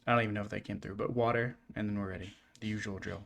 I don't even know if they came through, but water, and then we're ready. The usual drill.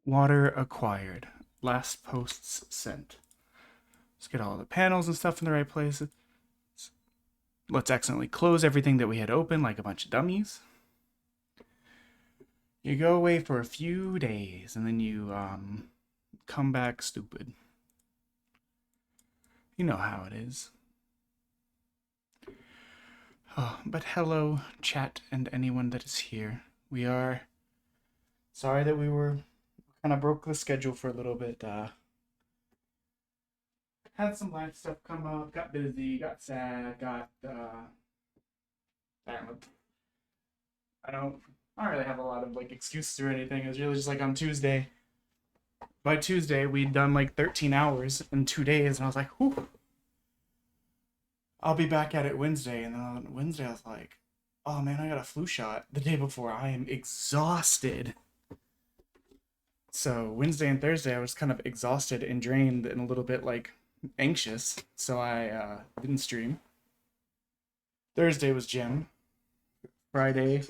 Water acquired. Last posts sent. Let's get all the panels and stuff in the right places. Let's accidentally close everything that we had open like a bunch of dummies. You go away for a few days and then you come back stupid. You know how it is. Oh, but hello, chat and anyone that is here. We are sorry that we were kind of broke the schedule for a little bit. Had some life stuff come up, got busy, got sad, got I don't really have a lot of like excuses or anything. It was really just like on Tuesday. By Tuesday, we'd done like 13 hours in 2 days, and I was like, whew. I'll be back at it Wednesday. And then on Wednesday, I was like, oh man, I got a flu shot the day before. I am exhausted. So Wednesday and Thursday, I was kind of exhausted and drained and a little bit like anxious. So I didn't stream. Thursday was gym. Friday,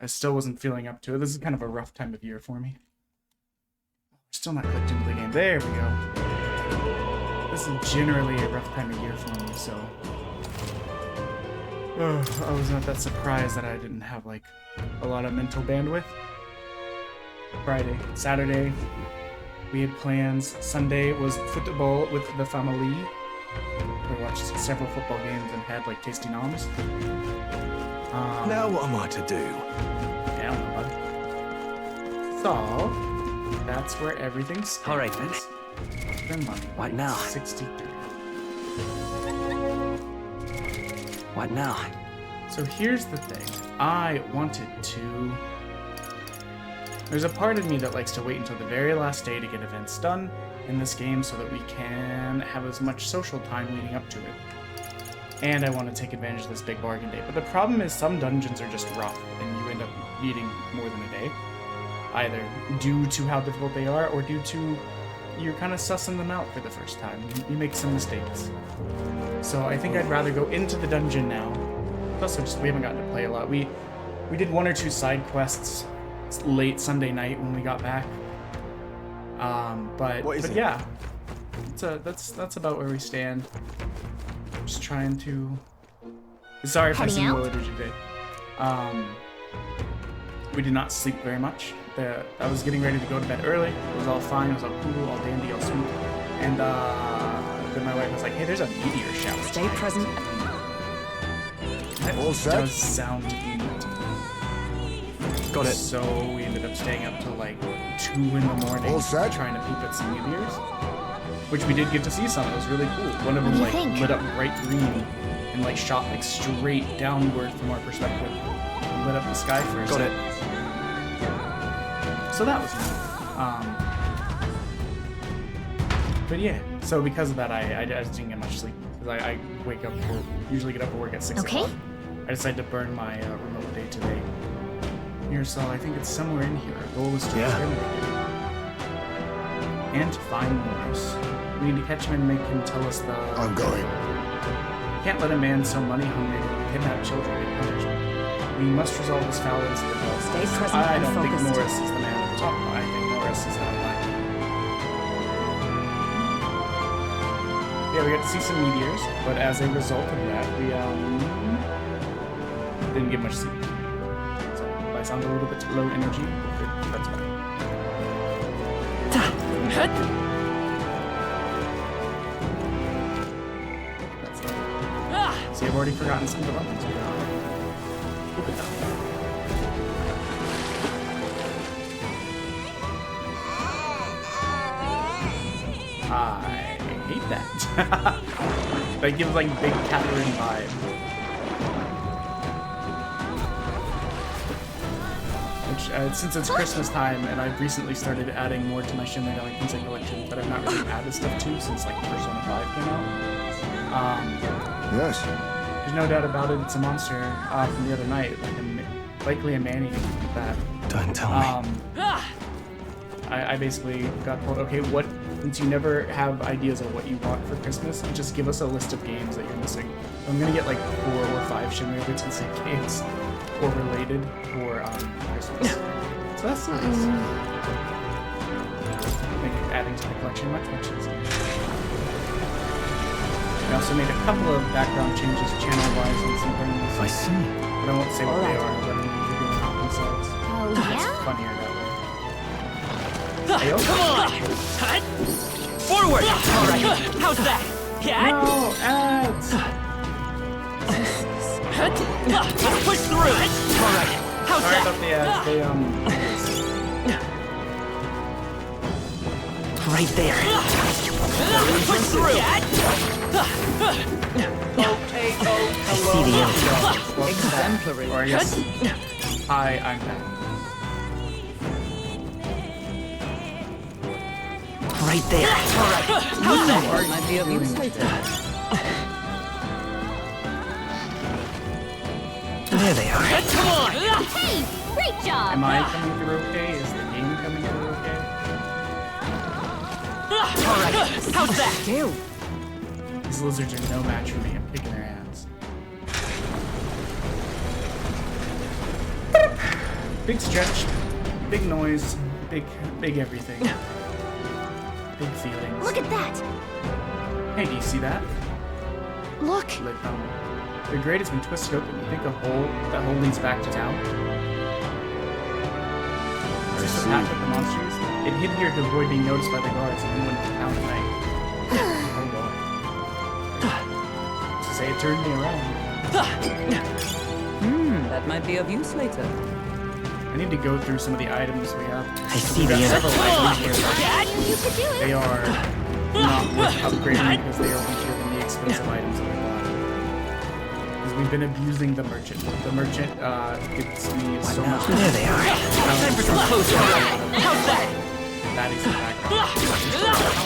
I still wasn't feeling up to it. This is kind of a rough time of year for me. We're still not clicked into the game. There we go. This is generally a rough time of year for me, so I was not that surprised that I didn't have like a lot of mental bandwidth. Friday, Saturday, we had plans. Sunday was football with the family. We watched several football games and had like tasty noms. Now what am I to do? Down, bud. So that's where everything starts. All right, then. Spend money. What now? 63. What now? So here's the thing. I wanted to... There's a part of me that likes to wait until the very last day to get events done in this game so that we can have as much social time leading up to it. And I want to take advantage of this big bargain day. But the problem is some dungeons are just rough and you end up needing more than a day. Either due to how difficult they are or due to you're kind of sussing them out for the first time. You make some mistakes. So I think I'd rather go into the dungeon now. Also, just we haven't gotten to play a lot. We did one or two side quests late Sunday night when we got back. But yeah, that's about where we stand. Just trying to. Sorry if I seem low energy today. We did not sleep very much. I was getting ready to go to bed early. It was all fine. It was all cool, all dandy, all sweet. And then my wife was like, "Hey, there's a meteor shower." Stay present. That All set? does sound neat. Got it. So we ended up staying up till like 2 in the morning, All set? trying to peep at some meteors, which we did get to see some. It was really cool. One of them like lit up bright green and like shot like straight downward from our perspective, and lit up the sky for a Got second. it. So that was neat. But yeah, so because of that, I just didn't get much sleep because I wake up usually get up for work at 6 o'clock. I decided to burn my remote day today. Here, so I think it's somewhere in here. Our goal is to exterminate it. and to find Morris. We need to catch him and make him tell us the... I'm going. Can't let a man so money-hungry kidnap children and punish them. We must resolve this foul incident. Stay present I and don't think focused. Morris is the man to talk about. I think Morris is out of line. Yeah, we got to see some meteors, but as a result of that, we didn't get much sleep. So if I sound a little bit low energy, that's fine. That's it. See, I've already forgotten some of the weapons we got. Look at that. I hate that. That gives like big Catherine vibe. Which, since it's Christmas time, and I've recently started adding more to my Shin Megami Tensei collection that I've not really added stuff to since like Persona 5 came out. Yes. There's no doubt about it. It's a monster from the other night, likely a manny like that. Don't tell me. I basically got told, okay, what? Since you never have ideas of what you want for Christmas, just give us a list of games that you're missing. I'm gonna get like 4 or 5 Shin Megami Tensei games or related for Christmas. So that's nice. Make adding to the collection much easier. I also made a couple of background changes channel-wise on some things. I see. But I won't say what they are. I'll let them figure them out themselves. Oh, It's yeah? funnier that way. Come on! Forward! All right. How's that? Yeah? No, ads! Let's push through. All right. How's Sorry that? about the ads. They, Right there. Let's push through. I see the end. Exemplary. Or I guess, hi, I'm back. Right there. All right. How's that? Might be of use later. There they are. Come on. Hey, great job! Am I coming through okay? Is the game coming through okay? All right. How's that? Ew. These lizards are no match for me. I'm kicking their ass. Big stretch, big noise, big everything. Big feelings. Look at that! Hey, do you see that? Look! Like, the grate has been twisted open. You think that hole leads back to town? Is this the path of the monsters? It hid here to avoid being noticed by the guards and went to town at night. Oh boy. To say it turned me around. That might be of use later. I need to go through some of the items we have. I see We've the got end. several items here. Dad? You could do it! They are not worth upgrading because they are weaker than the expensive items that we bought. Because we've been abusing the merchant. The merchant gives me so much. There they are. Time for some close work. How's that? That is the background.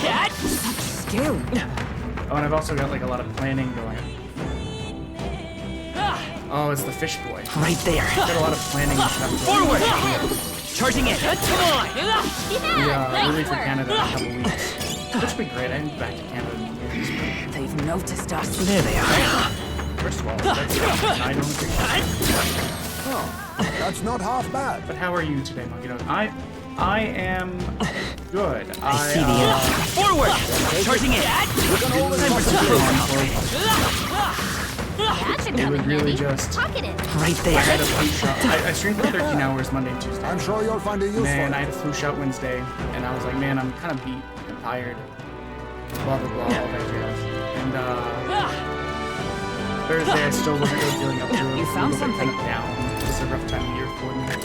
Dad? Skill. Oh, and I've also got like a lot of planning going on. Oh, it's the fish boy. Right there. I've got a lot of planning and stuff. Forward! Charging in. Come on! Yeah, We leave nice for work! Canada in a couple weeks. Which would be great. I haven't been back to Canada in years. They've noticed us. There they are. First of all, that's I don't appreciate it. That's not half bad. But how are you today, Monkey Nose? I am good. I see the end. Forward! Charging in. Time for some close. That should It come would in really handy. just. Pocket it! Right I there. had a flu shot. I streamed for 13 hours Monday and Tuesday. I'm sure you'll find a use Man, for I it. had a flu shot Wednesday, and I was like, man, I'm kind of beat and tired. Blah, blah, blah, all that jazz. And, Thursday, I still wasn't really feeling up to it. You found Kind something. of down. It's a rough time of year for me. So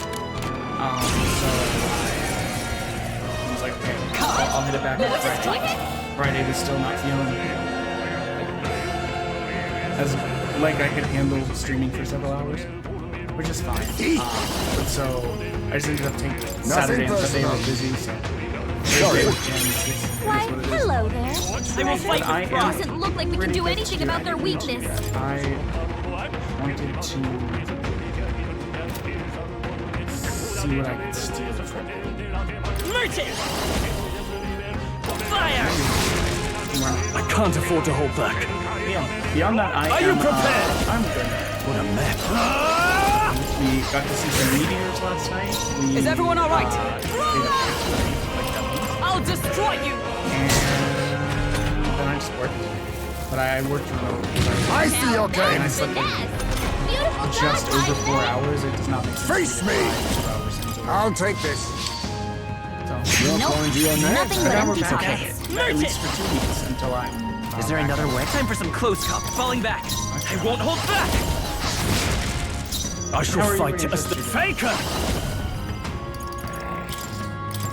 I was like, okay, I'll hit it back on Friday. Friday was still not feeling as like I could handle streaming for several hours, which is fine. But so I just ended up taking Saturday and Sunday were busy, so Thursday was jammed. It Why, is what it is. hello there! I will fight I with am frost. Doesn't look like we can do anything about their weakness. I wanted to see what I could steal from them. Merchant! Fire! Well, I can't afford to hold back. beyond that, I Are you am, prepared? I'm good. What a mess. We got to see some meteors last night. Is everyone all right? I'll destroy you! And then I just worked. But I worked remote. I see your And I game. slept Yes. Beautiful job, just over 4 Tiger. hours. It does not make sense. Face to do me. 5 hours into it. I'll take this. So, You're Nope. going to your neck. Nothing but but now we're empty back pockets. at least for 2 weeks until I'm. Is there back. another way? Time for some close comp. Falling back. I won't hold back. I shall How are you fight going as to the do faker.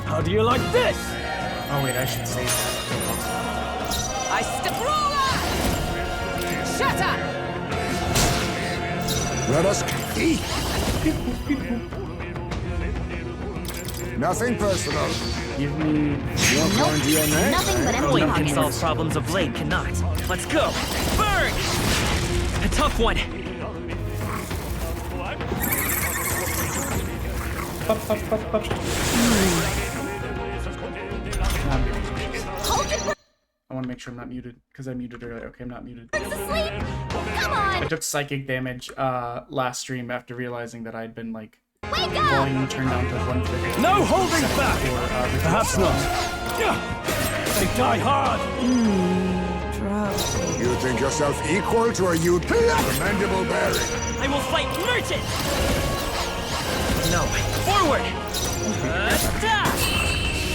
How do you like this? Oh wait, I should save that. I roller! Shut up! Let us eat. Nothing personal. Give me. You're going to your neck. Nothing but empty Blade can solve pockets. problems of blade cannot. Let's go. Burn! A tough one. No, I'm muted. Hold your I want to make sure I'm not muted because I muted earlier. Okay, I'm not muted. brains asleep. Come I on. took psychic damage last stream after realizing that I'd been like Wake up. volume turned down to 150. No holding Set it back. for, Perhaps not. They die hard. You think yourself equal to a commendable bearing. I will fight merchant. No. Forward.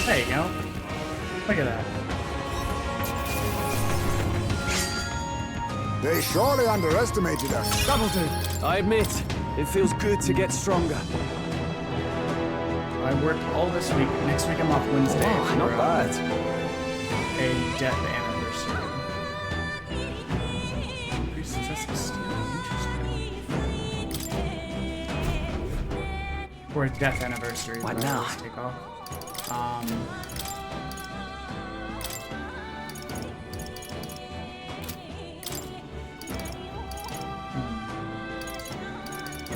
There you go. Look at that. They surely underestimated us. That'll do. I admit, it feels good to get stronger. I worked all this week. Next week I'm off Wednesday. for, Not bad. A death anniversary. Increased success of steal. Interesting. For a death anniversary. What that I now? always take off.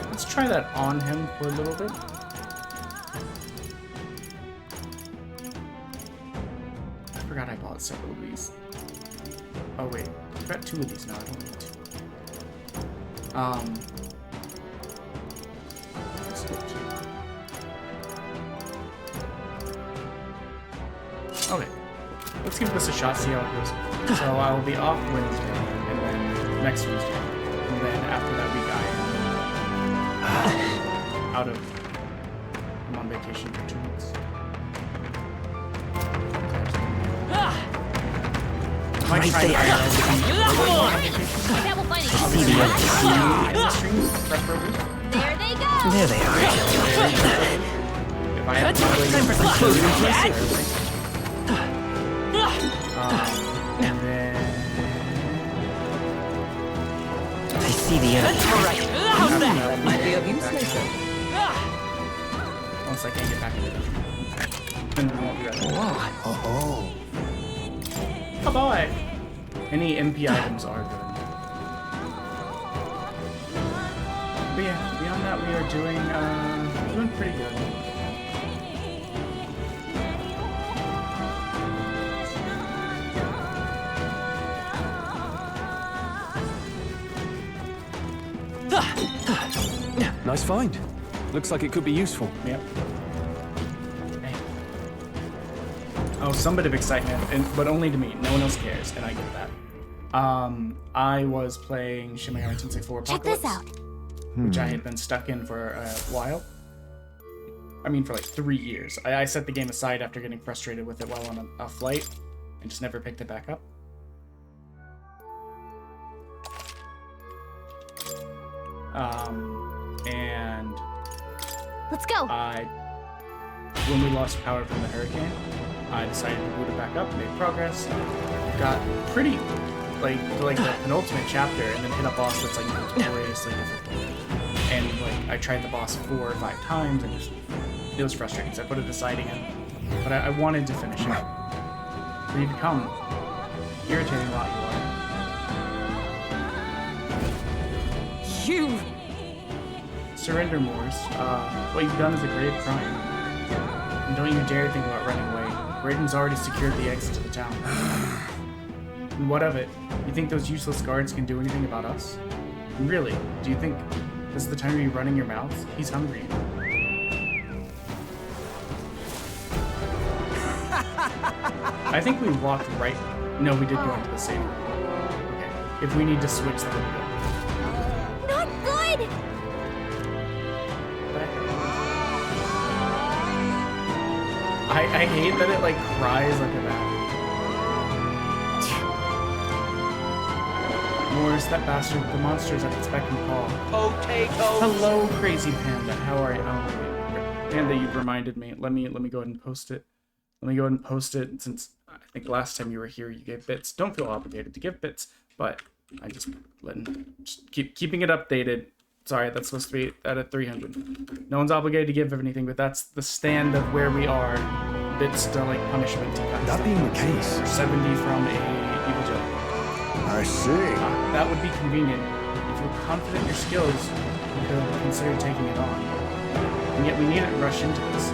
Let's try that on him for a little bit. I forgot I bought several of these. Oh wait, I've got 2 of these now. I don't need 2. Let's go to- Okay, let's give this a shot. See how it goes. So I will be off Wednesday, and then next Wednesday, and then after that week I am out of. I'm on vacation for 2 weeks. Might Right try there. IRL. That will find I see the empty There they go. There they are. If I have Time for some close comp. and then I see the enemy. All right. How's that? That might be of use later. once I can get back into it, then I won't be right back. Oh, Oh boy! Any MP items are good. But yeah, beyond that we are doing pretty good. Nice find. Looks like it could be useful. Yep. Hey. Oh, some bit of excitement, but only to me. No one else cares, and I get that. I was playing Shin Megami Tensei 4 Check Apocalypse, this out. which I had been stuck in for a while. I mean, for like 3 years. I set the game aside after getting frustrated with it while on a flight, and just never picked it back up. And Let's go. when we lost power from the hurricane, I decided to boot it back up, made progress, got pretty, like the penultimate chapter, and then hit a boss that's like notoriously difficult. And like I tried the boss 4 or 5 times, and just it was frustrating. So I put it aside again, but I wanted to finish it. So you become irritating lot you are. You! Surrender, Moors. What you've done is a grave crime. And don't you dare think about running away. Brayden's already secured the exit to the town. And what of it? You think those useless guards can do anything about us? And really, do you think this is the time to be running your mouth? He's hungry. I think we walked right. No, we did go into the same room. Okay. If we need to switch, that would be good. Not good! I hate that it like cries like a bat. Morris, that bastard, the monster's at its beck and call. Potatoes. Hello, crazy panda. How are you? Oh, wait. Panda, you've reminded me. Let me go ahead and post it. Let me go ahead and post it since I think last time you were here you gave bits. Don't feel obligated to give bits, but I just keeping it updated. Sorry, that's supposed to be at 300. No one's obligated to give anything, but that's the stand of where we are. Bits to like punishment. That being the case, 70 from a evil joke. I see. That would be convenient. If you're confident in your skills, you could consider taking it on. And yet we needn't rush into this.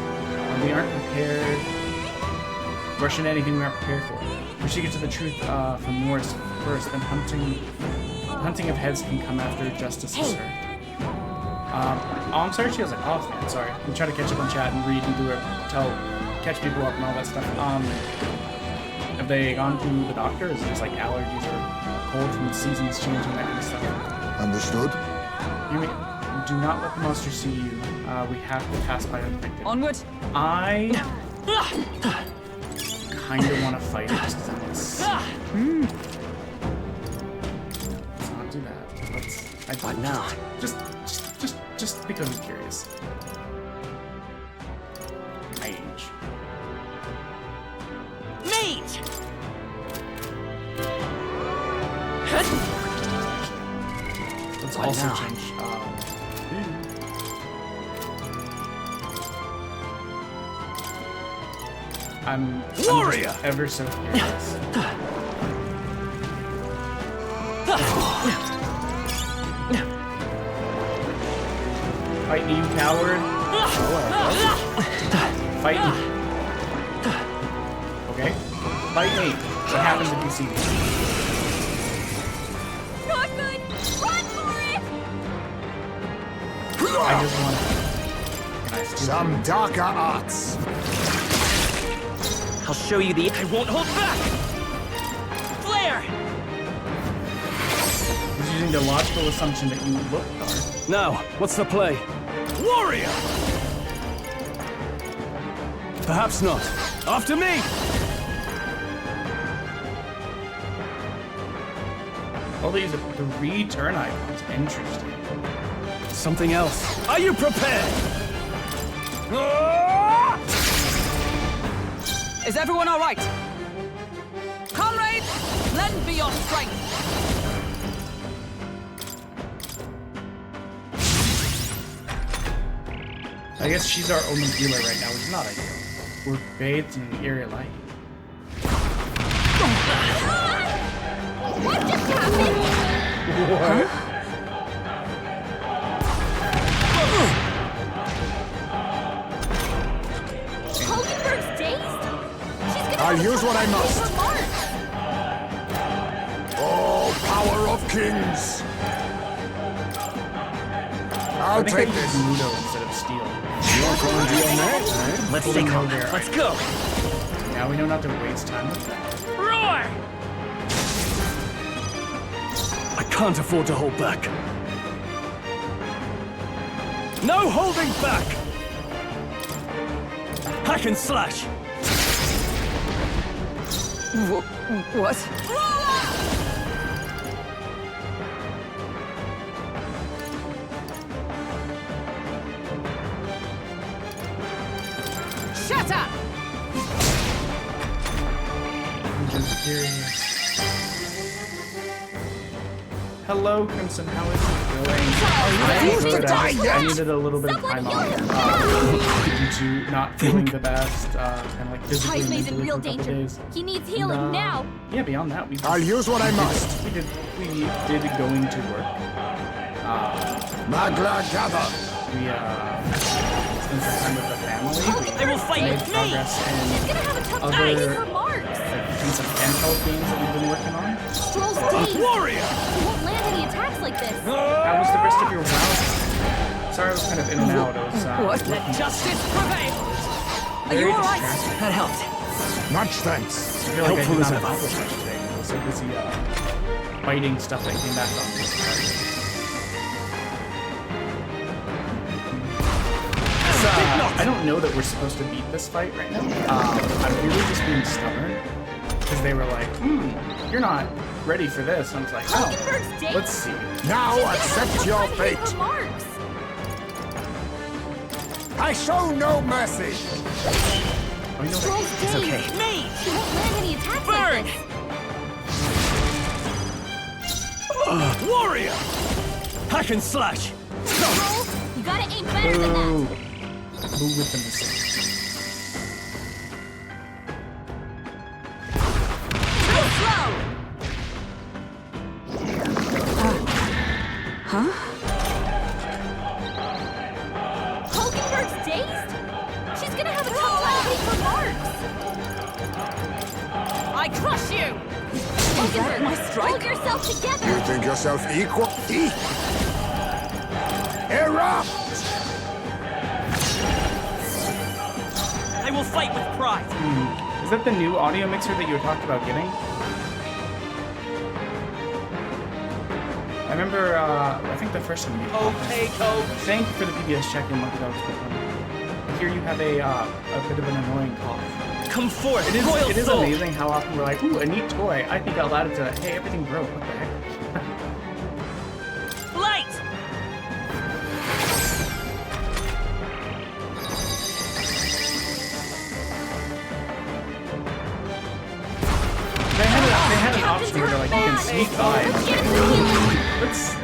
We aren't prepared. Rush into anything we aren't prepared for. We should get to the truth from Morris first, then hunting of heads can come after justice is served. Oh, I'm sorry she has a cough, man. Sorry. We try to catch up on chat and read and catch people up and all that stuff. Have they gone to the doctor? Is it just like allergies or cold from the seasons changing, that kind of stuff? Understood. Hear me. Do not let the monster see you. We have to pass by unaffected. Onward. I kind of want to fight it just because let's not do that. What now? Just because I'm curious. Mage. Mage. Let's What also now? change. I'm Warrior! just ever so curious. Fight me, you coward! Fight me. Okay? Fight me. What happens if you see me? Not good! Run for it! I just want to. Can I steal Some it? darker arts. I'll show you the. I won't hold back. Flare. He's using the logical assumption that you look dark. now, what's the play? Warrior! Perhaps not. After me! Oh, these the return icons. Interesting. Something else. Are you prepared? Is everyone all right? Comrades, lend me your strength. I guess she's our only healer right now, which is not ideal. We're bathed in an eerie light. What just happened? What? Hulkenberg's dazed? She's gonna I'll use what I must. Marks. Oh, power of kings. I'll I think take I use this. Mudo instead of Steel. You're going to your neck, eh? Let's Fully take know home. where Let's I go. am. Now we know not to waste time with that. Roar. I can't afford to hold back. No holding back! Hack and slash! What? Shatter! I'm just curious. Hello, Crimson. How is it going? I'm good. I needed a little bit of time off due to not feeling the best, kind of like physically and Ty's in mentally real for a couple danger. days. He needs healing And, now. Yeah, beyond that, we just, I'll use what I must. we did going to work. Magla gather. We spend some time with the family. I will fight Made with me! progress She's in gonna have a tough other- time hitting her marks. like some handheld games that we've been working on. Stroll's dazed. Warrior! He won't land any attacks like this. How was the rest of your round? Sorry, I was kind of in and out. I was What? working. Let justice prevail. Are you Very all right? distracted. That helped. Much thanks. I feel like Helpful I did as not ever. accomplish much today. I was so busy fighting stuff that came back on me. I don't know that we're supposed to beat this fight right now. I'm really just being stubborn because they were like, you're not ready for this. And I was like, oh, Hulkenberg's dazed. let's see. Now She's gonna have a accept tough your time hitting fate. her marks. I show no mercy. Oh, you know Stroll's what? dazed. Okay. Me! She won't land any attacks Burn! like this. Warrior! Hack and slash! Stroll, you gotta aim better than Boo. that. Boo with the mistake. Too slow! Hulkenberg's dazed? She's gonna have a tough time hitting her marks. I crush you! Hulkenberg, my strike? hold yourself You together. think yourself equal? Erupt! I will fight with pride. Is that the new audio mixer that you had talked about getting? I remember, I think the first time you Potato. Thank you for the PBS check-in, Monkey Dogs. I hear you have a bit of an annoying cough. Come forth, It royal is soul. amazing how often we're like, ooh, a neat toy. I think out loud it's hey, everything broke. What the heck? Light! They had an option where they're like, you can sneak by. And I was Get like, him some healing.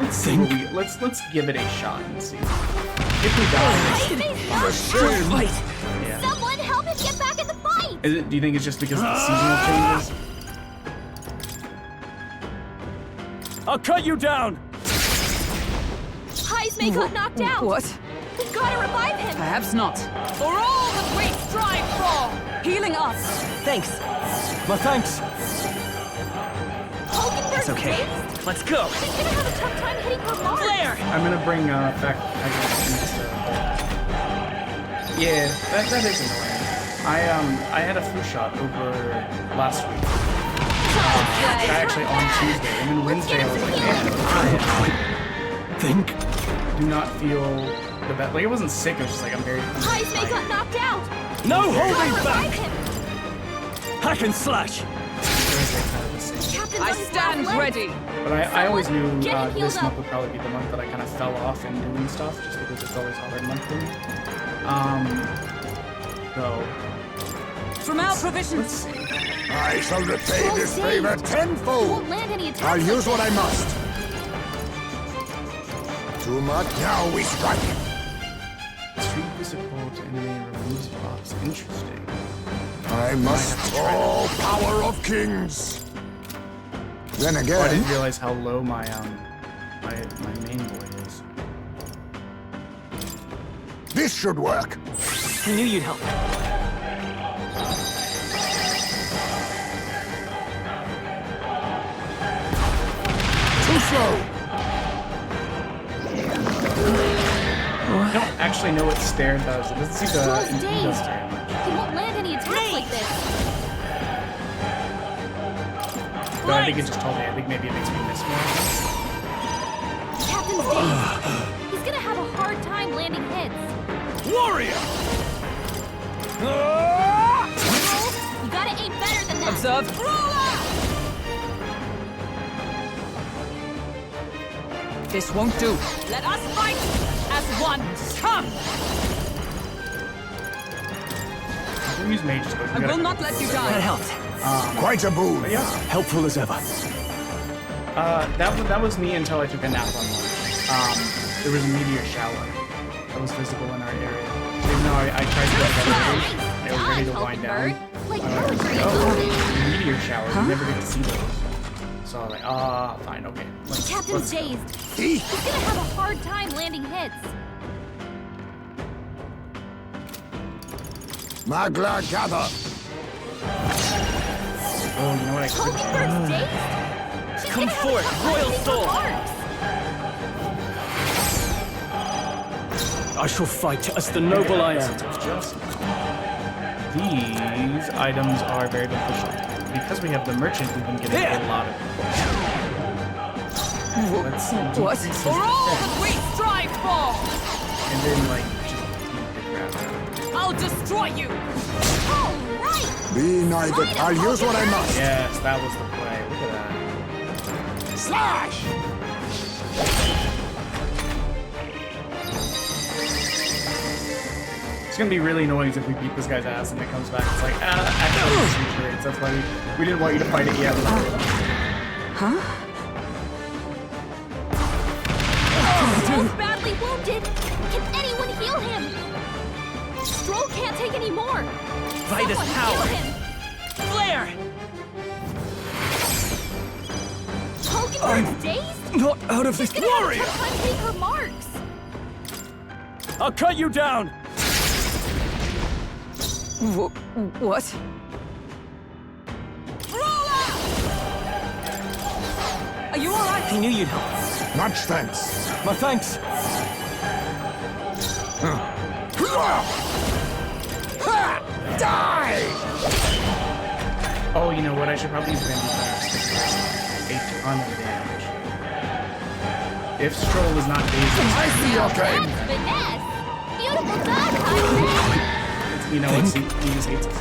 let's see what we let's give it a shot and see. If we die, A shame. yeah. Someone help him get back in the fight. Do you think it's just because of the seasonal changes? I'll cut you down! Heismay got knocked out. What? We've gotta revive him. Perhaps not. For all that we strive for! Healing us! Thanks. My thanks! Hulkenberg's It's okay. dazed? Let's go. She's gonna have a tough time hitting her marks. Flare! I'm gonna bring back. Yeah, that is annoying. I had a flu shot over last week. Actually on Tuesday, and then Wednesday I was like, man, I Think? do not feel the best. Like, it wasn't sick, it was just like I'm very Heismay got knocked out. No Gotta holding revive back! him. Hack and slash! Captain's I on his stand last leg. ready! But I always knew Get him healed this up. month would probably be the month that I kind of fell off in doing stuff, just because it's always a hard month for me. So From our let's provisions! see. I shall repay Stroll's this dazed. favor He tenfold. won't land any attacks. I'll like use what this. I must. Too much? Now we strike. Too visible to enemy removes buffs. Interesting. I must all power of kings. Then Oh, I again, didn't realize how low my my main boy is. this should work. I knew you'd help. Too slow. I don't actually know what stare does. It doesn't seem to Stroll's it does dazed. stare much. He won't land any attacks like this. But I think it just told me. I think maybe it makes me miss more. Captain's dazed. He's gonna have a hard time landing hits. Warrior! Stroll, you gotta aim better than that. Observe. This won't do. Let us fight as one. Come! We'll use mages, but we I gotta- will not let you That die. helped. Quite a boon. But yeah, Helpful as ever. that was me until I took a nap on lunch. There was a meteor shower that was visible in our area. Even though I tried to go to bed early, I was ready to wind down. Like I was poetry like, and oh, movement. meteor shower. We never get to see those. So I was like, fine, okay. Captain's go. dazed. He's gonna have a hard time landing hits. Magla gather. Oh, you know what I could do? Hulkenberg's dazed? She's Come gonna have a forth, tough time Royal hitting her Soul. marks. I shall fight as the noble I am. Just these items are very beneficial. Because we have the merchant, we've been getting a lot of. Let's see. What? decreases For all defense, that we strive for! and then like just beat the crap out of it. I'll destroy you! All right. Be neither. I'll use what I must. Yes, that was the play. Look at that. Slash! It's gonna be really annoying if we beat this guy's ass and it comes back. It's like, actually, it's retrades. That's why we didn't want you to fight it yet. Stroll's badly wounded. Can anyone heal him? Stroll can't take any more. By this Someone power. heal him. Flare! Hulkenberg's dazed? Not out of this She's gonna have a warrior! tough time hitting her marks. I'll cut you down! What? Are you alright? I knew you'd help. Much thanks. My thanks! Ha! Die! Oh, you know what? I should probably use Randy Fast. A ton of damage. If Stroll is not dazed, I see your game. That's finesse. Beautiful done, Hybrid. you know what? He just hates us.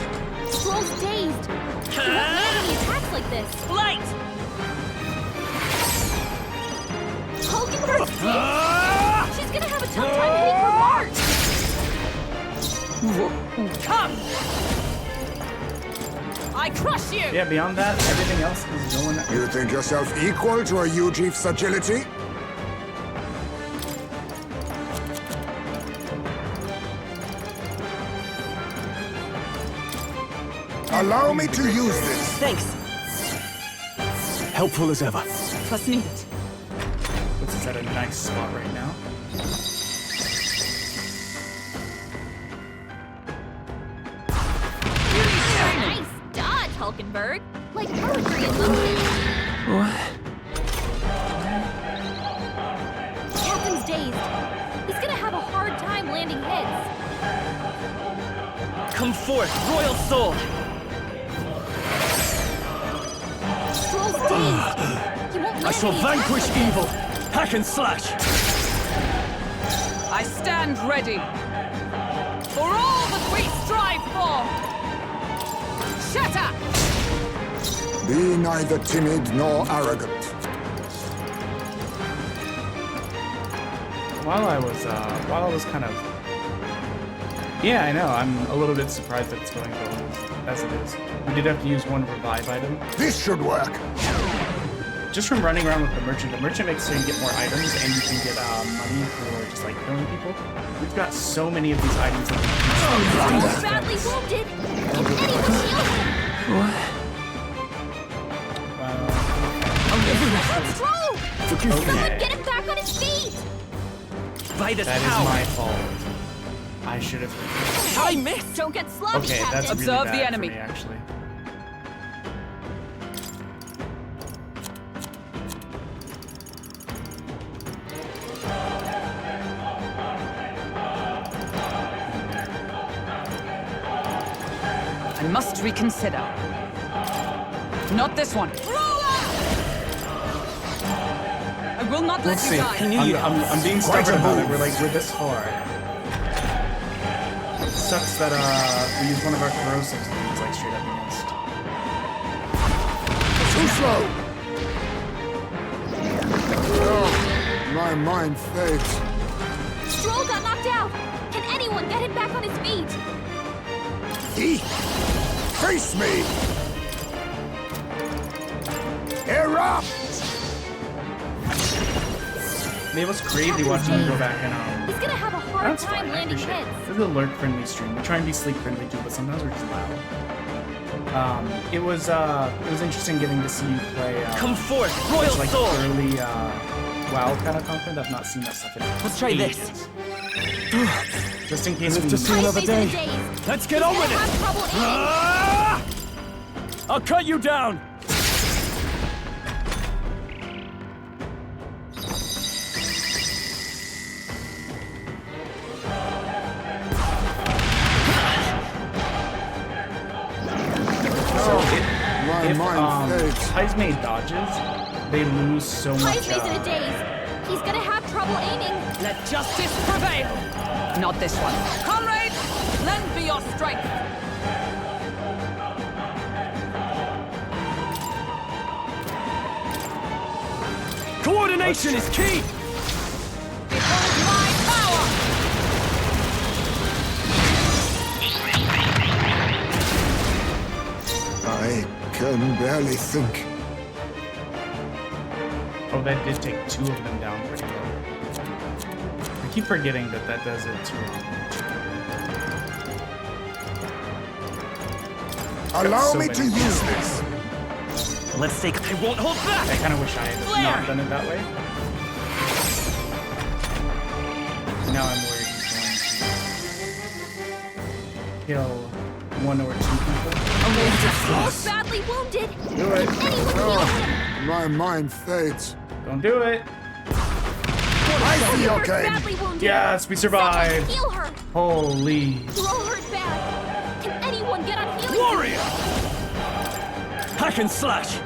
Stroll's dazed. He won't land any attacks like this. Light! Hulkenberg's dazed. She's gonna have a tough time hitting her marks. Come! I crush you! Yeah, beyond that, everything else is going. You think yourself equal to a U-Chief's agility? Allow me to use this. Thanks. Helpful as ever. Plus needed. Puts us at a nice spot right now. Nice dodge, Hulkenberg. Like poetry in motion. Captain's dazed. He's gonna have a hard time landing hits. Come forth, Royal Soul! Stroll's dazed. He won't land I shall any vanquish attacks like evil! this. Hack and slash! I stand ready. For all that we strive for! Shatter! Be neither timid nor arrogant. While I was kind of, yeah, I know. I'm a little bit surprised that it's going as it is. We did have to use one revive item. This should work. Just from running around with the merchant makes so you get more items and you can get money for just like killing people. We've got so many of these items that Stroll's badly wounded. Can anyone heal him? Stroll! Forgive me. Someone get him back on his feet! By this That power! is my fault. I should have. I missed! Don't get sloppy, Okay, Captain. that's really Observe bad the enemy. for me, actually. I must reconsider. Not this one. I will not let Let's you see. die. I'm being stubborn about it. We're this far. It sucks that we used one of our corrosives and it's like straight up missed. Too slow. Oh, my mind fades. Stroll got knocked out. Can anyone get him back on his feet? Face me. Erupt. I mean, it was crazy watching him go back and He's gonna have a hard That's time fine. I landing appreciate it. hits. This is a lurk-friendly stream. We try and be sleep-friendly too, but sometimes we're just loud. It was interesting getting to see you play. Come forth, Royal like Soul! early WoW kind of content. I've not seen that stuff in Let's try this. ages. Just in case Live we to see miss. another Face in day. a daze. Let's get He's on with gonna have it. trouble aiming. Ah! I'll cut you down. My If mind fades. Heismay dodges, they lose so much. Face in a daze. He's gonna have trouble aiming. Let justice prevail. Not this one. Comrades, lend me your strength. Coordination is key. Behold my power. I can barely think. Oh, that did take 2 of them down pretty low. I keep forgetting that that does it too. Allow so me many to use this. Let's take. I won't hold back! I kind of wish I had Flare! not done it that way. Now I'm worried he's going to kill 1 or 2 people. Most badly wounded. Do it. Can anyone heal him? My mind fades. Don't do it. I see your Rover's game. badly wounded. Yes, we Someone survived. heal her. Holy. Throw hurt bad. Can anyone get on healing? Warrior. Hack and slash.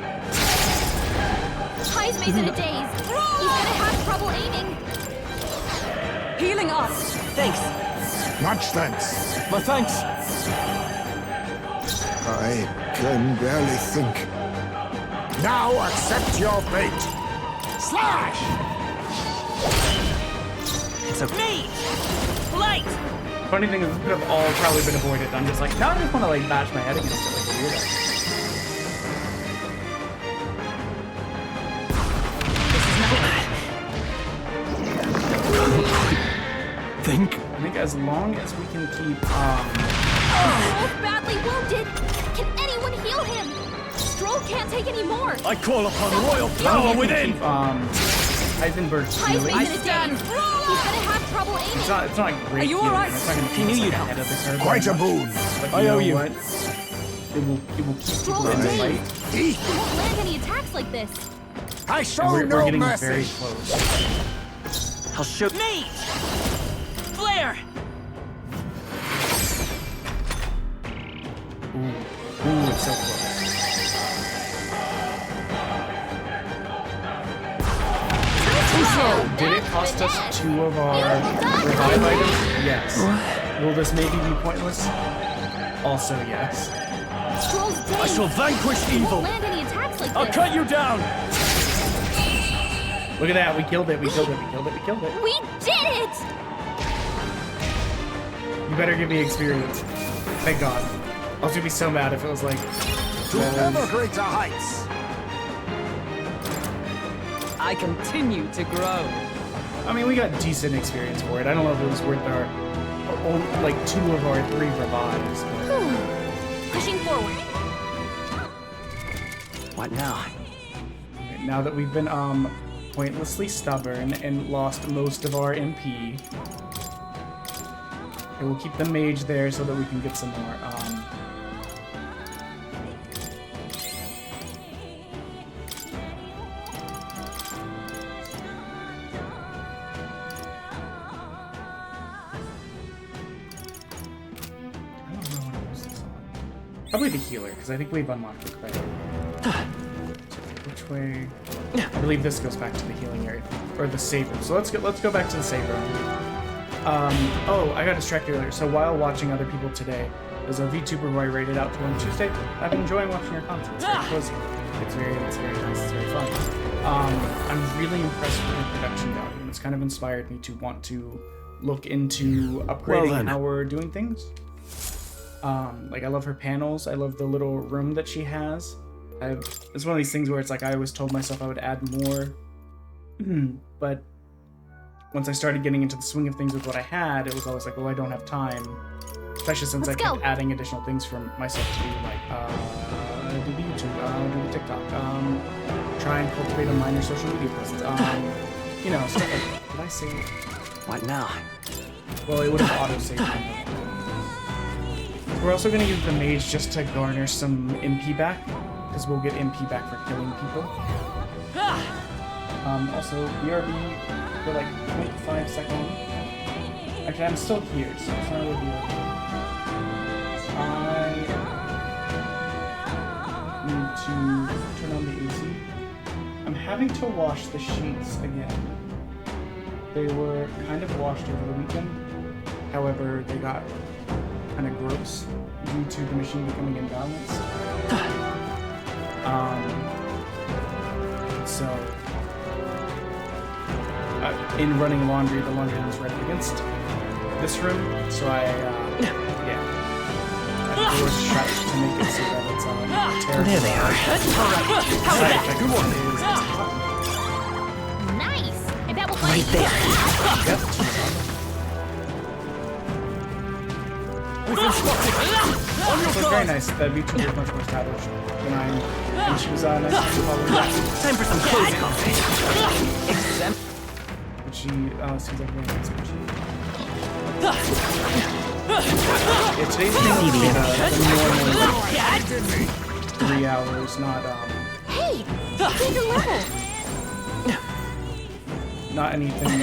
Heismay's in a daze. He's gonna have trouble aiming. Healing up. Thanks. Much thanks. My thanks. I can barely think. Now accept your fate. Slash! It's okay. Me! Light! Funny thing is, this could have all probably been avoided. I'm just like, now I just want to like bash my head against it like a weirdo. Think. I think as long as we can keep, Both badly wounded. Can anyone heal him? Stroll can't take any more. I call upon royal as long as power we can within. keep, Heisenberg's healing. Heismay's in a stand. daze. He's gonna have trouble aiming. It's not great. Are you healing. alright? It's not gonna He keep knew us, like, you'd ahead of the curve. Quite a very much. boon. But I owe know you. What? It will keep Stroll people in the daze. fight. He won't land any attacks like this. I And show we're no getting mercy. very close. I'll show. Me! Flare! Ooh, it's so close. Did it cost us 2 of our revive items? Yes. Will this maybe be pointless? Also, yes. Stroll's daze. I shall vanquish He won't evil. land any attacks like I'll this. cut you down. Look at that. We killed it. We killed it. We killed it. We killed it. We did it! You better give me experience. Thank God. I was gonna be so mad if it was like. To ever greater heights. I continue to grow. I mean, we got decent experience for it. I don't know if it was worth our, like 2 of our 3 revives. But Pushing forward. What now? now that we've been pointlessly stubborn and lost most of our MP, okay, we'll keep the mage there so that we can get some more. I don't know what I was this on. Probably the healer, because I think we've unlocked the credit. Which way? I believe this goes back to the healing area, or the save room. So let's go back to the save room. Oh, I got distracted earlier. So while watching other people today, there's a VTuber who I rated out to on Tuesday. I've been enjoying watching your content. It's very cozy. It's very nice. It's very fun. I'm really impressed with your production value, and it's kind of inspired me to want to look into upgrading then. how we're doing things. Like I love her panels. I love the little room that she has. It's one of these things where it's like I always told myself I would add more, but once I started getting into the swing of things with what I had, it was always like, well, I don't have time, especially since Let's I kept go. adding additional things for myself to do, like do the YouTube, do the TikTok, try and cultivate a minor social media presence, you know, stuff like that. Did I say? What now? Well, it would have auto-saved him. We're also going to use the mage just to garner some MP back, because we'll get MP back for killing people. Also, BRB for like 0.5 seconds. Actually, I'm still here, so it's not really BRB. I need to turn on the AC. I'm having to wash the sheets again. They were kind of washed over the weekend. However, they got kind of gross due to the machine becoming imbalanced. So, in running laundry, the laundry room is right up against this room. So I forced shut to make it so that it's terrible. There they are. Good one. Nice! I bet we'll find Right you there. Yep. So it's very nice. The VTuber is much more established than I am. And she was nice and following that. Time for some close conversation. Exempt. But she seems like a very nice person. Yeah, today's thing will be the normal 3 hours, not Hey! Bigger level! not anything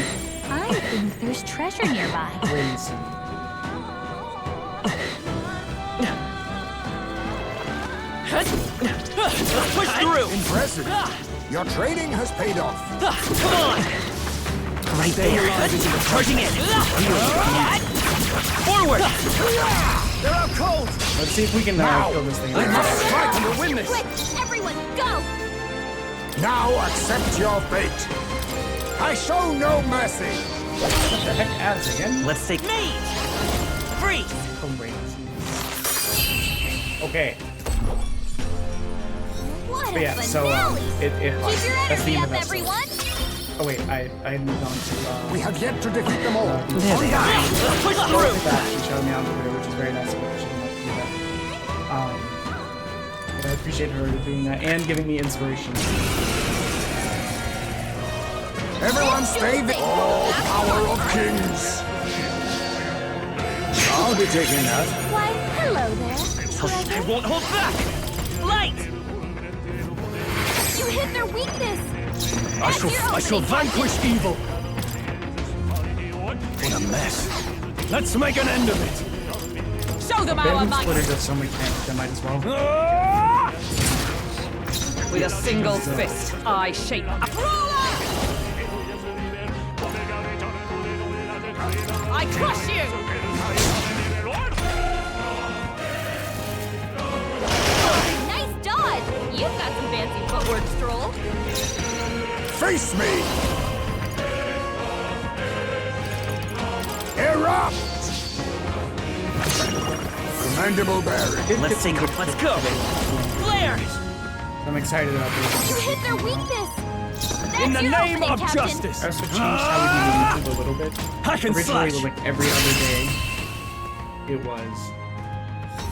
I think there's treasure nearby. crazy. Let's push through! Impressive. Your training has paid off. Come on! Right there. Charging in! Forward! They're out cold. Let's see if we can kill this thing. I must strike to win this. Quick! Everyone, go! Now accept your fate. I show no mercy. What the heck? Ads again? Let's take Mage! Freeze! Crazy. Okay. What But a yeah, so finale! it Keep your that's the energy end up, of that. everyone! Oh wait, I had moved on to We have yet to defeat them all. There they are. Let's push through! that. She showed me on the video, which is very nice of her. She didn't have to do that. But I appreciate her doing that and giving me inspiration. Everyone stay the power of kings. I'll be taking that. Why, hello there. I won't hold back! Light! You hit their weakness! I shall vanquish evil. What a mess. Let's make an end of it. Show them our Ben might! Splitter does so many things, I might as well. With a single fist, I shape a ruler! I crush you! Nice dodge! You've got some fancy footwork, Stroll. Face me. Erupt. Commendable bearing. Let's take it. Let's go. Flare! I'm excited about You this. hit their weakness! That's In the your name opening, of Captain. justice. I also changed how we do YouTube a little bit. Hack and Originally, slash. it was like every other day. It was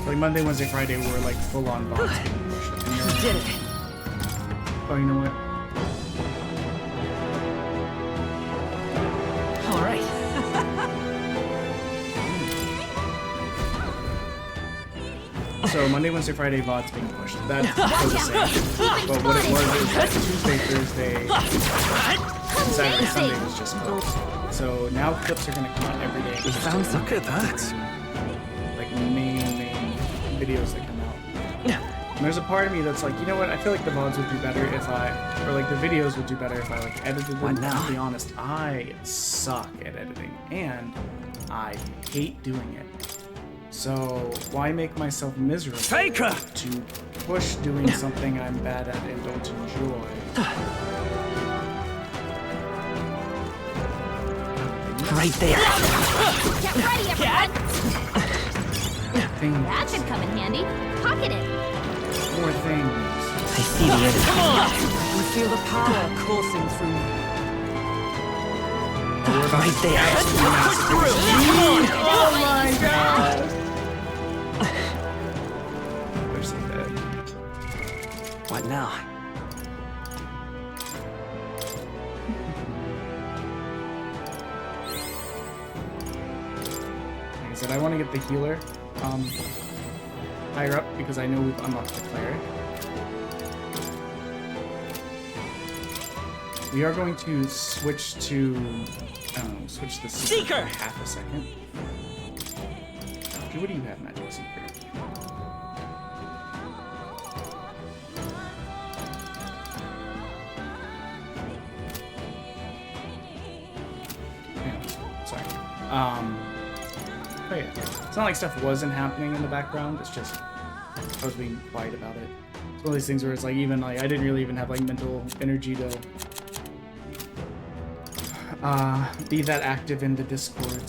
like Monday, Wednesday, Friday were like full on bots being pushed. And you're Did it. oh, you know what? All right. So Monday, Wednesday, Friday VODs being pushed. That's still the same. But what it was is like Tuesday, Thursday, Saturday, Sunday was just clips. So now clips are gonna come out every day. We found some. Look at that. Like main videos that come out. And there's a part of me that's like, you know what? I feel like the VODs would do better if or like the videos would do better if I like edited them. What now? To be honest, I suck at editing and I hate doing it. So why make myself miserable Faker! to push doing something I'm bad at and don't enjoy? Right there. Get ready, everyone! Things, That should come in handy. Pocket it! more things. I see the enemy. Come on! We feel the power coursing through me. Right there. Push through! Come on! Oh my god! They're so dead. What now? said, I want to get the healer higher up because I know we've unlocked the cleric. We are going to switch to switch the Seeker for half a second. Okay, what do you have, Magic Seeker? Sorry. Oh yeah. It's not like stuff wasn't happening in the background. It's just I was being quiet about it. It's one of these things where it's like even like I didn't really even have like mental energy to be that active in the Discord.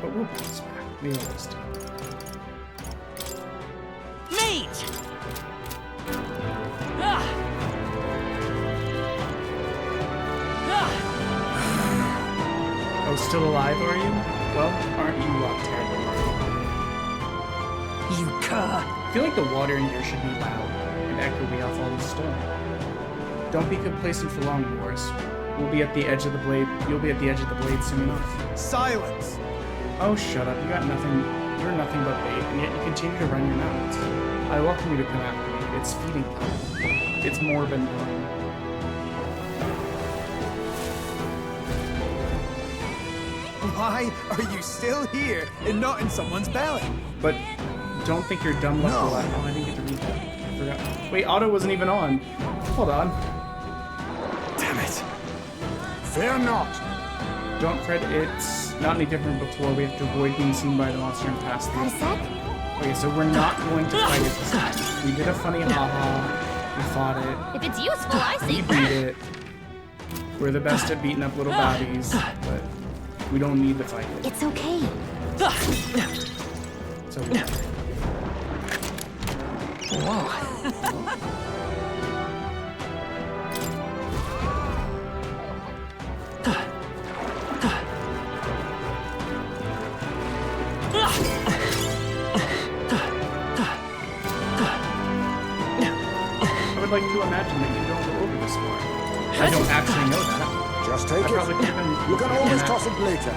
But we'll bounce back. We always do. Mate! Ah! Oh, still alive, are you? Well, aren't you terrible? You cur! I feel like the water in here should be loud and echo me off all the stone. Don't be complacent for long, Morris. We'll be at the edge of the blade. You'll be at the edge of the blade soon enough. Silence! Oh, shut up. You got nothing. You're nothing but bait, and yet you continue to run your mouths. I welcome you to come after me. It's feeding time. It's more than wine. Why are you still here and not in someone's belly? But don't think you're dumb like the last. Oh, I didn't get to read that. I forgot. Wait, Otto wasn't even on. Hold on. Damn it. Fear not. Don't fret, it's not any different before. We have to avoid being seen by the monster and pass Got a through. sec? Okay, so we're not going to fight it this time. We did a funny haha. We fought it. If it's useful, I We say beat it. We're the best at beating up little baddies, but we don't need to fight it. it's okay. So Whoa. I would like to imagine that you don't go over this far. I don't actually know that. Just take I probably could it. have been. You can always toss it later.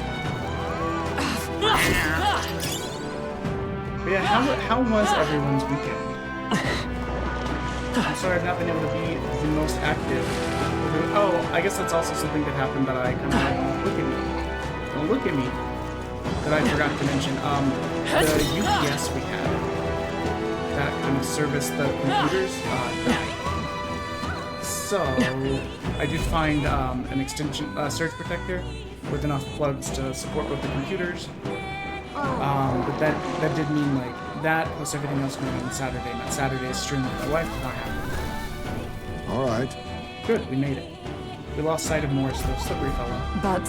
But yeah, how was everyone's weekend? I'm sorry I've not been able to be the most active. Oh, I guess that's also something that happened that I kind of look at me. Don't look at me. That I forgot to mention. The UPS we had that kind of serviced the computers died. So I did find an extension surge protector with enough plugs to support both the computers. But that did mean like that plus everything else going on Saturday. And that Saturday's stream with my wife did not happen. All right. Good, we made it. We lost sight of Morris, though, slippery fellow. But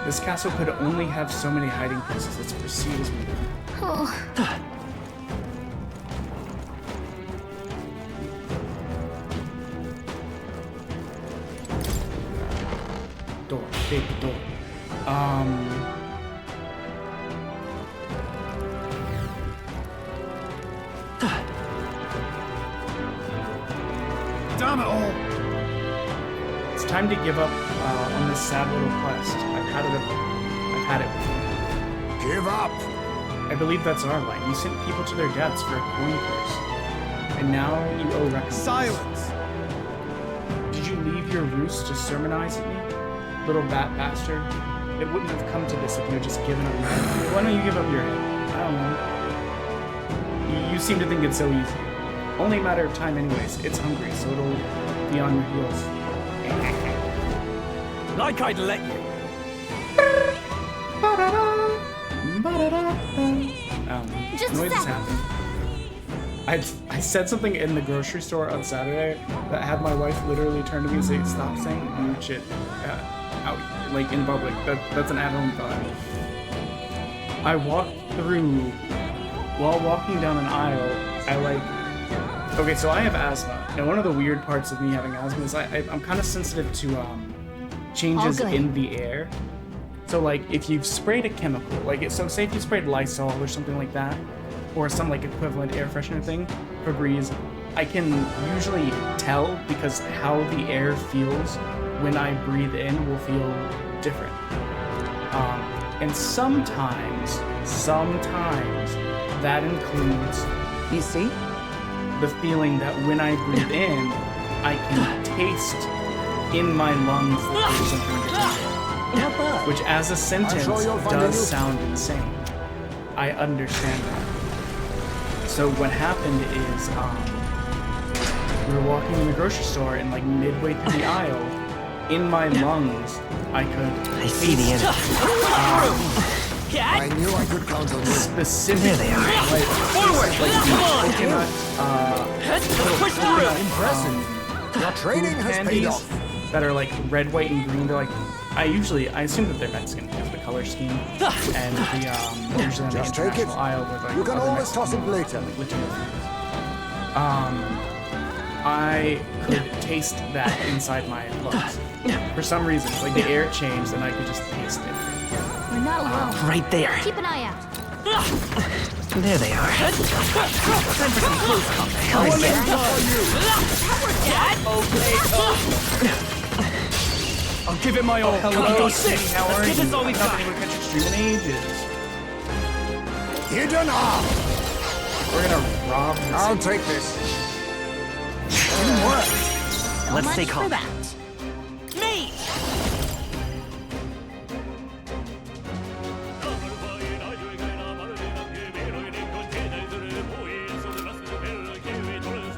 This castle could only have so many hiding places. Let's proceed as we go. Oh, Door, big door. Damn it all! It's time to give up on this sad little quest. I've had it before. Give up. I believe that's our line. You sent people to their deaths for a coin purse. And now you owe recompense. Silence! Did you leave your roost to sermonize at me? Little bat bastard. It wouldn't have come to this if you had just given up your head. Why don't you give up your head? I don't know. You seem to think it's so easy. Only a matter of time anyways. It's hungry, so it'll be on your heels. Like I'd let you. Just a Noises sec. happen. I said something in the grocery store on Saturday that had my wife literally turn to me and say, "Stop saying weird shit out like in public." That's an at-home thought. I walked through while walking down an aisle. Okay, so I have asthma, and one of the weird parts of me having asthma is I'm kind of sensitive to changes All good. in the air. So like if you've sprayed a chemical, say if you sprayed Lysol or something like that, or some like equivalent air freshener thing, Febreze, I can usually tell because how the air feels when I breathe in will feel different. And sometimes that includes You see? the feeling that when I breathe in, I can taste in my lungs that there's something different. Which as a sentence sure you'll find does a new- sound insane. I understand that. So what happened is, we were walking in the grocery store and like midway through the aisle, in my lungs, I could I see the enemy. I knew I could count on you. specifically There they are. like Forward! Come on! coconut, Push through! Impressive. Your training has paid candies off. that are like red, white, and green. They're like, I assume that they're Mexican because of the color scheme. And the usually on the Just take it. international aisle with like You can other always toss it Mexican later. Latino foods. I could taste that inside my lungs. For some reason, like the air changed and I could just taste it. We're not alone. Right there. Keep an eye out. There they are. Time for some close combat. Hell is that? I'll give it my all. Hello, Sydney, how are Let's you? give this all we've I've not got. been able to catch a stream in ages. Hidden arm. We're gonna rob this. I'll take this. So Let's much stay for calm. that. Me!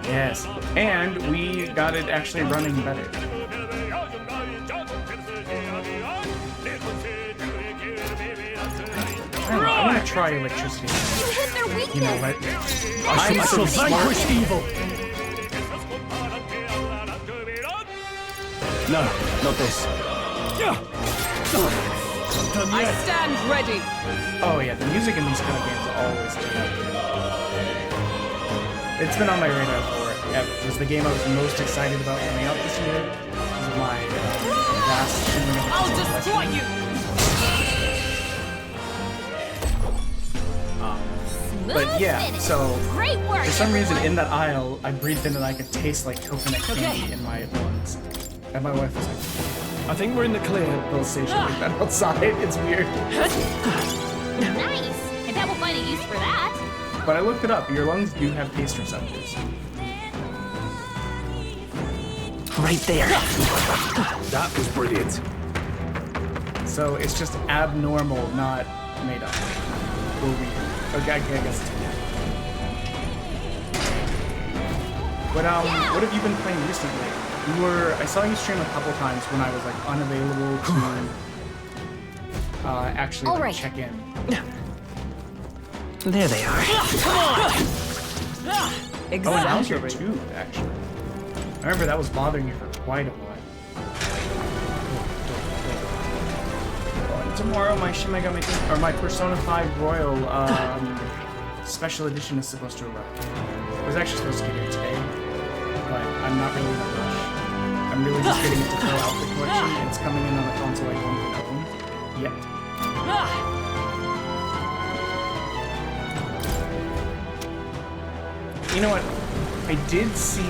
Yes, and we got it actually running better. I don't know, I'm gonna try electricity. You hit their weakness. You know what? I shall vanquish evil! No, not this. I stand ready. Oh yeah, the music in these kind of games always do that. It's been on my radar forever. It was the game I was most excited about coming out this year. Because of my vast feeling of I'll collection. destroy you. But Smooth yeah, finish. so Great work. for some reason everyone. in that aisle, I breathed in and I could taste like coconut candy Okay. in my lungs. And my wife was like, I think we're in the clear. "Little station like that outside. It's weird." Nice. I bet we'll find a use for that. But I looked it up. Your lungs do have taste receptors. Right there. That was brilliant. So it's just abnormal, not made up. Or weird. Okay, I guess it's weird. But what have you been playing recently? I saw you stream a couple times when I was like unavailable to actually All like, right. check in. There they are. Oh, and that was your tooth, actually. I remember that was bothering you for quite a while. Oh, and tomorrow my Shin Megami Tensei, or my Persona 5 Royal special edition is supposed to arrive. It was actually supposed to get here today, but I'm not really in a rush. I'm really just getting it to fill out the collection, and it's coming in on a console I don't even own yet. You know what? I did see.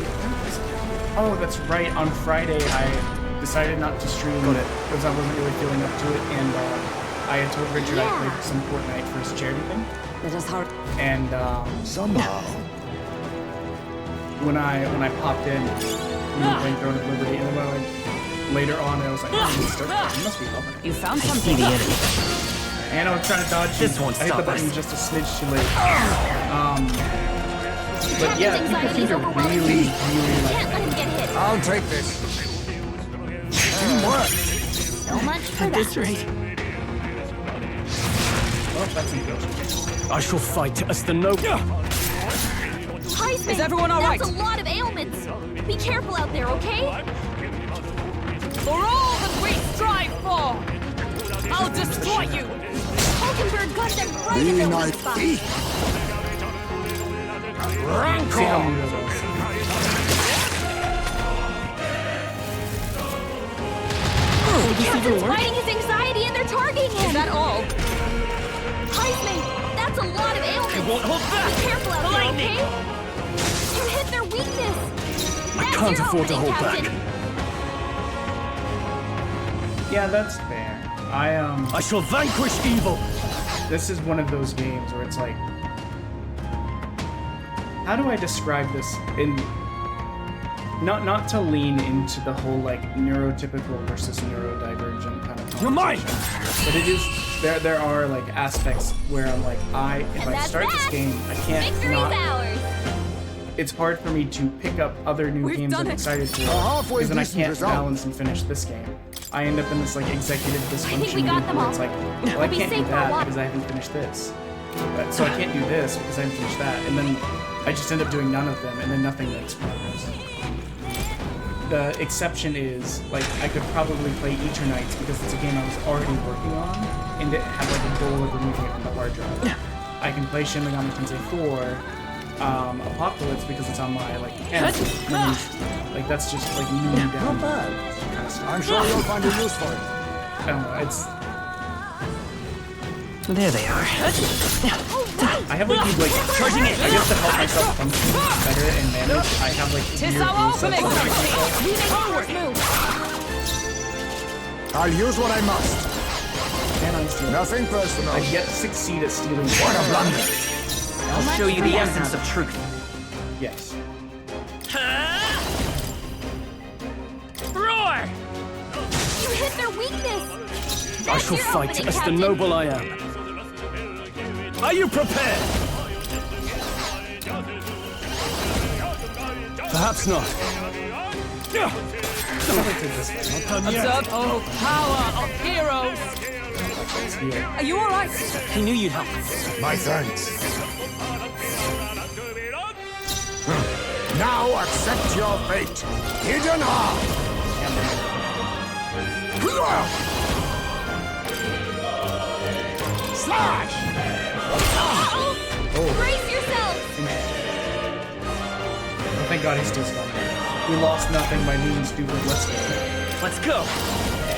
Oh, that's right. On Friday, I decided not to stream because I wasn't really feeling up to it, and I had told Richard I played some Fortnite for his charity thing. It is hard. And Somehow. when I popped in, we were playing Throne of Liberty, and then when I, later on, I was like, oh, you must be loving it. You found I see something. the enemy. And I was trying to dodge. This won't I hit the stop button us. just a smidge too late. But yeah, people Captain's seem to anxiety is really, overwhelming. really like Can't let him get hit. I'll take this. Teamwork. So much for At this that. rate. Oh, that's engaged. I shall fight as the noble. Heisman, Is everyone all right? That's a lot of ailments. Be careful out there, okay? For all that we strive for, I'll destroy you. Hulkenberg got them right in Be their my weak spot. feet. See how many of those. Captain's fighting his anxiety and they're targeting him. Is that all? Heisman, that's a lot of ailments. I won't hold back. Be careful out there, Lightning. okay? You hit their weakness. I can't afford to hold back. Yeah, that's fair. I shall vanquish evil. This is one of those games where it's like, how do I describe this in not to lean into the whole like neurotypical versus neurodivergent kind of You're mine. conversation, but it is there are like aspects where I'm like if I start this game I can't Victory's not. ours! It's hard for me to pick up other new We've games done I'm it. excited for halfway because then I decent can't result. balance and finish this game. I end up in this like executive dysfunction think we got loop them where all. it's like, well, I We'll be can't do safe for a that while. because I haven't finished this. So I can't do this because I haven't finished that, and then I just end up doing none of them, and then nothing makes progress. The exception is, like, I could probably play Eternights because it's a game I was already working on, and it had like a goal of removing it from the hard drive. I can play Shin Megami Tensei 4, Apocalypse because it's on my like end. Like that's just like new down. Not bad. Kind of stuff. I'm sure you'll find a use for it. I don't know. It's There they are. I have like these like Charging it. I guess to help myself function better and manage. I have like Tis weird our rules opening. that I make myself. We make forward move. I'll use what I must. And I'm stealing. Nothing personal. I've yet to succeed at stealing. What a blunder. I'll show you the essence of truth. Yes. Roar! You hit their weakness. I That's shall your fight opening, as the Captain. noble I am. Are you prepared? Perhaps not. Observe, oh, power of heroes! Are you alright? He knew you'd help. My thanks. Now accept your fate. Hidden Heart. Slash! Uh-oh! Brace yourselves! Oh, thank God he's still stunned. We lost nothing by being stupid listening. Let's go.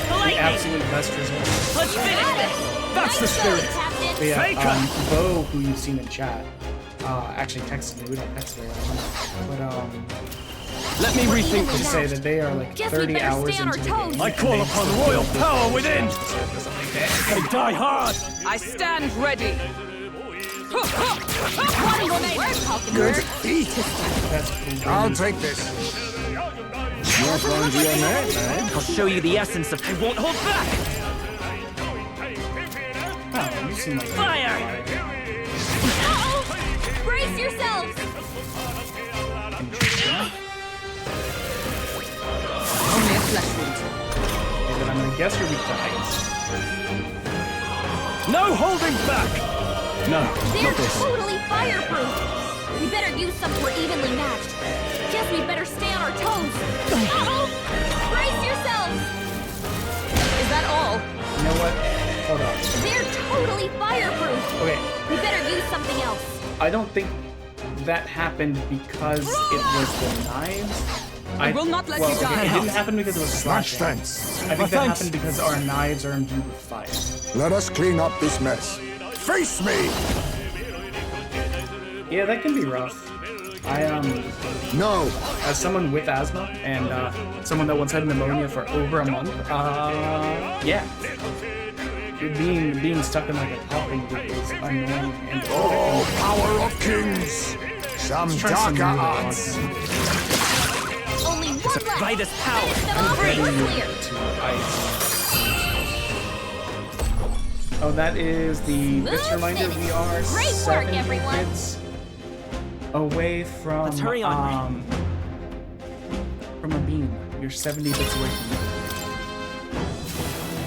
The Lightning. absolute best result. Let's finish Got this. it! That's the Nice going, spirit. Captain! But yeah, Faker. Bo, who you've seen in chat, actually texted me. We don't text very often, but Let me rethink to this. say that they are like Guess we 30 better hours stay on into the our game. toes. I call upon royal power within. I die hard. I stand ready. We're talking Good word. feet. That's I'll take this. You're going to your net, eh? I'll show you the essence of I won't hold back. Oh, you seem like Fire. Uh-oh! Brace yourselves! Only a flesh wound. Okay, then I'm gonna guess you're weak to ice. No holding back. No, They're not this. totally fireproof! We better use some we're evenly matched. Guess we better stay on our toes. Uh-oh! Brace yourselves! Is that all? You know what? Hold on. They're totally fireproof! Okay, We better use something else. I don't think that happened because it was the knives. I will not let well, you die. Okay, it didn't happen because it was Much slashing. thanks. I think that thanks. happened because our knives are imbued with fire. Let us clean up this mess. Face me! Yeah, that can be rough. I No. as someone with asthma and someone that once had pneumonia for over a month, yeah, being stuck in like a coughing loop is annoying and Oh, power of kings! Some Let's try some darker new arts. Only one left. Vitus power. Finish them off, ready we're clear. to ice. Oh, that is the this Smooth reminder. finish. We are Great work, 70 everyone. bits away from Let's hurry on, from a beam. You're 70 bits away from it.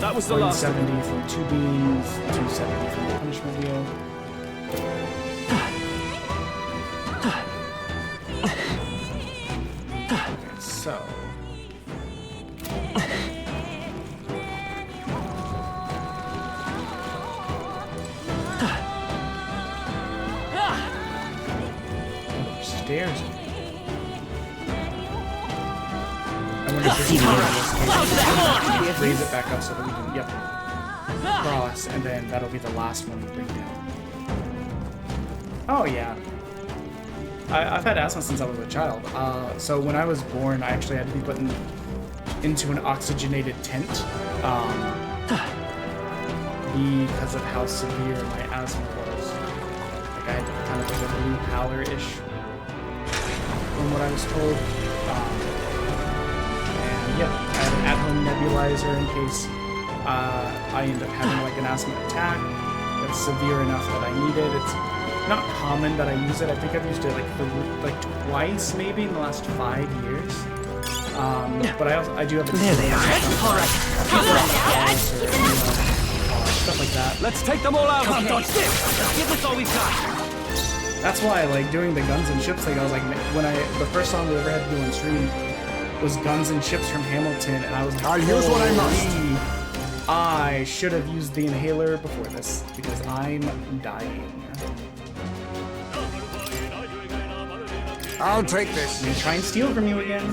That was the last. 170 from 2 beams, 270 from the punishment wheel. Okay, so. Oh, stairs. I wonder if this is raise it back up so that we can, yep, cross, and then that'll be the last one we bring down. Oh yeah. I've had asthma since I was a child. So when I was born, I actually had to be put in into an oxygenated tent because of how severe my asthma was. Like I had kind of like a blue pallor-ish from what I was told. And yeah, I had an at-home nebulizer in case I end up having like an asthma attack that's severe enough that I need it. It's not common that I use it. I think I've used it like twice maybe in the last 5 years. But I do have a There they are. All right. stuff like that. Let's take them all out. Come, dodge this. Give us all we've got. That's why, like, doing the Guns and Ships thing, I was like, the first song we ever had to do on stream was Guns and Ships from Hamilton, and I was like, I'll use what I must. I should have used the inhaler before this, because I'm dying. I'll take this. I'm gonna try and steal from you again.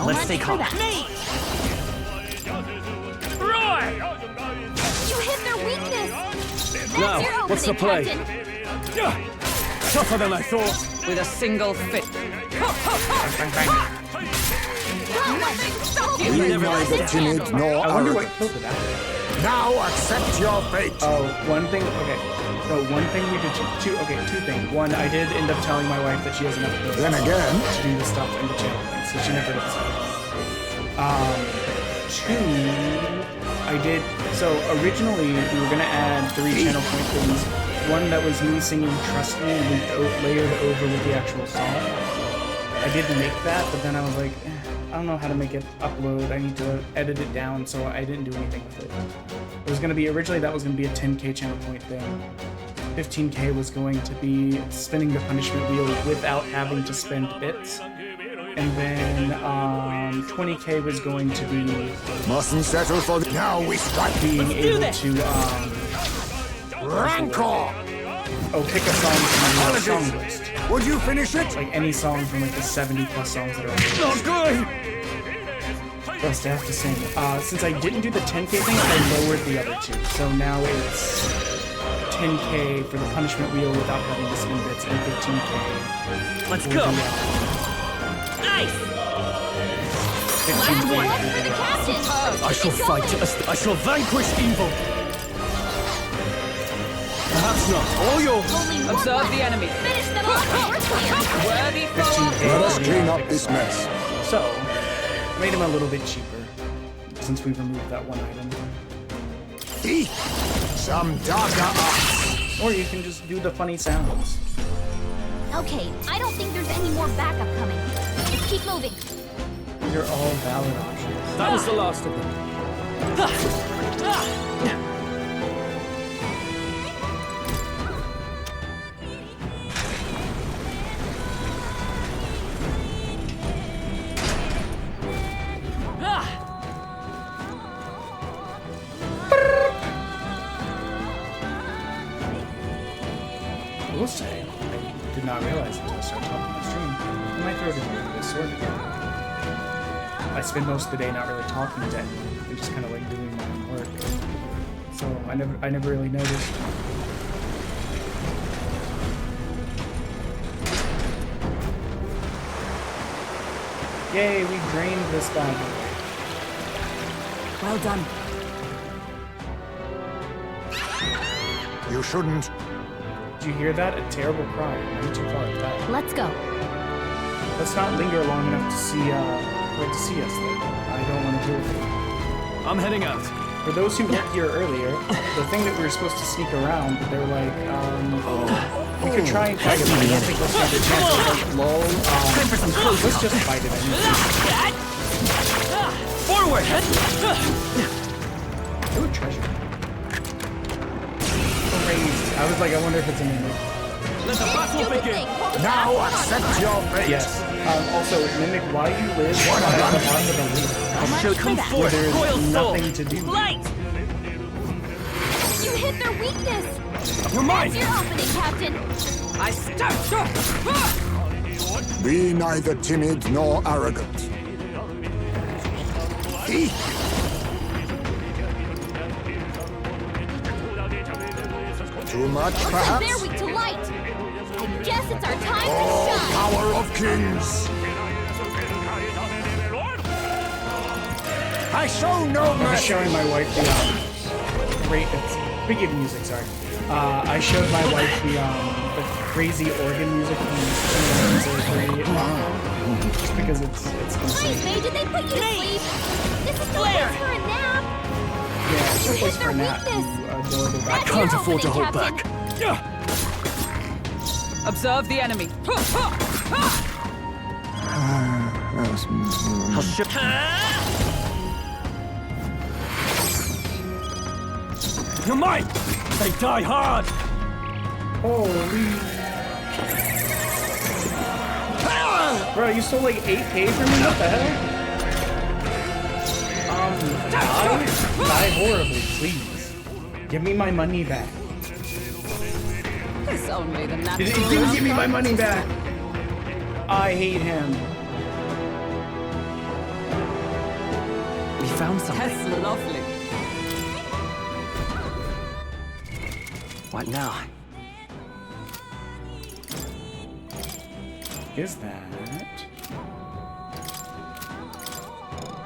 Let's stay calm. You hit their weakness! That's Now, your opening, what's the play? Captain. Tougher than I thought. With a single fit. Nothing stop you! Be neither timid nor I wonder what arrogant. killed it after. Now accept your fate. Oh, one thing, okay. So one thing we did, two things. One, I did end up telling my wife that she has enough bills Then again, to do the stuff in the channel thing, so she never does that. Two, I did, so originally we were gonna add 3 channel point things. One that was me singing Trust Me and layered over with the actual song. I did make that, but then I was like, I don't know how to make it upload. I need to edit it down, so I didn't do anything with it. It was gonna be, originally that was gonna be a 10k channel point thing. 15k was going to be spinning the punishment wheel without having to spend bits. And then 20k was going to be mustn't settle for the... Now we strike. being able to Rancor! pick a song from your song list. Would you finish it? Like any song from like the 70 plus songs that are on the list. Not good! Best I have to sing. Since I didn't do the 10k thing, I lowered the other 2. So now it's 10k for the punishment wheel without having to spin bits, and 15k. Let's go. Last one for the captain! I shall fight. I shall vanquish evil. Perhaps not. All yours. Only one Observe left. the enemy. Finish them off! Worthy foe. 15k. Let us clean up this mess. So, made him a little bit cheaper since we removed that one item. Eek! Some darker arts. Or you can just do the funny sounds. Okay, I don't think there's any more backup coming. Let's keep moving. These are all valid options. That was the last of them. I will say, I did not realize until I started talking on stream, that my throat is really this sort of. I spend most of the day not really talking to anyone, and just kind of like doing my own work. So I never really noticed. Yay, we drained this bag. Well done. You shouldn't. Did you hear that? A terrible cry. I went too far with that. Let's go. Let's not linger long enough to see wait to see us then. I don't want to deal with it. I'm heading out. For those who weren't here earlier, the thing that we were supposed to sneak around, but they were like, we could try and fight it, but I don't think we'll stand a chance. Like, lol, let's just fight it anyway. Forward. Ooh, treasure. Crazy. I was like, I wonder if it's in there. Let the battle Stupid begin. thing! Hold Now on. accept your fate. Yes. Also, Mimic, why you live by the bottom of the leaf? I shall come Where forth. there's Royal soul. nothing to do. Light! You hit their weakness! You're mine. That's your opening, Captain! I start. Be neither timid nor arrogant. Eek! Too much, Looks like perhaps? they're weak to light! I guess it's our time Oh, to shine! power of kings! I show no I'm just mercy. showing my wife the great video music. Sorry, I showed my wife the crazy organ music from just because it's insane. May, did they put you to sleep? This is no place for a nap. Yeah, it's a place for a nap. You adorable That's back. your opening, Captain. Observe the enemy. I'll ship. You're mine! They die hard! Holy. Bro, you stole like 8K from me? What the hell? Die horribly, please. Give me my money back. It's only the natural. Didn't give me my money back. I hate him. We found something. That's lovely. What now? Is that?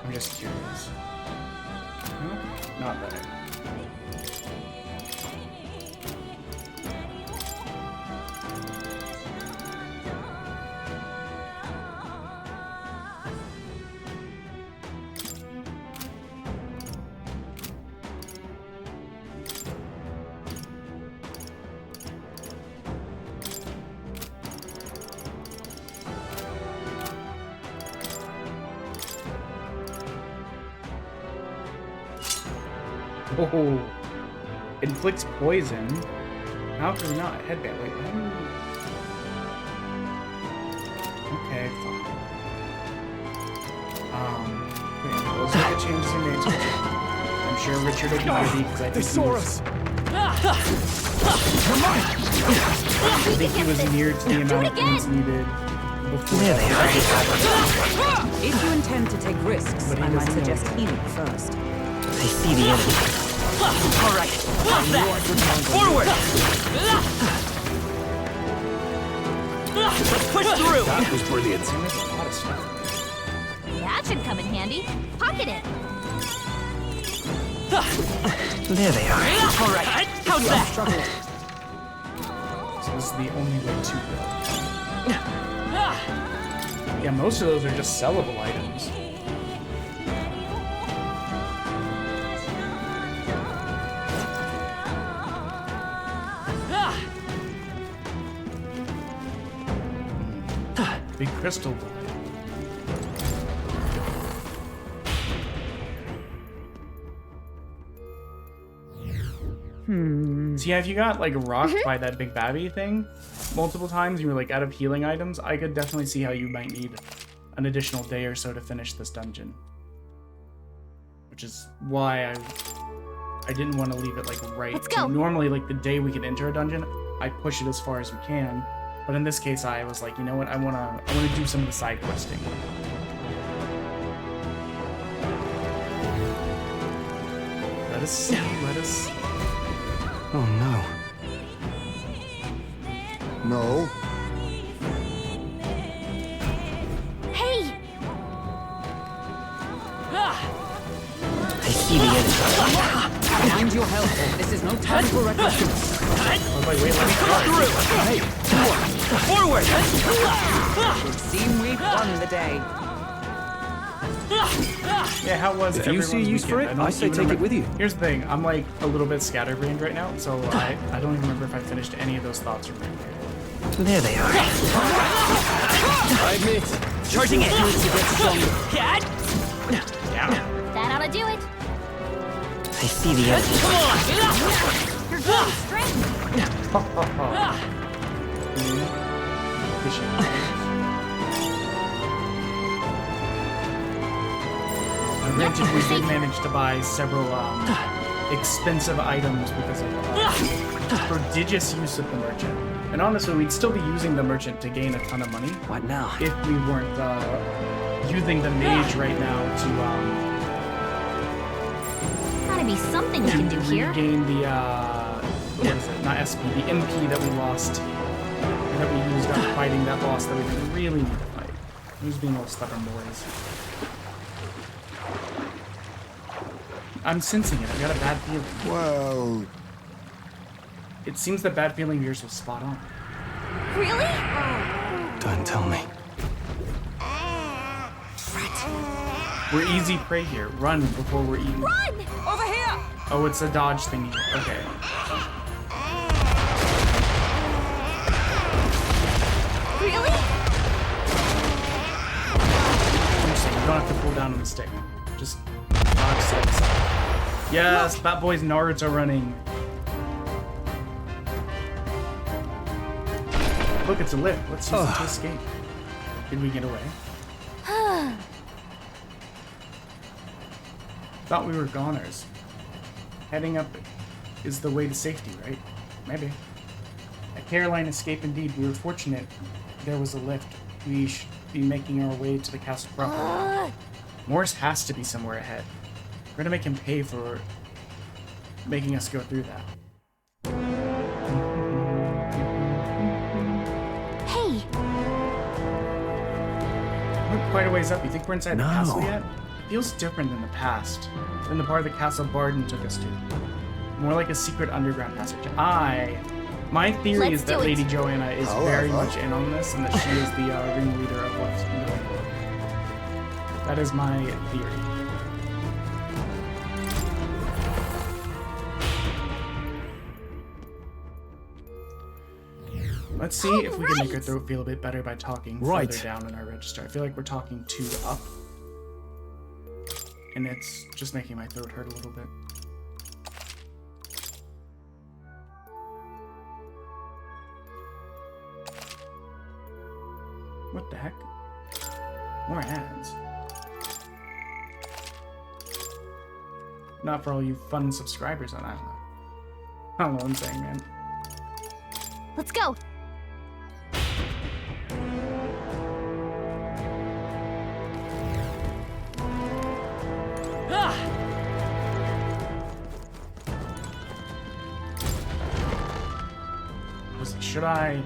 I'm just curious. No, not better. Oh, inflicts poison. How could we not? Headband. Wait, what? Okay, fine. Yeah, those are the changes you made. I'm sure Richard will be busy because I think he was near to the amount of points needed before. There they are. If you intend to take risks, But he I might doesn't know. suggest healing first. I see the enemy. All right, how's that? Forward! Let's push through! That was brilliant. There's a lot of stuff. That should come in handy. Pocket it. There they are. All right, how's that? So this is the only way to go. Yeah, most of those are just sellable items. Big crystal. So yeah, if you got like rocked by that big babby thing multiple times, you were like out of healing items, I could definitely see how you might need an additional day or so to finish this dungeon. Which is why I didn't want to leave it like right. Let's go. Normally, like the day we can enter a dungeon, I push it as far as we can. But in this case, I was like, you know what? I wanna do some of the side questing. Let us see. Let us. Oh no. No. Hey! I see the enemy. Mind your health. This is no time for recklessness. Oh, wait, let me try. Hey, forward! Would seem we've won the day. Yeah, how was If you see everyone's use for weekend? it, don't I say even take it remember- with you. Here's the thing, I'm like a little bit scatterbrained right now, so I don't even remember if I finished any of those thoughts from right here. There they are. I admit, charging it! Cat! Yeah. That ought to do it. I see the enemy. Come on! You're going straight. Granted, we did manage to buy several expensive items because of prodigious use of the merchant. And honestly, we'd still be using the merchant to gain a ton of money What now? if we weren't using the mage right now Gotta be something we can do to here. regain the what is it? Not SP, the MP that we lost, that we used up fighting that boss that we didn't really need to fight. He was being all stubborn boys. I'm sensing it. I got a bad feeling. Well, It seems the bad feeling of yours was spot on. Really? Don't tell me. We're easy prey here. Run before we're eaten. Run! Over here! Oh, it's a dodge thingy. Okay. Really? Interesting. You don't have to pull down on the stick. Just dodge side to side. Yes, that boy's nards are running. Look, it's a lift. Let's use it to escape. Did we get away? Thought we were goners. Heading up is the way to safety, right? Maybe. A Caroline escape indeed. We were fortunate there was a lift. We should be making our way to the castle proper. Morris has to be somewhere ahead. We're gonna make him pay for making us go through that. Hey, We're quite a ways up. You think we're inside the No. castle yet? It feels different than the past. Than the part of the castle Barden took us to. More like a secret underground passage. My theory Let's is that do it. Lady Joanna is very However- much in on this and that she is the ringleader of what's going on. That is my theory. Let's see if we can make her throat feel a bit better by talking Right. further down in our register. I feel like we're talking too up. And it's just making my throat hurt a little bit. What the heck? More ads. Not for all you fun subscribers on I don't know. I don't know what I'm saying, man. let's go. Should I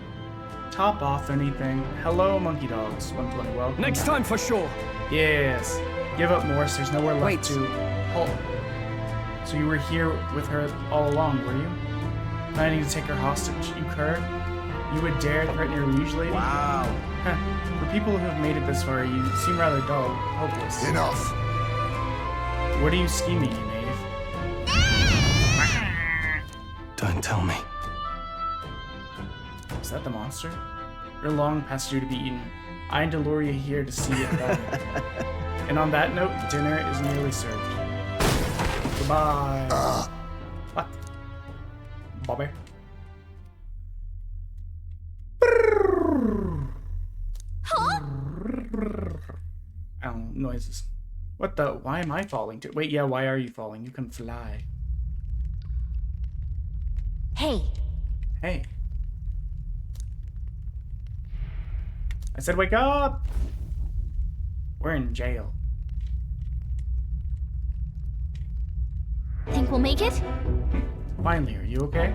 top off anything? Hello, monkey dogs. 120, welcome. Next back. time for sure. Yes. Give up, Morris. There's nowhere left Wait. to. Halt. So you were here with her all along, were you? Planning to take her hostage. You cur? You would dare threaten your liege lady? Wow. Huh. For people who have made it this far, you seem rather dull, hopeless. enough. What are you scheming, you knave? Don't tell me. Is that the monster? You're long past due to be eaten. I and Deloria here to see it done. And on that note, dinner is nearly served. Goodbye. What? Bobby? Huh? Ow, noises. What the? Why am I falling to? Wait, yeah, why are you falling? You can fly. Hey, Hey. I said wake up! We're in jail. think we'll make it? Finally, are you okay?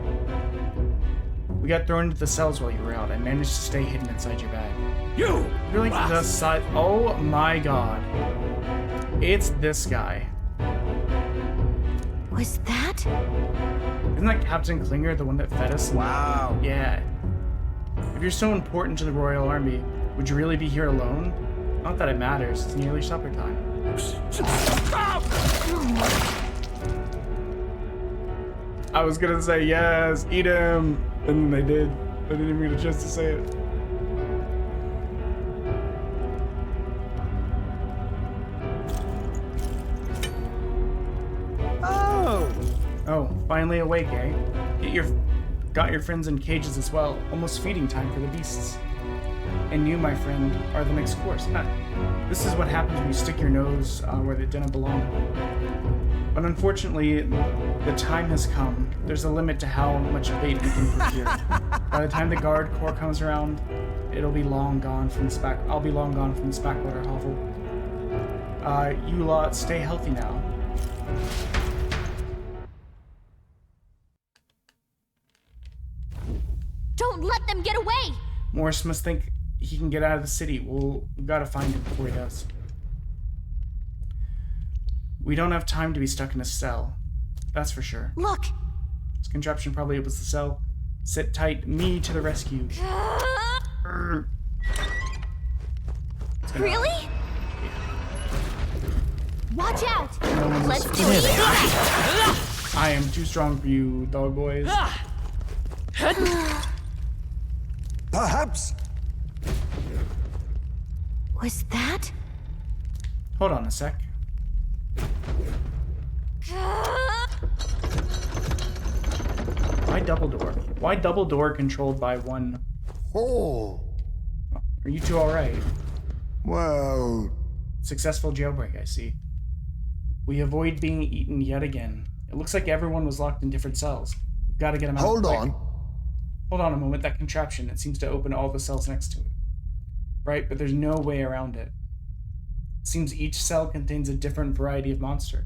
We got thrown into the cells while you were out. I managed to stay hidden inside your bag. You! You're like the side. Oh my god. It's this guy. Was that? Isn't that Captain Klinger, the one that fed us? Wow. Yeah. If you're so important to the Royal Army, would you really be here alone? Not that it matters. It's nearly supper time. I was gonna say yes, eat him, and then they did. I didn't even get a chance to say it. Oh! Oh, finally awake, eh? Got your friends in cages as well. Almost feeding time for the beasts. And you, my friend, are the next course. This is what happens when you stick your nose where it didn't belong. But unfortunately, the time has come. There's a limit to how much bait we can procure. By the time the guard corps comes around, it'll be long gone from the I'll be long gone from the Spackwater hovel. You lot, stay healthy now. Don't let them get away! Morris must think he can get out of the city. We've got to find him before he does. We don't have time to be stuck in a cell. That's for sure. Look! This contraption probably opens the cell. Sit tight, me to the rescue. Really? Watch out! Let's do There it! they are. I am too strong for you, dog boys. Perhaps. Was that? Hold on a sec. Why double door? Why double door controlled by one? Oh. Are you two alright? Well. Successful jailbreak, I see. We avoid being eaten yet again. It looks like everyone was locked in different cells. We've got to get them out. Hold quick. on. Hold on a moment. That contraption, it seems to open all the cells next to it. Right, but there's no way around it. It seems each cell contains a different variety of monster.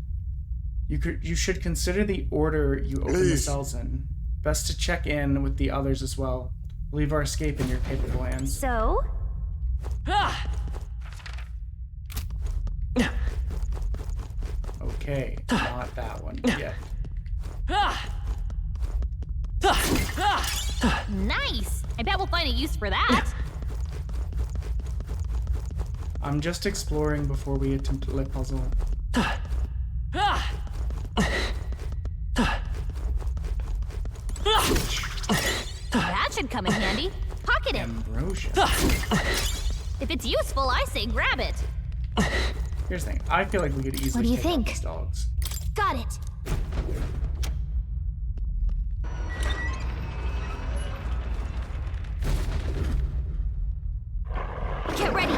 You should consider the order you open the Please. cells in. Best to check in with the others as well. Leave our escape in your capable hands. So? Okay, not that one yet. Nice! I bet we'll find a use for that. I'm just exploring before we attempt to puzzle. That should come in handy. Pocket it. Ambrosia. If it's useful, I say grab it. Here's the thing. I feel like we could easily What do you take out think? these dogs. Got it. Get ready.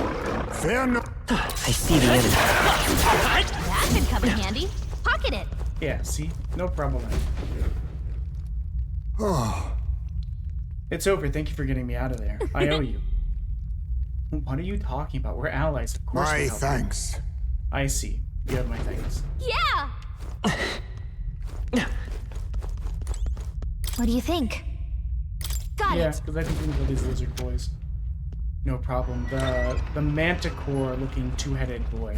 Fear no. I see the enemy. That should come in handy. Pocket it. Yeah, see? No problem. It's over. Thank you for getting me out of there. I owe you. What are you talking about? We're allies. Of course My we'll help you. thanks. I see. You have my thanks. Yeah. What do you think? Got Yeah, it. because I think we can kill these lizard boys. No problem. The manticore-looking two-headed boy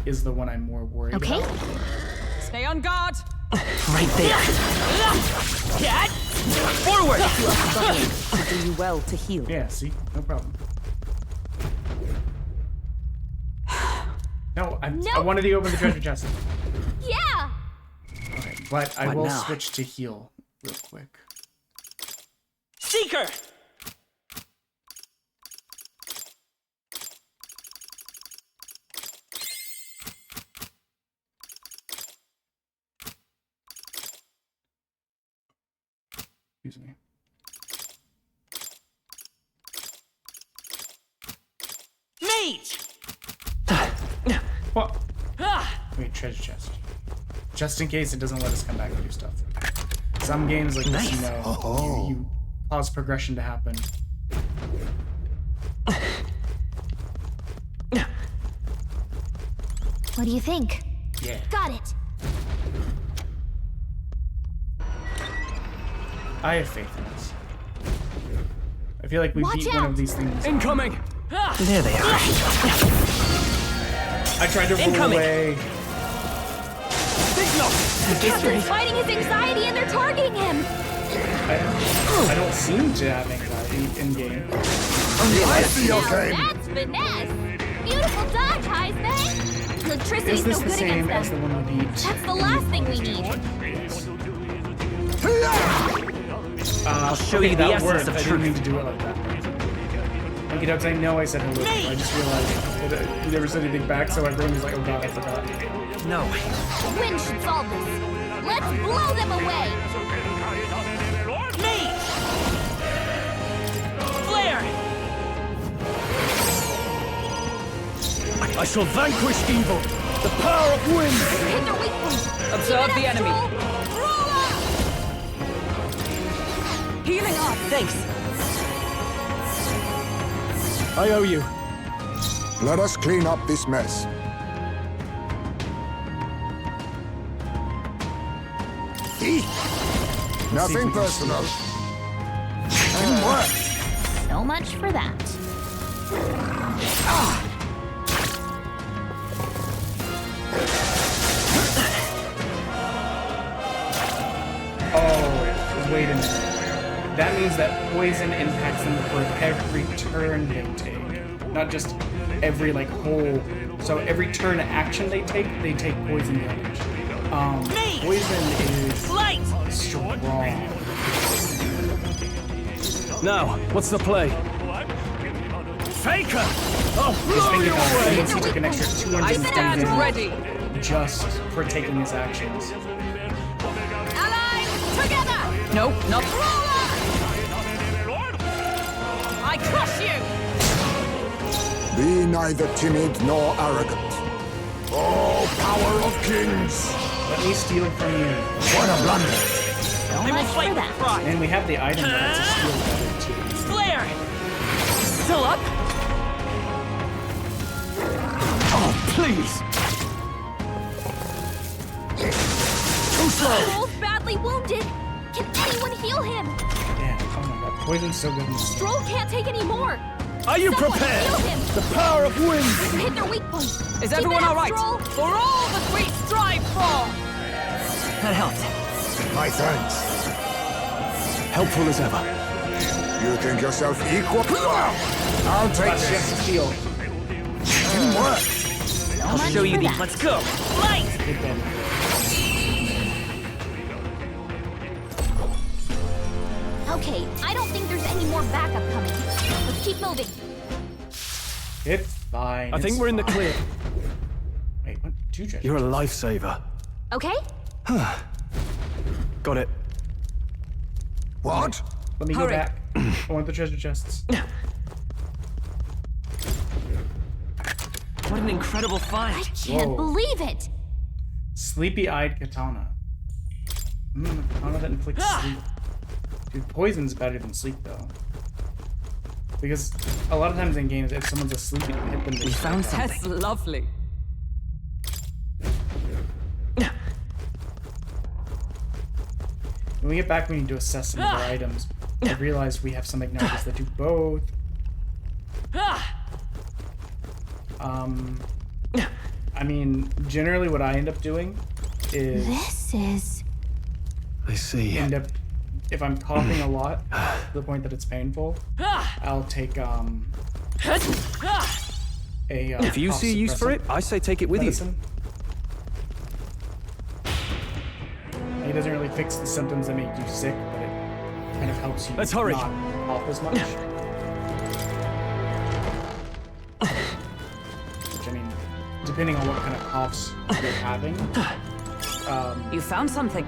is the one I'm more worried Okay. about. Stay on guard. Right there. Cat! Forward! To do you well to heal. Yeah, see? No problem. No, I Nope. wanted to open the treasure chest. Yeah. Okay, but I What will now? switch to heal real quick. Seeker! Excuse me. Mage! What? Wait, treasure chest. Just in case it doesn't let us come back and do stuff. Some games like this, you know, Oh. you cause progression to happen. What do you think? Yeah. Got it. I have faith in us. I feel like we Watch beat one out. of these things. Incoming! There they are. I tried to roll Incoming. away. Signal! Captain's fighting his anxiety and they're targeting him. I don't seem to have anxiety in game. I see your Now game. that's finesse. Beautiful dodge, Heisman. Electricity's Is this no the good same against as the them. one we beat? That's the last thing we need. I'll show you the essence of I didn't truth. mean to do it like that. Thank you, Dubs. I know I said hello. I just realized that you never said anything back, so my brain was like, oh god, I forgot. No. Wind should solve this. Let's blow them away. Mage! Flare! I shall vanquish evil. The power of wind. Hit their weak point. Observe Keep it the up, enemy. Troll. Roll up. Healing up. Thanks. I owe you. Let us clean up this mess. Nothing personal. Teamwork. So much for that. wait a minute. That means that poison impacts them for every turn they take. Not just every, like, whole... So every turn action they take poison damage. Poison is strong. Now, what's the play? Faker! I'll Just blow think you about it. away! Once he took an extra 200 Stand damage ready. just for taking his actions. Allies, together! Nope, not. I crush you! Be neither timid nor arrogant. Oh, power of kings! Let me steal from you. What a blunder! So I will much fight for with that. pride. And we have the item there to steal better too. Flare! Still up? Oh, please! Too slow! Stroll's badly wounded. Can anyone heal him? Yeah, oh my god, poison's so good in this game. Stroll can't take any more. Are you Someone prepared? heal him. The power of wind! You hit their weak point. Is Keep everyone it up, all right? Stroll. For all that we strive for! That helped. My thanks. Helpful as ever. You think yourself equal? I'll take Last chance to this. steal. Teamwork. I'll show you for these. that. Let's go. Light! Good damage. Okay, I don't think there's any more backup coming. Let's keep moving. It's fine. I think it's we're in the fine. clear. Wait, what? 2 treasures? You're a lifesaver. Okay? Got it. What? Let me go Hurry. back. I want the treasure chests. What an incredible I find. can't Whoa. believe it. Sleepy-eyed katana. Katana that inflicts sleep. Dude, poison's better than sleep, though. Because a lot of times in games, if someone's asleep, you can hit them. We found something. That's lovely. When we get back, we need to assess some of our items. I realized we have some igniters that do both. I mean, generally what I end up doing is This is... I see. end up, if I'm coughing a lot to the point that it's painful, I'll take a If you cough see a use for suppressant it, I say take it with medicine. It doesn't really fix the symptoms that make you sick, but it kind of helps you Let's hurry. not cough as much. Which, I mean, depending on what kind of coughs you're having, You found something.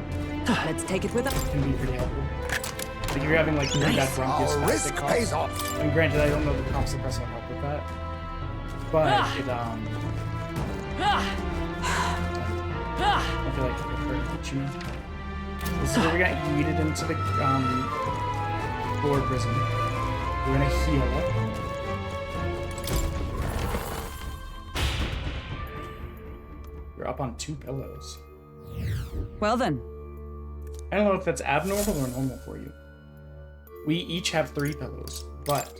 Let's take it with us. can be pretty helpful. Like if you're having like really bad bronchitis, Our risk coughs, pays off. and granted, I don't know the cough suppressant will help with that, but it I feel like it would hurt you. This is where we got yeeted into the floor prison. We're gonna heal up. We're up on 2 pillows. Well then, I don't know if that's abnormal or normal for you. We each have 3 pillows, but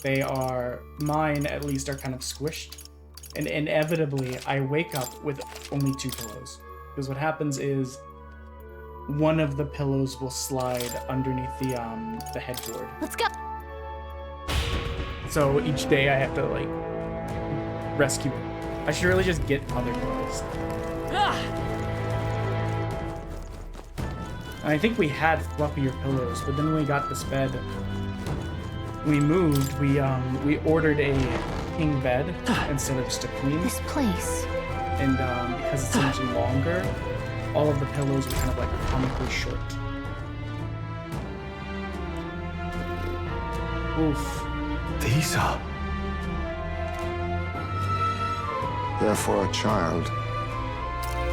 they are, mine at least, are kind of squished. And inevitably, I wake up with only 2 pillows. Because what happens is, one of the pillows will slide underneath the headboard. Let's go. So each day I have to, like, rescue it. I should really just get other pillows. And I think we had fluffier pillows, but then when we got this bed, we moved, we ordered a king bed instead of just a queen. This place. And because it's so much longer, all of the pillows were kind of like comically short. Oof. These are... They're for a child.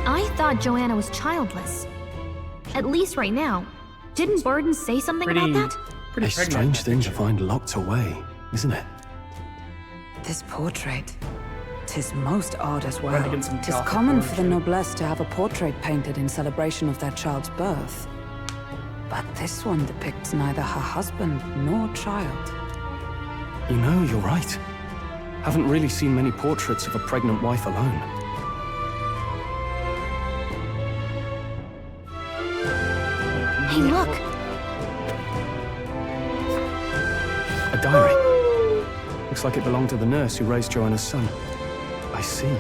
I thought Joanna was childless. At least right now. Didn't Burden say something about that? Pretty A pregnant, strange that thing to picture. find locked away, isn't it? this portrait. 'Tis most odd as well. Trying to get some 'Tis Gothic common for the origin. noblesse to have a portrait painted in celebration of their child's birth. But this one depicts neither her husband nor child. You know, you're right. Haven't really seen many portraits of a pregnant wife alone. Hey, look. A diary. Looks like it belonged to the nurse who raised Joanna's son. I see.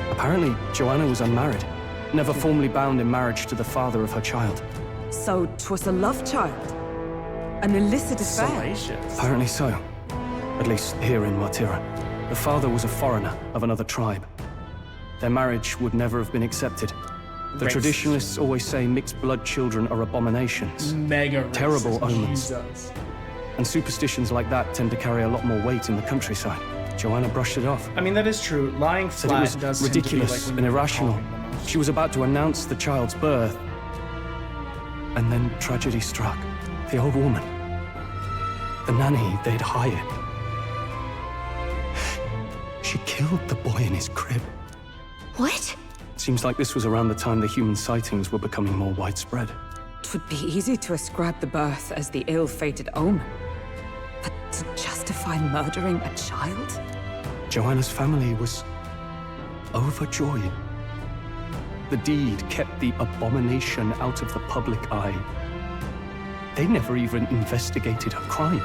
Apparently, Joanna was unmarried, never formally bound in marriage to the father of her child. So 'twas a love child? An illicit affair? Salacious. Apparently so. At least here in Watira. The father was a foreigner of another tribe. Their marriage would never have been accepted. The Racist. traditionalists always say mixed blood children are abominations. Mega racist. Terrible omens. Jesus. And superstitions like that tend to carry a lot more weight in the countryside. Joanna brushed it off. I mean, that is true. Lying Said flat it was does tend to be ridiculous like when and you're irrational. coughing the most. She was about to announce the child's birth. And then tragedy struck. The old woman. The nanny they'd hired. She killed the boy in his crib. What? Seems like this was around the time the human sightings were becoming more widespread. 'Twould be easy to ascribe the birth as the ill-fated omen. But to justify murdering a child? Joanna's family was overjoyed. The deed kept the abomination out of the public eye. They never even investigated her crime.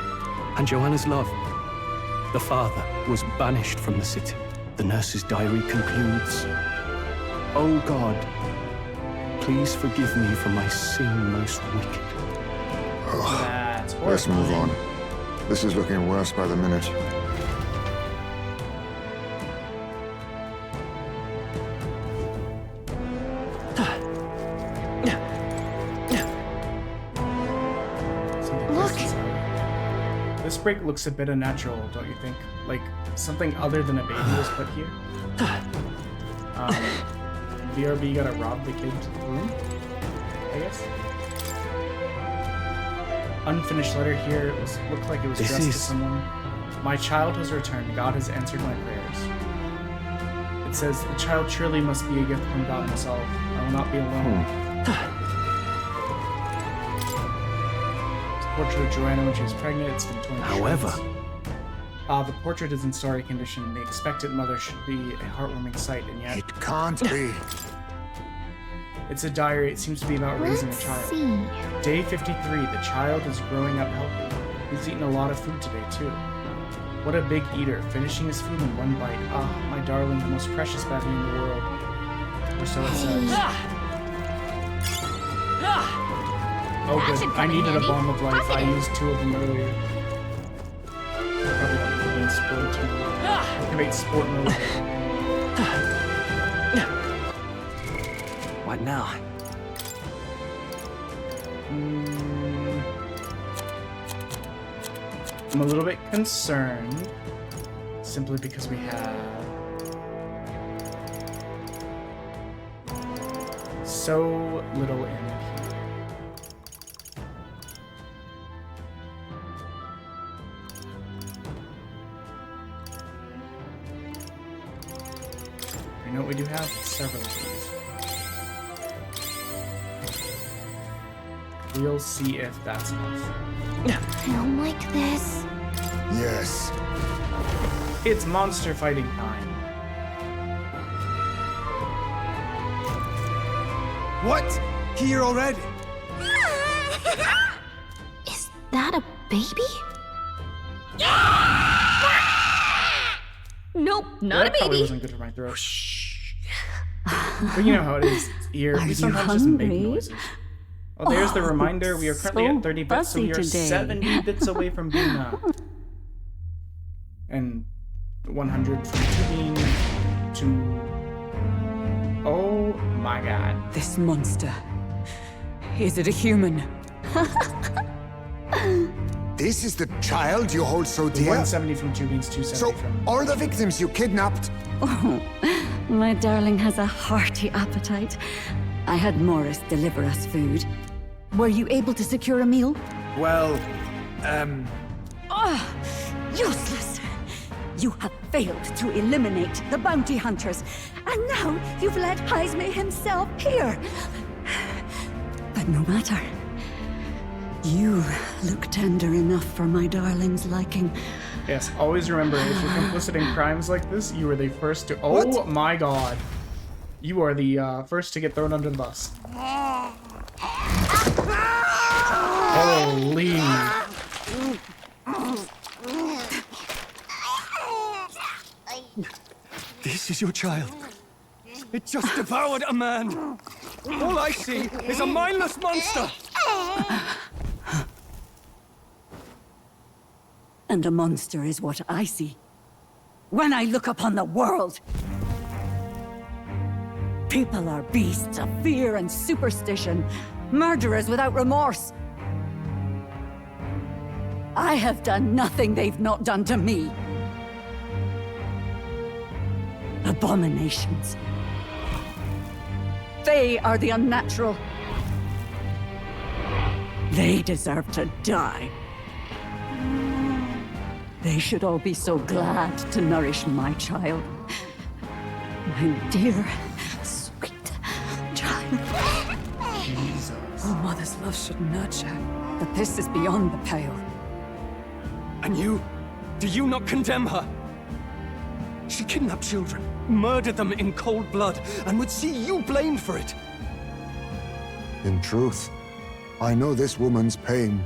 And Joanna's love, the father, was banished from the city. The nurse's diary concludes, "Oh God, please forgive me for my sin most wicked." That's Let's move horrifying. on. This is looking worse by the minute. Look. This break looks a bit unnatural, don't you think? Like, something other than a baby was put here? BRB gotta rob the kid's room? I guess? Unfinished letter here. It looked like it was This addressed to is- someone. My child has returned. God has answered my prayers. It says, the child surely must be a gift from God himself. I will not be alone. It's a portrait of Joanna when she was pregnant. It's been torn to However- shreds. The portrait is in sorry condition. The expectant mother should be a heartwarming sight, and yet It can't be. it's a diary. It seems to be about raising a Let's child. see. Day 53. The child is growing up healthy. He's eaten a lot of food today, too. What a big eater, finishing his food in one bite. Ah, my darling, the most precious baby in the world. Or so it says. Oh, That good. should I come in needed a handy. bomb of life. I Positive. used 2 of them earlier. Probably don't need to sport mode. Activate sport mode. What now? I'm a little bit concerned, simply because we have so little in here. You know what we do have? Several of these. We'll see if that's enough. I don't like this. Yes. It's monster fighting time. What? Here already? Is that a baby? Nope, not That a probably baby. wasn't good for my throat. But you know how it is here. We sometimes just make noises. Oh, there's the reminder. We are currently so at 30 bits, so we are fussy today. 70 bits away from being and 100 from being to. Oh my god. This monster. Is it a human? This is the child you hold so dear? 170 from 2 beans, 270 So, from. all the victims you kidnapped? Oh, my darling has a hearty appetite. I had Morris deliver us food. Were you able to secure a meal? Well, Useless! You have failed to eliminate the bounty hunters, and now you've let Heisme himself here. But no matter. You look tender enough for my darling's liking. Yes, always remember if you're complicit in crimes like this, you are the first to. Oh What? my god. You are the first to get thrown under the bus. Holy. This is your child. It just devoured a man. All I see is a mindless monster. And a monster is what I see when I look upon the world. People are beasts of fear and superstition, murderers without remorse. I have done nothing they've not done to me. Abominations. They are the unnatural. They deserve to die. They should all be so glad to nourish my child. My dear, sweet child. Jesus. A mother's love should nurture, but this is beyond the pale. And you? Do you not condemn her? She kidnapped children, murdered them in cold blood, and would see you blamed for it. In truth, I know this woman's pain.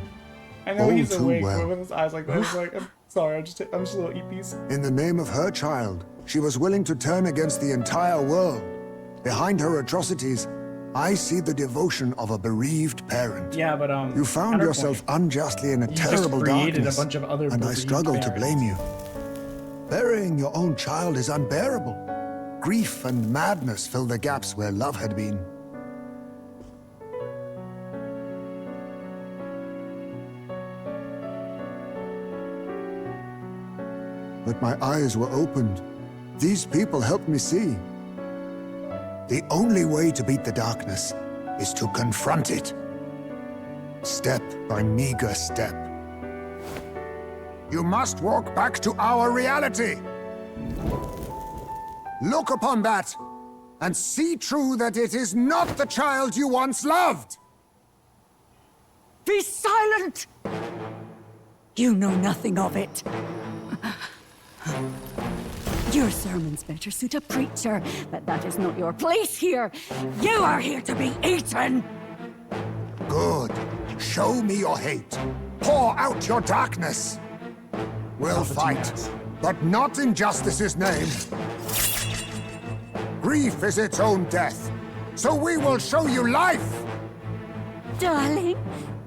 I know all he's too awake, well. but with his eyes like that, I'm like, I'm sorry, I'm just a little eat piece. In the name of her child, she was willing to turn against the entire world. Behind her atrocities, I see the devotion of a bereaved parent. Yeah, but You found counterpoint. yourself unjustly in a You just terrible created darkness, a bunch of other and I bereaved struggle to parents. blame you. Burying your own child is unbearable. Grief and madness fill the gaps where love had been. But my eyes were opened. These people helped me see. The only way to beat the darkness is to confront it. Step by meager step. You must walk back to our reality. Look upon that and see true that it is not the child you once loved. Be silent! You know nothing of it. Your sermons better suit a preacher, but that is not your place here. You are here to be eaten! Good. Show me your hate. Pour out your darkness. We'll fight, but not in justice's name. Grief is its own death, so we will show you life. Darling,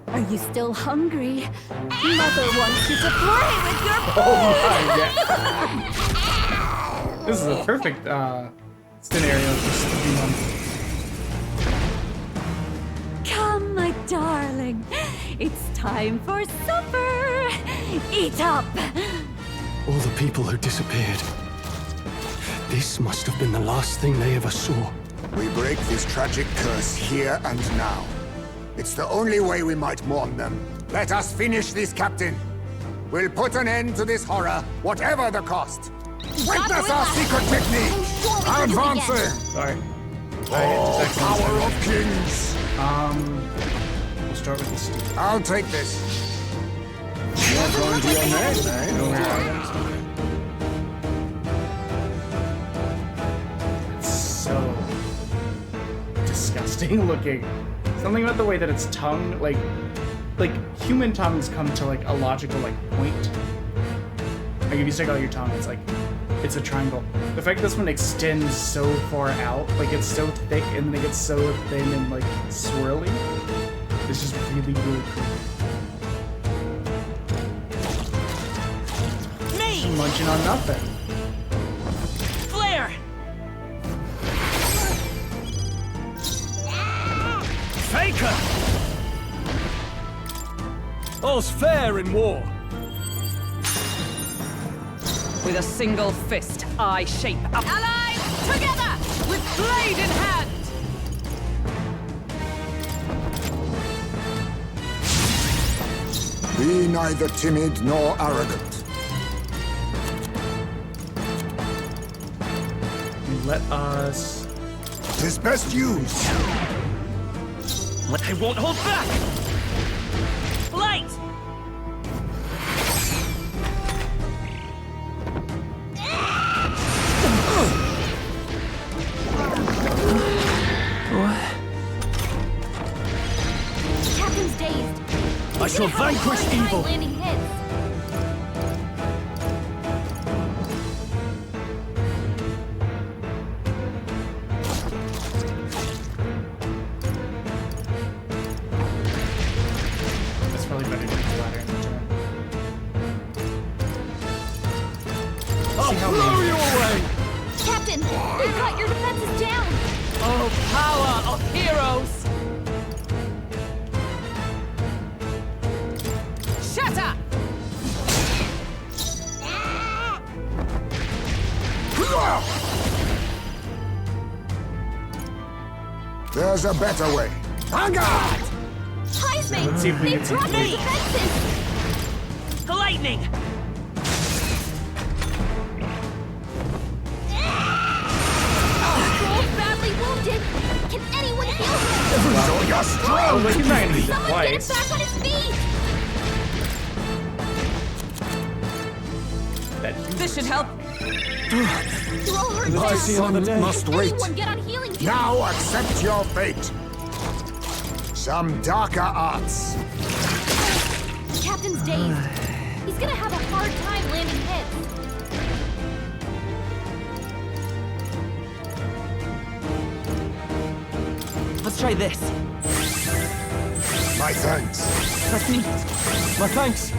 are you still hungry? Mother wants you to play with your Oh my god. This is a perfect scenario for Steven. Come, my darling. It's time for supper. Eat up. All the people who disappeared. This must have been the last thing they ever saw. We break this tragic curse here and now. It's the only way we might mourn them. Let us finish this, Captain. We'll put an end to this horror, whatever the cost. Witness our secret technique! Advancing! Sorry. Oh, power of kings! We'll start with the Steve. I'll take this. You're going to your name, eh? It's so disgusting looking. Something about the way that its tongue, like human tongues come to like a logical like point. Like if you stick out your tongue, it's a triangle. The fact that this one extends so far out, like it's so thick and then it gets so thin and like swirly, it's just really, really cool. Me! Munching on nothing. Flare! Faker! All's fair in war. With a single fist, I shape up. Allies, together! With blade in hand! Be neither timid nor arrogant. Let us. 'Tis best used. I won't hold back! Light! Captain's dazed. I You're shall gonna have a vanquish hard time evil. landing hits. It's probably better to do the ladder in the turn. I'll blow you away! Captain, they've got your defenses down. Oh, power of heroes! Shatter! There's a better way. Vanguard! Heisme, Let's see if we they've can see dropped your me. defenses. The lightning! Stroll's badly wounded. Can anyone heal him? Show your Oh, strength! look, he's not gonna use it Someone get him twice. back on his feet. That This should help. You're all hurt My now. son must wait. Anyone get on healing duty. Now accept your fate. Some darker arts. Captain's dazed. He's gonna have a hard time landing hits. Let's try this. My thanks. Trust me. My thanks.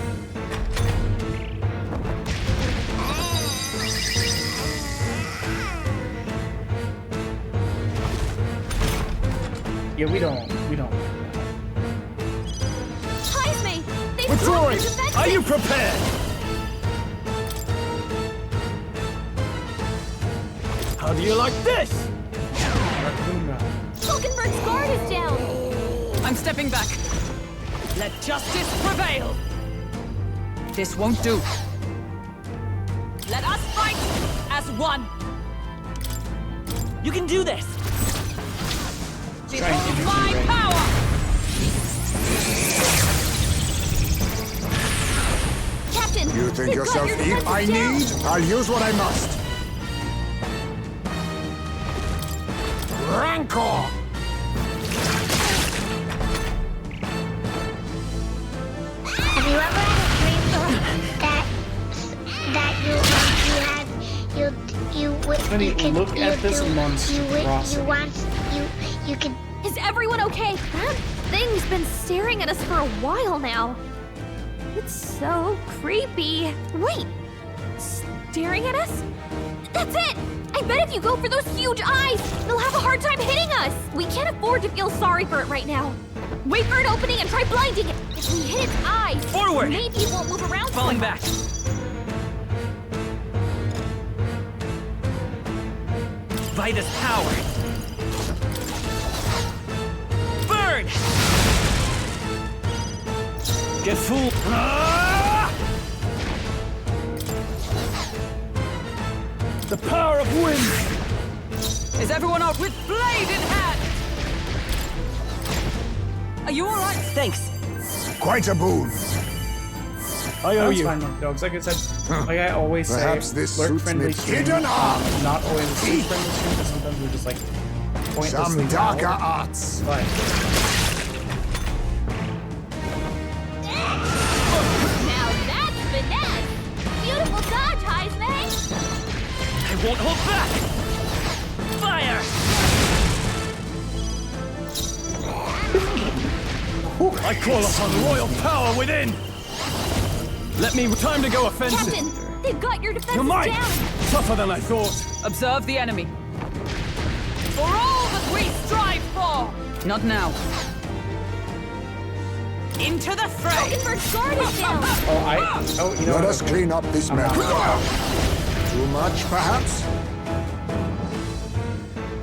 Yeah, we don't. Heisme, they've dropped your Withdrawing! defenses. Are you prepared? How do you like this? Falkenberg's guard is down. I'm stepping back. Let justice prevail. This won't do. Let us fight as one. You can do this. Try and Behold introduce my you, right? power. Captain, You think they've yourself got your if I defenses need? I'll use what I must. Rancor! Have you ever had a dream that Honey, you can look at this monstrosity. you can Is everyone okay? That thing's been staring at us for a while now. It's so creepy. Wait, staring at us? That's it! I bet if you go for those huge eyes, they'll have a hard time hitting us. We can't afford to feel sorry for it right now. Wait for an opening and try blinding it. If we hit its eyes, Forward! maybe it won't move around. Falling so back. much. Vida's power. Burn! Get full. The power of wind! Is everyone out with blade in hand? Are you all right? Thanks. Quite a boon. I owe That's you. fine, Monkey Dogs. Like I said, like I always Perhaps say, this lurk suits friendly me. stream. Hidden arm! Not always a super friendly stream, because sometimes we're just like pointlessly Some darker loud. arts. But Now that's finesse. Beautiful dodge, Heisme. I won't hold back! Fire! I call upon royal power within! Let me time to go offensive. Captain, they've got your defenses You're mine! down. Tougher than I thought. Observe the enemy. For all that we strive for! Not now. Into the fray! Falkenberg's guard is down. you know Let what? us clean up this mess. Too much, perhaps?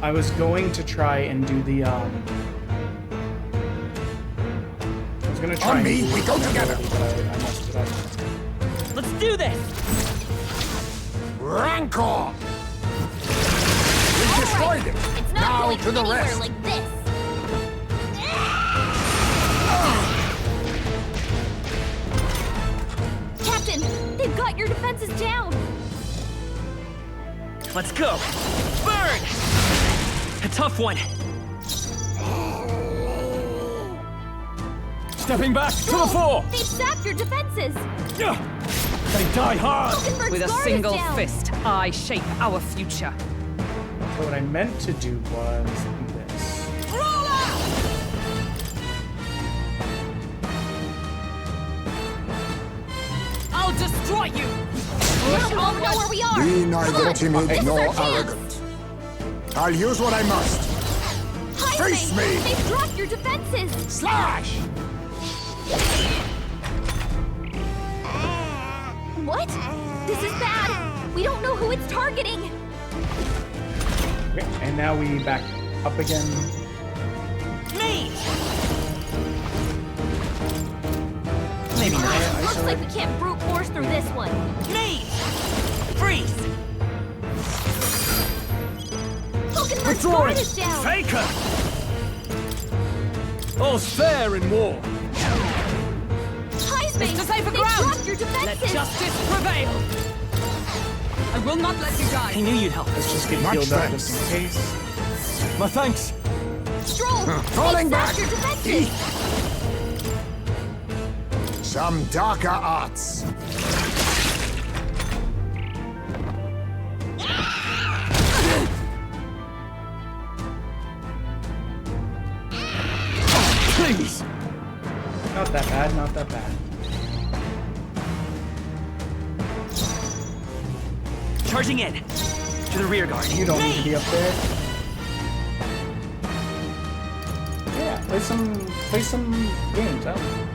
I was going to try and do the I was gonna try On and me, do we the go together. ability, but I messed it up. Let's do this! Rancor! We destroyed it! It's not Now going to the anywhere rest! like this. Captain, they've got your defenses down. Let's go! Burn! A tough one. Stepping back to the fore! They've sapped your defenses! They die hard! Hulkenberg's With a guard is single down. fist, I shape our future. So what I meant to do was this. I'll destroy you! Now we won't know where we are! Be Come neither on, timid this is nor our chance. arrogant. I'll use what I must. Jaime, Face me! They've dropped your defenses! Slash! What? This is bad! We don't know who it's targeting! Okay, and now we back up again. Me! Maybe not. Looks like we can't brute force through this one. Me! Freeze! Hulkenberg's Withdrawing! guard is down! Faker! All's fair in war. Heisman, It's to safer they've ground! dropped your Let defenses! justice prevail! I will not let you die! I knew you'd help. Let's just get Much healed up thanks. just in case. My thanks. Stroll, falling they've back. sapped your defenses! Some darker arts. Please. Not that bad, not that bad. Charging in. To the rear guard. You don't need to be up there. Yeah, play some games. I don't know.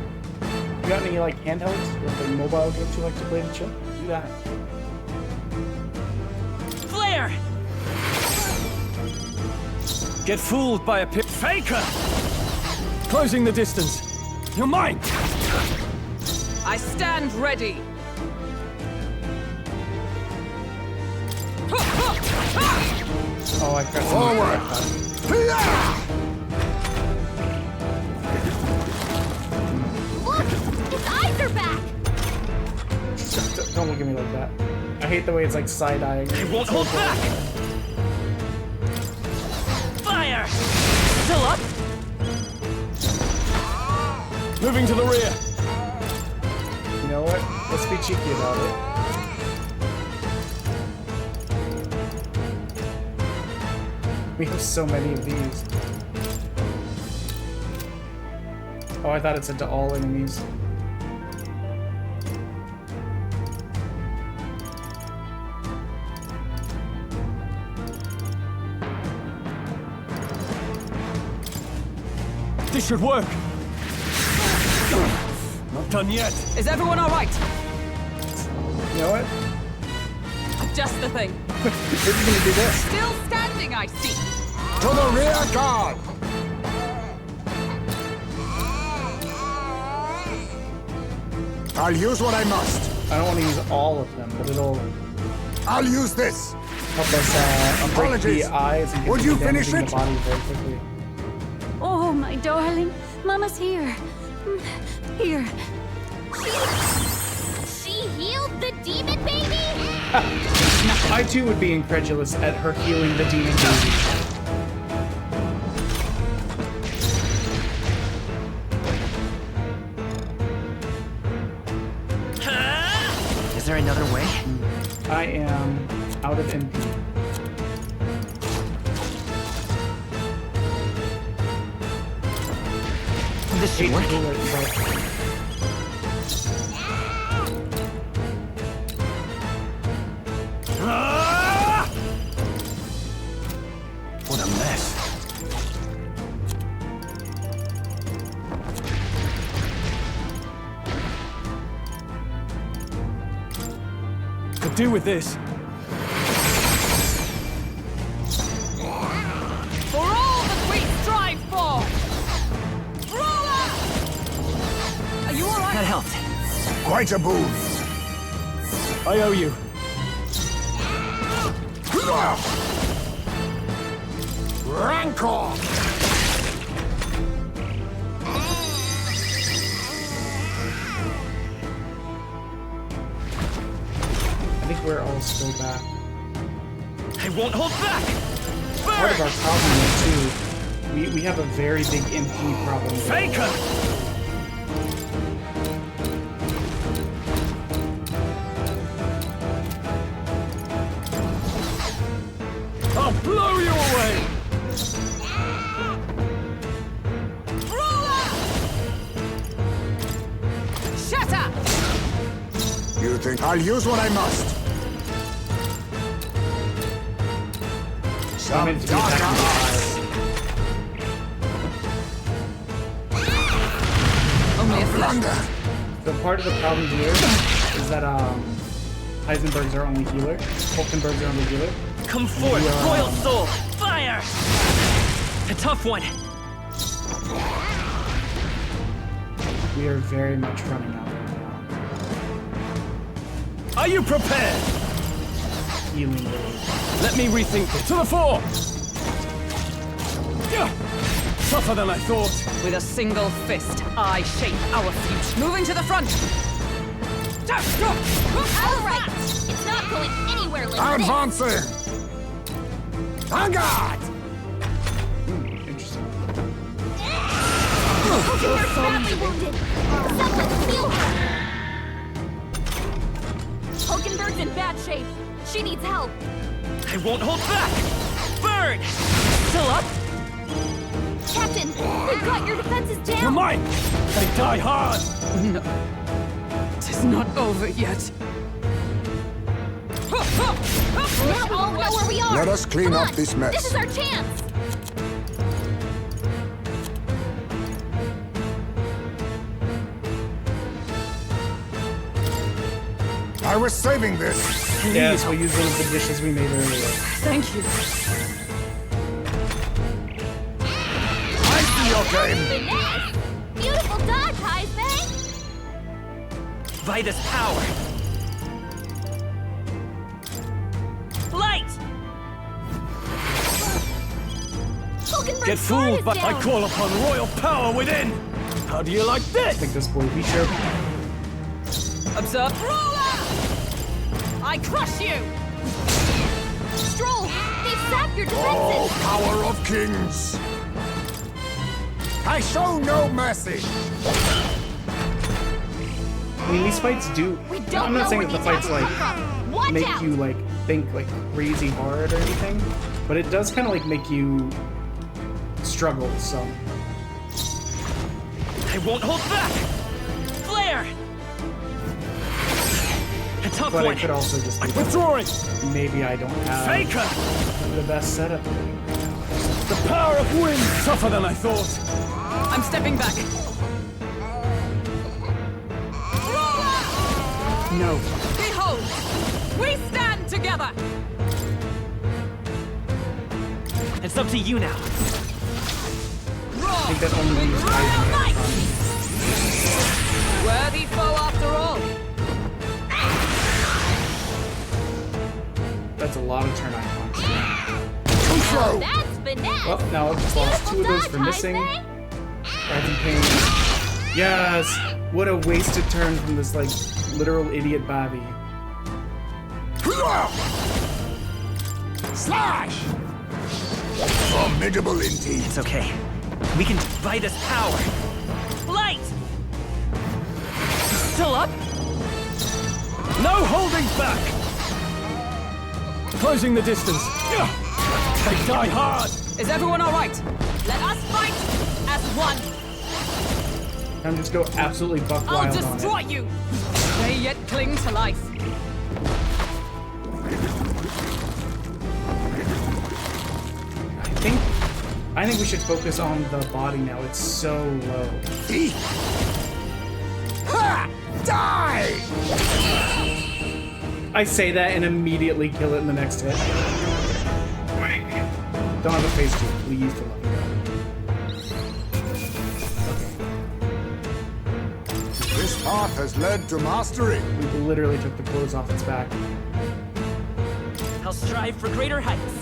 You got any like handhelds or like mobile games you like to play to chill? Do that. Flare! Get fooled by a pip faker. Closing the distance. You're mine. I stand ready. Oh, I pressed Forward. Look! Its eyes are back! Don't look at me like that. I hate the way it's like side-eyeing. I won't hold back! Fire! Still up? Moving to the rear. You know what? Let's be cheeky about it. We have so many of these. Oh, I thought it said to all enemies. This should work. Not done yet. Is everyone all right? You know what? Just the thing. We're just gonna do this. Still standing, I see. To the rear guard! I'll use what I must. I don't want to use all of them, but it'll I'll use this. help us break Apologies. the eyes and get Would them you damaging finish the it? body very quickly. Oh, my darling. Mama's here. Here. She healed the demon baby? I too would be incredulous at her healing the demon baby. Is there another way? I am out of MP. This should work. What a mess. Could do with this. For all that we strive for! Roller! Are you all right? That helped. Quite a boon. I owe you. Rancor! I think we're all still back. I won't hold back! Part of our problem is too, we have a very big MP problem. Faker! think I'll use what I must. I'm meant to be attacking the eyes. Only a flash. So part of the problem here is that Heisenbergs are only healer. Hulkenbergs are only healer. Come forth, Royal Soul! Fire! A tough one! We are very much running out right now. Are you prepared? Healing wave. Let me rethink this. To the fore! Yeah. Tougher than I thought. With a single fist, I shape our future. Moving to the front. All right, it's not going anywhere like this. Advancing! En garde! Interesting. Hulkenberg's badly wounded. Someone heal her. Hulkenberg's in bad shape. She needs help. I won't hold back! Burn! Still up? Captain, they've got your defenses down. You're mine! They die hard! No. It is not over yet. Now we won't know where we are. Let us clean Come up on, this mess. This is our chance. I was saving this. Yes, we'll use one of the dishes we made earlier. Thank you. I see your game. Finesse. Beautiful dodge, Heisman. By this power! Light! Hulkenberg's Get guard fooled, is but I down. call upon royal power within! How do you like this? Take this boy, be sure. Observe. Roller! I crush you! Stroll, they've sapped your Oh, defenses. power of kings! I show no mercy. I mean, these fights do. We don't I'm know not saying where that the the fights attacks like come from. Watch make out. you like think like crazy hard or anything, but it does kind of like make you struggle some. I won't hold back! Flare! A tough But one! it could also just be Withdrawing! maybe I don't have Faker! the best setup. The power of wind! Tougher than I thought. I'm stepping back. No. Behold! We stand together! It's up to you now. I think that only leaves Heisman. Worthy foe after all. That's a lot of turn icons. Control! That's finesse. Well, now I've just lost Beautiful 2 of those dodge, for missing. Heisman. Rising pain. Yes! What a wasted turn from this like literal idiot Bobby. Slash! Formidable indeed. It's okay. We can buy this power. Light! Still up? No holding back! Closing the distance. Yeah. They die hard! Is everyone all right? Let us fight as one. I'm just go absolutely buck I'll wild destroy on it. you. They yet cling to life. I think we should focus on the body now. It's so low. Eat. Ha! Die! I say that and immediately kill it in the next hit. Don't have a phase 2, please, for love of God. This path has led to mastery. We literally took the clothes off its back. I'll strive for greater heights.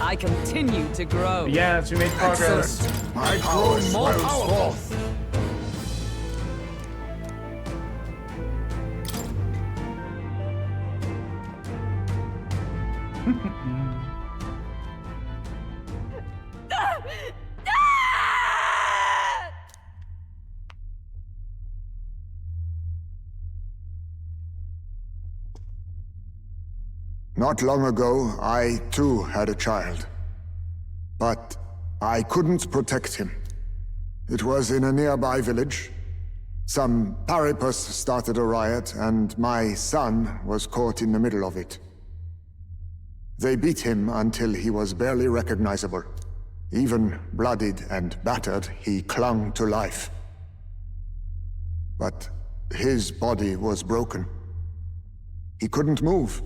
I continue to grow. Yes, we made progress. Excellent. My growth swells forth. Not long ago, I too had a child. But I couldn't protect him. It was in a nearby village. Some paripus started a riot, and my son was caught in the middle of it. They beat him until he was barely recognizable. Even bloodied and battered, he clung to life. But his body was broken. He couldn't move.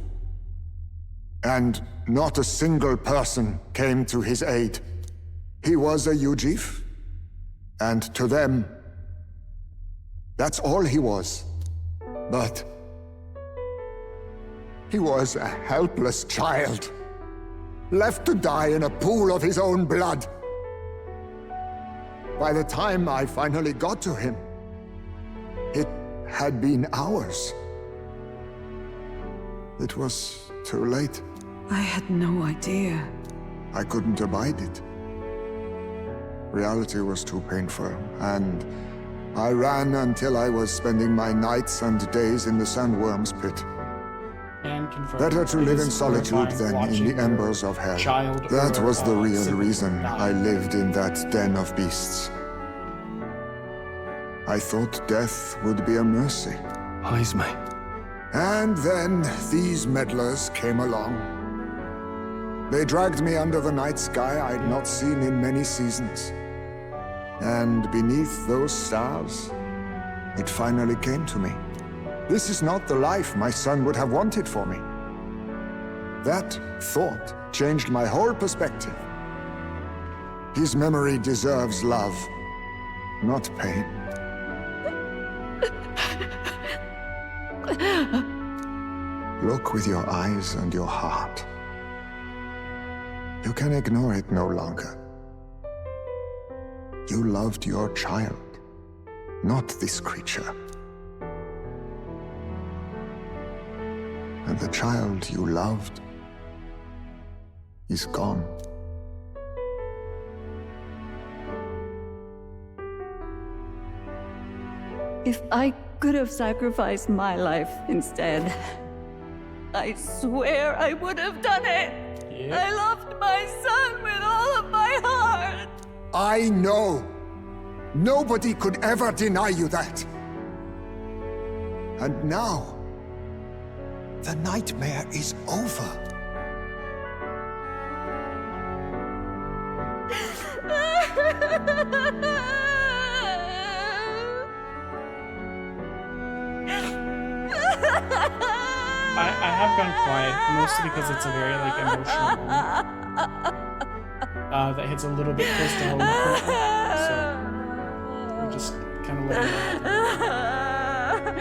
And not a single person came to his aid. He was a Ujif, and to them, that's all he was. But he was a helpless child, left to die in a pool of his own blood. By the time I finally got to him, it had been hours. It was too late. I had no idea. I couldn't abide it. Reality was too painful, and I ran until I was spending my nights and days in the sandworm's pit. And confirm Better to it live in is solitude horrifying than in watching the your embers of hell. child That or, was the real sibling reason die. I lived in that den of beasts. I thought death would be a mercy. Heisme. And then these meddlers came along. They dragged me under the night sky I'd not seen in many seasons. And beneath those stars, it finally came to me. This is not the life my son would have wanted for me. That thought changed my whole perspective. His memory deserves love, not pain. Look with your eyes and your heart. You can ignore it no longer. You loved your child, not this creature. And the child you loved is gone. If I could have sacrificed my life instead, I swear I would have done it. Yep. I loved my son with all of my heart. I know. Nobody could ever deny you that. And now, the nightmare is over. I have gone quiet, mostly because it's a very like emotional moment. That hits a little bit close to home currently, so we're just kind of letting that happen.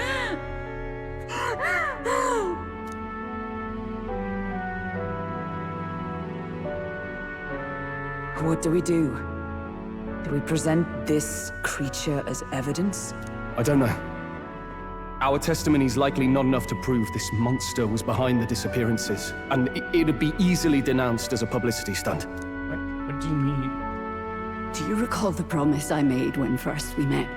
What do we do? Do we present this creature as evidence? I don't know. Our testimony's likely not enough to prove this monster was behind the disappearances, and it'd be easily denounced as a publicity stunt. What do you mean? Do you recall the promise I made when first we met?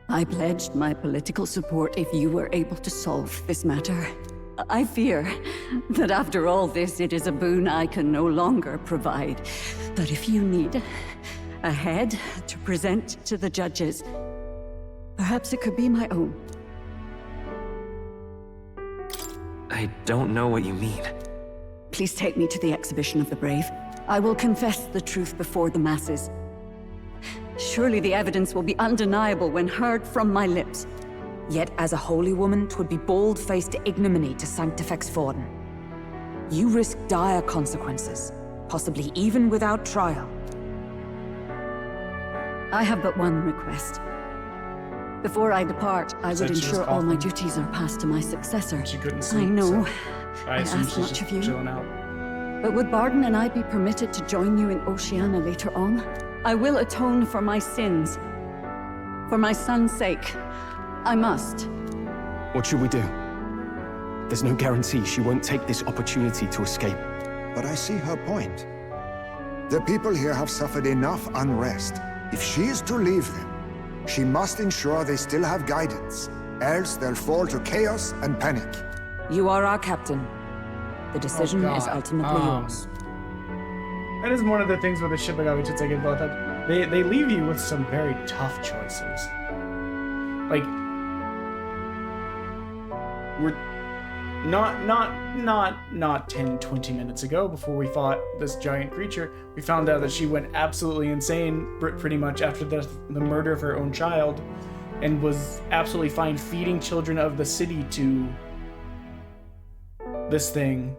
I pledged my political support if you were able to solve this matter. I fear that after all this, it is a boon I can no longer provide. But if you need a head to present to the judges, perhaps it could be my own. I don't know what you mean. Please take me to the exhibition of the brave. I will confess the truth before the masses. Surely the evidence will be undeniable when heard from my lips. Yet as a holy woman, 'twould be bold-faced ignominy to sanctifex Forden. You risk dire consequences, possibly even without trial. I have but one request. Before I depart, I Said would she was ensure all my coughing. duties are passed to my successor. She couldn't I sleep, know. so I I assume ask she's much just of you. chilling out. But would Barden and I be permitted to join you in Oceania later on? I will atone for my sins. For my son's sake. I must. What should we do? There's no guarantee she won't take this opportunity to escape. But I see her point. The people here have suffered enough unrest. If she is to leave them, she must ensure they still have guidance. Else they'll fall to chaos and panic. You are our captain. The decision is God. ultimately yours. That is one of the things with the Shibagami Tetsugyo about that they leave you with some very tough choices. Like, we're not 10, 20 minutes ago, before we fought this giant creature, we found out that she went absolutely insane pretty much after the murder of her own child, and was absolutely fine feeding children of the city to this thing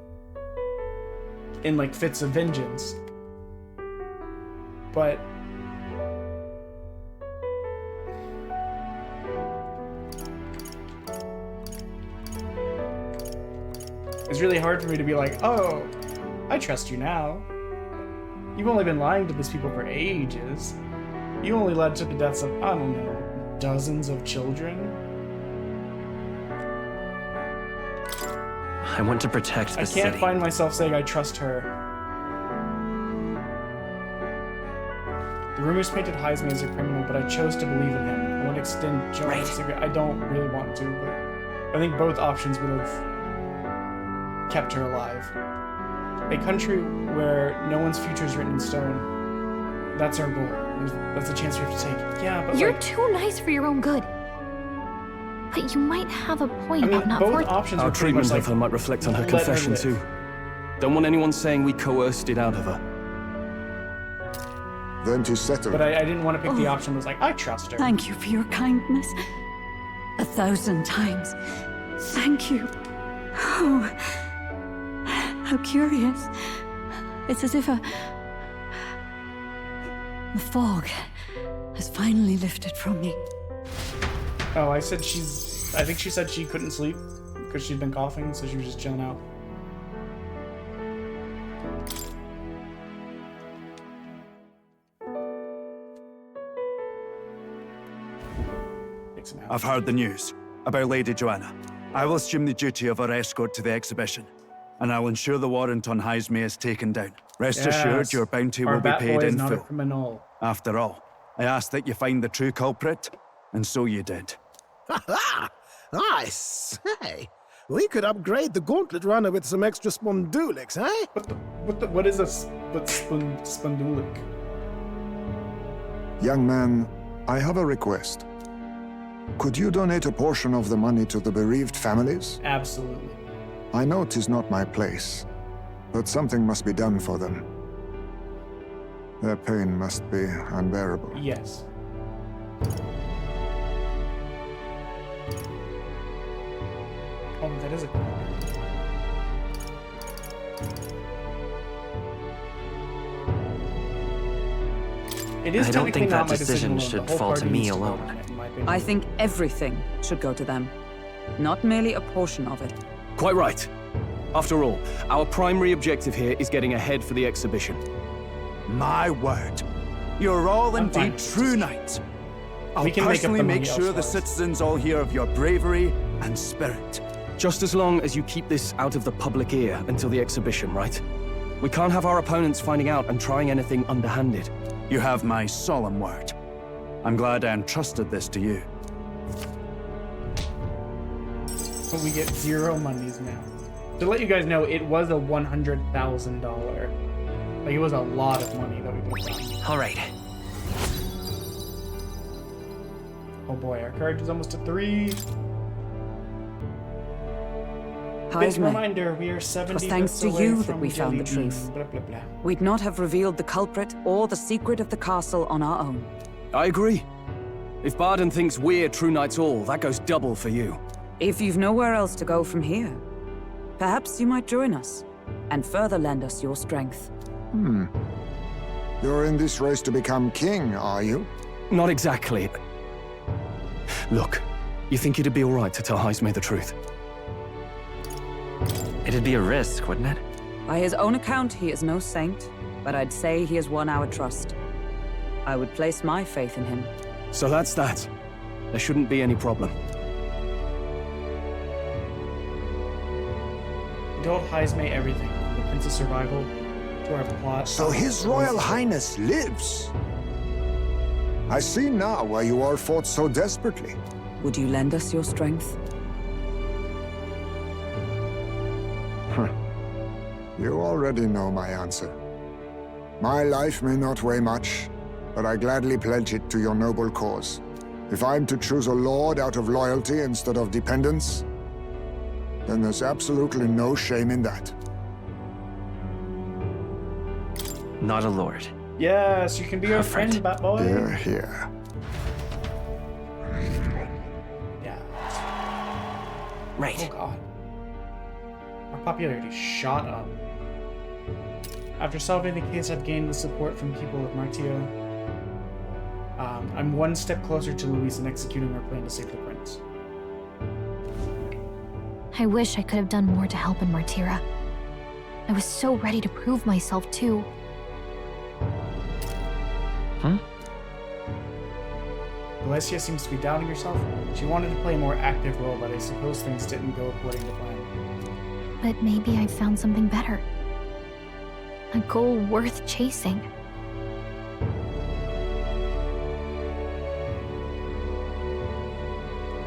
in like fits of vengeance. But it's really hard for me to be like, oh, I trust you now. You've only been lying to these people for ages. You only led to the deaths of, I don't know, dozens of children. I want to protect the city. I can't find myself saying I trust her. The rumors painted Heisman as a criminal, but I chose to believe in him. I won't extend Joan's secret. I don't really want to, but I think both options would have kept her alive. A country where no one's future is written in stone. That's our goal. That's a chance we have to take. Yeah, but you're like, too nice for your own good. But you might have a point I mean, about not both forcing. options Our are pretty much treatment like, of her might reflect on her let her confession live. too. Don't want anyone saying we coerced it out of her. Then to settle. But I didn't want to pick the option that was like, I trust her. Thank you for your kindness. 1,000 times. Thank you. Oh, how curious. It's as if the fog has finally lifted from me. Oh, I think she said she couldn't sleep because she'd been coughing, so she was just chilling out. I've heard the news about Lady Joanna. I will assume the duty of her escort to the exhibition, and I'll ensure the warrant on Heisme is taken down. Rest assured, your bounty will be paid in full. Criminal. After all, I asked that you find the true culprit, and so you did. I say, we could upgrade the gauntlet runner with some extra spondulics, eh? What is a spondulic? Young man, I have a request. Could you donate a portion of the money to the bereaved families? Absolutely. I know 'tis not my place, but something must be done for them. Their pain must be unbearable. Yes. Oh, that is a cool one. It is I don't think not that my decision alone. should The whole fall to party me needs alone. vote on it, in my opinion. I think everything should go to them, not merely a portion of it. Quite right. After all, our primary objective here is getting ahead for the exhibition. My word. You're all I'm fine indeed with true this. knights. I'll We can make up personally the make money sure the elsewhere. citizens all hear of your bravery and spirit. Just as long as you keep this out of the public ear until the exhibition, right? We can't have our opponents finding out and trying anything underhanded. You have my solemn word. I'm glad I entrusted this to you. But we get 0 monies now. To let you guys know, it was a $100,000. Like, it was a lot of money that we put down. All right. Oh boy, our courage is almost at 3. Big Heisme, reminder, we are 70 'twas thanks bits to away you that from we found the Jelly truth. Bean, blah, blah, blah. We'd not have revealed the culprit or the secret of the castle on our own. I agree. If Barden thinks we're true knights all, that goes double for you. If you've nowhere else to go from here, perhaps you might join us and further lend us your strength. You're in this race to become king, are you? Not exactly. Look, you think it'd be all right to tell Heisme the truth? It'd be a risk, wouldn't it? By his own account, he is no saint, but I'd say he has won our trust. I would place my faith in him. So that's that. There shouldn't be any problem. We told Heisme everything, from the Prince's survival to our plot. So His Royal Highness lives. I see now why you all fought so desperately. Would you lend us your strength? You already know my answer. My life may not weigh much, but I gladly pledge it to your noble cause. If I'm to choose a lord out of loyalty instead of dependence, then there's absolutely no shame in that. Not a lord. Yes, you can be our friend, Bat Boy. Here, here. Yeah. Right. Oh god. Our popularity shot up. After solving the case, I've gained the support from people of Martia. I'm one step closer to Louise in executing our plan to save the prince. I wish I could have done more to help in Martira. I was so ready to prove myself, too. Alessia seems to be doubting herself. She wanted to play a more active role, but I suppose things didn't go according to plan. But maybe I found something better. A goal worth chasing.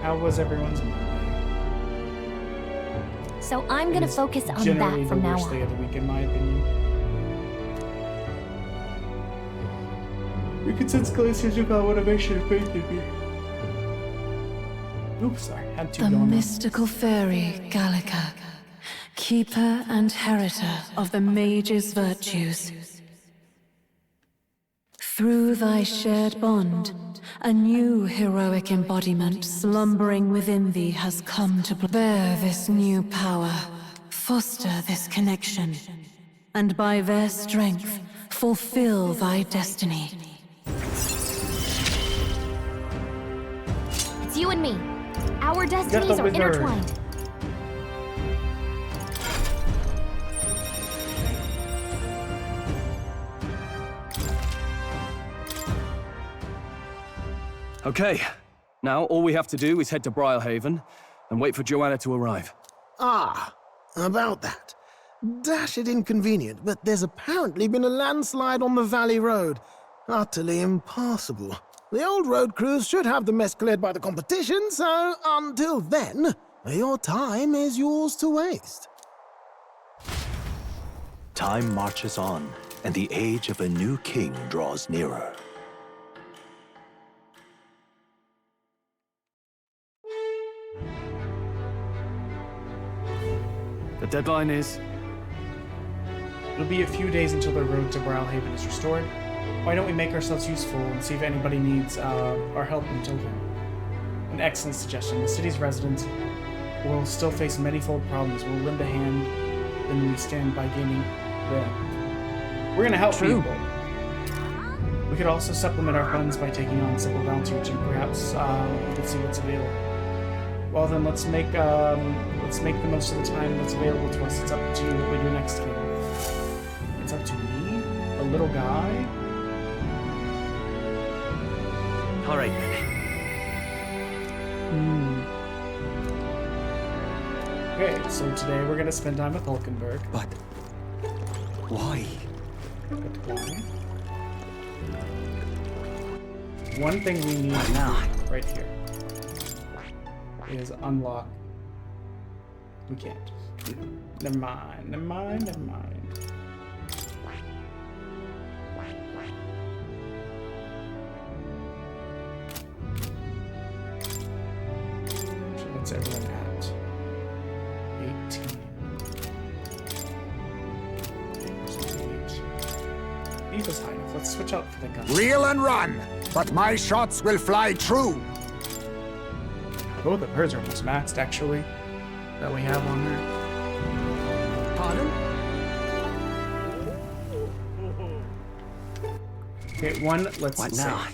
How was everyone's Monday? So I'm gonna focus on that from now Generally the worst day of the week, in my opinion. You can sense Galicia's newfound motivation and faith in me. Oops, sorry, had to The go on there. mystical fairy, Gallica, keeper and heritor of the mage's virtues. Through thy shared bond, a new heroic embodiment slumbering within thee has come to bear this new power, foster this connection, and by their strength, fulfill thy destiny. It's you and me. Our destinies are intertwined. Okay, now all we have to do is head to Briarhaven and wait for Joanna to arrive. Ah, about that. Dash it inconvenient, but there's apparently been a landslide on the Valley Road. Utterly impassable. The old road crews should have the mess cleared by the competition, so until then, your time is yours to waste. Time marches on, and the age of a new king draws nearer. The deadline is... It'll be a few days until the road to Briarhaven is restored. Why don't we make ourselves useful and see if anybody needs our help until then? An excellent suggestion. The city's residents will still face manyfold problems. We'll lend a hand, then we stand by gaining them. We're gonna help people. We could also supplement our funds by taking on simple bounties, and perhaps we could see what's available. Well then, let's make the most of the time that's available to us. It's up to you what we do next game. It's up to me, a little guy. All right then. Okay, so today we're gonna spend time with Hulkenberg. But why? But why? One thing we need to do right here is unlock. We can't. Never mind. Never mind. Never mind. What's everyone at? 18. 8 is high enough. Let's switch out for the gun. Reel and run, but my shots will fly true. Oh, the birds are almost maxed, actually, that we have on there. Pardon? Okay, one, let's What see. now?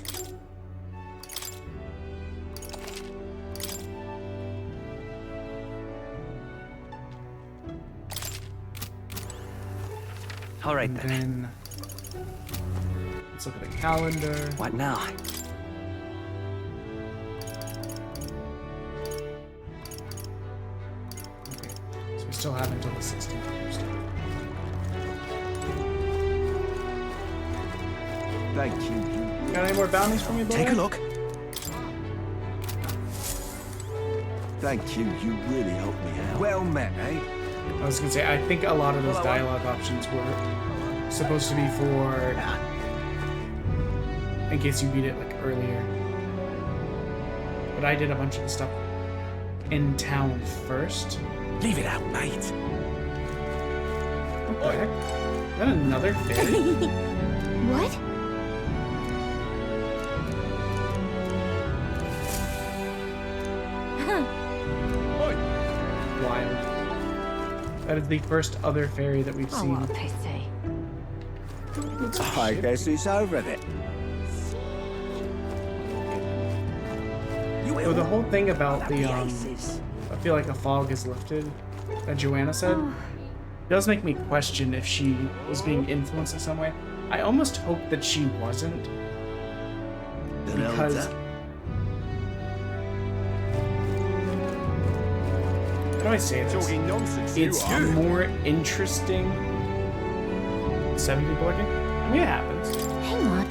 All right then. Then let's look at the calendar. What now? Okay, so we still have until the 16th. Thank you. Got any more bounties for me, boy? Take a look. Thank you. You really helped me out. Well met, eh? I was gonna say, I think a lot of those dialogue options were supposed to be for, in case you beat it like earlier. But I did a bunch of the stuff in town first. Leave it out, mate. What the heck? Is that another fairy? What? Wild. That is the first other fairy that we've seen. Oh, what a pity. I guess it's over then. So the whole thing about the I feel like a fog is lifted that Joanna said does make me question if she was being influenced in some way. I almost hope that she wasn't, because how do I say this? It's more interesting. 7 people looking? I mean, it happens. Hang on.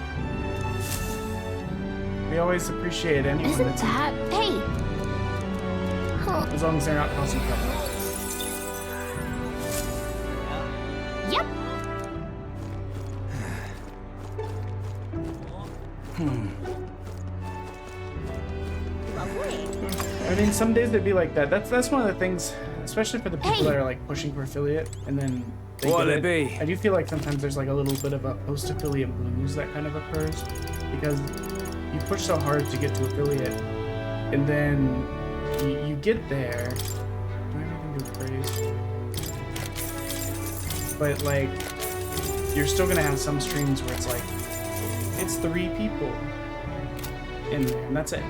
We always appreciate anyone Isn't that's that... Hey! Huh. as long as they're not causing trouble. Yep. I mean, some days they'd be like that. That's one of the things, especially for the people that are like pushing for affiliate, and then they What'll get it be? I do feel like sometimes there's like a little bit of a post-affiliate blues that kind of occurs, because you push so hard to get to affiliate, and then you get there. Do I have anything to praise? But like, you're still gonna have some streams where it's like, it's 3 people in there, and that's it,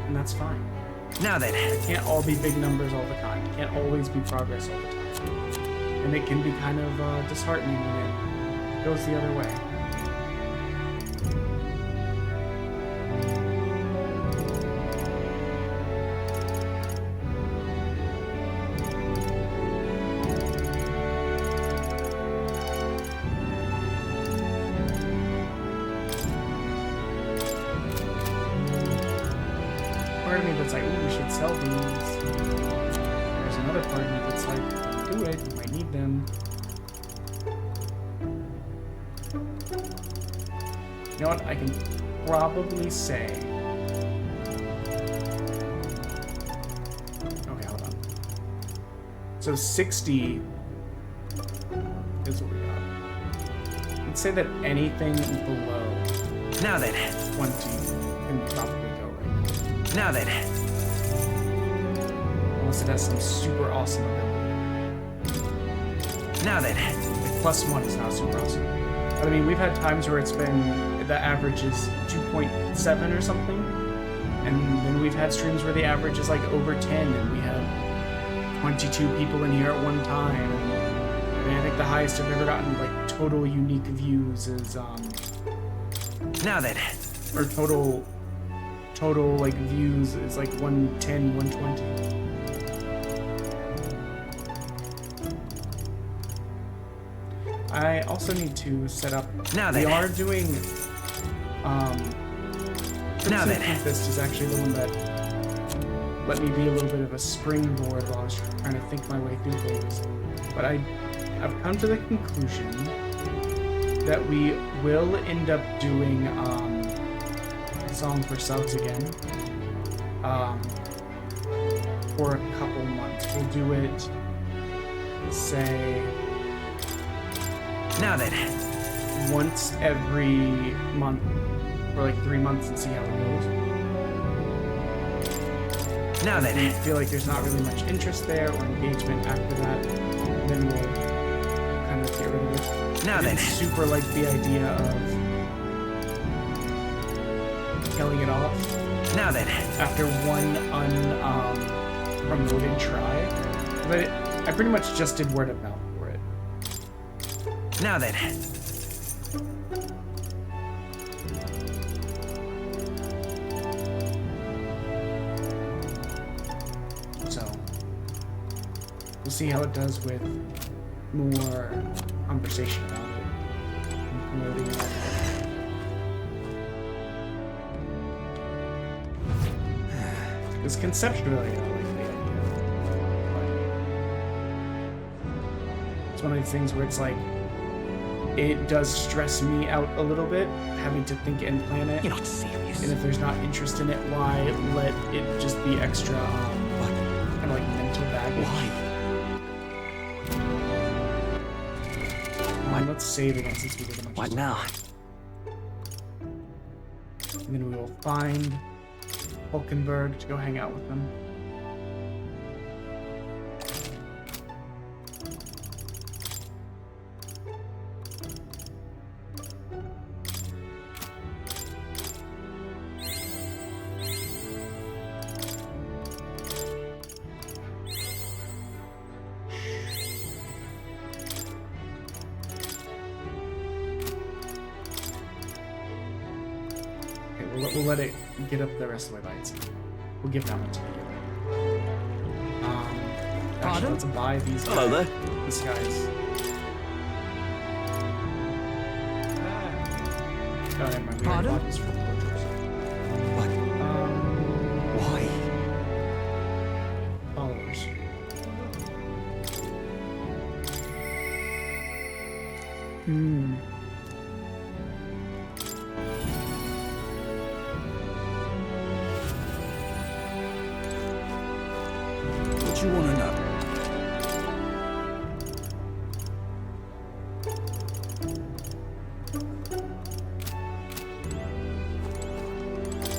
and that's fine. Now then. It can't all be big numbers all the time. It can't always be progress all the time. And it can be kind of disheartening when it goes the other way. Part of me that's like, ooh, we should sell these. There's another part of me that's like, don't do it, you might need them. You know what, I can probably say... Okay, hold on. So 60 is what we got. Let's say that anything below Now then. 20 can probably go right. Now then. Unless it has some super awesome ability. Now then. Like +1 is not super awesome. But I mean, we've had times where it's been, the average is 2.7 or something. And then we've had streams where the average is like over 10, and we have 22 people in here at one time. I mean, I think the highest I've ever gotten, like, total unique views is, Now then. or total, like, views is like 110, 120. I also need to set up. Now we then. are doing. Now then. This is actually the one that let me be a little bit of a springboard while I was trying to think my way through things. But I've come to the conclusion that we will end up doing a song for subs again. For a couple months. We'll do it, say. Now then. Once every month, for like 3 months, and see how it goes. Now then. If we feel like there's not really much interest there or engagement after that, then we'll kind of get rid of it. Now then. Super like the idea of killing it off. Now then. After one promoted try, but I pretty much just did word of mouth for it. Now then. So we'll see how it does with more conversation about it and promoting it. Because conceptually, I like the idea. But it's one of these things where it's like, it does stress me out a little bit, having to think and plan it. You're not serious. And if there's not interest in it, why let it just be extra, kind of like mental baggage? Why? Let's save again since we did a bunch What of now? And then we will find Hulkenberg to go hang out with them. We'll let it get up the rest of the way by itself. We'll give that one to you. Actually, let's buy these guys. Hello there. These guys. Oh, never mind. We already bought these from Portugal. What? Why? Followers. What you want to know?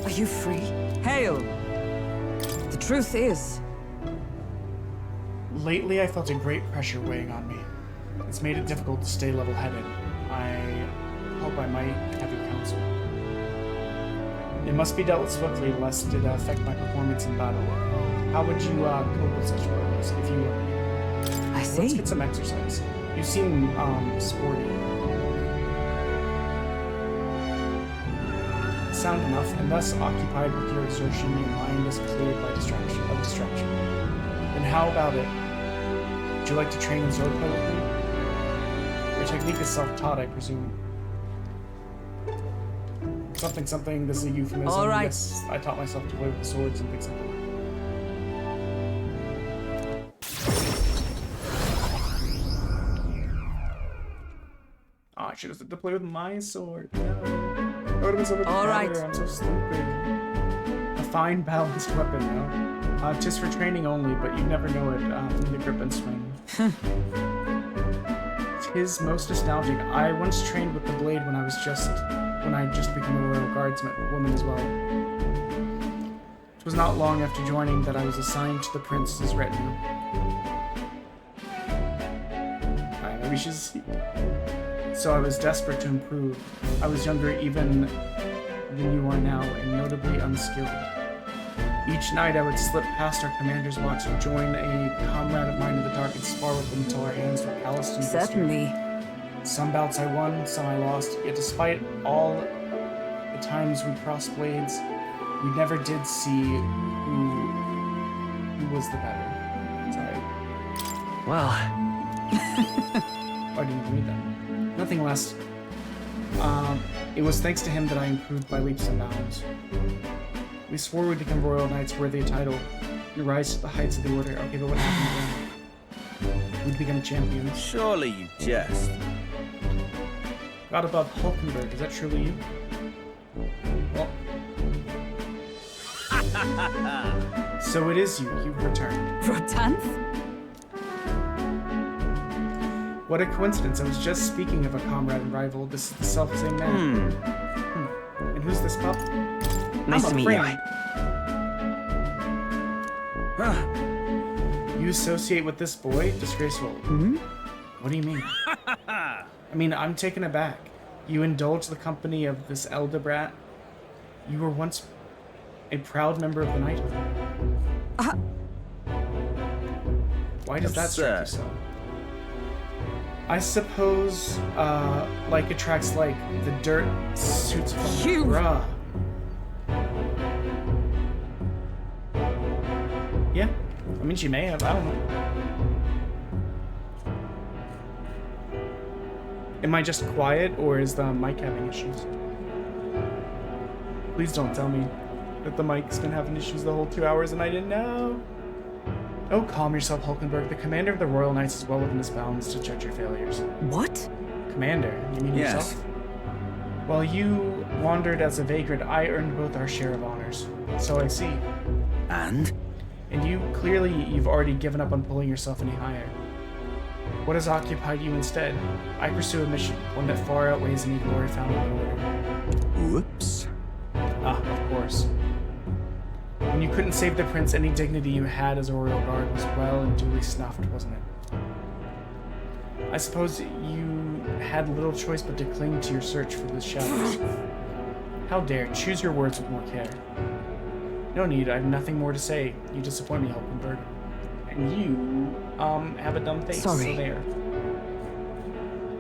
Are you free? Hail! The truth is, Lately, I felt a great pressure weighing on me. It's made it difficult to stay level-headed. I hope I might have your counsel. It must be dealt with swiftly, lest it affect my performance in battle. How would you cope with such words if you were me? I see. Let's get some exercise. You seem sporty. Sound enough, and thus occupied with your exertion, your mind is cleared by distraction. Then how about it? Would you like to train in swordplay with me? Your technique is self-taught, I presume. Something, this is a euphemism. All right. Yes, I taught myself to play with the sword, something. Oh, I should have said to play with my sword. No. That would have been so much better. Right. I'm so stupid. A fine balanced weapon, no? 'Tis for training only, but you never know it in the grip and swing. 'Tis most nostalgic. I once trained with the blade when I just became a royal guardsman woman as well. It was not long after joining that I was assigned to the prince's retinue. Alright, maybe she's... So I was desperate to improve. I was younger even than you are now, and notably unskilled. Each night I would slip past our commander's watch and join a comrade of mine in the dark and spar with them until our hands were calloused and blistered. certainly. Some bouts I won, some I lost, yet despite all the times we crossed blades, we never did see who was the better. Sorry. Well, Oh, I didn't read that. Nothing less. It was thanks to him that I improved by leaps and bounds. We swore we'd become royal knights worthy a title. We rise to the heights of the order. Okay, but what happened then? We'd become champions. surely you jest. God above Hulkenberg, is that truly you? Well. So it is you. You've returned. Rotanth? What a coincidence. I was just speaking of a comrade and rival. This is the self-same man. And who's this pup? Nice to meet you. You associate with this boy? Disgraceful. What do you mean? I mean, I'm taken aback. You indulge the company of this elder brat? You were once a proud member of the knighthood. Why does that strike you so? I suppose, like attracts like, the dirt suits from You! Bruh. Yeah, I mean, she may have, I don't know. Am I just quiet, or is the mic having issues? Please don't tell me that the mic's been having issues the whole 2 hours and I didn't know. Oh, calm yourself, Hulkenberg. The commander of the Royal Knights is well within his bounds to judge your failures. What? Commander, you mean Yes. yourself? While you wandered as a vagrant, I earned both our share of honors. So I see. And? And you've already given up on pulling yourself any higher. What has occupied you instead? I pursue a mission, one that far outweighs any glory found in the Order. Whoops. Ah, of course. When you couldn't save the prince, any dignity you had as a royal guard was well and duly snuffed, wasn't it? I suppose you had little choice but to cling to your search for the shadows. How dare, choose your words with more care. No need, I have nothing more to say. You disappoint me, Hulkenberg. And you, have a dumb face, Sorry. so there.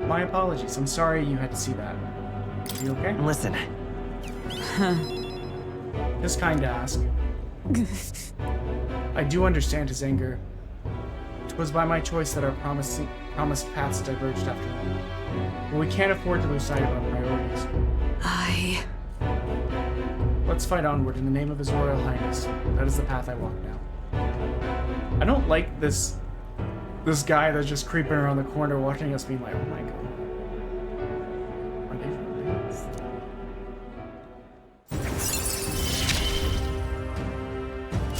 My apologies, I'm sorry you had to see that. Are you okay? Listen. Just kind to ask. I do understand his anger. 'Twas by my choice that our promised paths diverged after all. But we can't afford to lose sight of our priorities. Let's fight onward in the name of His Royal Highness. That is the path I walk now. I don't like this guy that's just creeping around the corner watching us being like, oh my god. Are they roommates?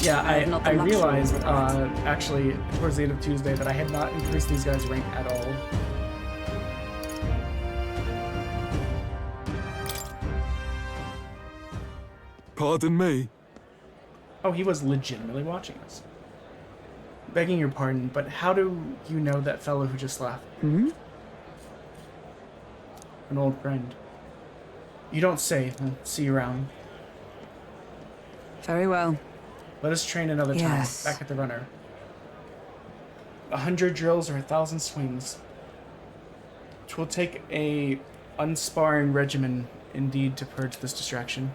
Yeah, I realized, actually, towards the end of Tuesday, that I had not increased these guys' rank at all. Pardon me? Oh, he was legitimately watching us. Begging your pardon, but how do you know that fellow who just left? Hmm? An old friend. You don't say. I'll see you around. Very well. Let us train another Yes. time, back at the runner. 100 drills or 1,000 swings. 'Twill take a unsparring regimen, indeed, to purge this distraction.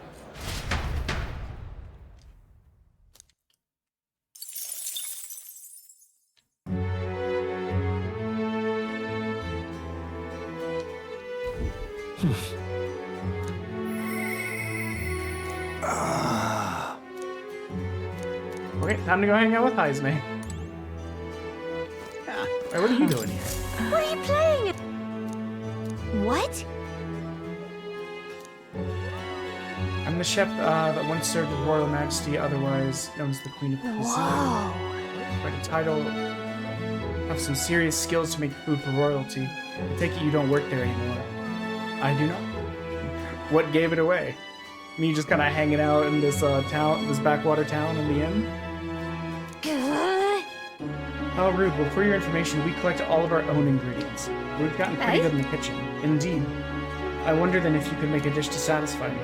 Okay, time to go hang out with Heisme. Hey, what are you doing here? What are you playing? What? I'm the chef that once served with Royal Majesty, otherwise known as the Queen of Cuisine. Whoa. Quite a title. Have some serious skills to make food for royalty. I take it you don't work there anymore. I do not. What gave it away? Me just kind of hanging out in this town, this backwater town in the inn? How rude. Well, for your information, we collect all of our own ingredients. We've gotten pretty good in the kitchen. Indeed. I wonder then if you could make a dish to satisfy me.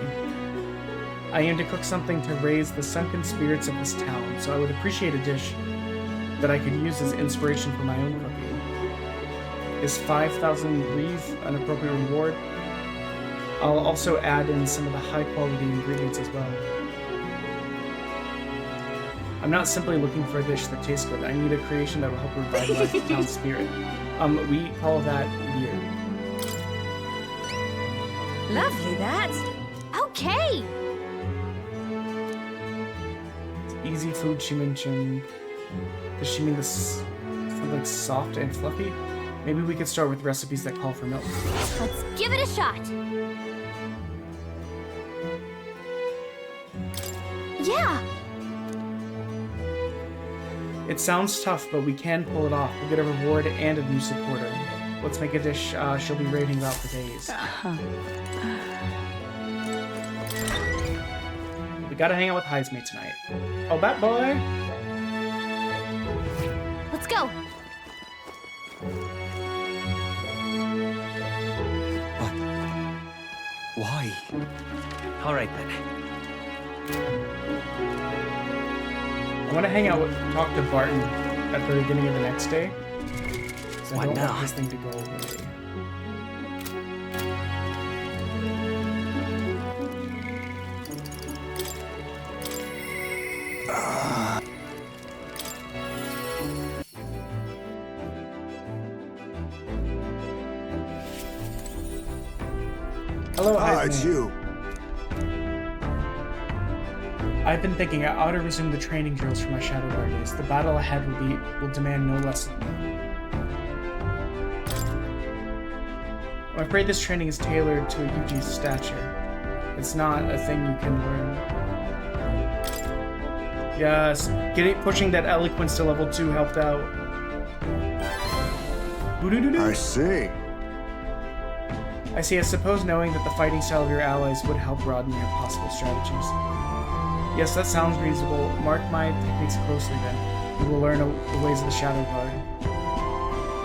I aim to cook something to raise the sunken spirits of this town, so I would appreciate a dish that I could use as inspiration for my own cooking. Is 5,000 reeve an appropriate reward? I'll also add in some of the high-quality ingredients as well. I'm not simply looking for a dish that tastes good. I need a creation that will help revitalize the town's spirit. We call that beer. Lovely, that. Okay. Easy food, she mentioned. Does she mean this something like soft and fluffy? Maybe we could start with recipes that call for milk. Let's give it a shot. Yeah. It sounds tough, but we can pull it off. We'll get a reward and a new supporter. Let's make a dish she'll be raving about for days. We gotta hang out with Heisme tonight. Oh, that boy! Let's go. Why? All right then. I want to hang out with, talk to Barton at the beginning of the next day. So I What don't now? want this thing to go away. Hello, it's you. I've been thinking I ought to resume the training drills for my Shadow Guard days. The battle ahead will demand no less of me. I'm afraid this training is tailored to a Yuji's stature. It's not a thing you can learn. Yes, pushing that eloquence to level 2 helped out. I see. I see. I suppose knowing that the fighting style of your allies would help broaden your possible strategies. Yes, that sounds reasonable. Mark my techniques closely then. You will learn the ways of the Shadow Guard.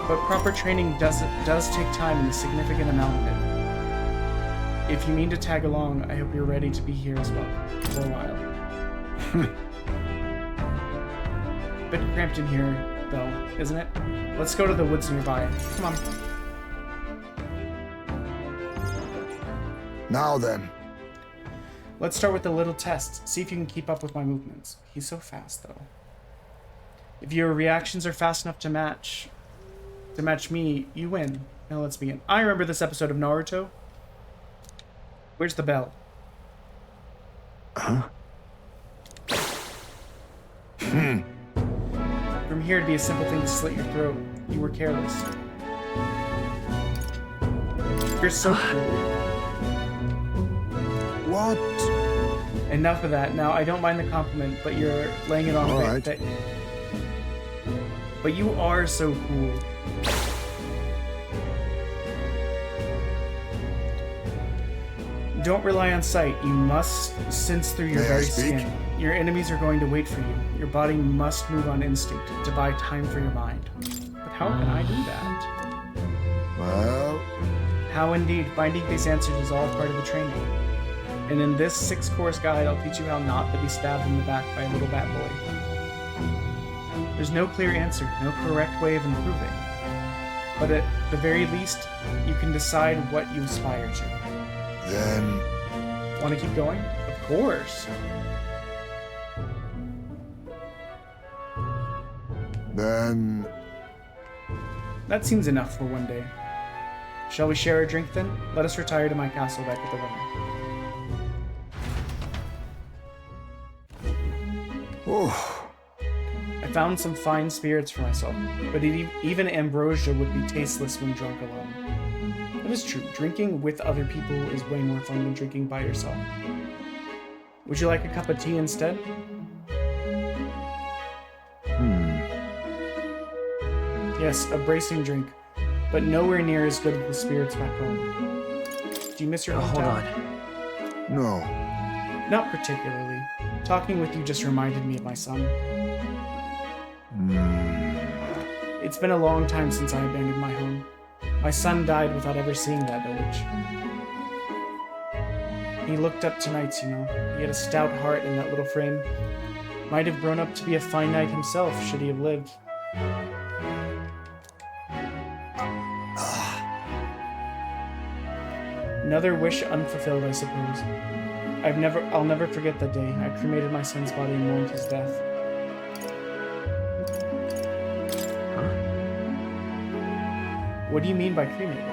But proper training does take time and a significant amount of it. If you mean to tag along, I hope you're ready to be here as well for a while. Bit cramped in here, though, isn't it? Let's go to the woods nearby. Come on. Now then. Let's start with the little test. See if you can keep up with my movements. He's so fast, though. If your reactions are fast enough to match me, you win. Now let's begin. I remember this episode of Naruto. Where's the bell? Huh? From here, it'd be a simple thing to slit your throat. You were careless. You're so cool. What? Enough of that. Now, I don't mind the compliment, but you're laying it on All thick. right. But you are so cool. Don't rely on sight. You must sense through your May I very speak? skin. Your enemies are going to wait for you. Your body must move on instinct to buy time for your mind. But how can I do that? Well... How indeed. Finding these answers is all part of the training. And in this 6-course guide, I'll teach you how not to be stabbed in the back by a little bat boy. There's no clear answer, no correct way of improving. But at the very least, you can decide what you aspire to. Then... Want to keep going? Of course. Then... That seems enough for one day. Shall we share a drink then? Let us retire to my castle back at the winter. Oh. I found some fine spirits for myself, but even ambrosia would be tasteless when drunk alone. That is true. Drinking with other people is way more fun than drinking by yourself. Would you like a cup of tea instead? Yes, a bracing drink, but nowhere near as good as the spirits back home. Do you miss your Hold hometown? on. No. Not particularly. Talking with you just reminded me of my son. It's been a long time since I abandoned my home. My son died without ever seeing that village. He looked up to knights, you know. He had a stout heart in that little frame. Might have grown up to be a fine knight himself, should he have lived. Another wish unfulfilled, I suppose. I'll never forget that day. I cremated my son's body and mourned his death. What do you mean by cremated?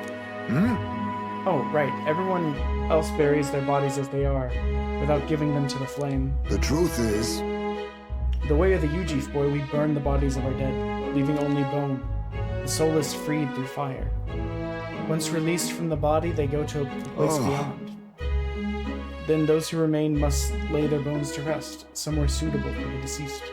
Oh, right. Everyone else buries their bodies as they are, without giving them to the flame. The truth is... The way of the Yuji, boy, we burn the bodies of our dead, leaving only bone. The soul is freed through fire. Once released from the body, they go to a place beyond. Then those who remain must lay their bones to rest, somewhere suitable for the deceased.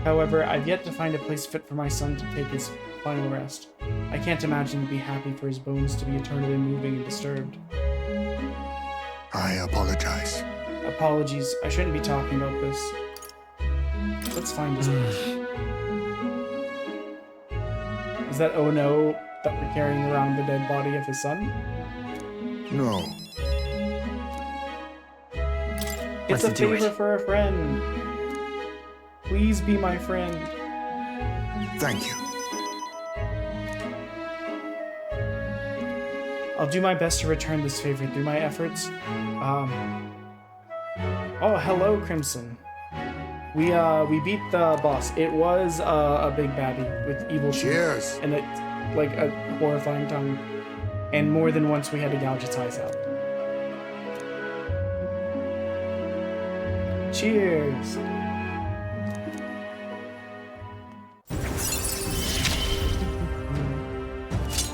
However, I've yet to find a place fit for my son to take his final rest. I can't imagine he'd be happy for his bones to be eternally moving and disturbed. I apologize. Apologies, I shouldn't be talking about this. Let's find his place. Is that oh no that we're carrying around the dead body of his son? No. It's a favor for a friend. Please be my friend. Thank you. I'll do my best to return this favor through my efforts. Oh, hello, Crimson. We beat the boss. It was a big baddie with evil teeth and like a horrifying tongue. And more than once we had to gouge its eyes out. Cheers!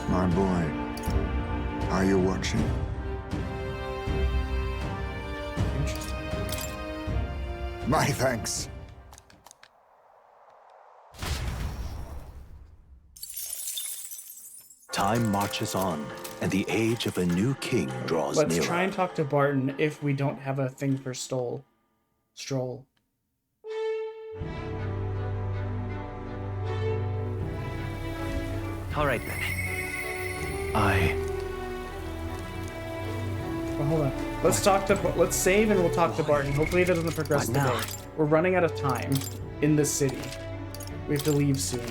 My boy, are you watching? Interesting. My thanks. Time marches on, and the age of a new king draws Let's nearer. try and talk to Barton if we don't have a thing for Stroll. All right then. Well, hold on. Let's save and we'll talk to Barton. Hopefully it doesn't progress What now? today. We're running out of time in the city. We have to leave soon.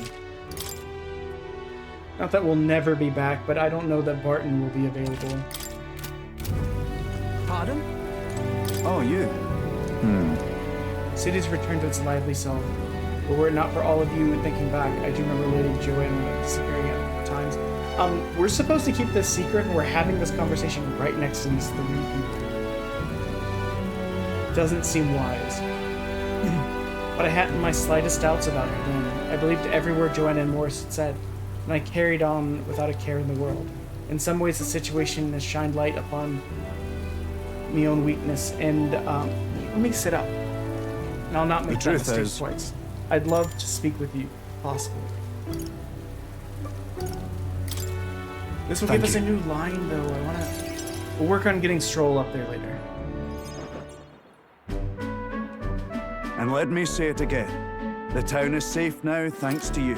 Not that we'll never be back, but I don't know that Barton will be available. Pardon? Oh, you. City's returned to its lively self. But were it not for all of you thinking back, I do remember Lady Joanna disappearing at times. We're supposed to keep this secret, and we're having this conversation right next to these three people. Doesn't seem wise. But I hadn't my slightest doubts about her then. I believed every word Joanna and Morris had said, and I carried on without a care in the world. In some ways, the situation has shined light upon my own weakness, and let me sit up. And I'll not make that mistake twice. I'd love to speak with you, if possible. This will give us a new line, though. We'll work on getting Stroll up there later. And let me say it again. The town is safe now, thanks to you.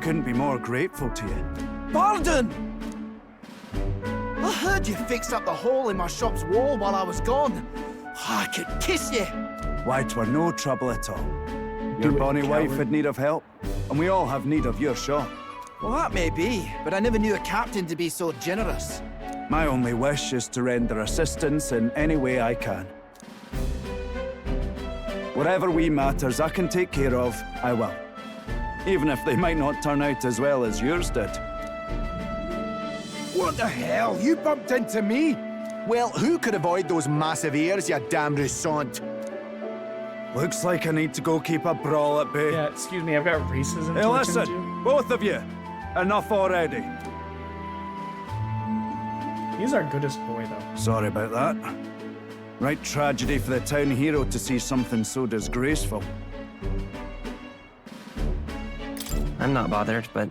Couldn't be more grateful to you. Pardon! I heard you fixed up the hole in my shop's wall while I was gone. I could kiss you. Why, 'twere no trouble at all. Your bonny wife had need of help, and we all have need of your shop. Well, that may be, but I never knew a captain to be so generous. My only wish is to render assistance in any way I can. Whatever wee matters I can take care of, I will. Even if they might not turn out as well as yours did. What the hell? You bumped into me? Well, who could avoid those massive ears, you damn russant? Looks like I need to go keep a brawl at bay. Yeah, excuse me, I've got racism Hey, to listen, attend to. both of you. Enough already. He's our goodest boy, though. Sorry about that. Right tragedy for the town hero to see something so disgraceful. I'm not bothered, but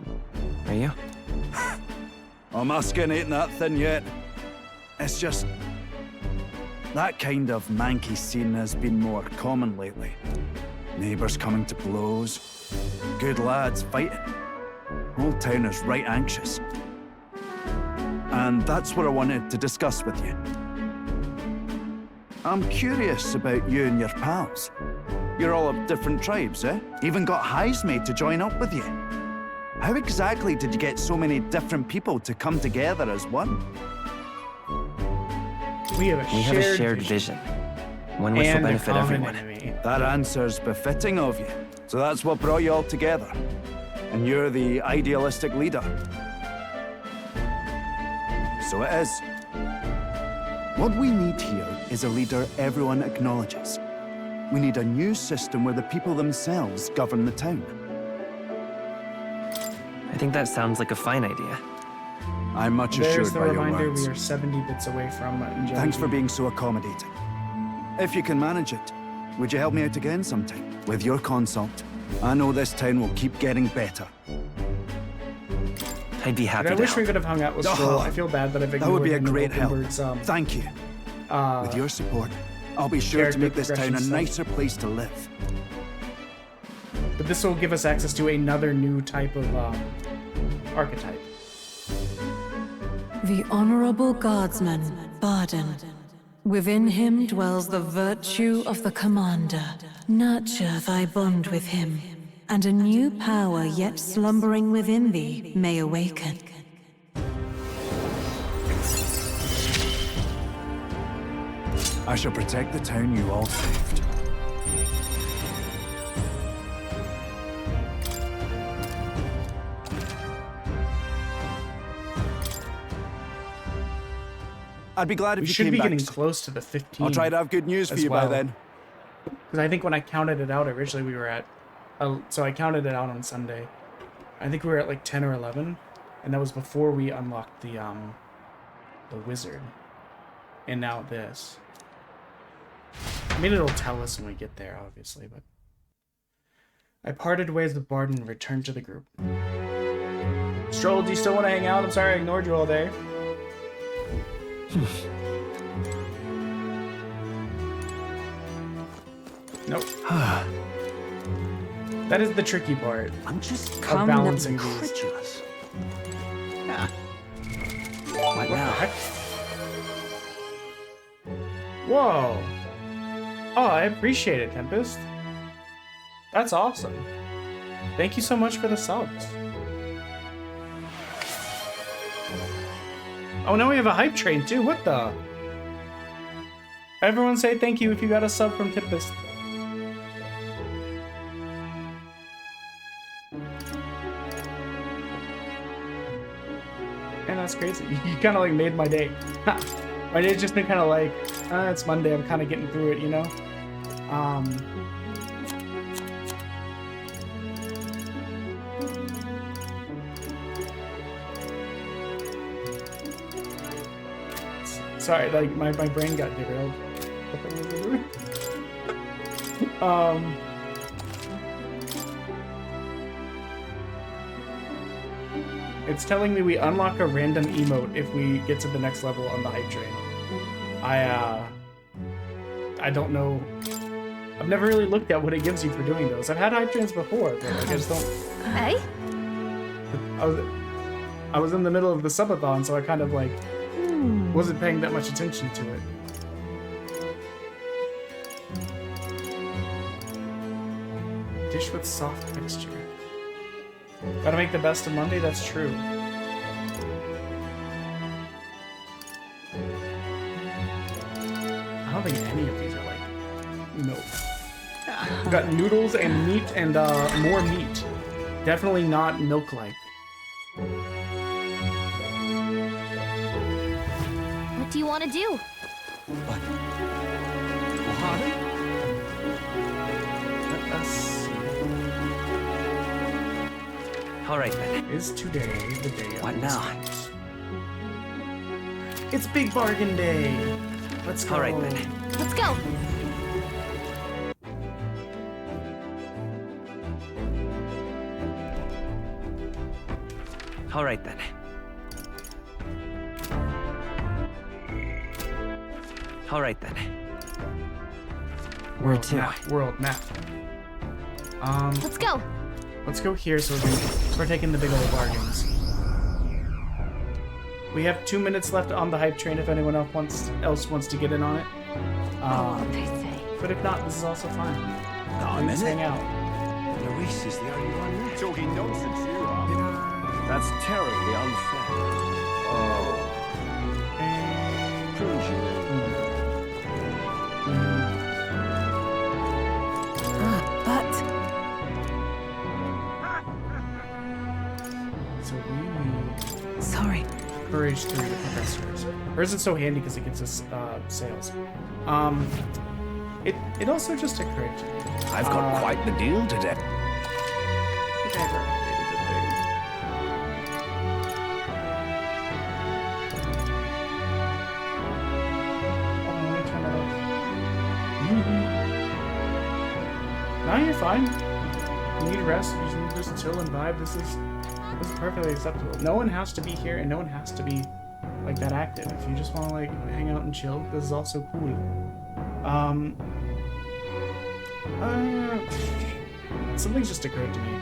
are you? Oh, my skin ain't that thin yet. It's just... that kind of manky scene has been more common lately. Neighbours coming to blows. Good lads fighting. Whole town is right anxious. And that's what I wanted to discuss with you. I'm curious about you and your pals. You're all of different tribes, eh? Even got Heisme to join up with you. How exactly did you get so many different people to come together as one? We have a shared vision. One which will benefit everyone. That answer's befitting of you. So that's what brought you all together. And you're the idealistic leader. So it is. What we need here is a leader everyone acknowledges. We need a new system where the people themselves govern the town. I think that sounds like a fine idea. I'm much There's assured the by your reminder words. we are 70 bits away from Jenkies. Thanks for being so accommodating. If you can manage it, would you help me out again sometime? With your consult, I know this town will keep getting better. I'd be happy I to wish help. we could have hung out with Stroll. I feel bad that I've ignored That would be a him in great help. Openbird's, Thank you. With your support, I'll be sure to character make this town a progression stuff. nicer place to live. But this will give us access to another new type of archetype. The Honorable Guardsman, Barden. Within him dwells the virtue of the Commander. Nurture thy bond with him, and a new power yet slumbering within thee may awaken. I shall protect the town you all saved. I'd be glad if We you should came be back getting soon. close to the 15. I'll try to have good news for as you by then. Because I think when I counted it out, originally we were at... so I counted it out on Sunday. I think we were at like 10 or 11. And that was before we unlocked the wizard. And now this. I mean, it'll tell us when we get there, obviously, but... I parted ways with Barden and returned to the group. Stroll, do you still want to hang out? I'm sorry I ignored you all day. Nope. That is the tricky part. I'm just of balancing these. incredulous. Yeah. What now? Heck? Whoa. Oh, I appreciate it, Tempest. That's awesome. Thank you so much for the subs. Oh, now we have a hype train too. What the? Everyone say thank you if you got a sub from Tempest. And that's crazy. You kind of like made my day. My day's just been kind of like, it's Monday. I'm kind of getting through it, you know? Sorry, like my brain got derailed. It's telling me we unlock a random emote if we get to the next level on the hype train. I don't know. I've never really looked at what it gives you for doing those. I've had hype trains before, but like, I just don't. Hey? I was in the middle of the subathon, so I kind of like wasn't paying that much attention to it. Dish with soft texture. Gotta make the best of Monday, that's true. I don't think any of these are like milk. We've got noodles and meat and more meat. Definitely not milk-like. What do you want to do? What? All right then. Is today the day? What now? It's Big Bargain Day. Let's go. All right then. Let's go. All right then. All right then. Where to? World map. Let's go. Let's go here so we're taking the big old bargains. We have 2 minutes left on the hype train if anyone else wants to get in on it. But if not, this is also fine. I'm Just hang out. Luis is the only one left. Talking nonsense, you are. That's terribly unfair. Oh. So we need Sorry. courage 3 to progress hers. Hers is so handy because it gives us sales. It also just occurred to me. I've got quite the deal today. I think I ever updated the thing. Oh, let me turn that off. No, you're fine. You need rest. You just need to just chill and vibe. This is perfectly acceptable. No one has to be here, and no one has to be like that active. If you just want to like hang out and chill, this is also cool. Something's just occurred to me.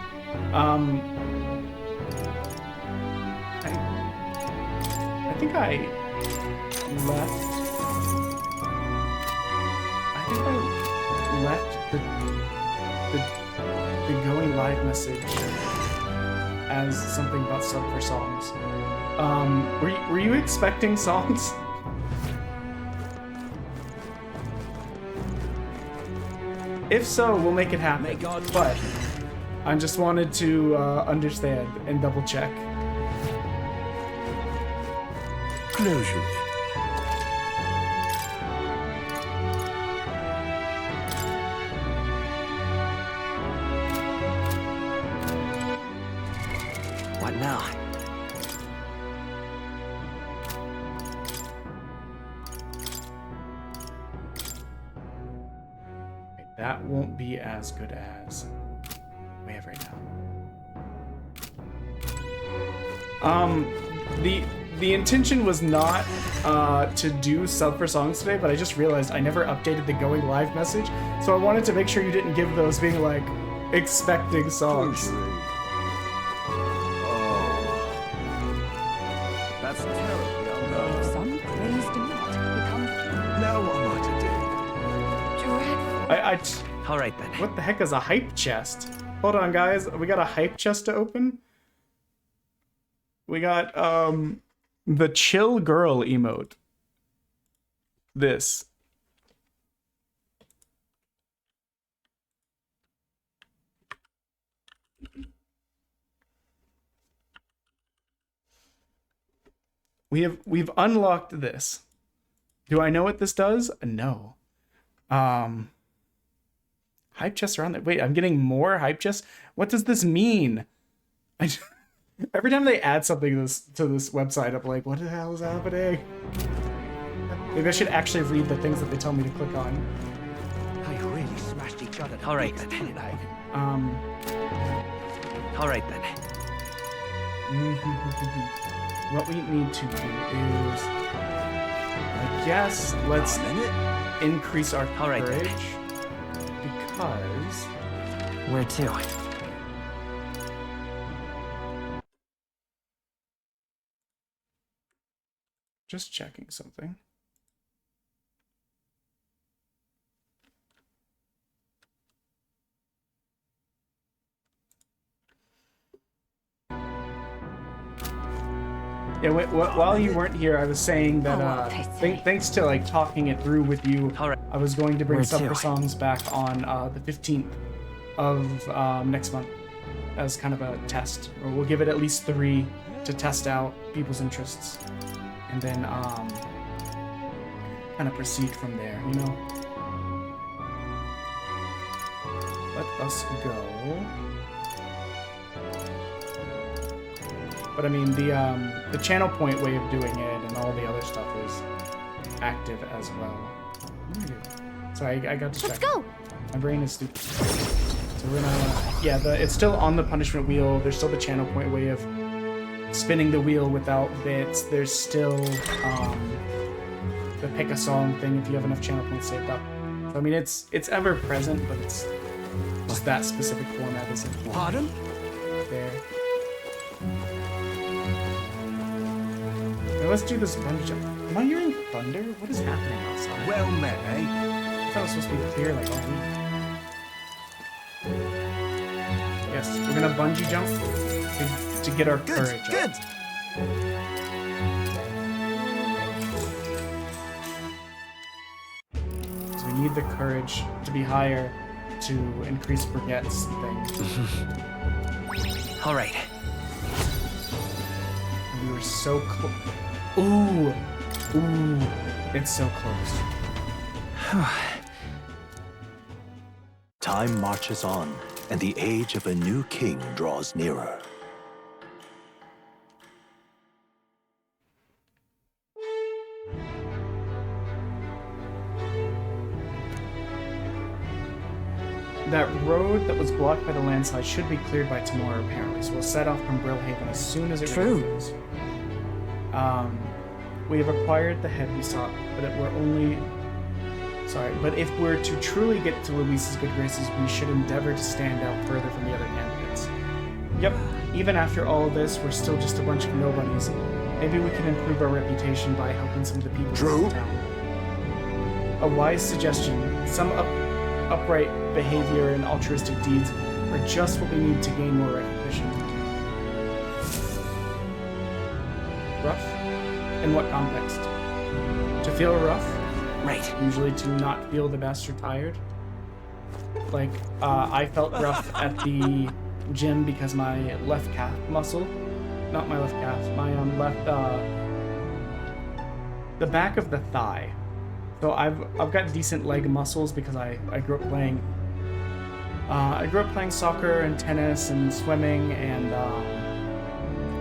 I think I left the going live message as something about sub for songs. Were you expecting songs? If so, we'll make it happen. But I just wanted to understand and double check. Closure. What now? that won't be as good as we have right now. The intention was not to do sub for songs today, but I just realized I never updated the going live message, so I wanted to make sure you didn't give those being like expecting songs. That's terribly unfair. If some crazed idiot becomes Now what am I to do? All right then. What the heck is a hype chest? Hold on, guys. We got a hype chest to open. We got the chill girl emote. This. We've unlocked this. Do I know what this does? No. Hype chests are on there. Wait, I'm getting more hype chests? What does this mean? Every time they add something to this website, I'm like, what the hell is happening? Maybe I should actually read the things that they tell me to click on. I really smashed each other. All right then. All right then. What we need to do is, I guess, let's increase our courage, because... Where to? Just checking something. Yeah, while you weren't here, I was saying that thanks to like talking it through with you, I was going to bring Suffer Songs back on the 15th of next month as kind of a test. Or we'll give it at least 3 to test out people's interests, and then kind of proceed from there, you know? Let us go. But I mean, the channel point way of doing it and all the other stuff is active as well. Sorry, I got distracted. Let's go. My brain is stupid. So we're gonna, yeah, it's still on the punishment wheel. There's still the channel point way of spinning the wheel without bits. There's still the pick a song thing if you have enough channel points saved up. So I mean, it's ever present, but it's just that specific format isn't. Pardon? There. Okay, let's do this bungee jump. Am I hearing thunder? What is happening outside? Well met, eh? I thought it was supposed to be clear like all week. Yes, we're gonna bungee jump to get our courage up. Good. So we need the courage to be higher to increase Brigette's thing. All right. We were so close. Ooh, it's so close. Time marches on, and the age of a new king draws nearer. That road that was blocked by the landslide should be cleared by tomorrow, apparently. So we'll set off from Brillhaven as soon as it reopens. We have acquired the head we sought, but if we're to truly get to Luis's good graces, we should endeavor to stand out further from the other candidates. Yep, even after all this, we're still just a bunch of nobodies. Maybe we can improve our reputation by helping some of the people in town. A wise suggestion. Some upright behavior and altruistic deeds are just what we need to gain more recognition. Rough? In what context? To feel rough? Right. Usually to not feel the best or tired. Like, I felt rough at the gym because my left calf muscle, not my left calf, my the back of the thigh. So I've got decent leg muscles because I grew up playing soccer and tennis and swimming, and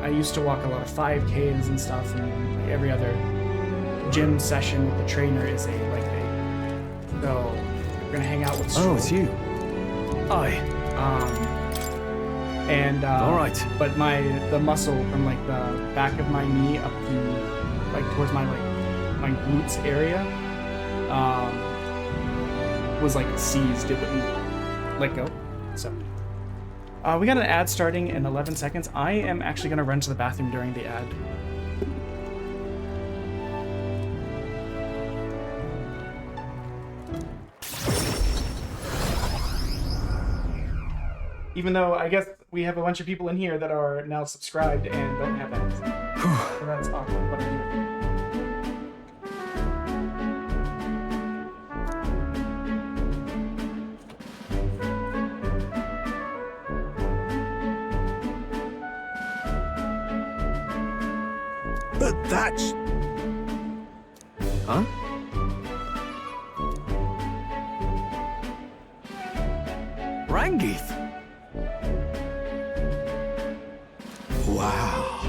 I used to walk a lot of 5Ks and stuff, and every other gym session with the trainer is a leg day. So gonna hang out with Oh, Stroll. it's you. Aye. All right. But the muscle from like the back of my knee up to like towards my glutes area was like seized. It wouldn't let go. So we got an ad starting in 11 seconds. I am actually gonna run to the bathroom during the ad. Even though I guess we have a bunch of people in here that are now subscribed and don't have ads. So that's awkward, but anyway. But that's... Huh? Rangith? Wow.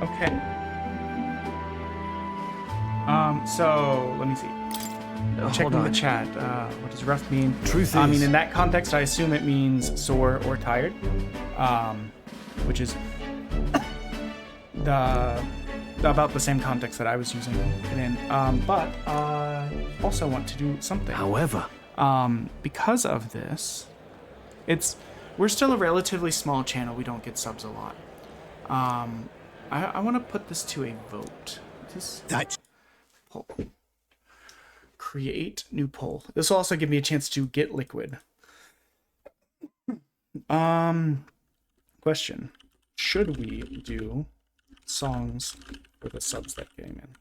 Okay. So let me see. Checking the chat. What does rough mean? Truth I is- mean, in that context, I assume it means sore or tired, which is about the same context that I was using it in. But I also want to do something. However, because of this, we're still a relatively small channel. We don't get subs a lot. I want to put this to a vote. That's... Poll. Create new poll. This will also give me a chance to get liquid. Question. Should we do songs for the subs that came in?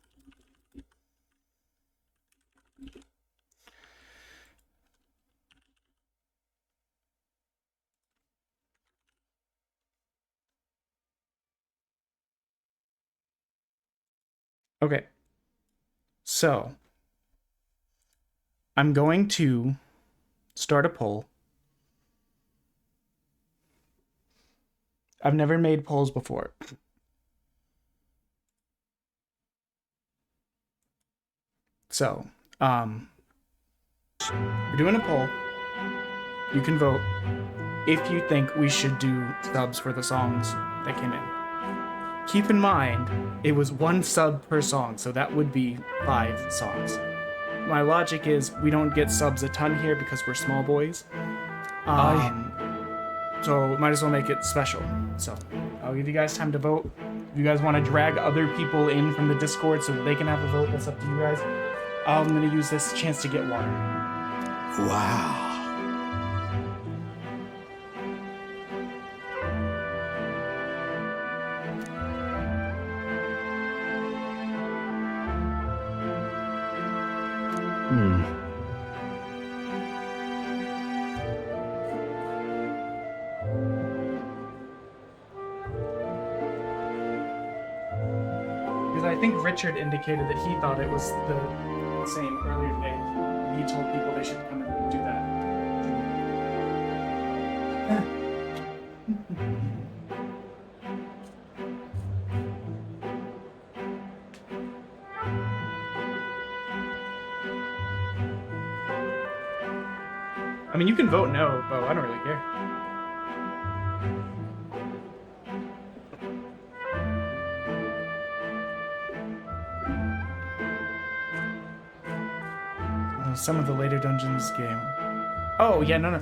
Okay. So, I'm going to start a poll. I've never made polls before. So, we're doing a poll. You can vote if you think we should do subs for the songs that came in. Keep in mind, it was 1 sub per song, so that would be 5 songs. My logic is we don't get subs a ton here because we're small boys. So might as well make it special. So I'll give you guys time to vote. If you guys want to drag other people in from the Discord so that they can have a vote, that's up to you guys. I'm going to use this chance to get water. Wow. think Richard indicated that he thought it was the same earlier today. He told people they should come and do that. I mean, you can vote no, but I don't really care. Some of the later dungeons game. Oh yeah, no.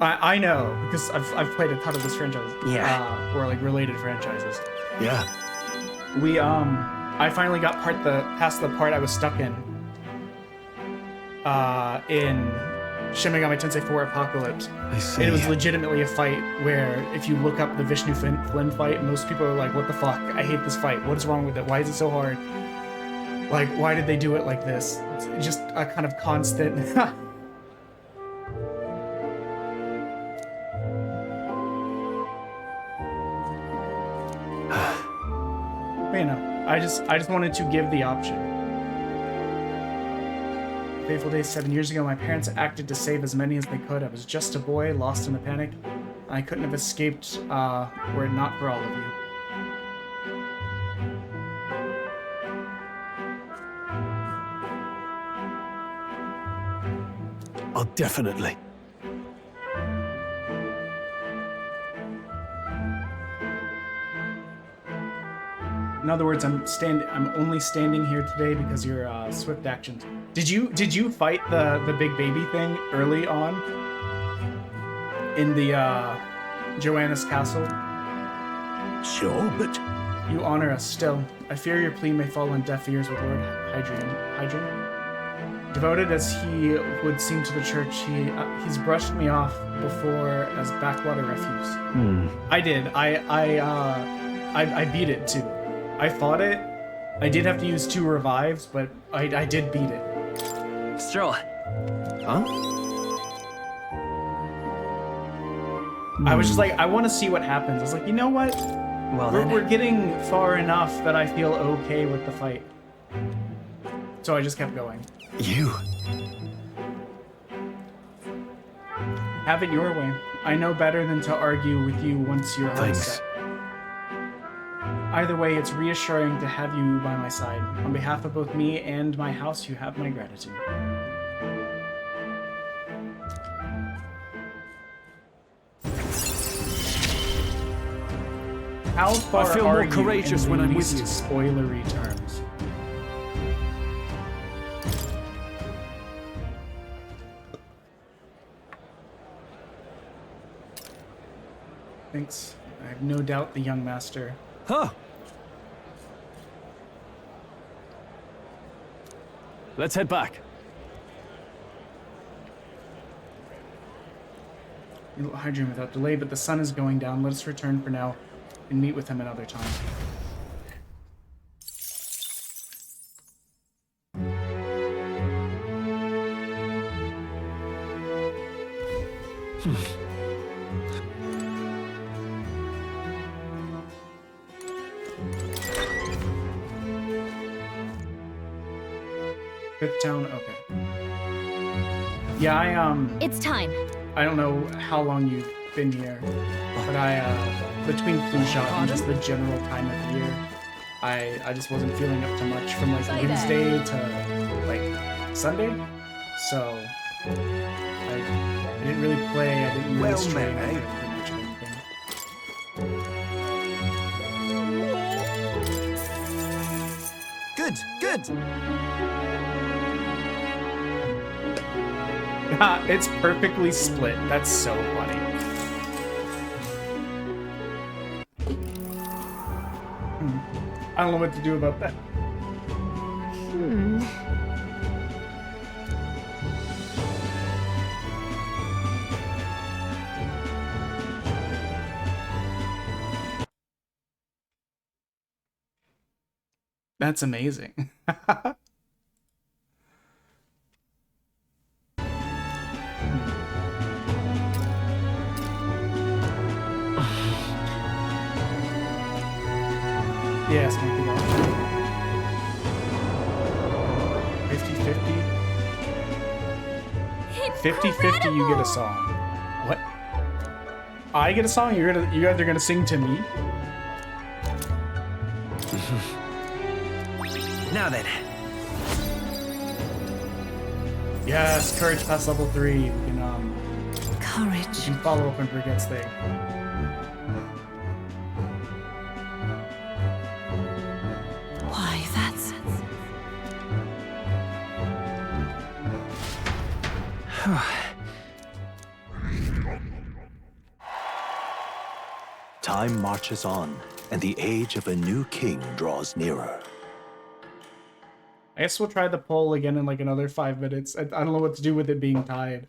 I know because I've played a ton of this franchise. Yeah. Or like related franchises. Yeah. I finally got past the part I was stuck in Shin Megami Tensei 4 Apocalypse. I see. It was legitimately a fight where if you look up the Vishnu Flynn fight, most people are like, what the fuck? I hate this fight. What is wrong with it? Why is it so hard? Like, why did they do it like this? It's just a kind of constant... But, you know, I just wanted to give the option. Fateful Days 7 years ago, my parents acted to save as many as they could. I was just a boy, lost in a panic. I couldn't have escaped were it not for all of you. Oh, definitely. In other words, I'm only standing here today because of your swift actions. Did you fight the big baby thing early on in the Joanna's castle? Sure, but you honor us still. I fear your plea may fall on deaf ears with Lord Hadrian. Devoted as he would seem to the church, he's brushed me off before as backwater refuse. I did. I beat it too. I fought it. I did have to use 2 revives, but I did beat it. Stroll. Huh? I was just like, I want to see what happens. I was like, you know what? Well, we're getting far enough that I feel okay with the fight. So I just kept going. You. Have it your way. I know better than to argue with you once your heart's set. Either way, it's reassuring to have you by my side. On behalf of both me and my house, you have my gratitude. How far I feel are more you courageous in when the I'm with least you. Spoilery terms. Thanks. I have no doubt the young master. Huh. Let's head back. You'll Hadrian without delay, but the sun is going down. Let us return for now and meet with him another time. Fifth town, okay. Yeah, It's time. I don't know how long you've been here, but between flu shot and just the general time of the year, I just wasn't feeling up to much from like Wednesday to like Sunday, so I didn't really play, I didn't really stream, I didn't do much of anything. Good. It's perfectly split. That's so funny. I don't know what to do about that. That's amazing. Yes, maybe 50-50, you get a song. What? I get a song? You guys are gonna sing to me? Now then. Yes, courage past level 3. We can Courage. we can follow up on Brigette's thing. Why, that's... Time marches on, and the age of a new king draws nearer. I guess we'll try the poll again in like another 5 minutes. I don't know what to do with it being tied.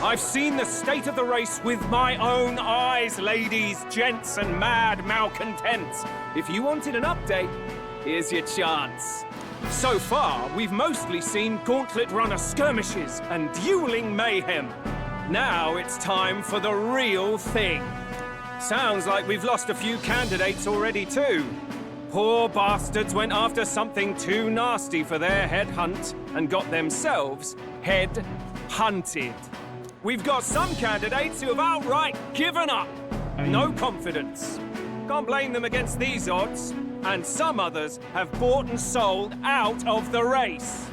I've seen the state of the race with my own eyes, ladies, gents, and mad malcontents. If you wanted an update, here's your chance. So far, we've mostly seen gauntlet runner skirmishes and dueling mayhem. Now it's time for the real thing. Sounds like we've lost a few candidates already too. Poor bastards went after something too nasty for their head hunt and got themselves head hunted. We've got some candidates who have outright given up. No confidence. Can't blame them against these odds. And some others have bought and sold out of the race.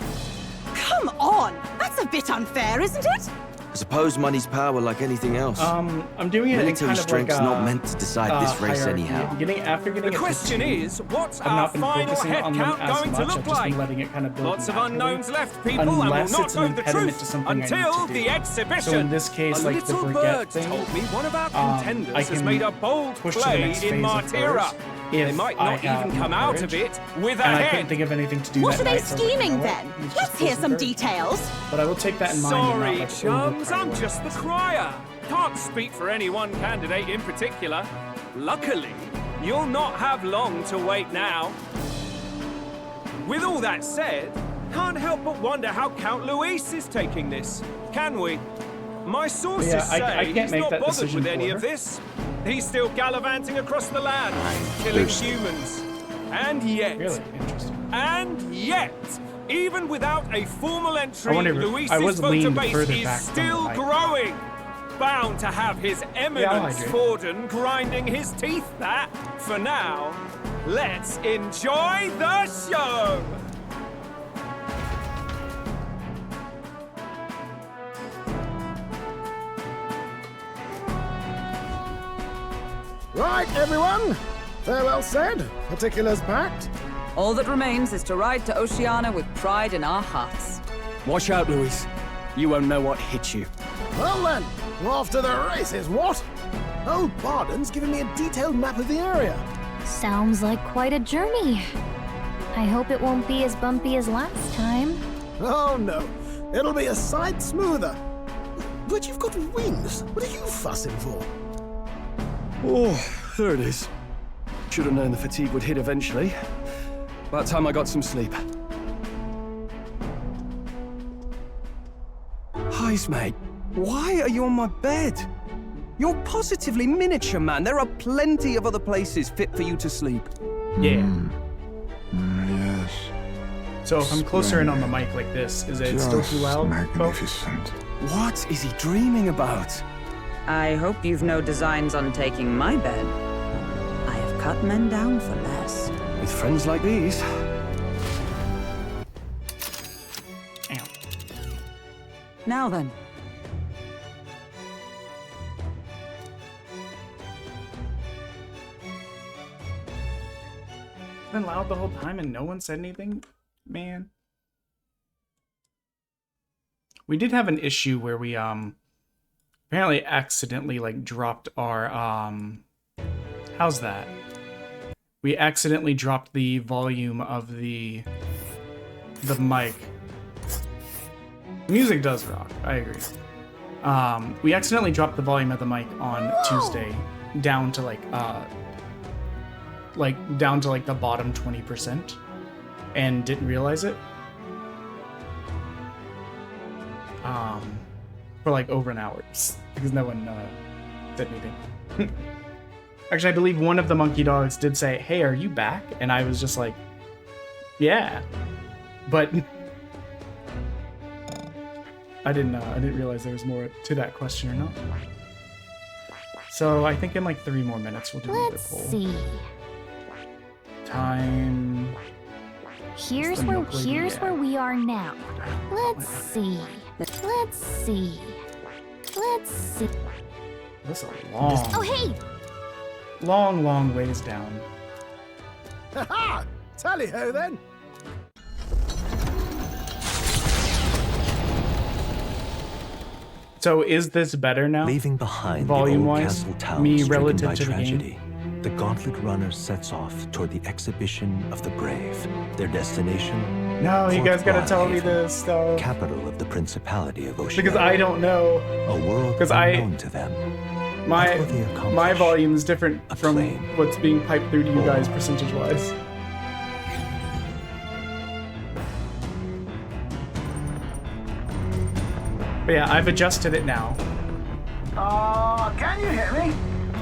Come on! That's a bit unfair, isn't it? I suppose money's power like anything else. I'm doing it in Military kind of strength's like a, not meant to decide this race hierarchy. anyhow. After getting The question is, what's I've our not been final focusing head on them count as going much. to look I've just like? been letting it kind of build Lots of naturally. unknowns left, people, and we'll Unless not it's an know the impediment truth to something I need until to the do. exhibition. So in this case, a like the little Brigette bird thing, told me one of our I contenders has can made a bold push to the play next in phase of Martira. hers They if might I not have even more come out courage. of it with a And I head. couldn't think of anything to do What that are they night, so I was like, scheming you know what? then? Let's Let's just hear close some the curtain. details. But I will take that in mind. Sorry, and not, like, chums, I'm overprioritize. just the crier. Can't speak for any one candidate in particular. Luckily, you'll not have long to wait now. With all that said, can't help but wonder how Count Luis is taking this, can we? My sources Yeah, say I can't he's make not that bothered decision with any for of her. this. He's still gallivanting across the land, killing humans. And yet, even without a formal entry, Luis's voter base is still growing. Bound to have his eminence Forden grinding his teeth that, for now, let's enjoy the show! Right, everyone. Farewell said. Particulars packed. All that remains is to ride to Oceania with pride in our hearts. Watch out, Luis. You won't know what hit you. Well then, off to the races, what? Old Pardon's giving me a detailed map of the area. Sounds like quite a journey. I hope it won't be as bumpy as last time. Oh no, it'll be a sight smoother. But you've got wings. What are you fussing for? Oh, there it is. Should have known the fatigue would hit eventually. By the time I got some sleep. Heis, mate. Why are you on my bed? You're positively miniature, man. There are plenty of other places fit for you to sleep. Yeah. Yes. So if I'm closer in on the mic like this, is it still too loud? Magnificent. What is he dreaming about? I hope you've no designs on taking my bed. I have cut men down for less. With friends like these. Now then. It's been loud the whole time and no one said anything? Man. We did have an issue where we apparently accidentally like dropped our how's that? We accidentally dropped the volume of the mic. Music does rock, I agree. We accidentally dropped the volume of the mic on Tuesday down to like down to like the bottom 20% and didn't realize it. For like over an hour because no one said anything. Actually, I believe one of the monkey dogs did say, "Hey, are you back?" And I was just like, "Yeah." But I didn't realize there was more to that question or not. So I think in like 3 more minutes we'll do another poll. Let's see. Time. Here's where we are now. Let's see. Let's see. That's a long. Oh hey! Long ways down. Ha-ha! Tally-ho then! So is this better now? Leaving behind volume-wise, the old castle towns me stricken relative by to tragedy, the game? the Gauntlet Runner sets off toward the exhibition of the brave. Their destination? No, you guys gotta Port tell me Haven, this stuff. capital of the Principality of Oceania. Because I don't know. A world unknown to them. My volume is different from what's being piped through to you guys percentage-wise. But yeah, I've adjusted it now. Can you hear me?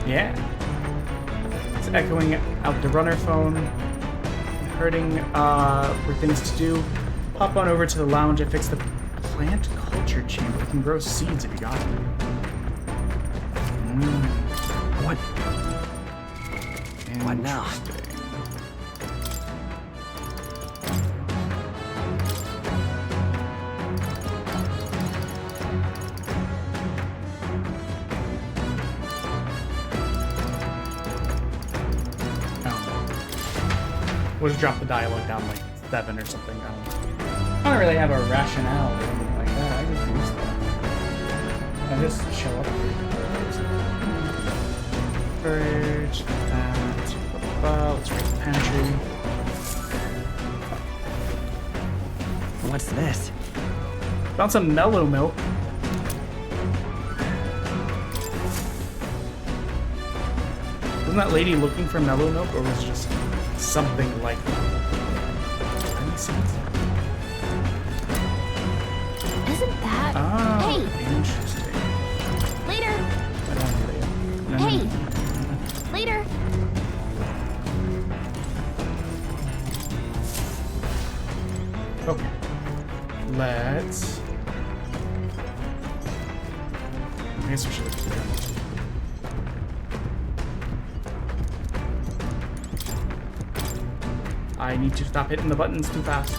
Yeah. It's echoing out the runner phone. Hurting for things to do. Hop on over to the lounge and fix the plant culture chamber. We can grow seeds if you got them. What? What now? We'll just drop the dialogue down like 7 or something. I don't really have a rationale or anything like that. I just use that. I just show up. Purge, that, let's raise the pantry. What's this? Found some mellow milk. Wasn't that lady looking for mellow milk, or was it just something like that? Isn't that? Oh, Hey! interesting. Later! I don't really. No, Hey! no. Later! Okay. Let's. I guess we should look at the journal too. I need to stop hitting the buttons too fast.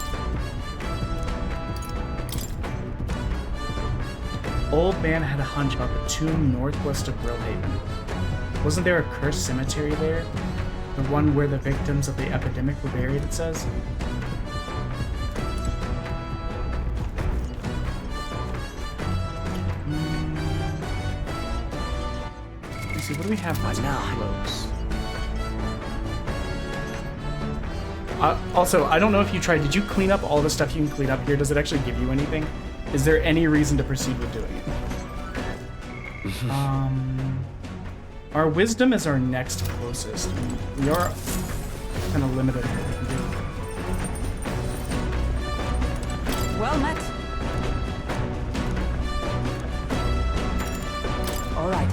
Old man had a hunch about the tomb northwest of Brillhaven. Wasn't there a cursed cemetery there? The one where the victims of the epidemic were buried, it says? Let's see, what do we have that's close? Also, I don't know if you tried. Did you clean up all the stuff you can clean up here? Does it actually give you anything? Is there any reason to proceed with doing it? Our wisdom is our next closest. We are kind of limited in what we can do. Well met. All right.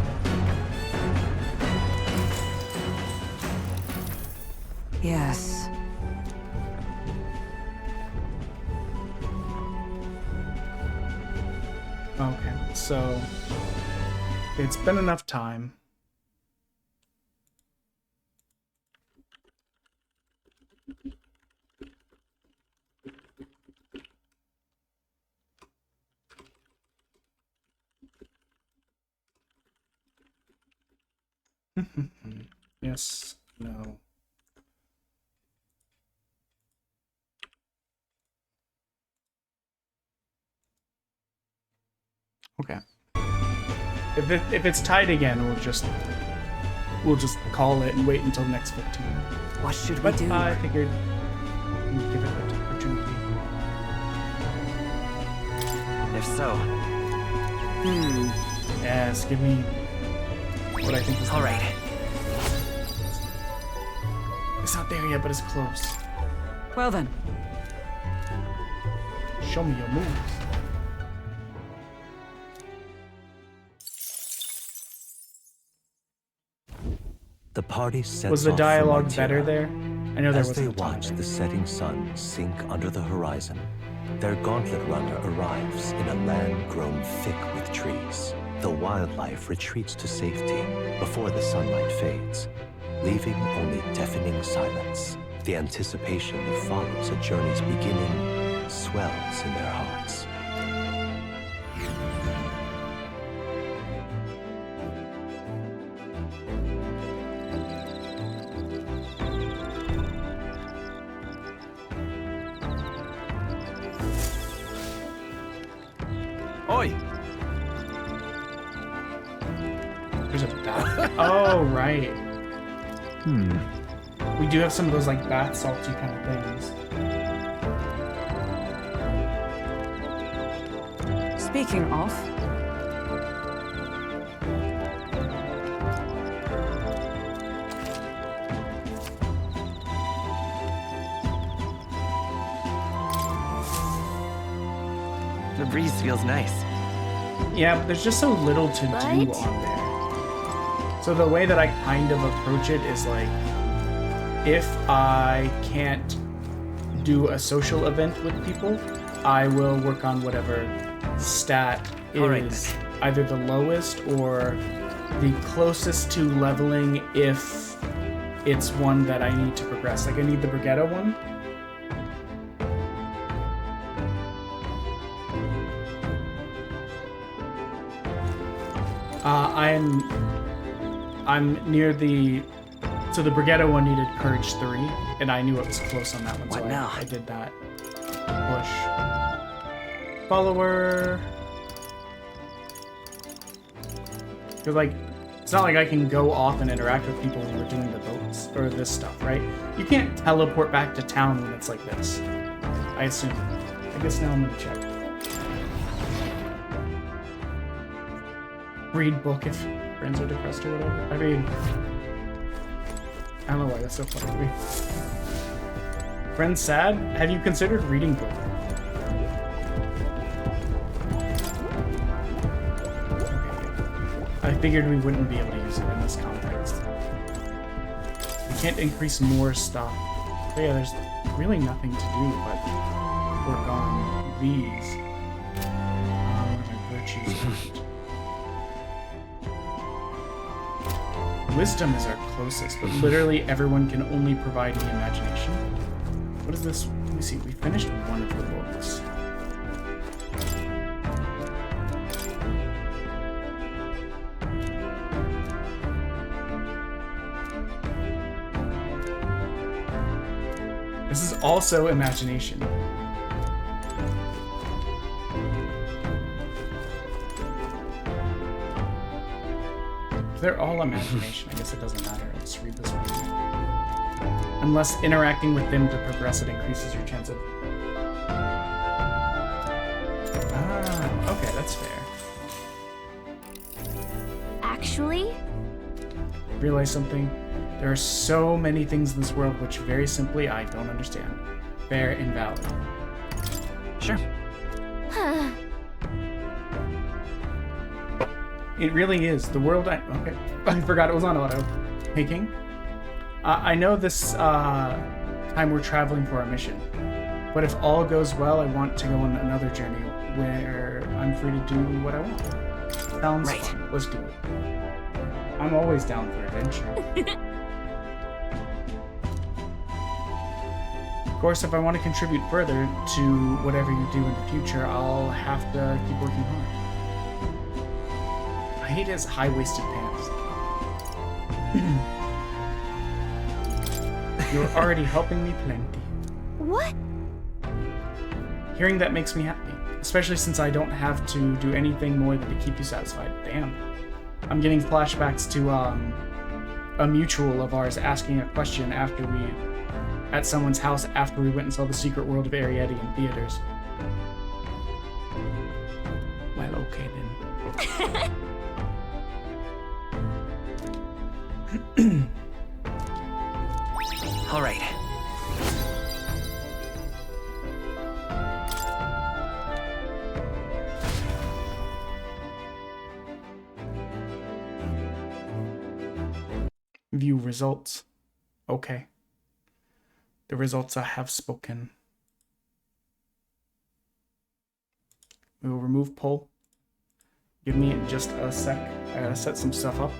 Yes. Okay, so it's been enough time. Yes, no. Okay. If it's tied again, we'll just call it and wait until the next 15. What should we do? I figured we'd give it an opportunity. If so. Yes, give me what I think is. All right. It's not there yet, but it's close. Well then. Show me your moves. The party sets Was the off dialogue from better Montira. there? I know there As was they a ton watch of the setting sun sink under the horizon, their gauntlet runner arrives in a land grown thick with trees. The wildlife retreats to safety before the sunlight fades, leaving only deafening silence. The anticipation that follows a journey's beginning swells in their hearts. Oi! There's a bath. Oh, right. We do have some of those like bath salty kind of things. Speaking of, The breeze feels nice. Yeah, but there's just so little to do on there. So the way that I kind of approach it is like, if I can't do a social event with people, I will work on whatever stat is either the lowest or the closest to leveling if it's one that I need to progress. Like I need the Brigetta one. I'm near the... So the Brigetta one needed Courage 3, and I knew it was close on that one, so I did that push. Follower... Because, like, it's not like I can go off and interact with people when we're doing the boats, or this stuff, right? You can't teleport back to town when it's like this. I assume. I guess now I'm gonna check. Read book if friends are depressed or whatever. I mean, I don't know why that's so funny to me. Friends sad? Have you considered reading book? I figured we wouldn't be able to use it in this context. We can't increase more stuff. But yeah, there's really nothing to do but work on these. What are my virtues? Wisdom is our closest, but literally everyone can only provide me imagination. What is this? Let me see. We finished one of the books. This is also imagination. They're all imagination. I guess it doesn't matter. I'll just read this one. Unless interacting with them to progress it increases your chance of... Ah, okay, that's fair. Actually? Realize something? There are so many things in this world which very simply I don't understand. Fair and valid. Sure. It really is. The world okay. I forgot it was on auto. Hey, King. I know this time we're traveling for our mission. But if all goes well, I want to go on another journey where I'm free to do what I want. Sounds fun. Let's do it. I'm always down for adventure. Of course, if I want to contribute further to whatever you do in the future, I'll have to keep working hard. I hate his high-waisted pants. You're already helping me plenty. What? Hearing that makes me happy, especially since I don't have to do anything more than to keep you satisfied. Damn. I'm getting flashbacks to a mutual of ours asking a question after at someone's house after we went and saw The Secret World of Arietti in theaters. Well, okay then. All right. View results. Okay. The results have spoken. We will remove poll. Give me just a sec. I gotta set some stuff up.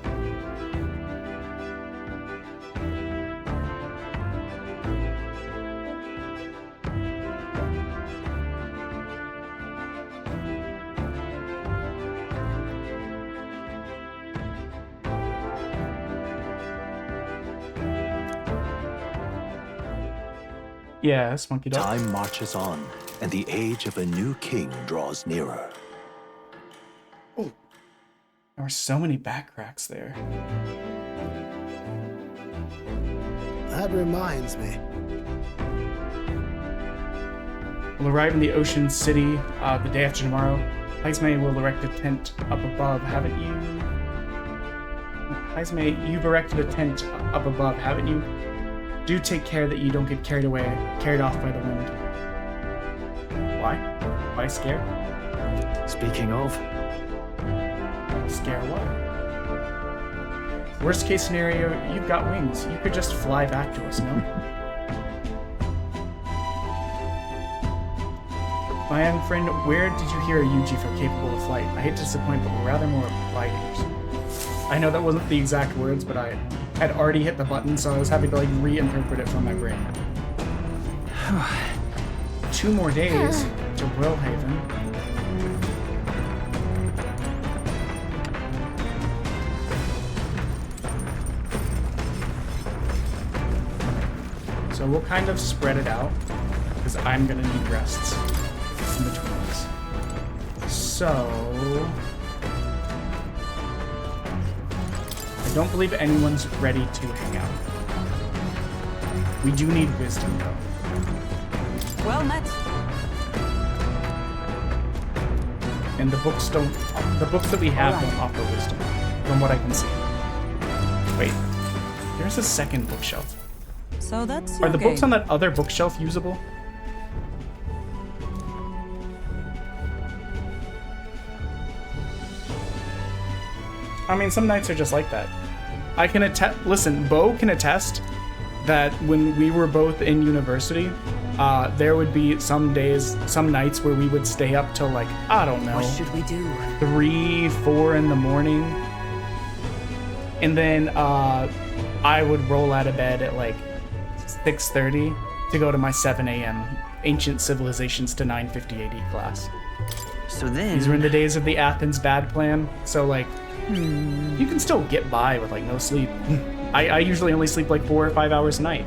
Yes, monkey dog. Time marches on, and the age of a new king draws nearer. There were so many back cracks there. That reminds me. We'll arrive in the Ocean City the day after tomorrow. Haizme will erect a tent up above, haven't you? Haizme, you've erected a tent up above, haven't you? Do take care that you don't get carried off by the wind. Why? Why scared? Speaking of... Scare what? Worst case scenario, you've got wings. You could just fly back to us, no? My young friend, where did you hear a Yuji for capable of flight? I hate to disappoint, but we're rather more gliders. I know that wasn't the exact words, but I had already hit the button, so I was having to like reinterpret it from my brain. 2 more days to Royalhaven. So we'll kind of spread it out, because I'm gonna need rests in between this. So... I don't believe anyone's ready to hang out. We do need wisdom, though. Well met. And the books don't... The books that we have don't offer wisdom, from what I can see. Wait. There's a second bookshelf. So that's Are the books on that other bookshelf usable? I mean, some nights are just like that. I can attest. Listen, Bo can attest that when we were both in university, there would be some days, some nights where we would stay up till like, I don't know. What should we do? 3, 4 in the morning. And then I would roll out of bed at like 6:30 to go to my 7 a.m. Ancient Civilizations to 950 AD class. So then... These were in the days of the Athens bad plan. So like, you can still get by with like no sleep. I usually only sleep like 4 or 5 hours a night.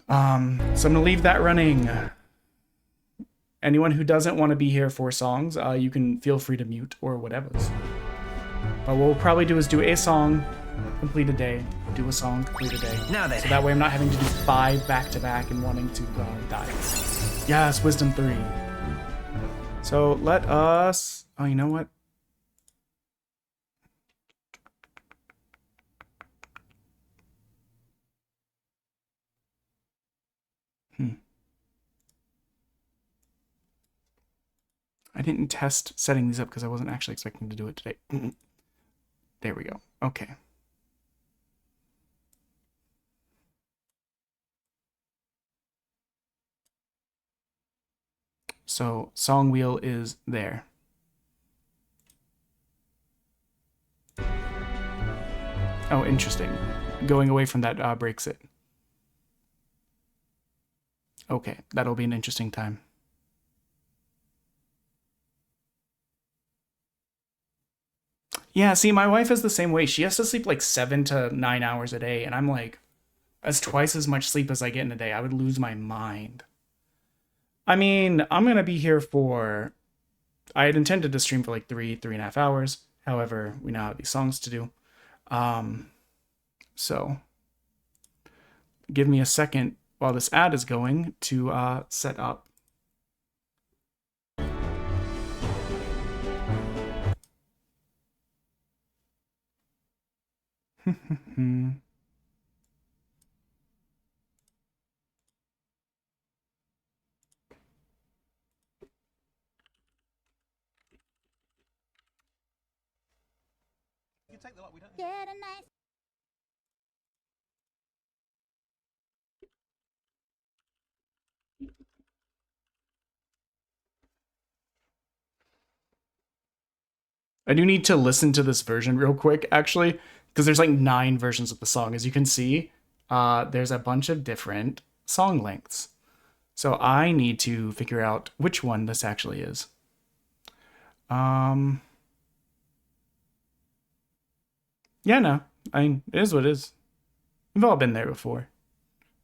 So I'm gonna leave that running. Anyone who doesn't want to be here for songs, you can feel free to mute or whatever's. But what we'll probably do is do a song, complete a day, do a song, complete a day. Now then. So that way I'm not having to do 5 back-to-back and wanting to die. Yes, Wisdom 3. So let us... Oh, you know what? I didn't test setting these up because I wasn't actually expecting to do it today. There we go. Okay. So song wheel is there. Oh, interesting. Going away from that breaks it. Okay, that'll be an interesting time. Yeah, see, my wife is the same way. She has to sleep like 7 to 9 hours a day, and I'm like, that's twice as much sleep as I get in a day. I would lose my mind. I mean, I'm gonna be here for... I had intended to stream for like 3.5 hours. However, we now have these songs to do. So, give me a second while this ad is going to set up. Get a nice I do need to listen to this version real quick, actually, because there's like 9 versions of the song. As you can see, there's a bunch of different song lengths. So I need to figure out which one this actually is. Yeah, no. I mean, it is what it is. We've all been there before.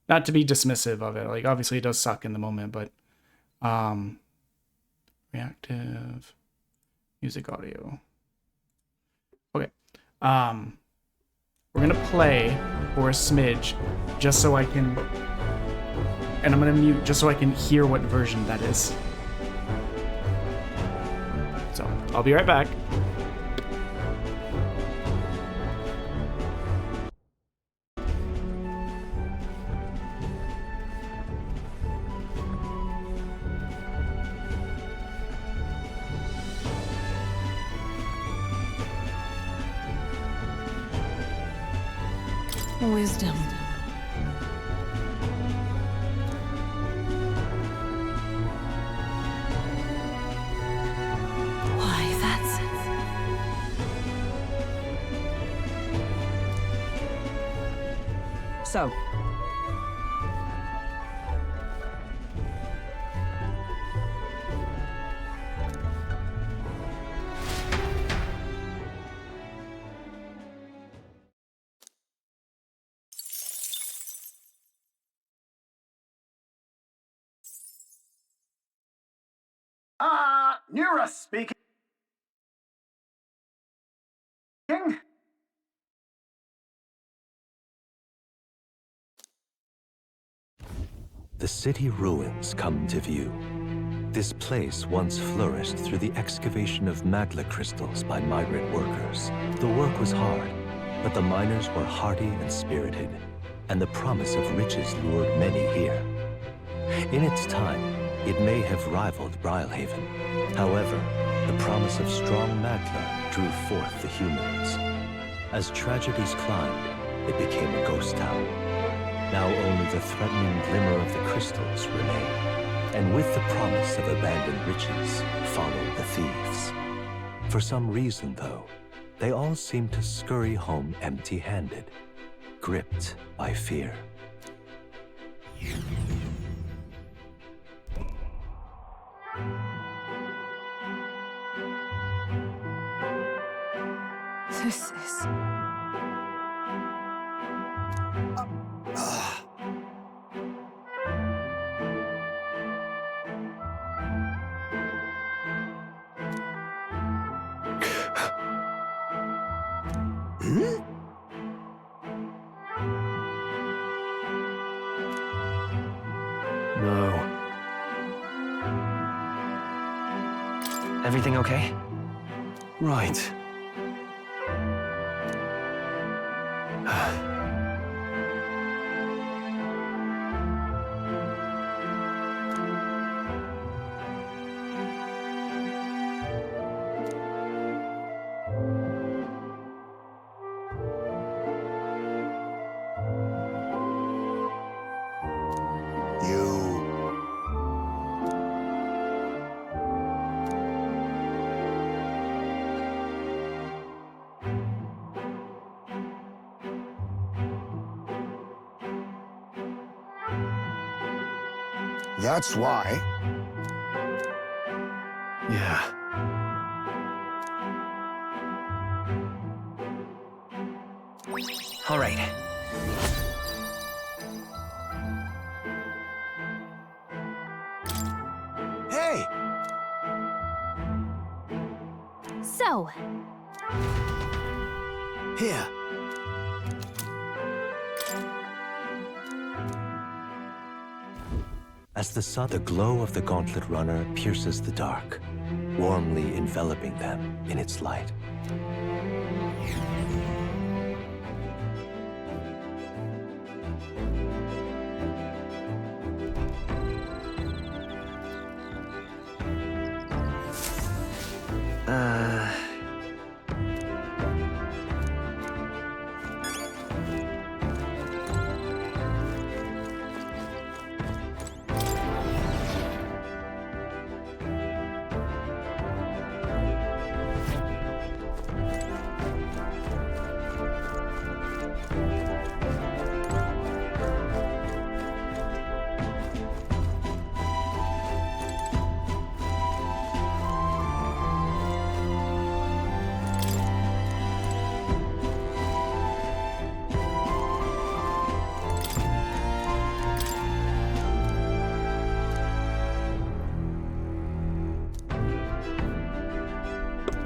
Not to be dismissive of it. Like, obviously it does suck in the moment, but reactive music audio. Okay. We're gonna play for a smidge just so I can, and I'm gonna mute just so I can hear what version that is. So I'll be right back. Wisdom. Why, that's... So, Nura speaking. The city ruins come to view. This place once flourished through the excavation of magla crystals by migrant workers. The work was hard, but the miners were hardy and spirited, and the promise of riches lured many here. In its time, it may have rivaled Brilhaven. However, the promise of strong magla drew forth the humans. As tragedies climbed, it became a ghost town. Now only the threatening glimmer of the crystals remain. And with the promise of abandoned riches followed the thieves. For some reason, though, they all seem to scurry home empty-handed, gripped by fear. This is... No. Everything okay? Right. That's why. Yeah. All right. Hey! So, Here. As the glow of the Gauntlet Runner pierces the dark, warmly enveloping them in its light.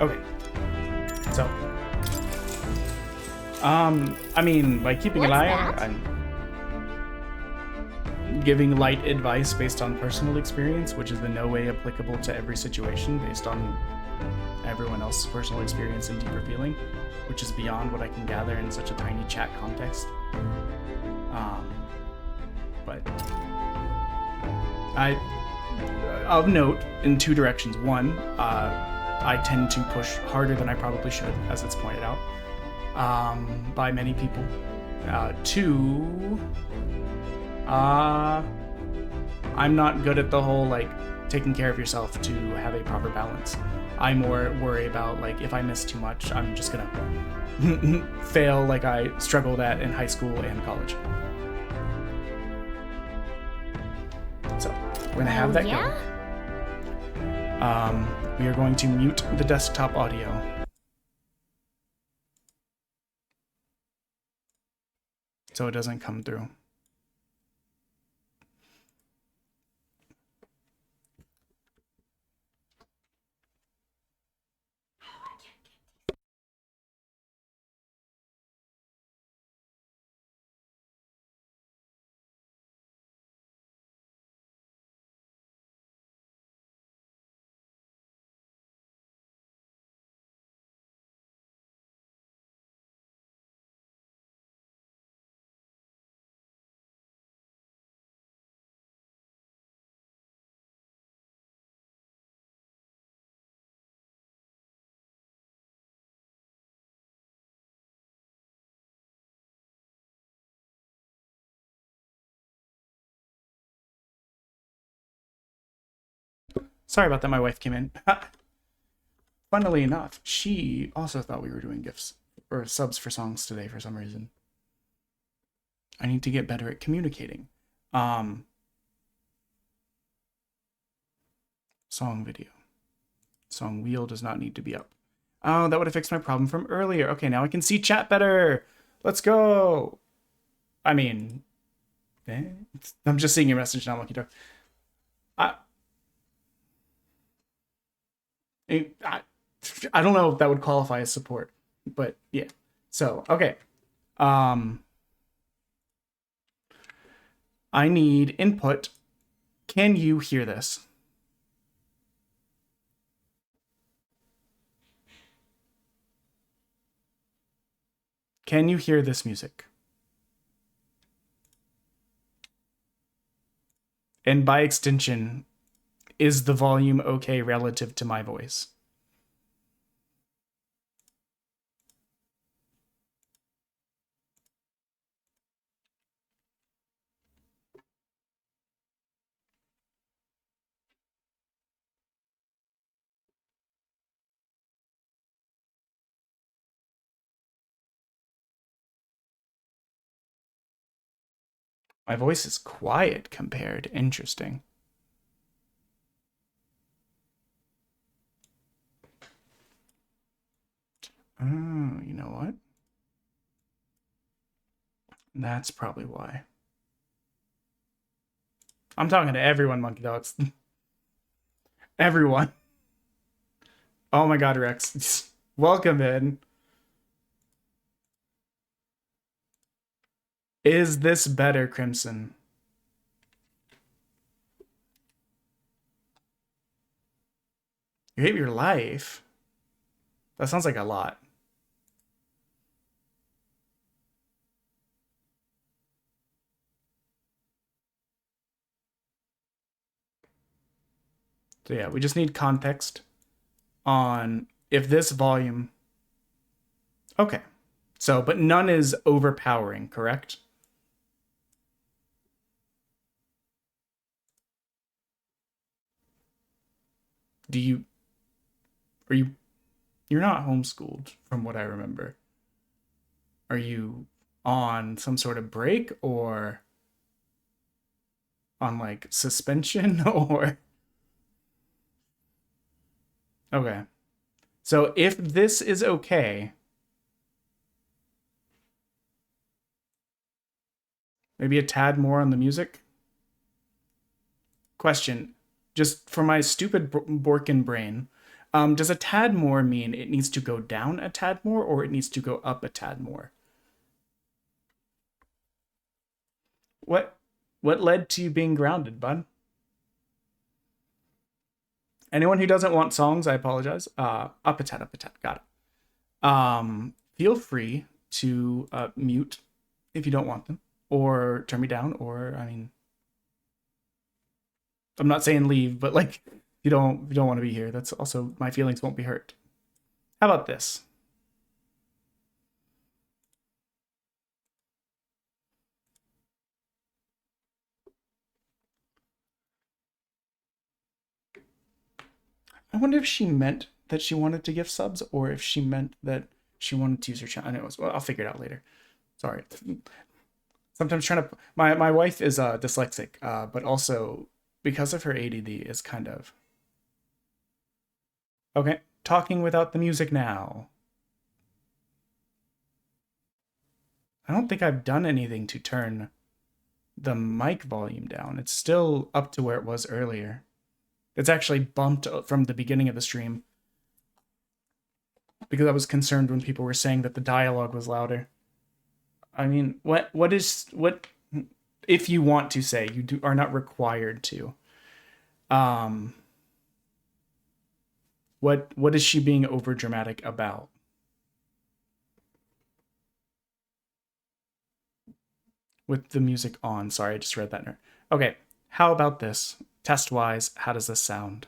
Okay. So. I mean, by keeping an eye on, I'm giving light advice based on personal experience, which is in no way applicable to every situation based on everyone else's personal experience and deeper feeling, which is beyond what I can gather in such a tiny chat context. But of note, in two directions. One, I tend to push harder than I probably should, as it's pointed out, by many people. Two, I'm not good at the whole, like, taking care of yourself to have a proper balance. I more worry about, like, if I miss too much, I'm just gonna fail like I struggled at in high school and college. So, we're gonna have that go. We are going to mute the desktop audio. So it doesn't come through. Sorry about that, my wife came in. Funnily enough, she also thought we were doing gifts or subs for songs today for some reason. I need to get better at communicating. Song video. Song wheel does not need to be up. Oh, that would have fixed my problem from earlier. Okay, now I can see chat better. Let's go. I mean, I'm just seeing your message now, Monkey Dog. I don't know if that would qualify as support, but yeah. So, okay. I need input. Can you hear this? Can you hear this music? And by extension, is the volume okay relative to my voice? My voice is quiet compared. Interesting. Oh, you know what? That's probably why. I'm talking to everyone, Monkey Dogs. Everyone. Oh my god, Rex. Welcome in. Is this better, Crimson? You hate your life? That sounds like a lot. So yeah, we just need context on if this volume... Okay. So, but none is overpowering, correct? You're not homeschooled from what I remember. Are you on some sort of break or on like suspension or? Okay. So if this is okay, maybe a tad more on the music. Question, just for my stupid Borkin brain, Does a tad more mean it needs to go down a tad more, or it needs to go up a tad more? What led to you being grounded, bud? Anyone who doesn't want songs, I apologize. Up a tad, got it. Feel free to mute if you don't want them, or turn me down, or I mean, I'm not saying leave, but like, if you don't want to be here, that's also, my feelings won't be hurt. How about this? I wonder if she meant that she wanted to gift subs, or if she meant that she wanted to use her channel. Anyways, well, I'll figure it out later. Sorry. Sometimes trying to... My wife is dyslexic, but also, because of her ADD, is kind of... Okay, talking without the music now. I don't think I've done anything to turn the mic volume down. It's still up to where it was earlier. It's actually bumped from the beginning of the stream, because I was concerned when people were saying that the dialogue was louder. I mean, what if you want to say, you are not required to. What is she being over dramatic about? With the music on. Sorry, I just read that. Okay, how about this? Test-wise, how does this sound?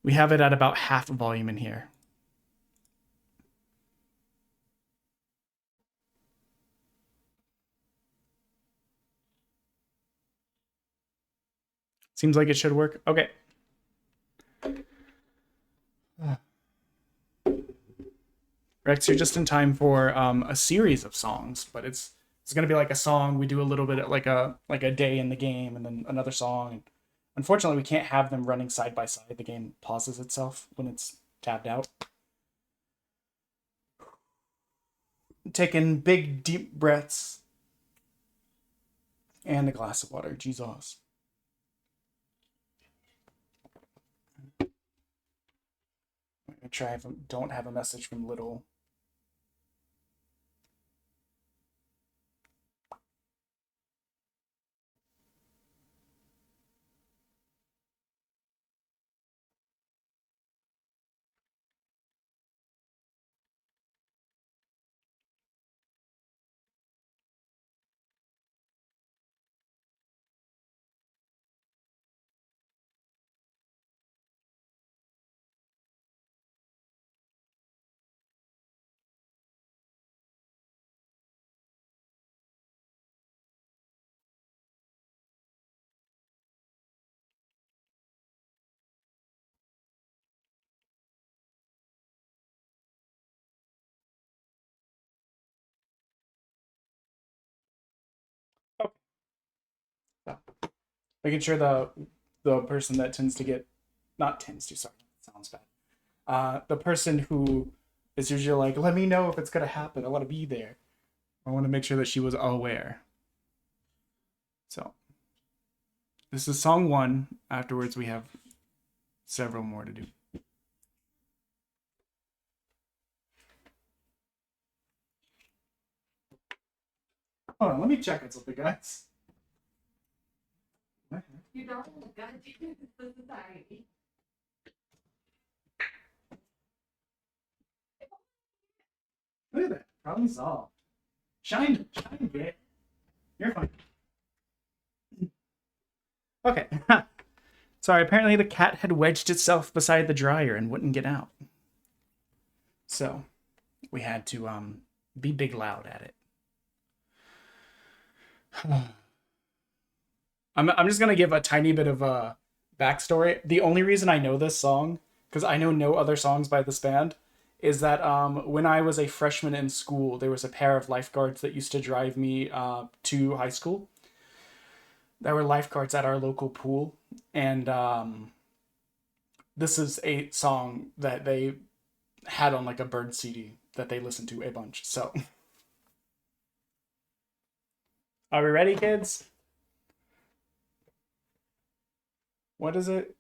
We have it at about half volume in here. Seems like it should work. Okay. Rex, you're just in time for a series of songs, but it's gonna be like a song. We do a little bit of like a day in the game, and then another song. And unfortunately, we can't have them running side by side. The game pauses itself when it's tabbed out. Taking big deep breaths and a glass of water. Jesus. I'm gonna try if I don't have a message from Little. Making sure the person that tends to get, not tends to, sorry, that sounds bad. The person who is usually like, let me know if it's gonna happen. I want to be there. I want to make sure that she was aware. So this is song 1. Afterwards, we have several more to do. Hold on, let me check on something, guys. You don't gotta do this for society. Look at that. Problem solved. Shine, get. You're fine. Okay. Sorry, apparently the cat had wedged itself beside the dryer and wouldn't get out. So, we had to be big loud at it. I'm just gonna give a tiny bit of a backstory. The only reason I know this song, because I know no other songs by this band, is that when I was a freshman in school, there was a pair of lifeguards that used to drive me to high school. There were lifeguards at our local pool, and this is a song that they had on like a bird CD that they listened to a bunch. So, are we ready, kids? What is it?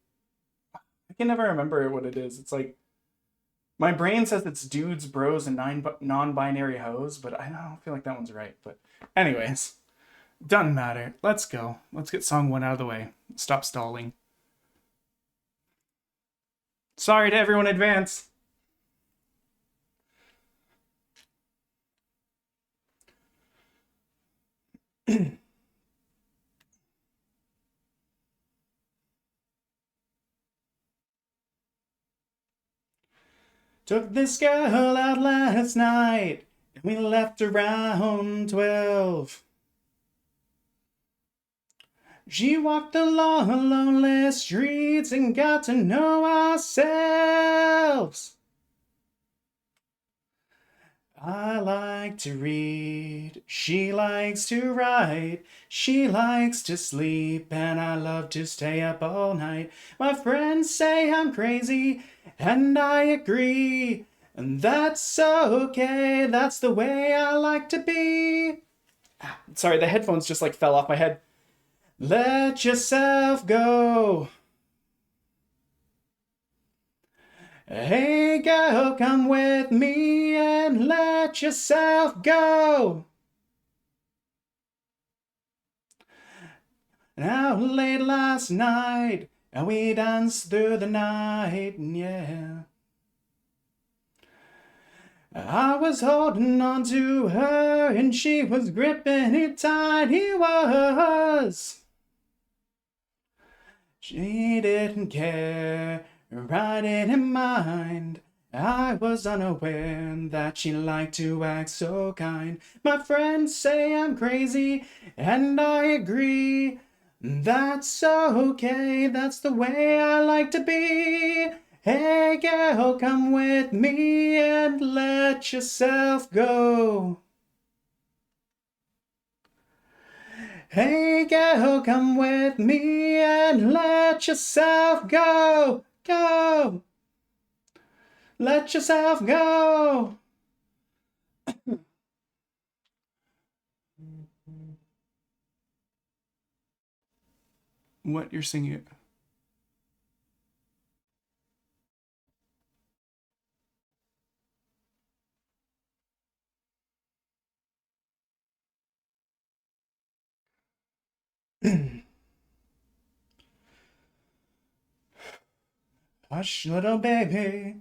I can never remember what it is. It's like, my brain says it's dudes, bros, and non-binary hoes, but I don't feel like that one's right. But anyways, doesn't matter. Let's go. Let's get song 1 out of the way. Stop stalling. Sorry to everyone in advance. Took this girl out last night, and we left around 12. She walked along lonely streets and got to know ourselves. I like to read, she likes to write, she likes to sleep, and I love to stay up all night. My friends say I'm crazy, and I agree, and that's okay, that's the way I like to be. Sorry, the headphones just like fell off my head. Let yourself go. Hey girl, come with me and let yourself go. Out late last night, and we danced through the night, yeah. I was holding on to her, and she was gripping it tight, he was. She didn't care, I didn't mind. I was unaware that she liked to act so kind. My friends say I'm crazy, and I agree. That's okay, that's the way I like to be. Hey girl, come with me and let yourself go. Hey girl, come with me and let yourself go. Go. Let yourself go. What, you're singing it? Hush, little baby,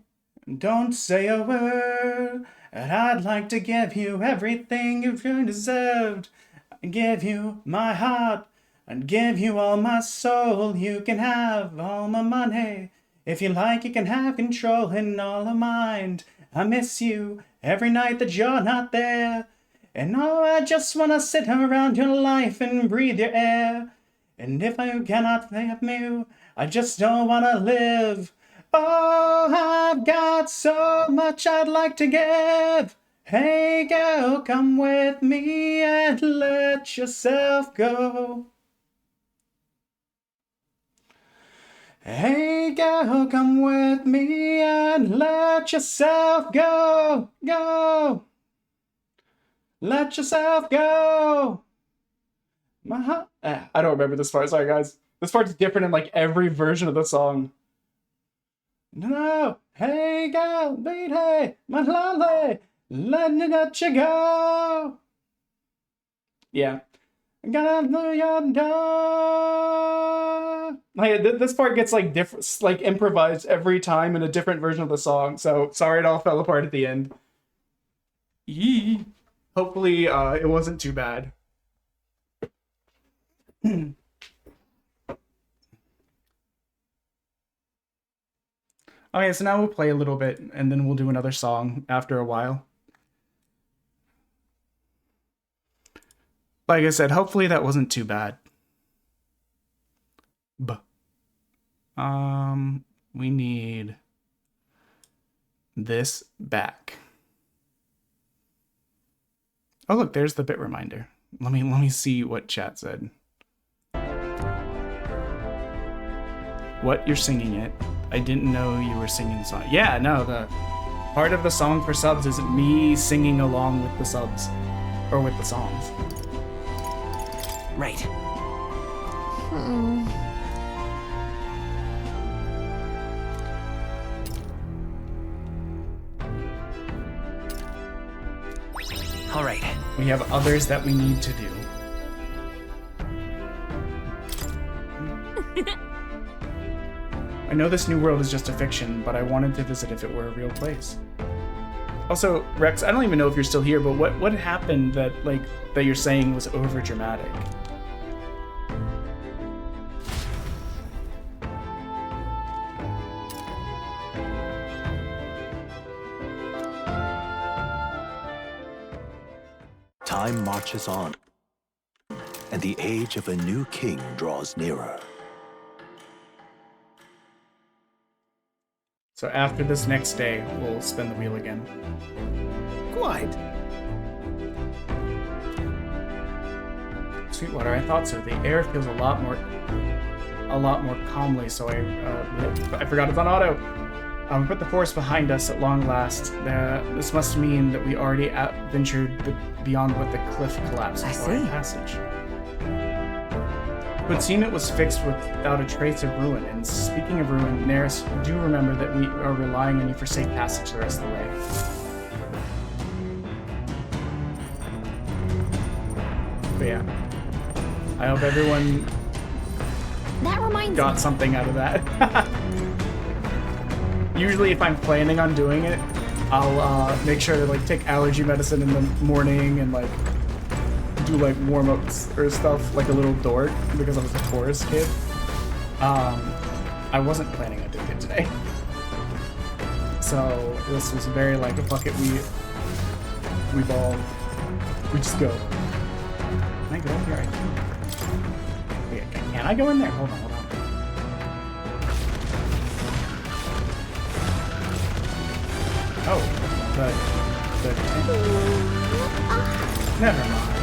don't say a word. And I'd like to give you everything you've deserved. I'd give you my heart, I'd give you all my soul. You can have all my money. If you like, you can have control and all of mine. I miss you every night that you're not there. And oh, I just wanna sit around your life and breathe your air. And if you cannot have me, I just don't wanna live. Oh, I've got so much I'd like to give. Hey girl, come with me and let yourself go. Hey girl, come with me and let yourself go. Go. Let yourself go. I don't remember this part. Sorry, guys. This part's different in like every version of the song. No, hey girl, beat hey, my lovely, let me let you go. Yeah, gotta through your door. Like, this part gets like different, like improvised every time in a different version of the song. So sorry, it all fell apart at the end. Yee. Hopefully, it wasn't too bad. Okay, so now we'll play a little bit, and then we'll do another song after a while. Like I said, hopefully that wasn't too bad. We need this back. Oh look, there's the bit reminder. Let me see what chat said. What? You're singing it? I didn't know you were singing the song. Yeah, no, the part of the song for subs is me singing along with the subs. Or with the songs. Right. We have others that we need to do. I know this new world is just a fiction, but I wanted to visit if it were a real place. Also, Rex, I don't even know if you're still here, but what happened that you're saying was over dramatic? Time marches on, and the age of a new king draws nearer. So after this next day, we'll spin the wheel again. Quite. Sweetwater, I thought so. The air feels a lot more calmly, so I forgot it's on auto. We put the forest behind us at long last. This must mean that we already ventured beyond what the cliff collapsed. I see. Passage. It would seem it was fixed without a trace of ruin. And speaking of ruin, Neris, do remember that we are relying on you for safe passage the rest of the way. But yeah, I hope everyone got something out of that. Usually if I'm planning on doing it, I'll make sure to take allergy medicine in the morning and do warm-ups or stuff, like a little dork, because I was a forest kid. I wasn't planning on doing it today. So this was very fuck it, we just go. Can I go up here? Wait, can I go in there? Hold on. Oh, the never mind.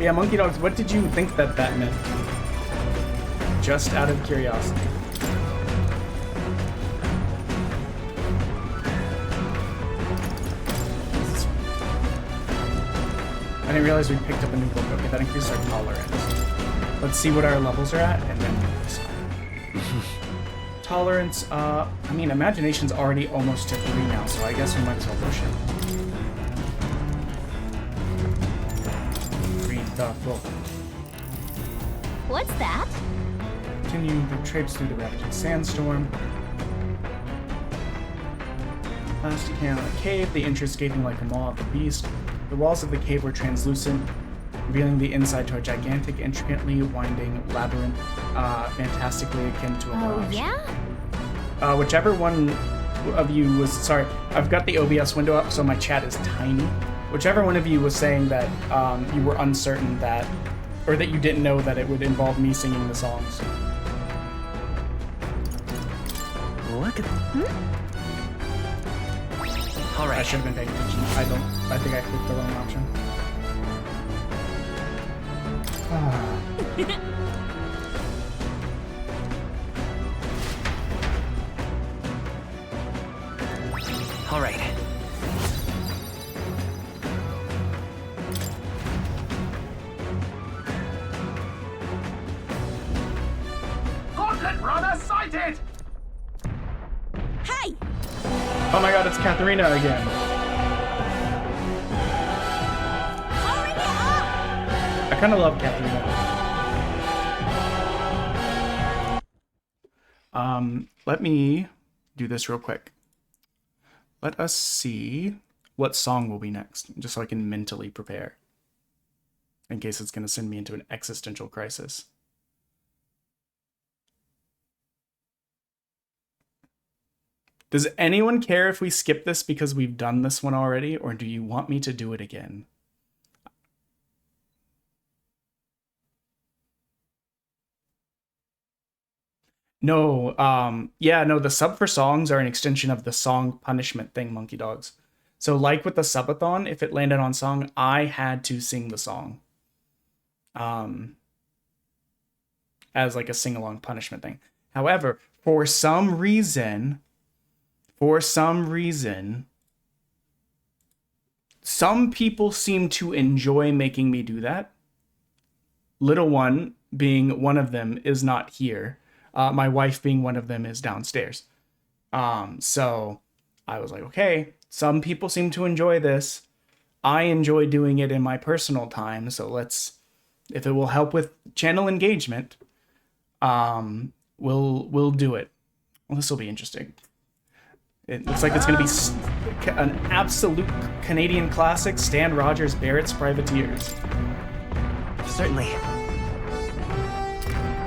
Yeah, Monkey Dogs, what did you think that meant? Just out of curiosity. I didn't realize we picked up a new book. Okay, that increases our tolerance. Let's see what our levels are at, and then tolerance, I mean, imagination's already almost to 3 now, so I guess we might as well push it. Read the book. What's that? Continue the traipse through the ravaging sandstorm. Plastic hand in the cave, the entrance gaping like a maw of the beast. The walls of the cave were translucent, revealing the inside to a gigantic, intricately winding labyrinth, fantastically akin to a mirage. Oh, yeah? Whichever one of you was... Sorry, I've got the OBS window up, so my chat is tiny. Whichever one of you was saying that you were uncertain that... Or that you didn't know that it would involve me singing the songs. Look at... All right. I should have been paying attention. I think I clicked the wrong option. All right. Gauntlet runner sighted! Hey! Oh my god, it's Katharina again. I kind of love Katharina. Let me do this real quick. Let us see what song will be next, just so I can mentally prepare. In case it's going to send me into an existential crisis. Does anyone care if we skip this because we've done this one already, or do you want me to do it again? No, no, the sub for songs are an extension of the song punishment thing, Monkey Dogs. So like with the subathon, if it landed on song, I had to sing the song. As like a sing-along punishment thing. However, for some reason, some people seem to enjoy making me do that. Little One, being one of them, is not here. My wife being one of them is downstairs. So I was like, okay, some people seem to enjoy this. I enjoy doing it in my personal time, so if it will help with channel engagement, we'll do it. Well, this will be interesting. It looks like it's going to be an absolute Canadian classic, Stan Rogers, Barrett's Privateers. Certainly.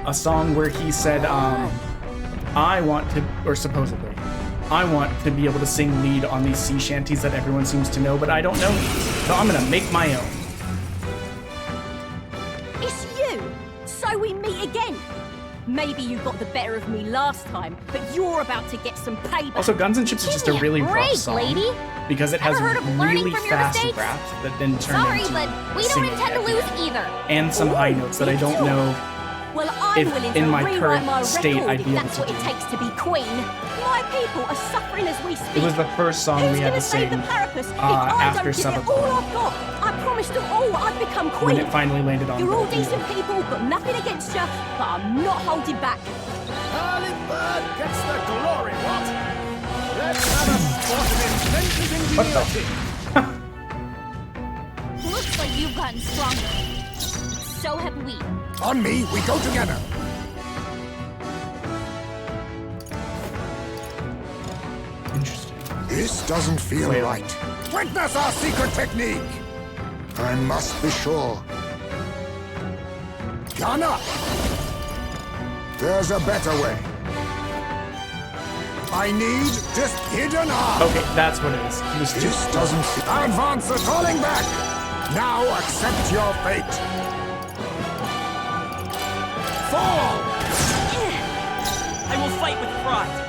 A song where he said, I want to, or supposedly, I want to be able to sing lead on these sea shanties that everyone seems to know, but I don't know these, so I'm going to make my own. It's you! So we meet again! Maybe you got the better of me last time, but you're about to get some payback. Also, Guns and Chips is just a really rough song, lady. because it has really fast raps that then turn Sorry, into but we don't singing intend to at the lose end. either. And some high notes that I don't know Well, I'm willing if to in my rewrite current my state record I'd if be able that's to what do. it takes to be queen. My people are suffering as we speak. It was the first song Who's we had gonna to sing save the Parapus if I after don't give it Subathon. all I've got? I promised them all I'd become When queen. it finally landed on You're all the- decent people, got nothing against you, but I'm not holding back. Early bird gets the glory, what? Let's have a spot of inventive ingenuity. Looks like you've gotten stronger. So have we. On me, we go together. Interesting. This doesn't feel right. Witness our secret technique! I must be sure. Gun up! There's a better way. I need just hidden arm. Okay, that's what it is. He was This doesn't feel... Advance the falling back! Now accept your fate. Fall! I will fight with pride.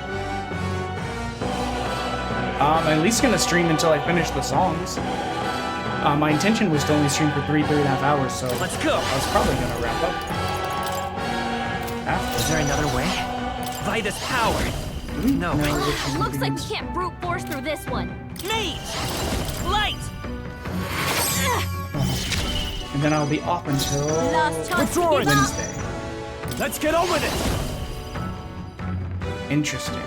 I'm at least gonna stream until I finish the songs. My intention was to only stream for 3.5 hours, so Let's go. I was probably gonna wrap up. After. Is there another way? Vitus power. No. Looks like we can't brute force through this one. Mage! Light! And then I'll be off until Last chance to Withdrawing. give up. Wednesday. Let's get on with it! Interesting.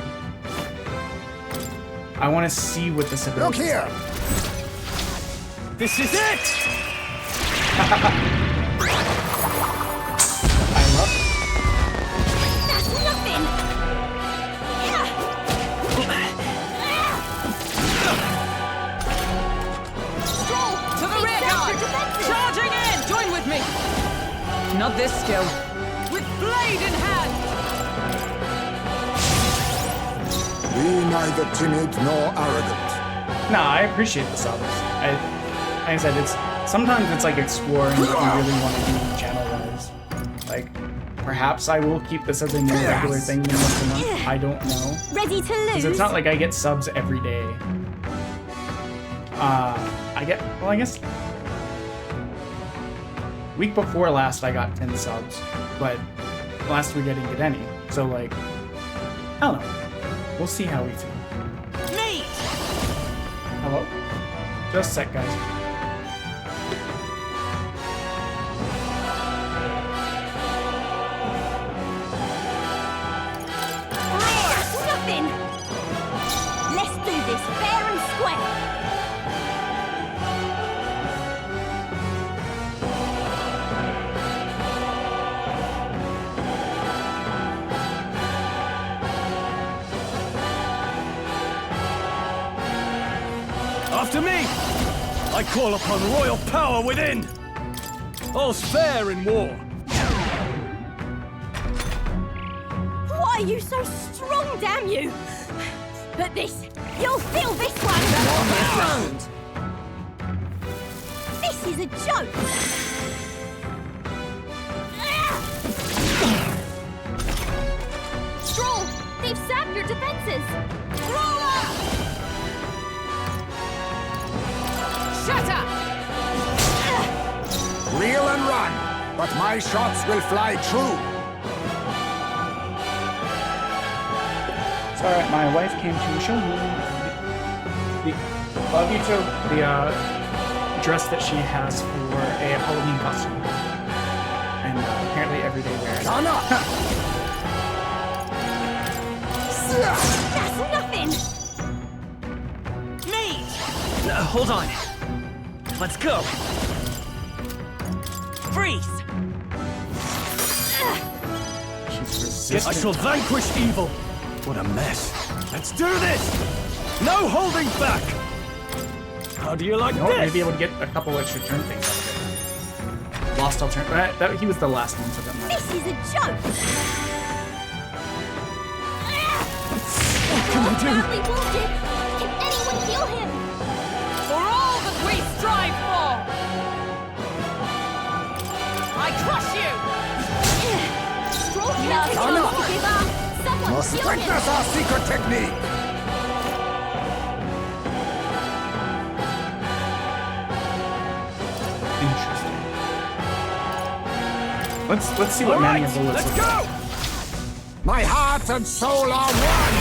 I want to see what this ability Look here! This is it! I love it. That's nothing! Stroll! To the rear guard! Charging in! Join with me! Not this skill. With blade in hand! Be neither timid nor arrogant. No, I appreciate the subs. Like I said, sometimes it's like exploring what you really want to do channel-wise. Like, perhaps I will keep this as a more regular thing than once a month. I don't know. Ready to Because lose? it's not like I get subs every day. I guess week before last I got 10 subs, but last week I didn't get any. So like, I don't know. We'll see how we feel. Mate! Hello? Just a sec, guys. That's nothing! Let's do this fair and square. After me! I call upon royal power within! All's fair in war. Why are you so strong, damn you? But this, you'll feel this one! This is a joke! Stroll! They've sapped your defenses! Roller! Shatter! Reel and run, but my shots will fly true. It's alright, my wife came to show me love you too. The dress that she has for a Halloween costume. And apparently everyday wear. Gun up! That's nothing! Me! Hold on. Let's go. Freeze! I shall vanquish evil. What a mess. Let's do this! No holding back! How do you like You know this? what? Maybe able to get a couple extra turn things out of it. Lost alternative. He was the last one, so that matters. This is a joke! What can I do? Badly wounded! Can anyone heal him? For all that we strive for! I crush you! Stroll can't chose to give up! Someone Must heal him! witness our secret technique! Interesting. Let's see what Manny of bullets let's look go! like. My heart and soul are one!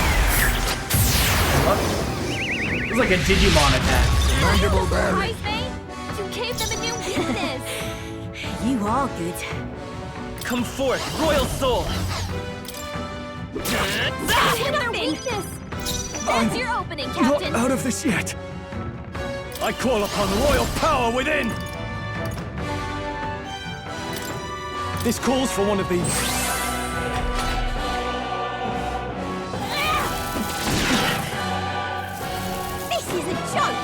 It's like a Digimon attack. Mandible berry. Surprise me? You gave them a new weakness! You are good. Come forth, royal soul! That's their weakness! That's your opening, Captain! Not out of this yet. I call upon royal power within. This calls for one of these. This is a joke!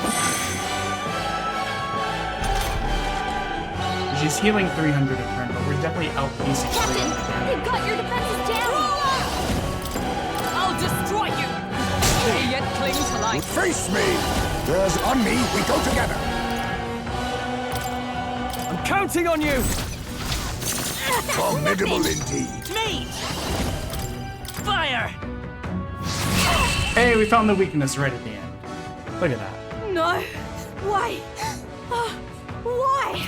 She's healing 300 a turn, but we're definitely outpacing. Captain, they've got your defenses down! I'll destroy you! Yet cling to life. Face me! There's on me, we go together! I'm counting on you. Formidable indeed. Me! Fire! Hey, we found the weakness right at the end. Look at that. No! Why? Why?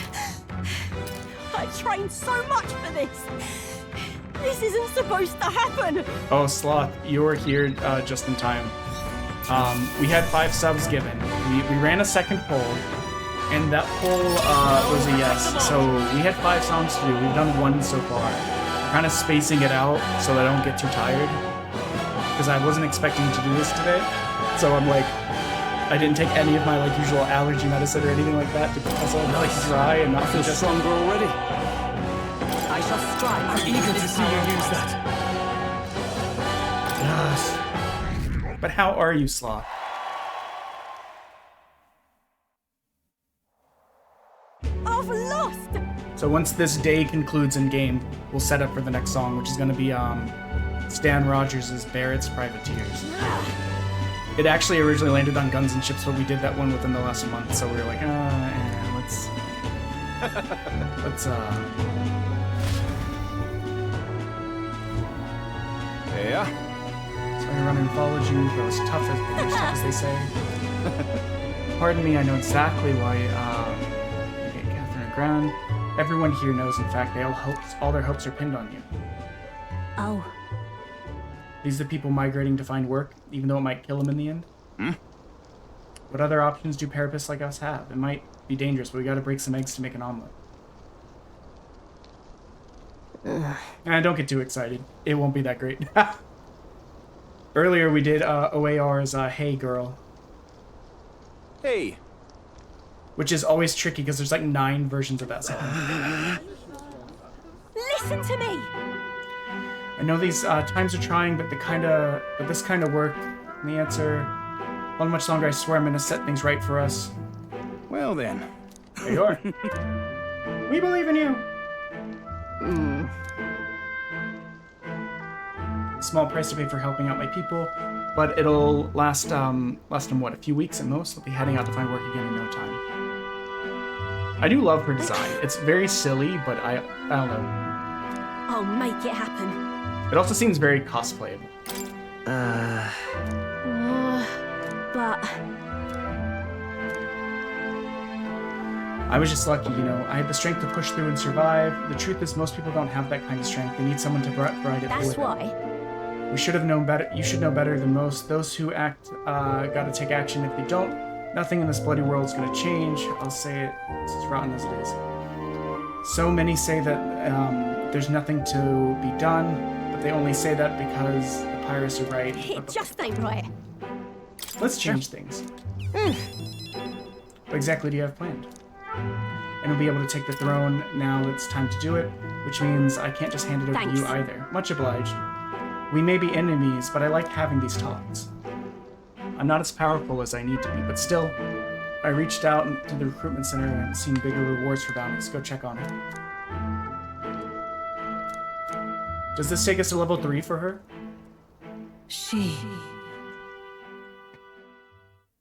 I trained so much for this! This isn't supposed to happen! Oh, Sloth, you were here just in time. We had 5 subs given. We ran a second poll, and that poll was a yes. So we had 5 songs to do. We've done 1 so far. We're kind of spacing it out so that I don't get too tired, because I wasn't expecting to do this today. So I'm like, I didn't take any of my like usual allergy medicine or anything like that to keep myself dry and not feel stronger already. I shall strive. I'm eager to see you use that. Yes. But how are you, Sloth? I've lost! So once this day concludes in game, we'll set up for the next song, which is going to be Stan Rogers' Barrett's Privateers. It actually originally landed on Guns and Ships, but we did that one within the last month, so we were like, let's Yeah? So I run and followed you, but as tough as they say. Pardon me, I know exactly why you get Catherine aground. Everyone here knows, in fact, all their hopes are pinned on you. Oh. These are the people migrating to find work, even though it might kill them in the end. What other options do parapists like us have? It might be dangerous, but we gotta break some eggs to make an omelet. And don't get too excited. It won't be that great. Earlier we did OAR's Hey Girl. Hey. Which is always tricky because there's like 9 versions of that song. Listen to me! I know these times are trying, but this kind of work. And the answer, how much longer? I swear I'm gonna set things right for us. Well then. There you are. We believe in you. Small price to pay for helping out my people, but it'll last them what, a few weeks at most. I'll be heading out to find work again in no time. I do love her design. It's very silly, but I don't know. I'll make it happen. It also seems very cosplayable. But I was just lucky, you know. I had the strength to push through and survive. The truth is, most people don't have that kind of strength. They need someone to provide it that's for them. why. We should have known better. You should know better than most. Those who act gotta take action. If they don't, nothing in this bloody world is gonna change. I'll say it. It's as rotten as it is. So many say that there's nothing to be done, but they only say that because the piracy right. It just ain't right. Let's change things. What exactly do you have planned? And we'll be able to take the throne now it's time to do it, which means I can't just hand it over to you either. Much obliged. We may be enemies, but I like having these talks. I'm not as powerful as I need to be, but still, I reached out to the recruitment center and seen bigger rewards for bounties. Go check on it. Does this take us to level 3 for her?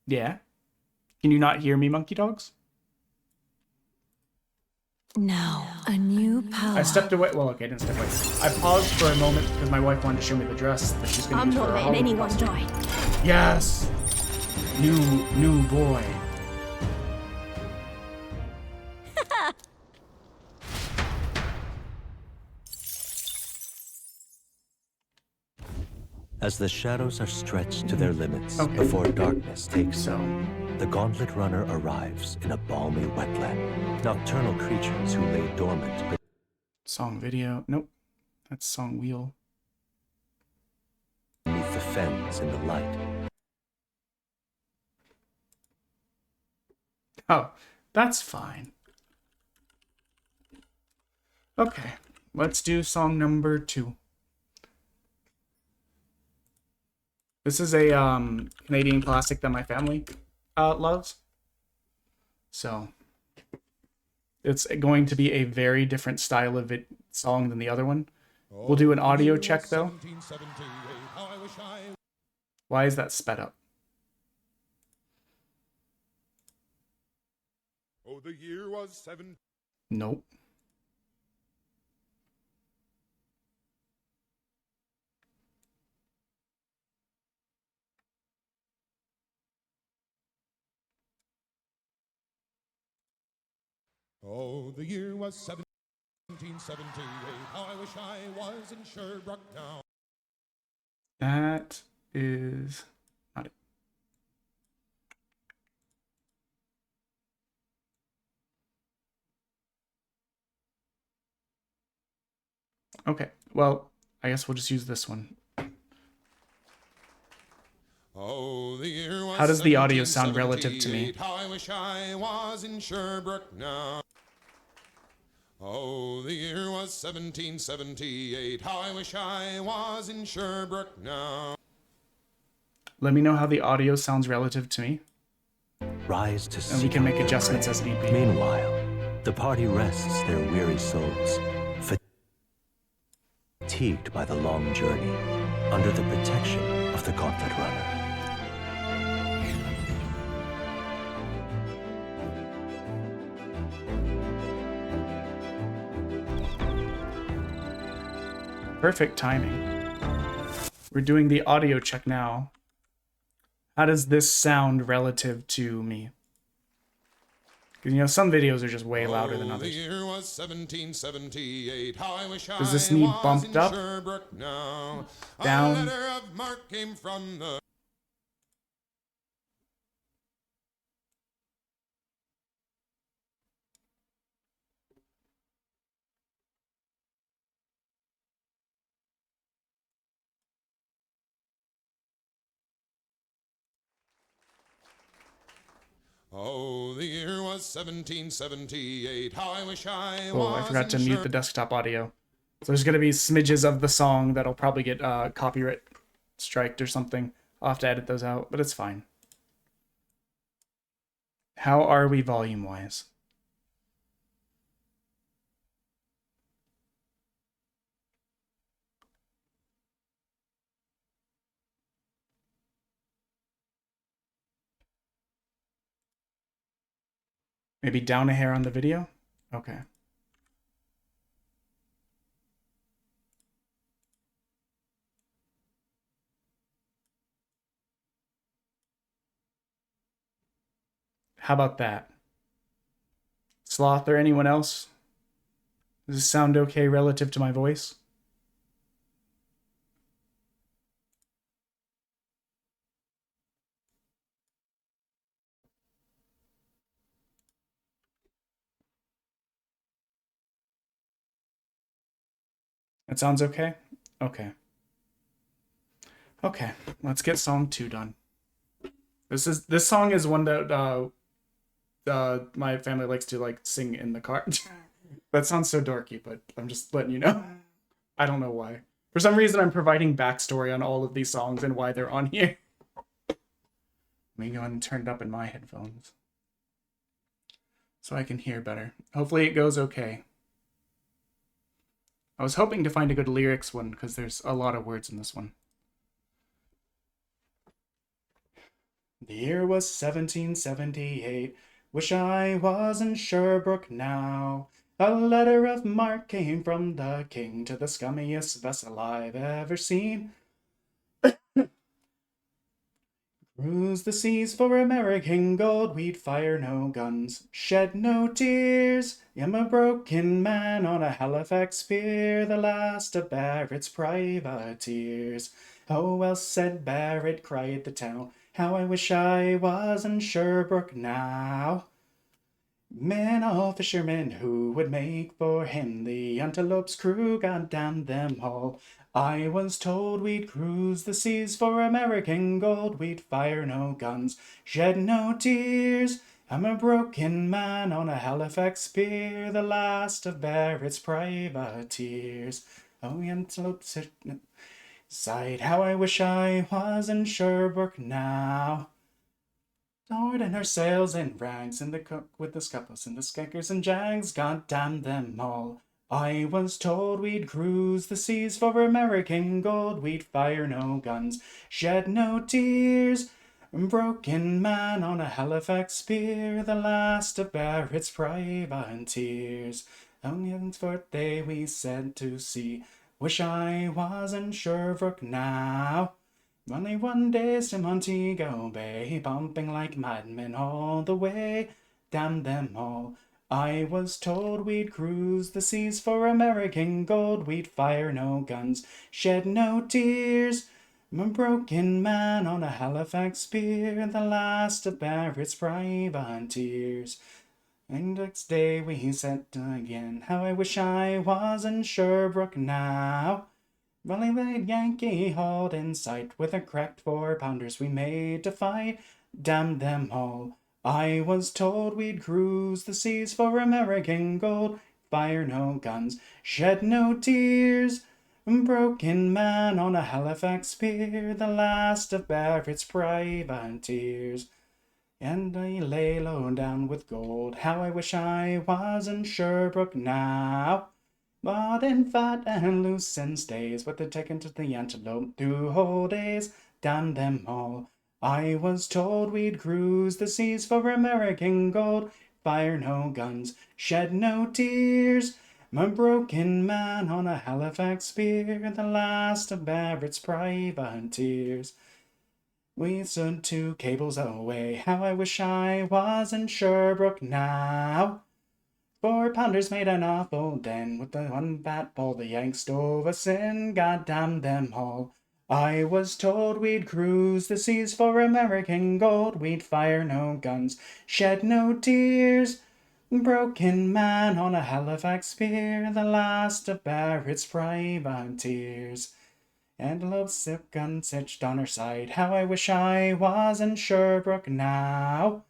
Yeah? Can you not hear me, monkey dogs? Now, a new power. I stepped away. Well, okay, I didn't step away. I paused for a moment because my wife wanted to show me the dress that she's going to use for her I'm not letting Halloween anyone costume. die. Yes! New boy. As the shadows are stretched to their limits before darkness takes them, the Gauntlet Runner arrives in a balmy wetland. Nocturnal creatures who lay dormant. Song video. Nope. That's song wheel. Beneath the fens in the light. Oh, that's fine. Okay, let's do song number 2. This is a Canadian classic that my family loves. So it's going to be a very different style of song than the other one. We'll do an audio check though. Why is that sped up? Oh, the year was 7. Nope. Oh, the year was 1778. How I wish I was in Sherbrooke now. That is not it. Okay, well, I guess we'll just use this one. Oh, the year was How does the audio sound relative to me? How I wish I was in Sherbrooke now. Oh, the year was 1778. How I wish I was in Sherbrooke now. Let me know how the audio sounds relative to me. Rise to and we can make adjustments as need be. Meanwhile, the party rests their weary souls, fatigued by the long journey, under the protection of the Gauntlet Runner. Perfect timing. We're doing the audio check now. How does this sound relative to me? Because, you know, some videos are just way louder than others. The year was 1778. How I wish Does this need bumped up? Now. Down? A letter of marque came from the... Oh, the year was 1778. How I wish I was. Oh, I forgot to mute the desktop audio. So there's going to be smidges of the song that'll probably get copyright striked or something. I'll have to edit those out, but it's fine. How are we volume-wise? Maybe down a hair on the video? Okay. How about that? Sloth or anyone else? Does this sound okay relative to my voice? That sounds okay? Okay. Okay, let's get song 2 done. This song is one that my family likes to like sing in the car. That sounds so dorky, but I'm just letting you know. I don't know why. For some reason, I'm providing backstory on all of these songs and why they're on here. Let me go ahead and turn it up in my headphones so I can hear better. Hopefully it goes okay. I was hoping to find a good lyrics one because there's a lot of words in this one. The year was 1778. Wish I was in Sherbrooke now. A letter of marque came from the king to the scummiest vessel I've ever seen. Cruise the seas for American gold, we'd fire no guns, shed no tears. I'm a broken man on a Halifax pier, the last of Barrett's privateers. Oh, well said, Barrett, cried the town, how I wish I was in Sherbrooke now. Men, all fishermen who would make for him, the Antelope's crew, God damn them all. I was told we'd cruise the seas for American gold, we'd fire no guns, shed no tears. I'm a broken man on a Halifax pier, the last of Barrett's privateers. Oh, the Antelope sighed, how I wish I was in Sherbrooke now. Lord and her sails in rags, and the cook with the scuppers and the skankers and jags, God damn them all. I was told we'd cruise the seas for American gold, we'd fire no guns, shed no tears. Broken man on a Halifax pier, the last of Barrett's privateers. On the birthday we said to sea, wish I was in Sherbrooke now. Only one day's to Montego Bay, bumping like madmen all the way. Damn them all. I was told we'd cruise the seas for American gold, we'd fire no guns, shed no tears. I'm a broken man on a Halifax pier, the last of Barrett's privateers. And next day we set again, how I wish I was in Sherbrooke now. Rolling the Yankee hauled in sight, with a cracked 4-pounders we made to fight. Damn them all. I was told we'd cruise the seas for American gold, fire no guns, shed no tears. Broken man on a Halifax pier, the last of Barrett's privateers. And I lay low down with gold, how I wish I was in Sherbrooke now. Bought and fat and loose and stays, with the taken to the Antelope 2 whole days. Damn them all. I was told we'd cruise the seas for American gold, fire no guns, shed no tears. I'm a broken man on a Halifax pier, the last of Barrett's privateers. We stood 2 cables away, how I wish I was in Sherbrooke now. 4-pounders made an awful den, with the one fat bull the Yanks stove us in, God damn them all. I was told we'd cruise the seas for American gold, we'd fire no guns, shed no tears. Broken man on a Halifax pier, the last of Barrett's privateers. Antelope sick gun stitched on her side, how I wish I was in Sherbrooke now.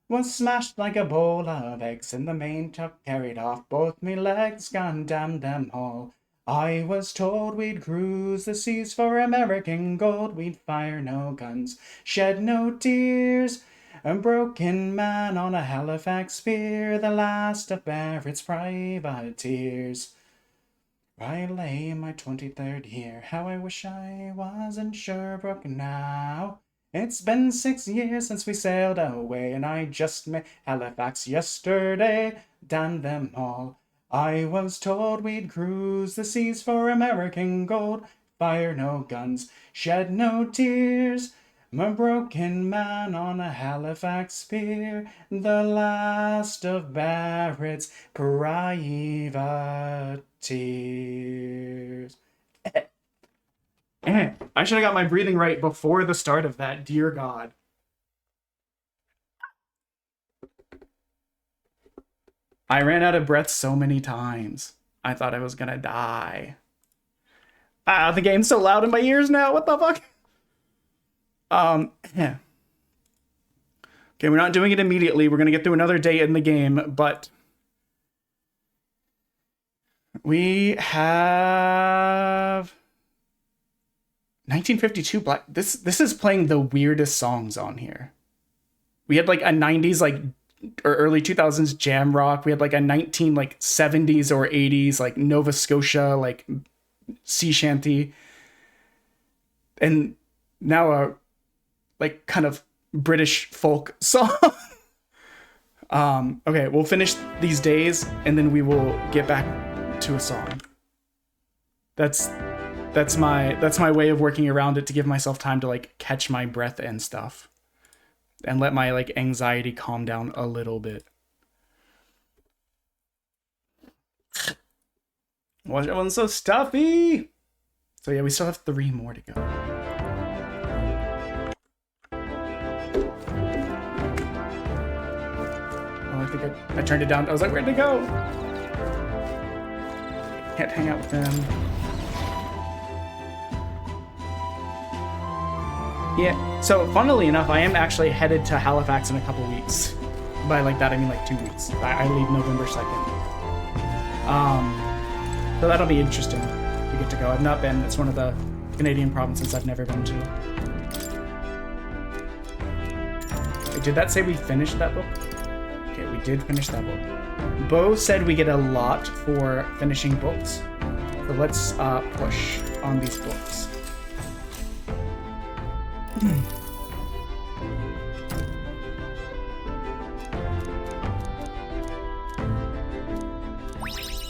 Was smashed like a bowl of eggs, and the main tuck carried off both me legs, God damn them all. I was told we'd cruise the seas for American gold, we'd fire no guns, shed no tears. A broken man on a Halifax pier, the last of Barrett's privateers. I lay in my 23rd year, how I wish I was in Sherbrooke now. It's been 6 years since we sailed away, and I just made Halifax yesterday. Damn them all. I was told we'd cruise the seas for American gold, fire no guns, shed no tears. I'm a broken man on a Halifax pier, the last of Barrett's privateers. I should have got my breathing right before the start of that, dear God. I ran out of breath so many times. I thought I was gonna die. The game's so loud in my ears now. What the fuck? Yeah. Okay, we're not doing it immediately. We're gonna get through another day in the game, but we have 1952 Black. This is playing the weirdest songs on here. We had like a 90s like or early 2000s jam rock. We had like a 70s or 80s like Nova Scotia like sea shanty, and now a like kind of British folk song. Okay, we'll finish these days and then we will get back to a song. That's my way of working around it to give myself time to like catch my breath and stuff and let my like anxiety calm down a little bit. Watch, everyone's so stuffy. So yeah, we still have 3 more to go. Oh, I think I turned it down. I was like, where'd it go? Can't hang out with them. Yeah, so funnily enough, I am actually headed to Halifax in a couple weeks. By like that, I mean like 2 weeks. I leave November 2nd. So that'll be interesting to get to go. I've not been. It's one of the Canadian provinces I've never been to. Wait, did that say we finished that book? Okay, we did finish that book. Bo said we get a lot for finishing books. So let's push on these books.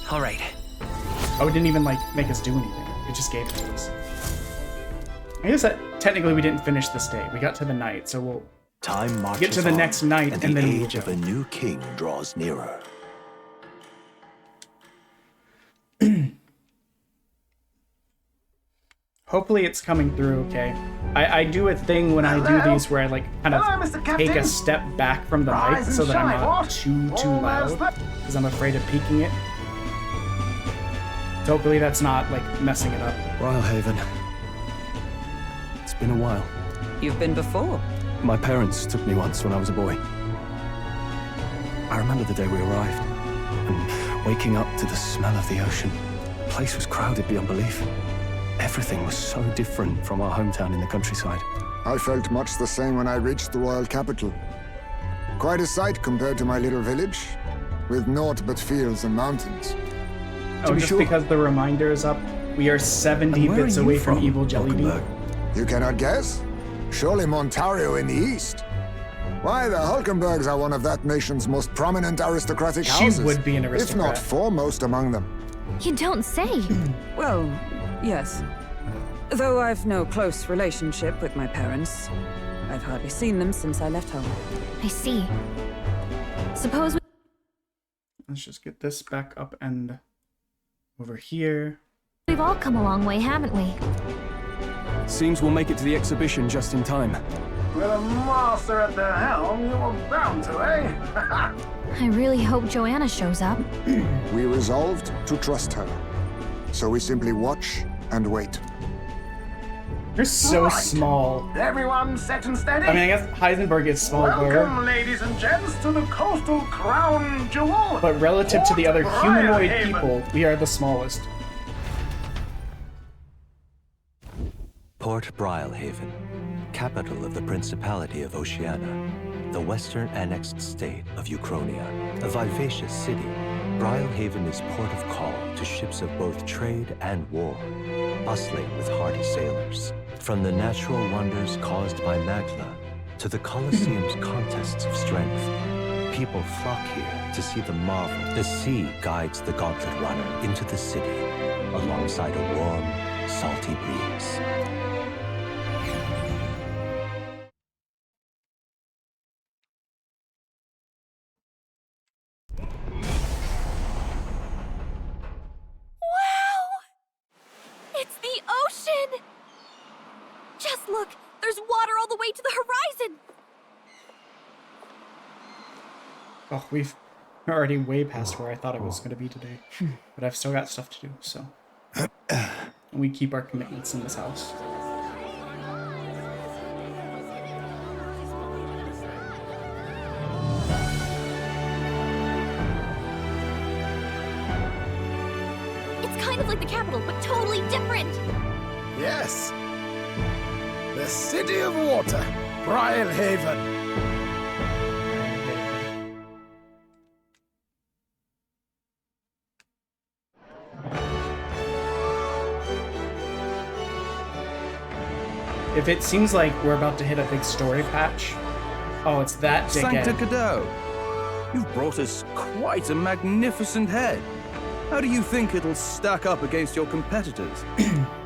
All right. Oh, it didn't even like make us do anything. It just gave it to us. I guess that technically we didn't finish this day. We got to the night, so we'll get to the next night and then the age of a new king draws nearer. Hopefully it's coming through okay. I do a thing when I do these where I like kind of take a step back from the mic so that I'm not too loud because I'm afraid of peaking it. So hopefully that's not like messing it up. Rylehaven. It's been a while. You've been before? My parents took me once when I was a boy. I remember the day we arrived and waking up to the smell of the ocean. The place was crowded beyond belief. Everything was so different from our hometown in the countryside. I felt much the same when I reached the royal capital. Quite a sight compared to my little village, with naught but fields and mountains. Oh, just because the reminder is up, we are 70 bits away from Evil Jellybean. You cannot guess? Surely Montario in the east. Why, the Hulkenbergs are one of that nation's most prominent aristocratic houses. She would be an aristocrat. If not foremost among them. You don't say. Well, yes. Though I've no close relationship with my parents, I've hardly seen them since I left home. I see. Suppose we... Let's just get this back up and over here. We've all come a long way, haven't we? Seems we'll make it to the exhibition just in time. With a master at the helm, you were bound to, eh? I really hope Joanna shows up. We resolved to trust her. So we simply watch and wait. You're so small. Everyone set and steady. I mean, I guess Heisenberg is smaller. Welcome, ladies and gents, to the coastal crown jewel. But relative to the other humanoid Rylehaven. people, we are the smallest. Port Rylehaven, capital of the Principality of Oceania, the western annexed state of Uchronia. A vivacious city, Rylehaven is port of call to ships of both trade and war, bustling with hardy sailors. From the natural wonders caused by Magla to the Colosseum's contests of strength, people flock here to see the marvel. The sea guides the gauntlet runner into the city, alongside a warm, salty breeze. It's the ocean! Just look! There's water all the way to the horizon! Oh, we're already way past where I thought it was going to be today. But I've still got stuff to do, so. and we keep our commitments in this house. It's kind of like the capital, but totally different. Yes. The City of Water, Briarhaven. If it seems like we're about to hit a big story patch, oh, it's that Sancta dickhead. Cadeau, you've brought us quite a magnificent head. How do you think it'll stack up against your competitors?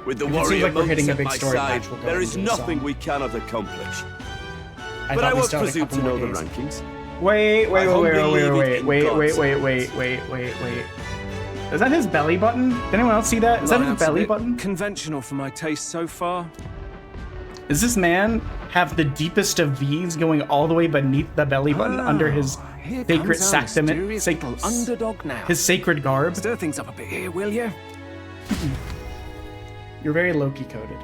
With the If it seems warrior like we're monks hitting a at big my story side, patch, we'll go there is into a nothing song. we cannot accomplish. I But thought I we won't still had a presume to couple know more the days. rankings. Wait. Wait. Is that his belly button? Did anyone else see that? Is that his Lineup's a belly bit button? Conventional for my taste so far. Does this man have the deepest of V's going all the way beneath the belly button under his Here sacred comes our sacrament? mysterious little underdog now. His sacred garb? Stir things up a bit here, will you? You're very Loki coded.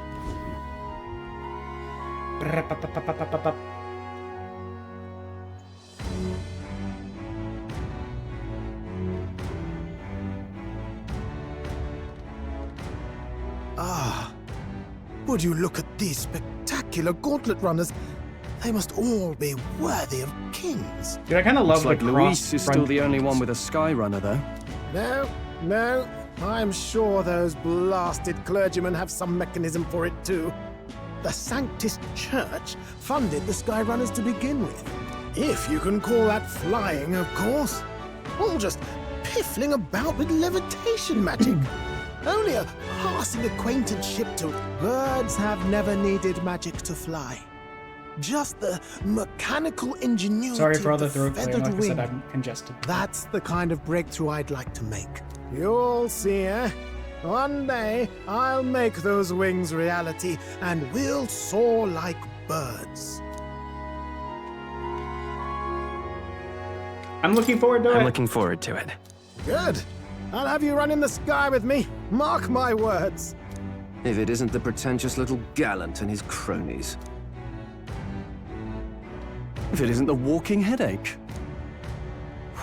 Ah, would you look at these spectacular gauntlet runners? They must all be worthy of kings. Dude, I kind of love Looks the like cross Luis is still front the only ones. one with a sky runner, though. No, I'm sure those blasted clergymen have some mechanism for it too. The Sanctist Church funded the Skyrunners to begin with. If you can call that flying, of course. All just piffling about with levitation magic. Only a passing acquaintanceship to birds have never needed magic to fly. Just the mechanical ingenuity Sorry for all the of throat clear. feathered Like I said, wing. I'm congested. That's the kind of breakthrough I'd like to make. You'll see, eh? One day, I'll make those wings reality, and we'll soar like birds. I'm looking forward to it. I'm looking forward to it. Good. I'll have you run in the sky with me. Mark my words. If it isn't the pretentious little gallant and his cronies. If it isn't the walking headache.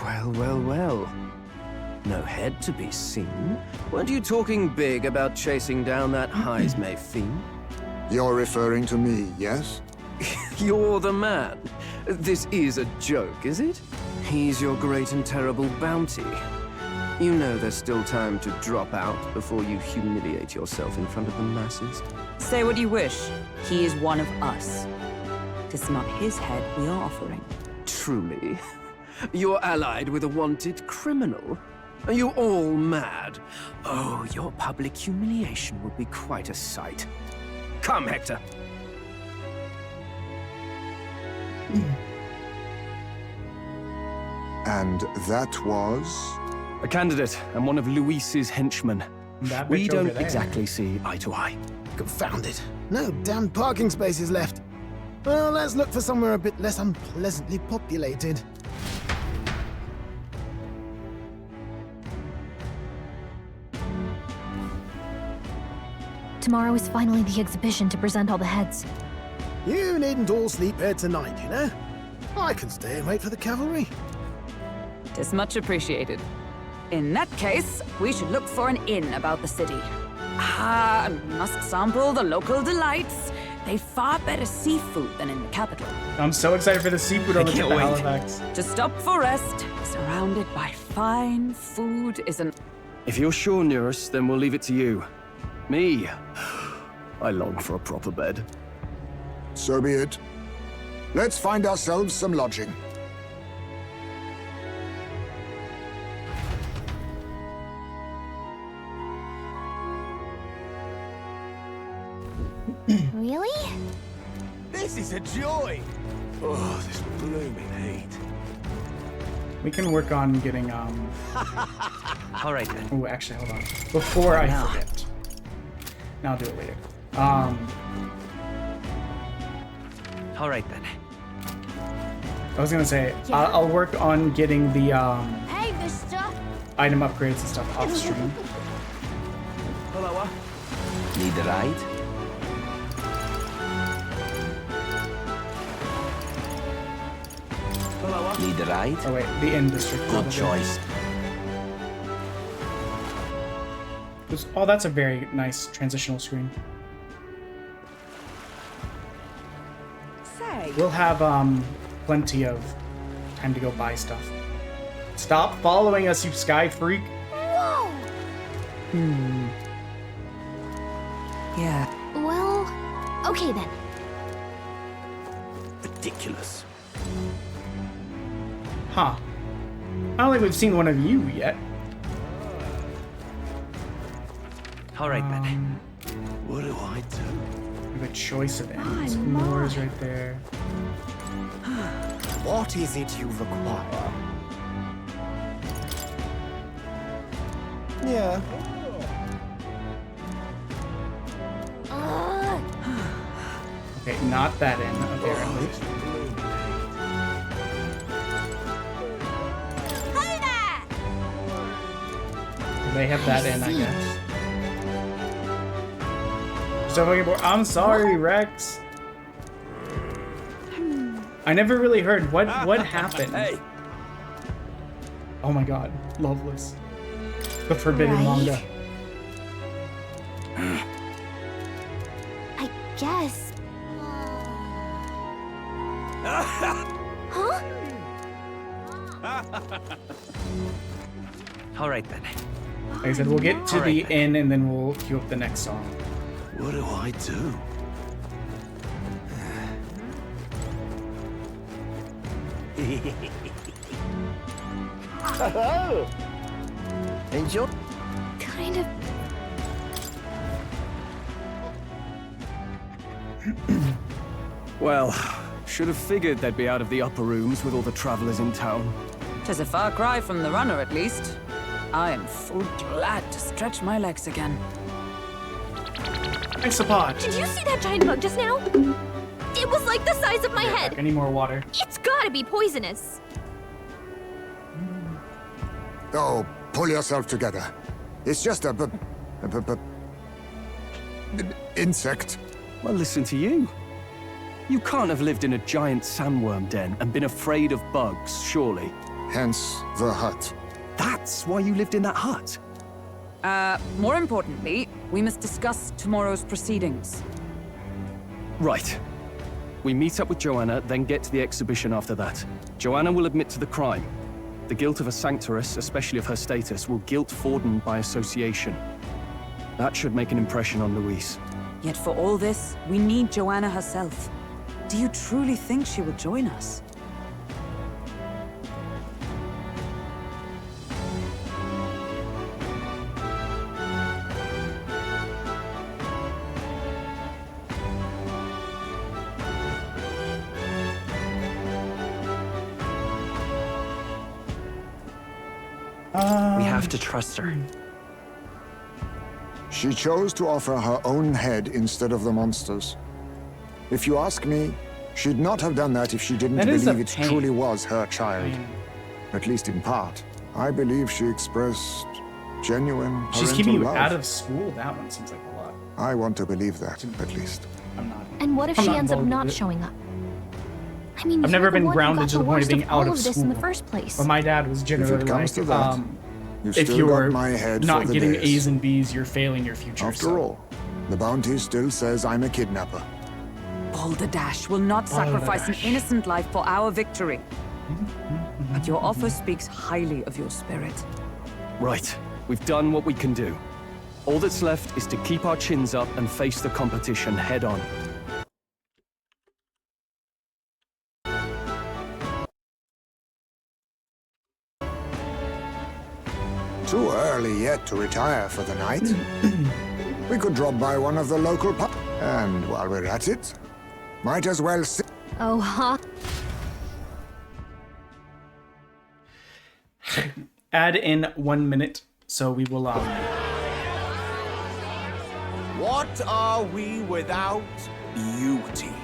Well. No head to be seen. Weren't you talking big about chasing down that Heismay fiend? You're referring to me, yes? You're the man. This is a joke, is it? He's your great and terrible bounty. You know there's still time to drop out before you humiliate yourself in front of the masses. Say what you wish. He is one of us. Tis not his head we are offering. Truly? You're allied with a wanted criminal? Are you all mad? Oh, your public humiliation will be quite a sight. Come, Hector. And that was? A candidate and one of Luis's henchmen. That We bitch over don't there. exactly see eye to eye. Confound it. No damn parking spaces left. Well, let's look for somewhere a bit less unpleasantly populated. Tomorrow is finally the exhibition to present all the heads. You needn't all sleep here tonight, you know? I can stay and wait for the cavalry. Tis much appreciated. In that case, we should look for an inn about the city. Ah, and we must sample the local delights. They've far better seafood than in the capital. I'm so excited for the seafood on the tip of Halifax. To stop for rest, surrounded by fine food, is an... If you're sure, Nearest, then we'll leave it to you. Me, I long for a proper bed. So be it. Let's find ourselves some lodging. Really? This is a joy! Oh, this blooming heat. We can work on getting, All right, then. Oh, actually, hold on. Before I Now. forget. No, I'll do it later. All right, then. I was gonna say, Yeah? I'll work on getting the, Hey, mister! item upgrades and stuff off stream. Hello, Need a ride? Need a ride? Oh wait, the inn district. Good probably. choice. Oh, that's a very nice transitional screen. Say. We'll have plenty of time to go buy stuff. Stop following us, you sky freak. Whoa! Yeah. Well, okay then. Ridiculous. Huh. I don't think we've seen one of you yet. All right, then. What do I do? We have a choice of ends. Moore's right there. What is it you require? Yeah. Okay, not that end, apparently. They have that in, I guess. So I'm sorry, Rex. I never really heard what happened. Hey. Oh my god, Loveless. The forbidden Right. manga. I guess. Huh? All right, then. Like I said, we'll get to All the right, end and then we'll queue up the next song. What do I do? Oh! Enjoy. Kind of. Well, should have figured they'd be out of the upper rooms with all the travelers in town. 'Tis a far cry from the runner, at least. I am full glad to stretch my legs again. Thanks a pot. Did you see that giant bug just now? It was like the size of my head. Any more water? It's gotta be poisonous. Oh, pull yourself together. It's just a insect. Well, listen to you. You can't have lived in a giant sandworm den and been afraid of bugs, surely. Hence the hut. That's why you lived in that hut? More importantly, we must discuss tomorrow's proceedings. Right. We meet up with Joanna, then get to the exhibition after that. Joanna will admit to the crime. The guilt of a sanctoress, especially of her status, will guilt Forden by association. That should make an impression on Louise. Yet for all this, we need Joanna herself. Do you truly think she will join us? We have to trust her. She chose to offer her own head instead of the monster's. If you ask me, she'd not have done that if she didn't That is a believe it pain. truly was her child. At least in part. I believe she expressed genuine She's parental keeping you love. out of school? That one seems like a lot. I want to believe that, at least. I'm not. And what if I'm she not ends up involved not with it. showing up? I mean, I've you're never the been one who grounded got to the point of worst being out all of this in the school. first place. But my dad was generally comes like, to that, you've if still got you're my head not for the getting days. A's and B's, you're failing your future. After all, the bounty still says I'm a kidnapper. Balderdash will not sacrifice an innocent life for our victory. But your offer speaks highly of your spirit. Right. We've done what we can do. All that's left is to keep our chins up and face the competition head on. Too early yet to retire for the night. We could drop by one of the local pubs. And while we're at it, might as well sit. Oh, huh? Add in 1 minute, so we will. What are we without beauty?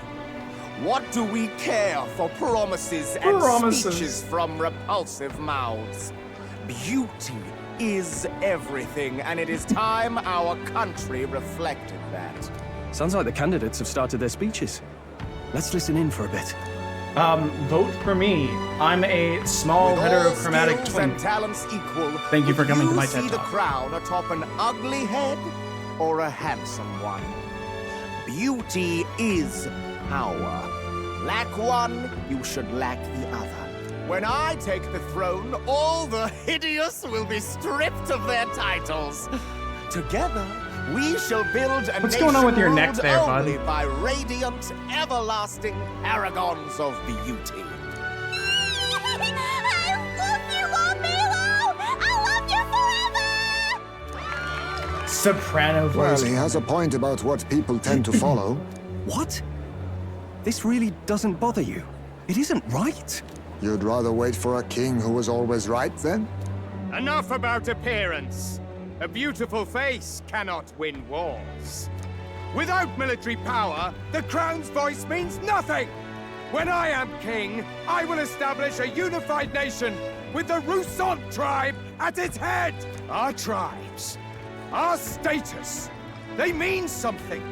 What do we care for promises and speeches from repulsive mouths? Beauty is everything, and it is time our country reflected that. Sounds like the candidates have started their speeches. Let's listen in for a bit. Vote for me. I'm a small heterochromatic skills twin. and talents equal. Thank you for coming to my You TED see the Talk. crown atop an ugly head or a handsome one? Beauty is power. Lack one, you should lack the other. When I take the throne, all the hideous will be stripped of their titles. Together, we shall build a What's nation going on with your neck ruled there, bud? only by radiant, everlasting paragons of beauty. Soprano voice. Well, he has a point about what people tend to follow. What? This really doesn't bother you? It isn't right. You'd rather wait for a king who was always right, then? Enough about appearance. A beautiful face cannot win wars. Without military power, the crown's voice means nothing. When I am king, I will establish a unified nation with the Rousant tribe at its head. Our tribes, our status, they mean something.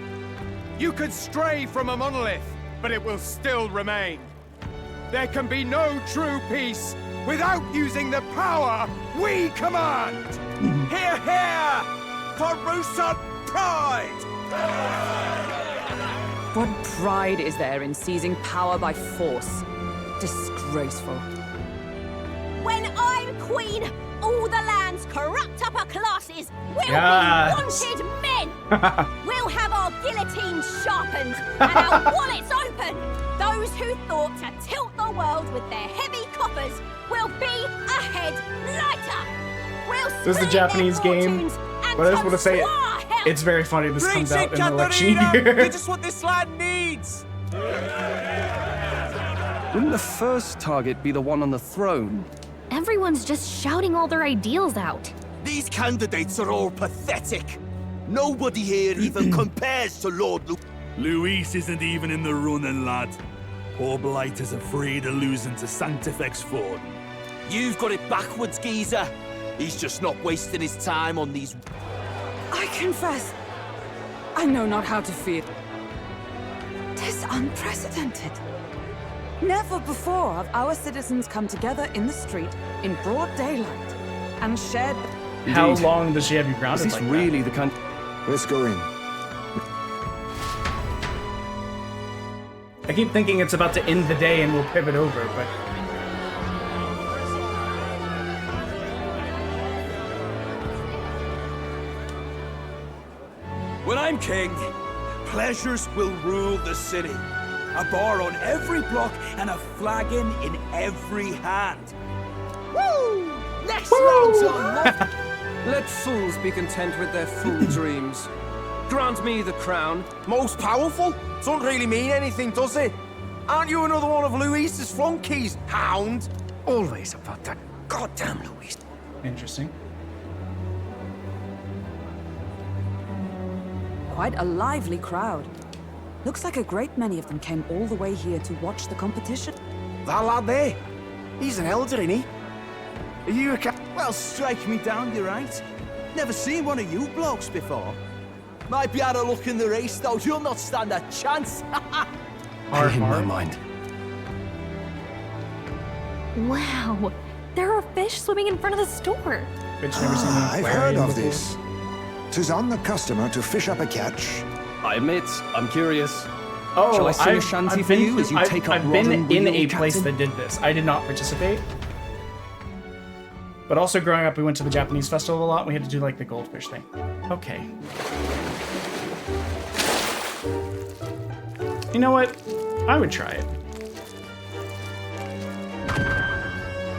You could stray from a monolith, but it will still remain. There can be no true peace without using the power we command. Hear, hear! For Rousant pride! What pride is there in seizing power by force? Disgraceful. When I'm queen, all the land's corrupt upper classes will Yes. be wanted men. We'll have our guillotines sharpened and our wallets open. Those who thought to tilt the world with their heavy coffers will be a head lighter. We'll This is the split Japanese their game, fortunes but I just want to toast say our health. it's very funny this comes out in an election Katarina! year. You're just what this land needs! Wouldn't the first target be the one on the throne? Everyone's just shouting all their ideals out. These candidates are all pathetic. Nobody here even compares to Lord Luis isn't even in the running, lad. Poor Blight is afraid of losing to Sanctifex Ford. You've got it backwards, geezer. He's just not wasting his time on these... I confess, I know not how to feel. 'Tis unprecedented. Never before have our citizens come together in the street in broad daylight and shared... How Indeed. long does she have you grounded Is this like really the kind... Let's go in. I keep thinking it's about to end the day and we'll pivot over, but... When I'm king, pleasures will rule the city. A bar on every block and a flagon in every hand. Woo! Next round's on, love. Let fools be content with their fool dreams. Grant me the crown. Most powerful? Doesn't really mean anything, does it? Aren't you another one of Luis's flunkies, hound? Always about that goddamn Luis. Interesting. Quite a lively crowd. Looks like a great many of them came all the way here to watch the competition. That lad there, he's an elder, ain't he? Are you a Well, strike me down, you're right. Never seen one of you blokes before. Might be had a look in the race, though. You'll not stand a chance. In my mind. Wow, there are fish swimming in front of the store. Bitch, never seen an I've aquarium heard of before. this. 'Tis on the customer to fish up a catch. I admit, I'm curious. Oh, Shall I sing a I've shanty for been you as you I've, take up I've rod been and in wheel, a place Captain? that did this. I did not participate. But also growing up, we went to the Japanese festival a lot, and we had to do like the goldfish thing. Okay. You know what? I would try it.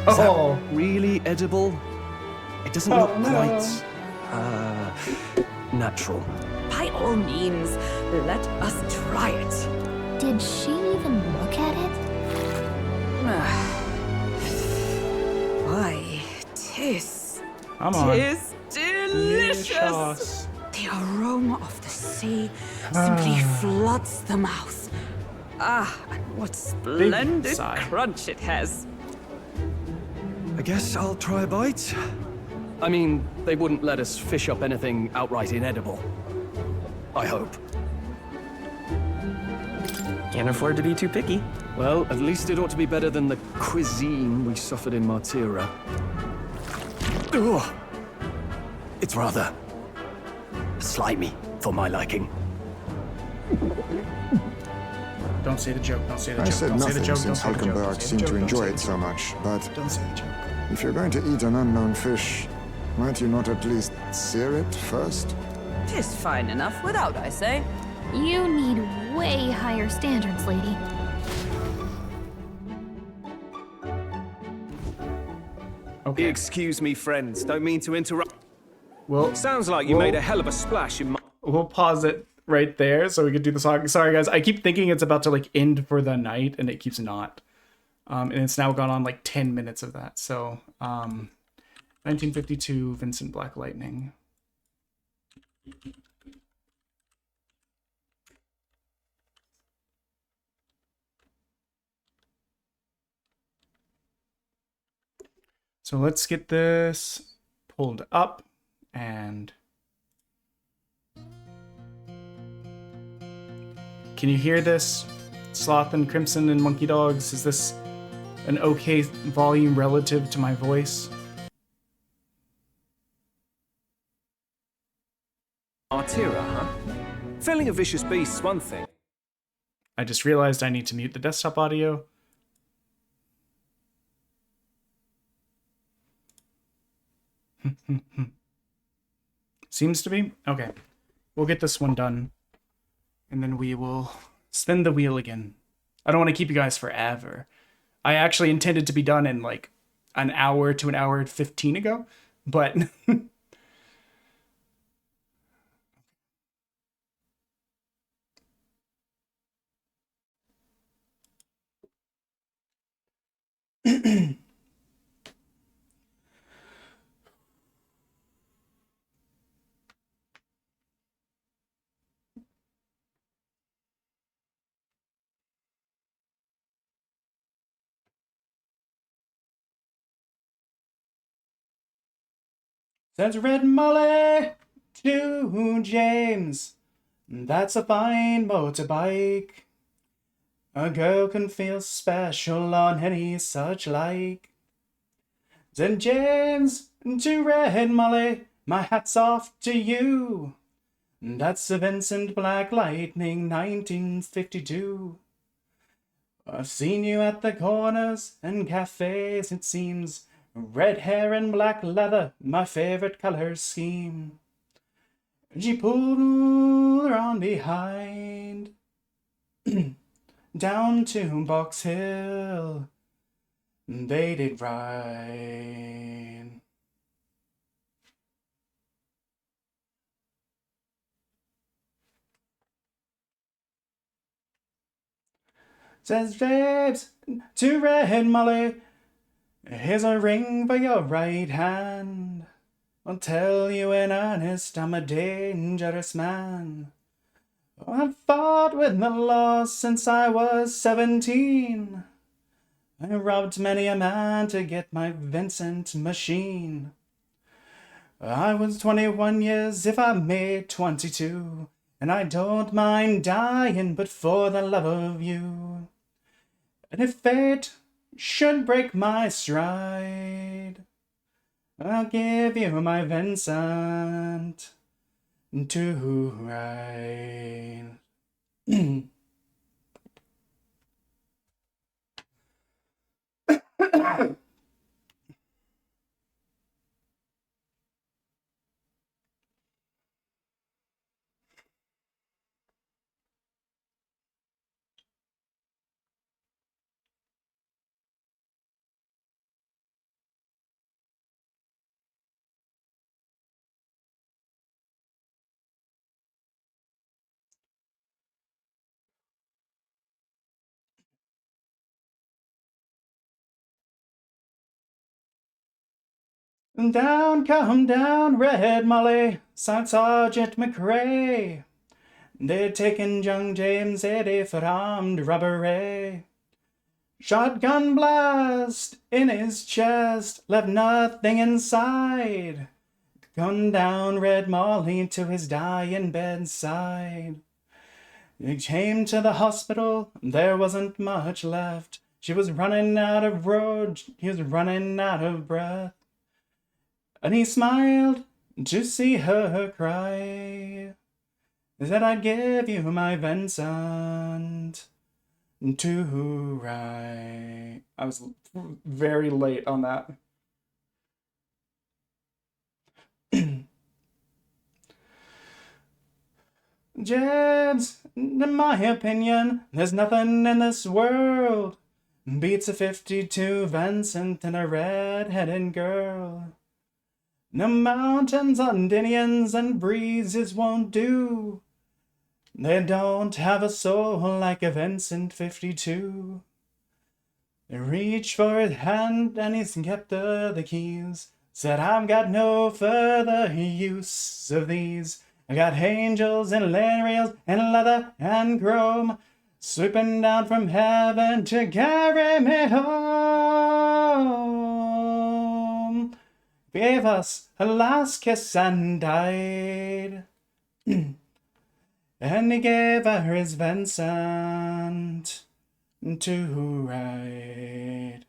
Is that really edible? It doesn't look no. quite natural. By all means, let us try it. Did she even look at it? Why, tis. Come on. Tis delicious. Delicious. The aroma of the sea simply floods the mouth. Ah, and what splendid sigh. crunch it has. I guess I'll try a bite. I mean, they wouldn't let us fish up anything outright inedible. I hope. Can't afford to be too picky. Well, at least it ought to be better than the cuisine we suffered in Martira. Ugh. It's rather slimy for my liking. Don't say the joke, don't say the joke. I said don't nothing say the joke, since don't say the joke, Hulkenberg don't say the seemed joke, to don't enjoy say it the so joke. much, but Don't say the joke. if you're going to eat an unknown fish, might you not at least sear it first? Tis fine enough without, I say. You need way higher standards, lady. Okay. Excuse me, friends. Don't mean to interrupt. Well, sounds like you made a hell of a splash in my... We'll pause it right there so we could do the song. Sorry, guys. I keep thinking it's about to, like, end for the night, and it keeps not. And it's now gone on, like, 10 minutes of that. So, 1952, Vincent Black Lightning. So let's get this pulled up and can you hear this? Sloth and Crimson and Monkey Dogs, is this an okay volume relative to my voice? Martira, huh? Felling a vicious beast's one thing. I just realized I need to mute the desktop audio. Seems to be. Okay. We'll get this one done. And then we will spin the wheel again. I don't want to keep you guys forever. I actually intended to be done in like an hour to an hour and 15 ago. But... Says Red Molly to James, that's a fine motorbike. A girl can feel special on any such like. Said James to Red Molly, my hat's off to you. That's a Vincent Black Lightning 1952. I've seen you at the corners and cafes, it seems. Red hair and black leather, my favorite color scheme. She pulled her on behind, down to Box Hill, they did ride. Says James to Red Molly, here's a ring for your right hand. I'll tell you in earnest, I'm a dangerous man. I've fought with the law since I was 17. I robbed many a man to get my Vincent machine. I was 21 years if I made 22, and I don't mind dying but for the love of you. And if fate should break my stride, I'll give you my Vincent to ride. Down, come down, Red Molly, Sergeant McRae. They're taking young James Eddy for armed robbery. Shotgun blast in his chest, left nothing inside. Gunned down Red Molly to his dying bedside. He came to the hospital, there wasn't much left. She was running out of road, he was running out of breath. And he smiled to see her cry. He said, I'd give you my Vincent to ride. I was very late on that. Jabs, in my opinion, there's nothing in this world beats a 52 Vincent and a red-headed girl. No mountains, Indians, and breezes won't do. They don't have a soul like a Vincent 52. They reached for his hand and he's kept the keys. Said, I've got no further use of these. I got angels and land rails and leather and chrome, sweeping down from heaven to carry me home. Gave us a last kiss and died. And he gave her his Vincent to ride.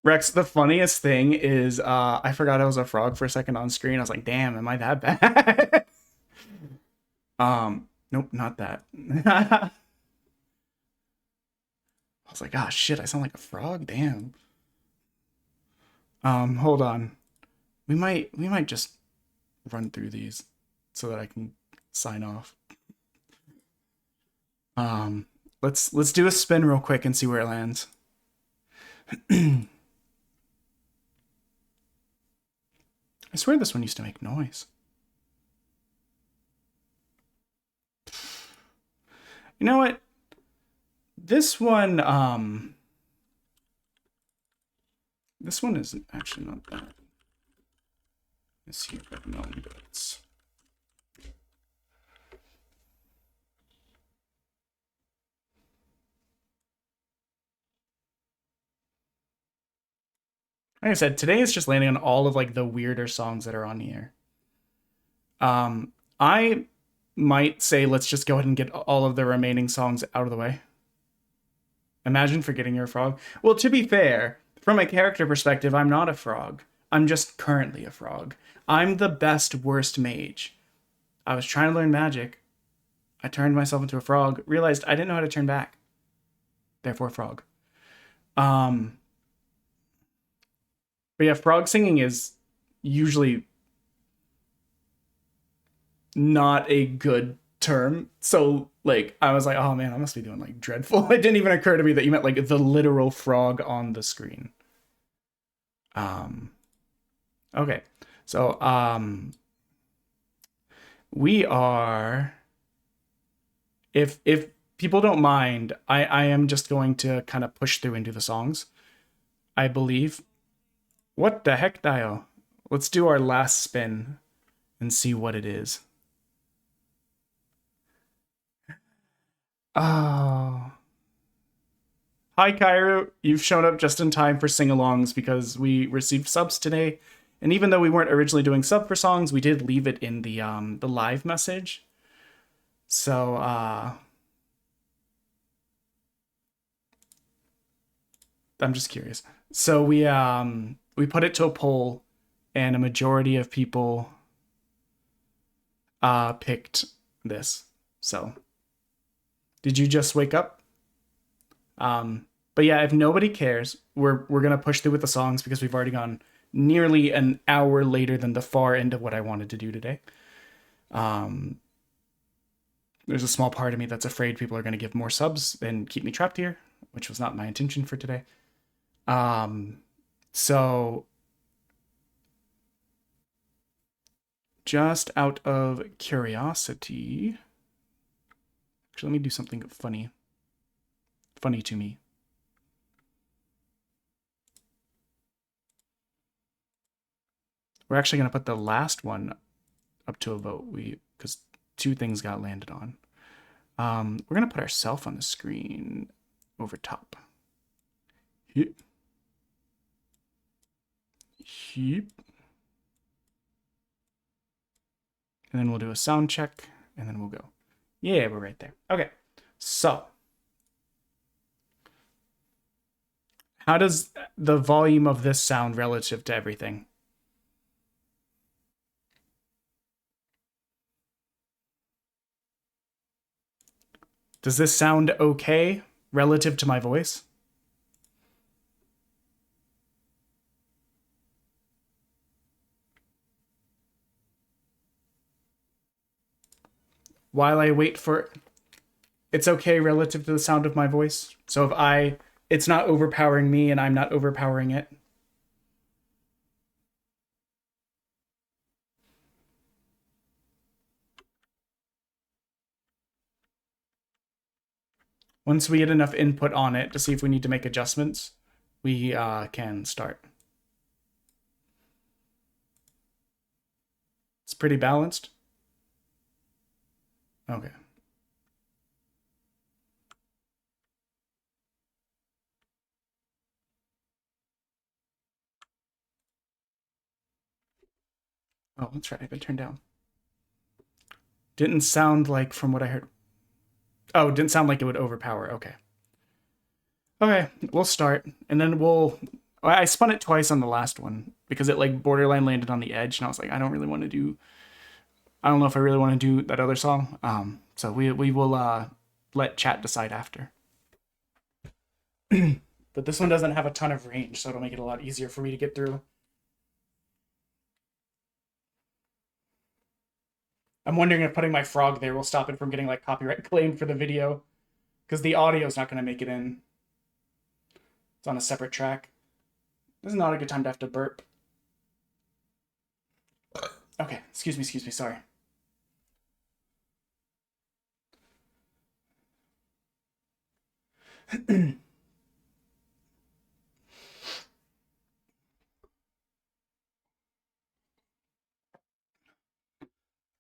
Rex, the funniest thing is I forgot I was a frog for a second on screen. I was like, damn, am I that bad? Nope, not that. I was like, ah, shit, I sound like a frog? Damn. Hold on. We might just run through these so that I can sign off. Let's do a spin real quick and see where it lands. I swear this one used to make noise. You know what? This one is actually not bad. Let's see if I can known bits. Like I said, today is just landing on all of like the weirder songs that are on here. I might say let's just go ahead and get all of the remaining songs out of the way. Imagine forgetting you're a frog. Well, to be fair, from a character perspective, I'm not a frog. I'm just currently a frog. I'm the best worst mage. I was trying to learn magic. I turned myself into a frog, realized I didn't know how to turn back. Therefore, frog. But yeah, frog singing is usually not a good term. So, like, I was like, oh man, I must be doing, like, dreadful. It didn't even occur to me that you meant, like, the literal frog on the screen. Okay. So, we are... If people don't mind, I am just going to kind of push through into the songs, I believe. What the heck, Dio? Let's do our last spin and see what it is. Oh. Hi, Kairu. You've shown up just in time for sing-alongs because we received subs today. And even though we weren't originally doing sub for songs, we did leave it in the live message. So, I'm just curious. So we put it to a poll, and a majority of people picked this. So, did you just wake up? But yeah, if nobody cares, we're gonna push through with the songs because we've already gone nearly an hour later than the far end of what I wanted to do today. There's a small part of me that's afraid people are gonna give more subs and keep me trapped here, which was not my intention for today. So just out of curiosity. Actually, let me do something funny. Funny to me. We're actually going to put the last one up to a vote. Because 2 things got landed on. We're going to put ourselves on the screen over top. Yep. Yep. And then we'll do a sound check, and then we'll go. Yeah, we're right there. Okay, so how does the volume of this sound relative to everything? Does this sound okay relative to my voice? While I wait for... It's okay relative to the sound of my voice? So if it's not overpowering me and I'm not overpowering it? Once we get enough input on it to see if we need to make adjustments, we can start. It's pretty balanced. Okay. Oh, that's right. I've been turned down. Didn't sound like, from what I heard. Oh, didn't sound like it would overpower. Okay. Okay, we'll start. And then I spun it twice on the last one because it like borderline landed on the edge. And I was like, I don't really want to do... I don't know if I really want to do that other song. So we will let chat decide after. But this one doesn't have a ton of range, so it'll make it a lot easier for me to get through. I'm wondering if putting my frog there will stop it from getting like copyright claimed for the video, because the audio is not going to make it in. It's on a separate track. This is not a good time to have to burp. Okay, excuse me, sorry.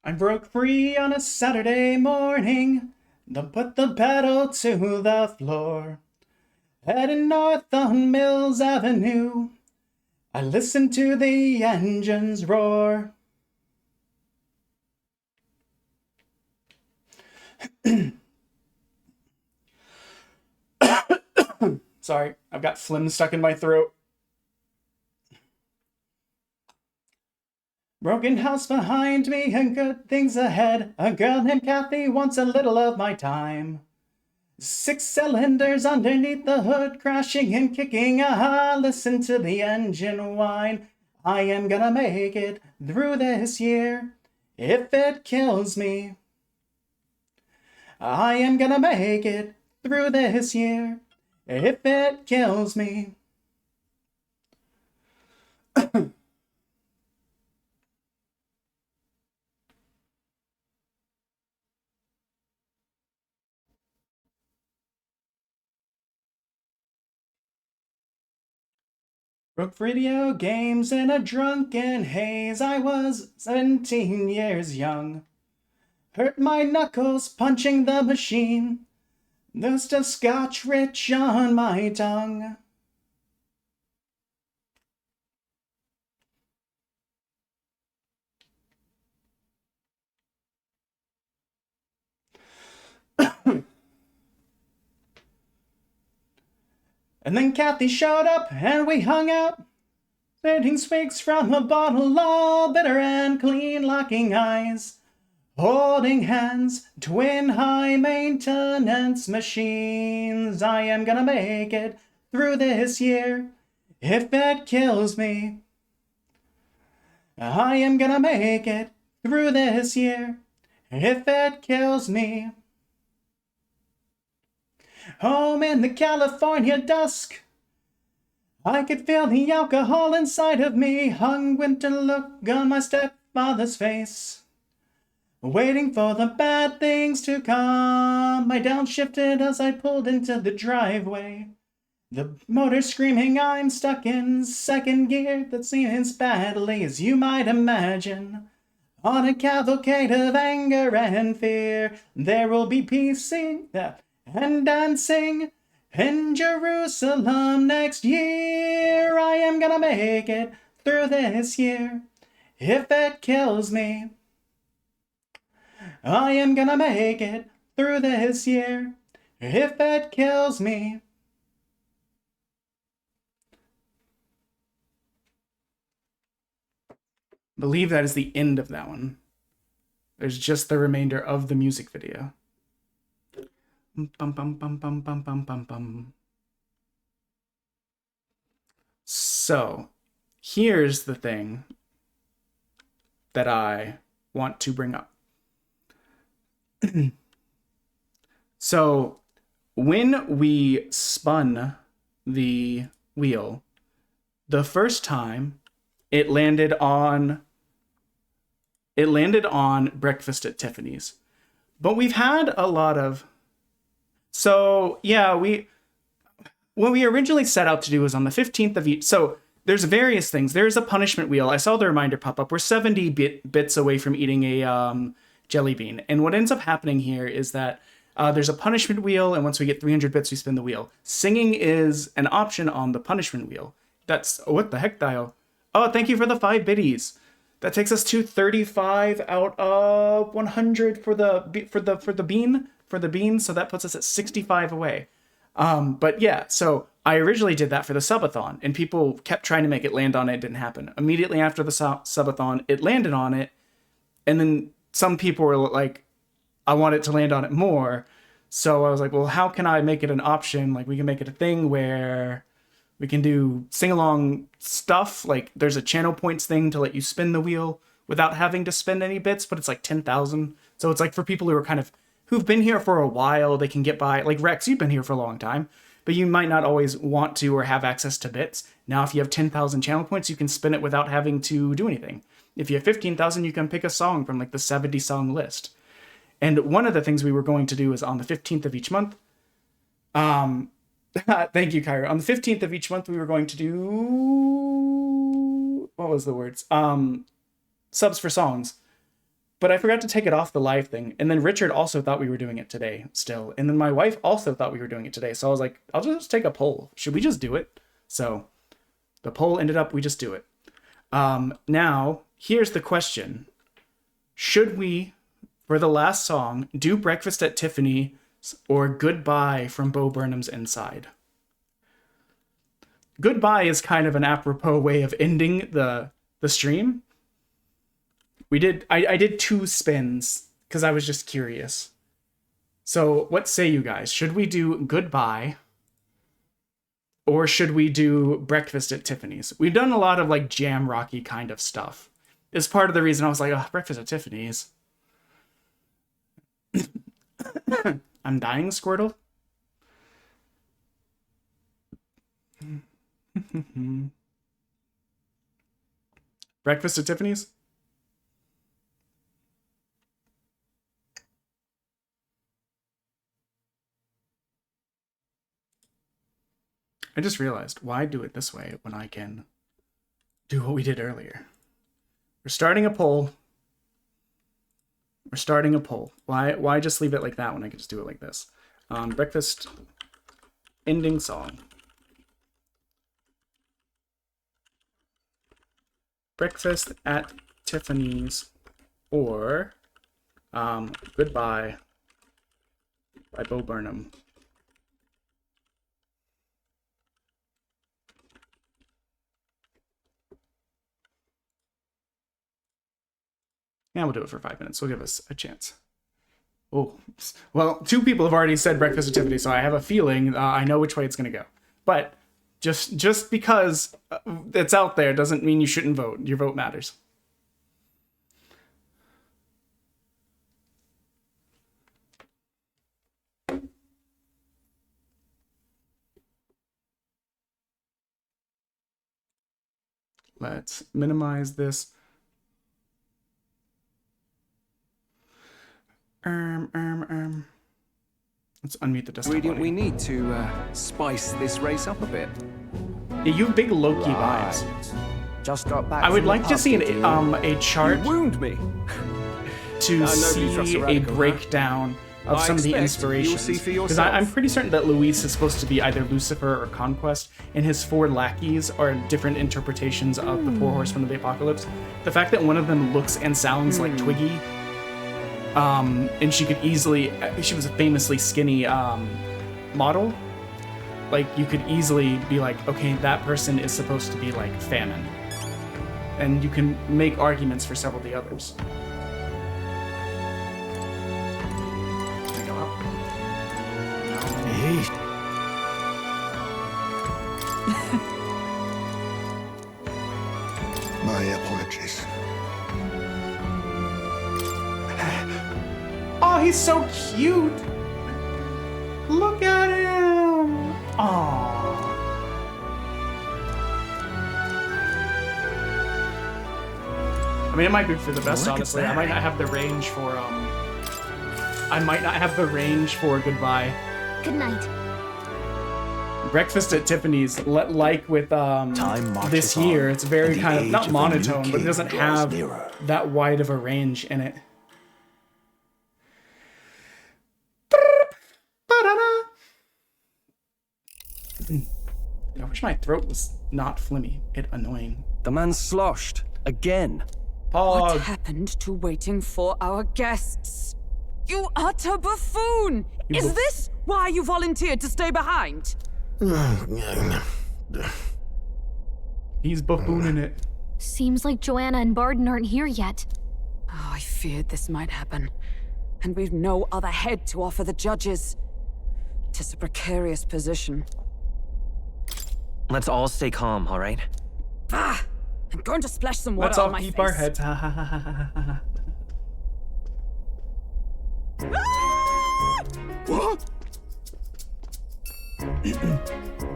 I broke free on a Saturday morning, then put the pedal to the floor. Heading north on Mills Avenue, I listened to the engines roar. Sorry, I've got phlegm stuck in my throat. Broken house behind me and good things ahead. A girl named Kathy wants a little of my time. 6 cylinders underneath the hood, crashing and kicking. Listen to the engine whine. I am gonna make it through this year, if it kills me. I am gonna make it through this year, if it kills me. Broke video games in a drunken haze. I was 17 years young. Hurt my knuckles punching the machine. There's still Scotch rich on my tongue. And then Kathy showed up and we hung out, spitting swigs from a bottle, all bitter and clean, locking eyes, holding hands, twin high maintenance machines. I am gonna make it through this year, if it kills me. I am gonna make it through this year, if it kills me. Home in the California dusk, I could feel the alcohol inside of me. Hung winter look on my step father's face, waiting for the bad things to come. I downshifted as I pulled into the driveway. The motor screaming, I'm stuck in second gear. That seems badly as you might imagine. On a cavalcade of anger and fear, there will be peace and dancing in Jerusalem next year. I am gonna make it through this year. If it kills me, I am gonna make it through this year. If it kills me. I believe that is the end of that one. There's just the remainder of the music video. Bum, bum, bum, bum, bum, bum, bum, bum. So, here's the thing that I want to bring up. So, when we spun the wheel, the first time it landed on Breakfast at Tiffany's. But we've had a lot of... So, yeah, what we originally set out to do was on the 15th of each... So, there's various things. There's a punishment wheel. I saw the reminder pop up. We're 70 bits away from eating a jelly bean. And what ends up happening here is that there's a punishment wheel, and once we get 300 bits, we spin the wheel. Singing is an option on the punishment wheel. That's... What the heck, Dial? Oh, thank you for the 5 biddies. That takes us to 35 out of 100 for the bean. So that puts us at 65 away. But yeah, so I originally did that for the subathon, and people kept trying to make it land on it. It didn't happen. Immediately after the subathon, it landed on it, and then some people were like, I want it to land on it more. So I was like, well, how can I make it an option? Like, we can make it a thing where we can do sing-along stuff. Like, there's a channel points thing to let you spin the wheel without having to spend any bits, but it's like 10,000. So it's like for people who are who've been here for a while, they can get by. Like, Rex, you've been here for a long time, but you might not always want to or have access to bits. Now, if you have 10,000 channel points, you can spin it without having to do anything. If you have 15,000, you can pick a song from like the 70 song list. And one of the things we were going to do is on the 15th of each month, thank you, Kyra. On the 15th of each month, we were going to do... What was the words? Subs for songs. But I forgot to take it off the live thing. And then Richard also thought we were doing it today still. And then my wife also thought we were doing it today. So I was like, I'll just take a poll. Should we just do it? So the poll ended up, we just do it. Now, here's the question. Should we, for the last song, do Breakfast at Tiffany or Goodbye from Bo Burnham's Inside? Goodbye is kind of an apropos way of ending the stream. I did 2 spins because I was just curious. So what say you guys? Should we do Goodbye or should we do Breakfast at Tiffany's? We've done a lot of like jam rocky kind of stuff. It's part of the reason I was like, oh, Breakfast at Tiffany's. I'm dying, Squirtle. Breakfast at Tiffany's? I just realized, why do it this way when I can do what we did earlier? We're starting a poll. We're starting a poll. Why just leave it like that when I can just do it like this? Breakfast ending song. Breakfast at Tiffany's or Goodbye by Bo Burnham. Yeah, we'll do it for 5 minutes. We'll give us a chance. Oh, well, 2 people have already said Breakfast at Tiffany, so I have a feeling I know which way it's going to go. But just because it's out there doesn't mean you shouldn't vote. Your vote matters. Let's minimize this. Let's unmute the desktop. Ingredient we need to spice this race up a bit. Yeah, you have big Loki vibes. Just got back. I would from like the to pub, see did you? a chart You wound me. to nobody trusts see a a radical, huh? breakdown of I some of the expect inspirations. you'll see for Because yourself. I'm pretty certain that Luis is supposed to be either Lucifer or Conquest, and his 4 lackeys are different interpretations of the 4 horsemen of the apocalypse. The fact that one of them looks and sounds like Twiggy, and she was a famously skinny model. Like, you could easily be like, okay, that person is supposed to be like Famine. And you can make arguments for several of the others. My apologies. Oh, he's so cute! Look at him! Aww. I mean, it might be for the best, honestly. I might not have the range for, goodbye. Good night. Breakfast at Tiffany's, like with this year, it's very kind of, not monotone, but it doesn't have that wide of a range in it. I wish my throat was not flimmy. It's annoying. The man's sloshed again. What happened to waiting for our guests? You utter buffoon! Is this why you volunteered to stay behind? He's buffooning it. Seems like Joanna and Barden aren't here yet. Oh, I feared this might happen. And we've no other head to offer the judges. 'Tis a precarious position. Let's all stay calm, all right? Ah! I'm going to splash some water Let's on all my keep face. our heads. What?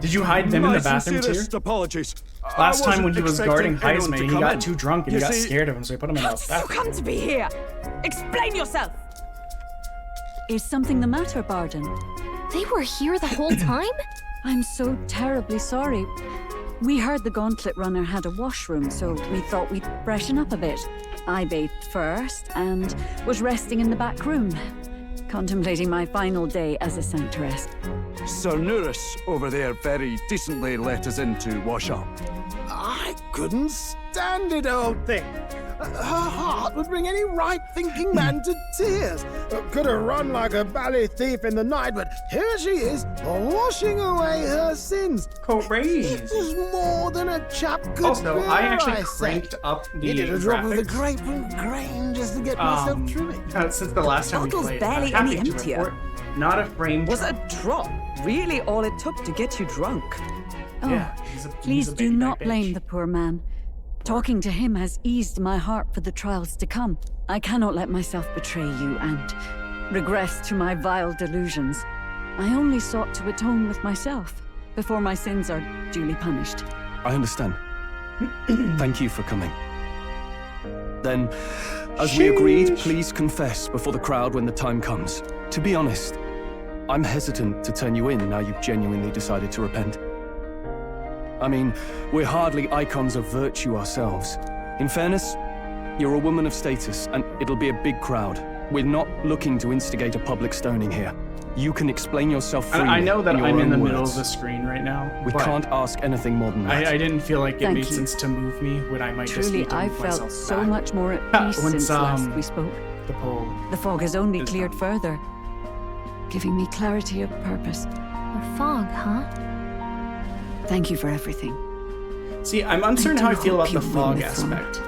Did you hide them in the bathroom too? Apologies. Last time when he was guarding anyone Heisme, to he come got in. too drunk and You he got see- scared of him, so he put him in the You bathroom. come to be here! Explain yourself! Is something the matter, Barden? They were here the whole time? I'm so terribly sorry. We heard the Gauntlet Runner had a washroom, so we thought we'd freshen up a bit. I bathed first and was resting in the back room, contemplating my final day as a Sanctress. Sir Nuris over there very decently let us in to wash up. I couldn't stand it, old thing. Her heart would bring any right-thinking man to tears. Could have run like a ballet thief in the night, but here she is, washing away her sins. Crazy. It was more than a chap could Also, bear, I actually say. cranked up the I did a drop of the graphics. grape and grain just to get myself through it. Since the last time we Bottle's played, barely I'm any happy to emptier. report not a frame Was a drop. drop really all it took to get you drunk? Oh, Yeah, he's a please do baby not back blame bitch. the poor man. Talking to him has eased my heart for the trials to come. I cannot let myself betray you and regress to my vile delusions. I only sought to atone with myself before my sins are duly punished. I understand. Thank you for coming. Then, as we agreed, please confess before the crowd when the time comes. To be honest, I'm hesitant to turn you in now you've genuinely decided to repent. I mean, we're hardly icons of virtue ourselves. In fairness, you're a woman of status, and it'll be a big crowd. We're not looking to instigate a public stoning here. You can explain yourself freely. I know that in your I'm in own the middle words. of the screen right now. We but can't ask anything more than that. I didn't feel like it Thank made you. sense to move me when I might just Truly, need to I've move felt myself so back. much more at peace Once, since last we spoke. The poll. The fog has only is cleared further, giving me clarity of purpose. The fog, huh? Thank you for everything. See, I'm uncertain how I feel about the fog you win the throne. aspect.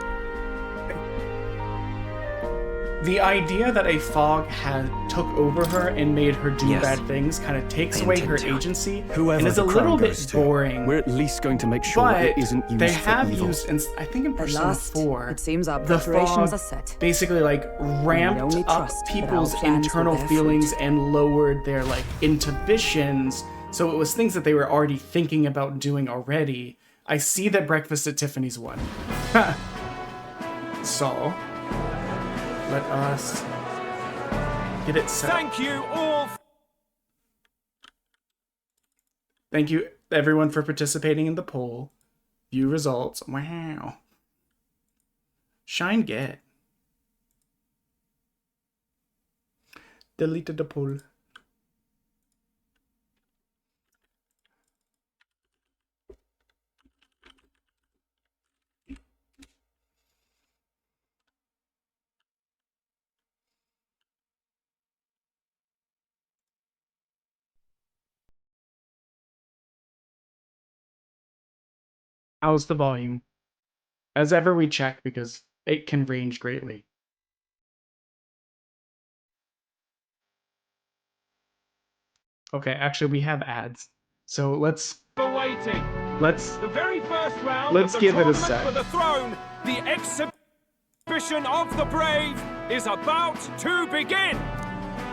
The idea that a fog took over her and made her do Yes. bad things kind of takes I away intend her to. agency Whoever and is a the little crown bit goes to, boring. We're at least going to make sure But it isn't used they for have evil. used, I think in At Persona last, 4, it seems our the preparations fog are set. basically like ramped only up trust that our people's plans will internal bear feelings fruit. and lowered their like inhibitions. So it was things that they were already thinking about doing already. I see that Breakfast at Tiffany's won. So, let us Get it set. Thank you all. Thank you, everyone, for participating in the poll. View results. Wow. Shine get. Deleted the poll. How's the volume? As ever, we check because it can range greatly. Okay, actually, we have ads, so let's The very first round let's of the give it a tournament sec. for the throne, the exhibition of the brave, is about to begin.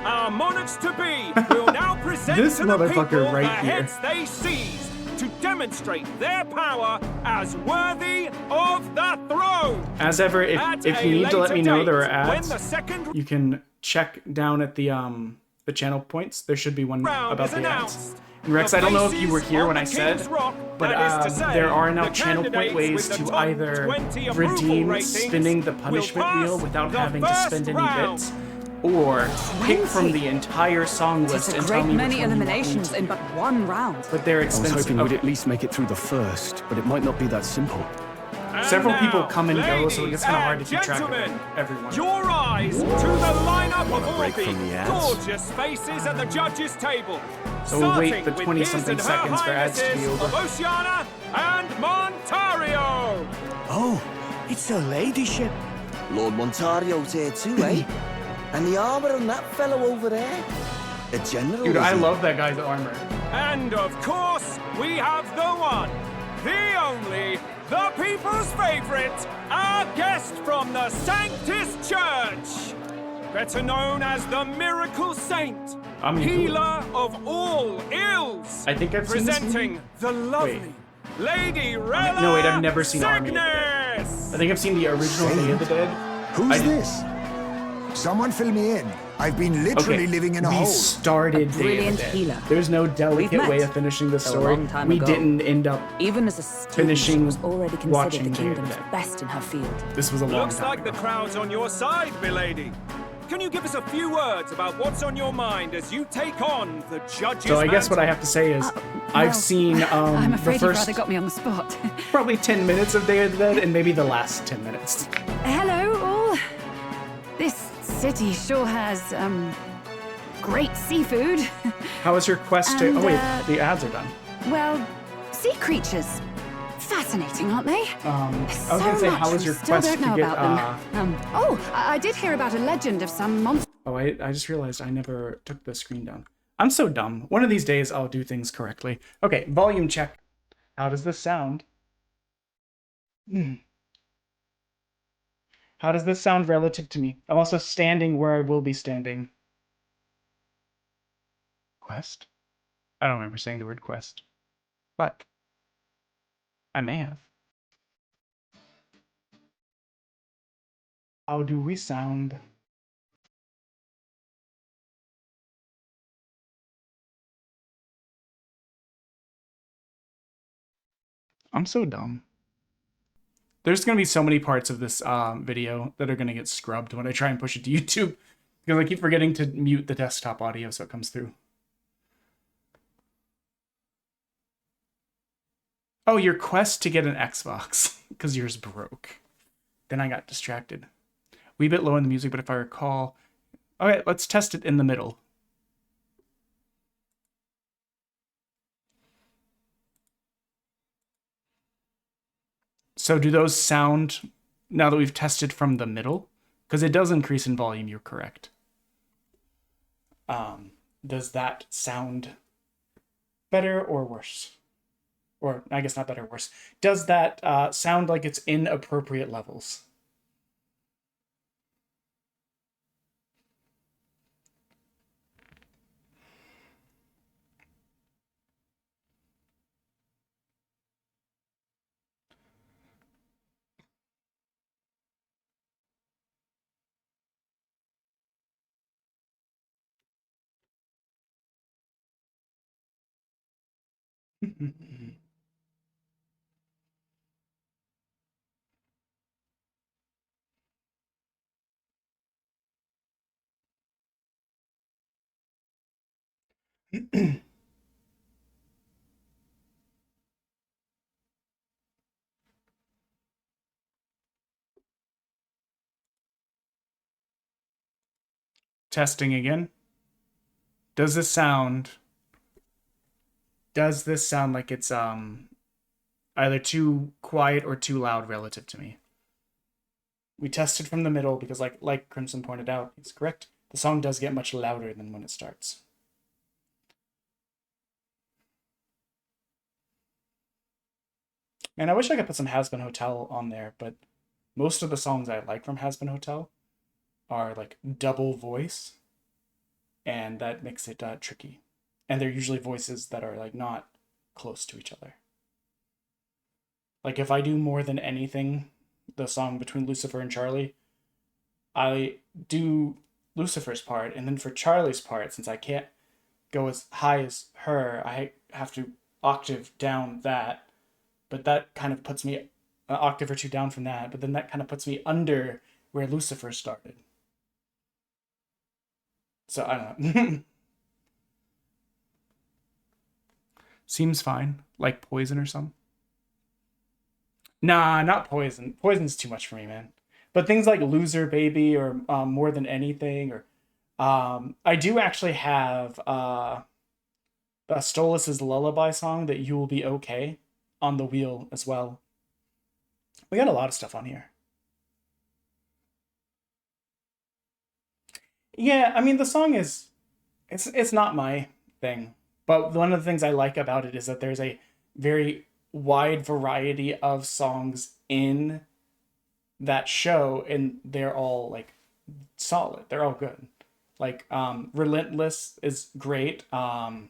Our monarchs to be will now present This to the motherfucker people right the here. heads they seized to demonstrate their power as worthy of the throne. As ever, At if you a need to let later me know there are date, when ads, the second you can check down at the channel points. There should be one round about is the ads. announced, And Rex, the I don't know if you were faces here on when the I said, King's Rock, but that is to say, there are now the channel point candidates ways with the to top either 20 approval redeem ratings spinning the will punishment pass wheel without the having to first spend any round. bits, or pick from the entire song list It's a and tell great me many which one you want me eliminations to in do. but one round. But they're I was expensive. hoping we'd at least make it through the first, but it might not be that simple. Several And people now, come and go, so it gets kind of hard to ladies keep and track of gentlemen, everyone. Your eyes to the lineup of all break the from the ads? gorgeous faces at the judges' table. So we'll wait Starting the with 20-something his and her seconds for ads to be highnesses over. of Oceana and Montario. Oh, it's her ladyship. Lord Montario's here too, eh? And the armor on that fellow over there. A general. Dude, I is he? love that guy's armor. And of course, we have the one, the only, the people's favorite, our guest from the Sanctus Church. Better known as the Miracle Saint, I'm into it. healer of all ills. I think I've seen this presenting movie. the lovely Wait. Lady Rella. No, wait, I've never seen Army of the Dead. Cygnus. I think I've seen the original Day of the Dead. Who's this? Someone fill me in. I've been literally living in a we hole. started Day of the brilliant Dead. healer. There's no delicate met, way of finishing the though a story. long time We ago. didn't end up Even as a student, finishing she was already considered watching the Day of the kingdom's Dead. best in her field. This was a long Looks time like ago. the crowd's on your side, milady. Can you give us a few words about what's on your mind as you take on the judge's So I guess what I mantle? have to say is, I've seen I'm the afraid you've first rather got me on the spot. probably 10 minutes of Day of the Dead and maybe the last 10 minutes. Hello, all. This city sure has, great seafood. How was your quest to... And, Oh wait, the ads are done. Well, sea creatures. Fascinating, aren't they? I was gonna say, how was your Still quest don't know to get... about them. I did hear about a legend of some monster. Oh, I just realized I never took the screen down. I'm so dumb. One of these days, I'll do things correctly. Okay, volume check. How does this sound? How does this sound relative to me? I'm also standing where I will be standing. Quest? I don't remember saying the word quest. But I may have. How do we sound? I'm so dumb. There's going to be so many parts of this video that are going to get scrubbed when I try and push it to YouTube. Because I keep forgetting to mute the desktop audio so it comes through. Oh, your quest to get an Xbox. Because yours broke. Then I got distracted. Wee bit low in the music, but if I recall... Okay, let's test it in the middle. So do those sound, now that we've tested from the middle? Because it does increase in volume, you're correct. Does that sound better or worse? Or, I guess not better or worse. Does that sound like it's in appropriate levels? Testing again. Does this sound like it's either too quiet or too loud relative to me? We tested from the middle because like Crimson pointed out, he's correct. The song does get much louder than when it starts. And I wish I could put some Has Been Hotel on there, but most of the songs I like from Has Been Hotel are like double voice, and that makes it tricky. And they're usually voices that are like not close to each other. Like if I do More Than Anything, the song between Lucifer and Charlie, I do Lucifer's part, and then for Charlie's part, since I can't go as high as her, I have to octave down that. But that kind of puts me an octave or two down from that, but then that kind of puts me under where Lucifer started. So I don't know. Seems fine. Like Poison or something. Nah, not Poison. Poison's too much for me, man. But things like Loser Baby or More Than Anything, or I do actually have Stolas's Lullaby song that You Will Be Okay on the wheel as well. We got a lot of stuff on here. Yeah, I mean the song is it's not my thing. But one of the things I like about it is that there's a very wide variety of songs in that show, and they're all like solid. They're all good. Like Relentless is great. The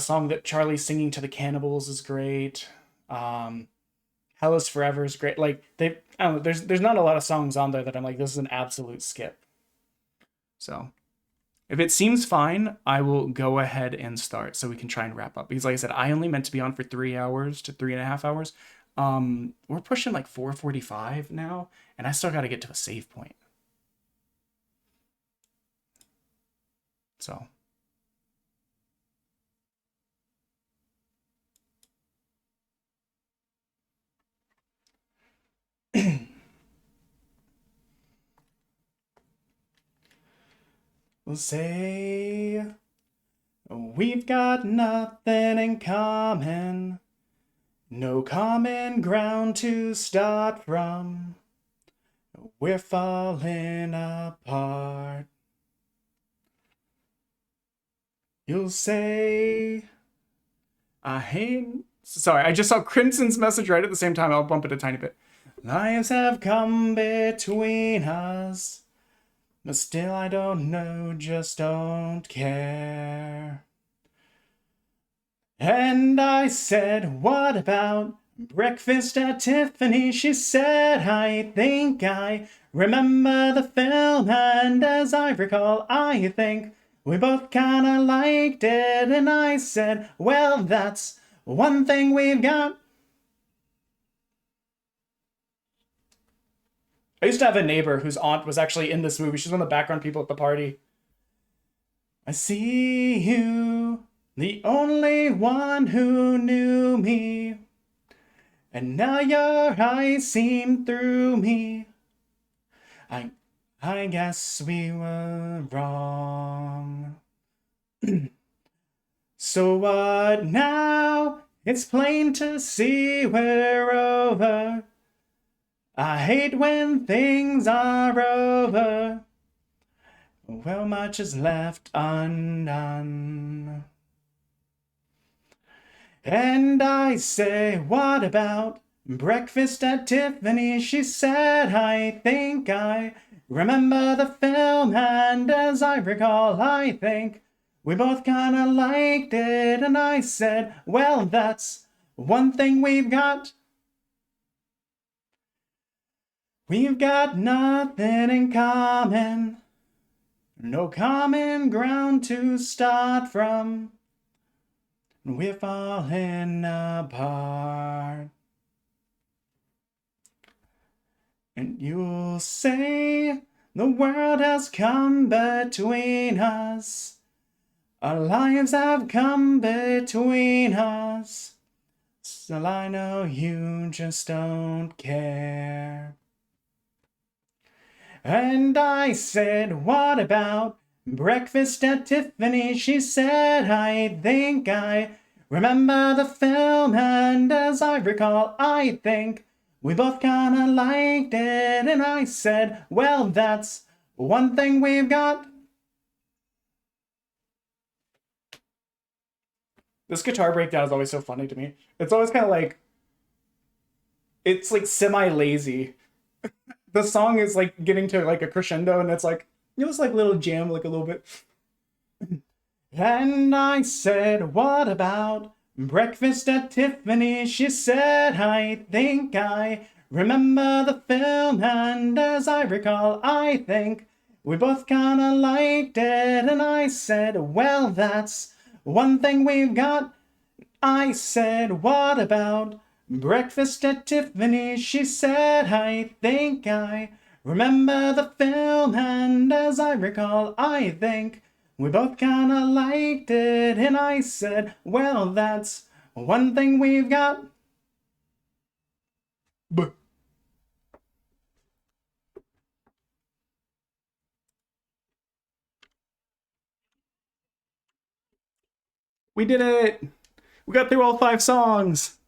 song that Charlie's singing to the cannibals is great. Hell is Forever is great. Like I don't know, there's not a lot of songs on there that I'm like, this is an absolute skip. So if it seems fine, I will go ahead and start so we can try and wrap up. Because like I said, I only meant to be on for 3 hours to 3.5 hours. We're pushing like 4:45 now, and I still got to get to a save point. So we'll say we've got nothing in common, no common ground to start from. We're falling apart. You'll say I hate... Sorry, I just saw Crimson's message right at the same time. I'll bump it a tiny bit. Lives have come between us, but still I don't know, just don't care. And I said, what about breakfast at Tiffany's? She said, I think I remember the film, and as I recall, I think we both kinda liked it. And I said, well, that's one thing we've got. I used to have a neighbor whose aunt was actually in this movie. She's one of the background people at the party. I see you, the only one who knew me, and now your eyes seem through me. I guess we were wrong. So what now? It's plain to see we're over. I hate when things are over. Well, much is left undone. And I say, what about breakfast at Tiffany's? She said, I think I remember the film, and as I recall, I think we both kinda liked it. And I said, well, that's one thing we've got. We've got nothing in common, no common ground to start from. We're falling apart. And you'll say the world has come between us. Our lives have come between us. Still I know you just don't care. And I said, what about breakfast at Tiffany's? She said, I think I remember the film, and as I recall, I think we both kinda liked it. And I said, well, that's one thing we've got. This guitar breakdown is always so funny to me. It's always kind of like, it's like semi-lazy. The song is like getting to like a crescendo, and it's like, it was like little jam, like a little bit. And I said, what about breakfast at Tiffany's? She said, I think I remember the film, and as I recall, I think we both kinda liked it. And I said, well, that's one thing we've got. I said, what about breakfast at Tiffany's? She said, I think I remember the film, and as I recall, I think we both kinda liked it. And I said, well, that's one thing we've got. We did it! We got through all 5 songs!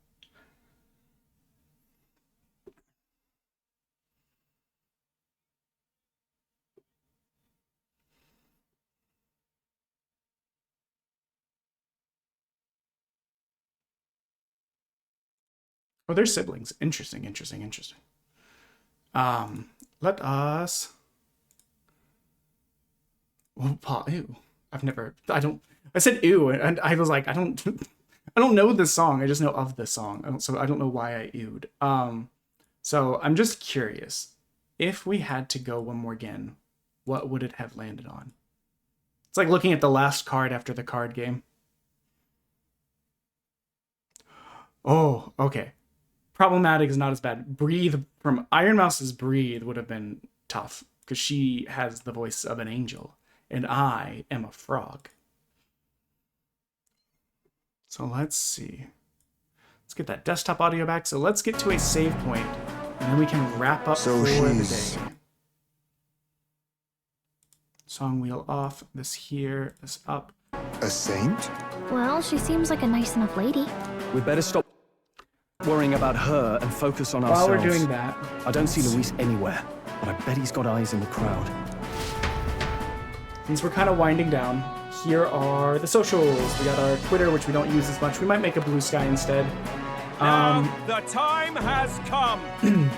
Oh, they're siblings. Interesting. Let us... Oh, Paul, ew. I said ew, and I was like, I don't know this song. I just know of this song. So I don't know why I ewed. So I'm just curious. If we had to go one more again, what would it have landed on? It's like looking at the last card after the card game. Oh, okay. Problematic is not as bad. Breathe from Iron Mouse's Breathe would have been tough because she has the voice of an angel and I am a frog. So let's see. Let's get that desktop audio back. So let's get to a save point and then we can wrap up for the day. Song wheel off. This here, this up. A saint? Well, she seems like a nice enough lady. We better stop worrying about her and focus on ourselves. While we're doing that, I don't see Luis anywhere, but I bet he's got eyes in the crowd. Since we're kind of winding down, here are the socials. We got our Twitter, which we don't use as much. We might make a Blue Sky instead. Now the time has come.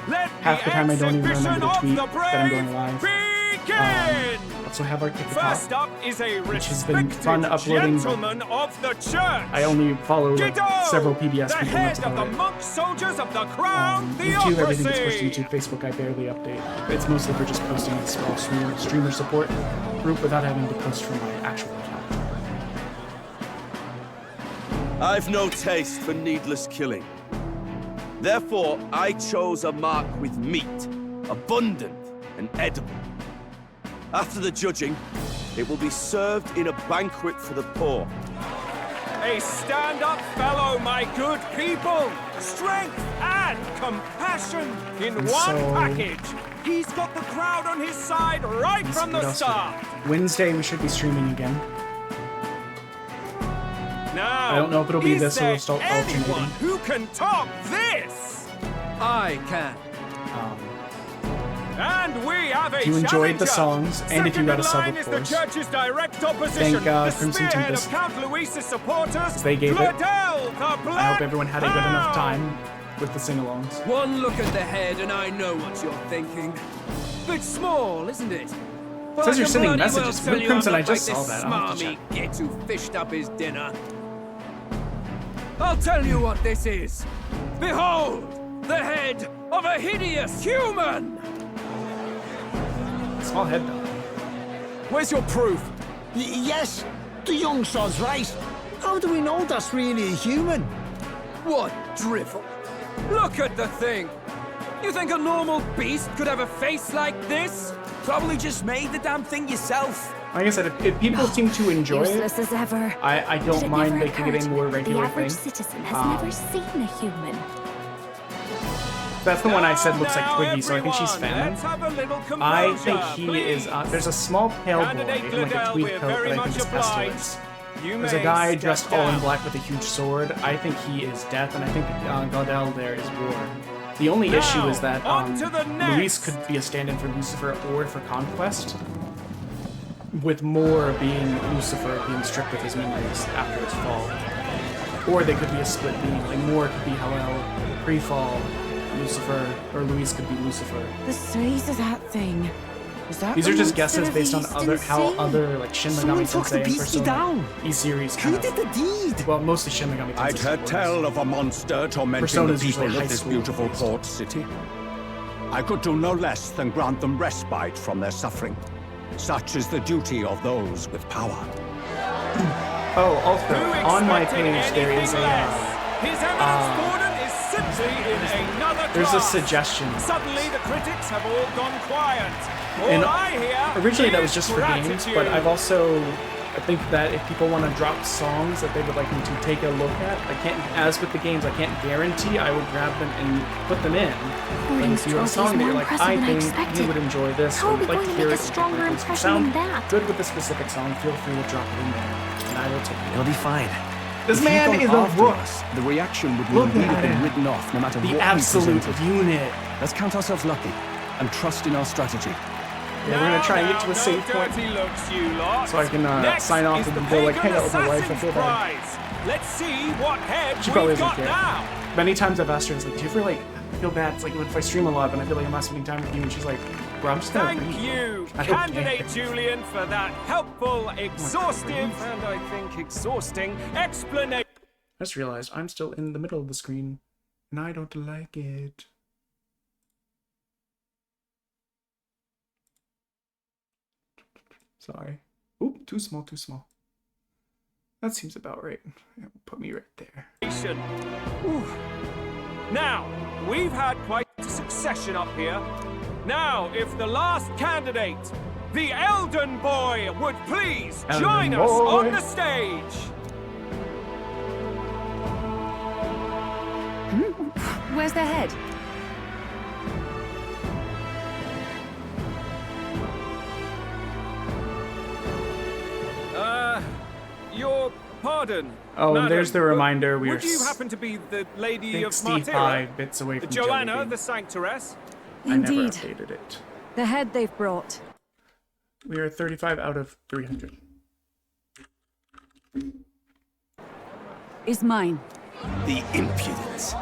Let half the time I don't even remember to tweet that I'm going live. Begin! Also have our TikTok, First up is a which has been fun uploading. Gentleman of the church. I only follow like, several PBS the people. Head of the monk soldiers of the crown, YouTube, everything gets pushed to YouTube. Facebook, I barely update. It's mostly for just posting in the small streamer support group without having to post from my actual account. I've no taste for needless killing. Therefore, I chose a mark with meat, abundant and edible. After the judging, it will be served in a banquet for the poor. A stand-up fellow, my good people! Strength and compassion in one package! He's got the crowd on his side right from the start! Wednesday, we should be streaming again. Now, I don't know if it'll be this or is there anyone who can top this? I can. And we have a if you enjoyed the challenger. songs, and if you got a sub, Second of in line course. is the judge's direct opposition, Thank the Crimson spearhead Tempest. of Count Luis's supporters, They gave it. Bladel, the I hope everyone had a good enough Hound. time with the sing-alongs. One look at the head and I know what you're thinking. Bit small, isn't it? It says you're sending messages. Blue Crimson, I just saw that. I'll have to Smarmy git who fished up his dinner. I'll tell you what this is. Behold, the head of a hideous human! Small head, though. Where's your proof? Yes, the young sod's right. How do we know that's really a human? What drivel? Look at the thing! You think a normal beast could have a face like this? Probably just made the damn thing yourself. Like I said, if people seem to enjoy it, Useless as ever. I don't mind making it a more regular The average thing. citizen has never seen a human. That's the one I said looks like Twiggy, so I think she's Famine. I think he is. There's a small pale boy in like a tweed coat that I think is Pestilence. There's a guy dressed all in black with a huge sword. I think he is Death, and I think Godel there is War. The only issue is that Luis could be a stand-in for Lucifer or for Conquest, with Moore being Lucifer being stripped of his memories after his fall. Or they could be a split being, like Moore could be Hallel pre-fall, Lucifer, or Luis could be Lucifer. The size of that thing. Is that These are just guesses based on how other like Shin Megami Tensei and Persona E-series kind Who did the deed? Well, mostly Shin Megami Tensei. I'd heard tell of a monster tormenting Persona's the people usually high of this school beautiful port city. I could do no less than grant them respite from their suffering. Such is the duty of those with power. Oh, also, on my page there is there's a suggestion. Suddenly the critics have all gone quiet. And originally that was just for games, but I think that if people want to drop songs that they would like me to take a look at, I can't, as with the games, I can't guarantee I would grab them and put them in. But if you have a song that you're like, I think you would enjoy this, or would like to hear it, sound good with a specific song, feel free to drop it in there, and I will take it. It'll be fine. This If man he'd is gone a after rook. us, the reaction would Look really at have been him. written off no matter The what absolute we presented. unit. Let's count ourselves lucky and trust in our strategy. Yeah, we're gonna try and get to a safe point so I can sign off and then go like hang out with my wife. I feel bad. Let's see what head She probably we've doesn't got care. now. Many times I've asked her, it's like, do you ever like feel bad? It's like if I stream a lot, and I feel like I'm not spending time with you, and she's like, bro, I'm just gonna Thank read. you, I don't candidate care. Julian, for that helpful, exhaustive, and I think exhausting explanation. I just realized I'm still in the middle of the screen, and I don't like it. Sorry. Oop, too small, too small. That seems about right. Yeah, put me right there. Ooh. Now, we've had quite a succession up here. Now, if the last candidate, the Elden Boy, would please join us on the stage. Where's their head? Your pardon. Oh, and madam, there's the reminder we would are you happen to be the lady of 65 Martyra? bits away from Joanna, Jelly Bean. the Sanctoress? I never Indeed. updated it. The head they've brought. We are 35 out of 300. Is mine. The impudence.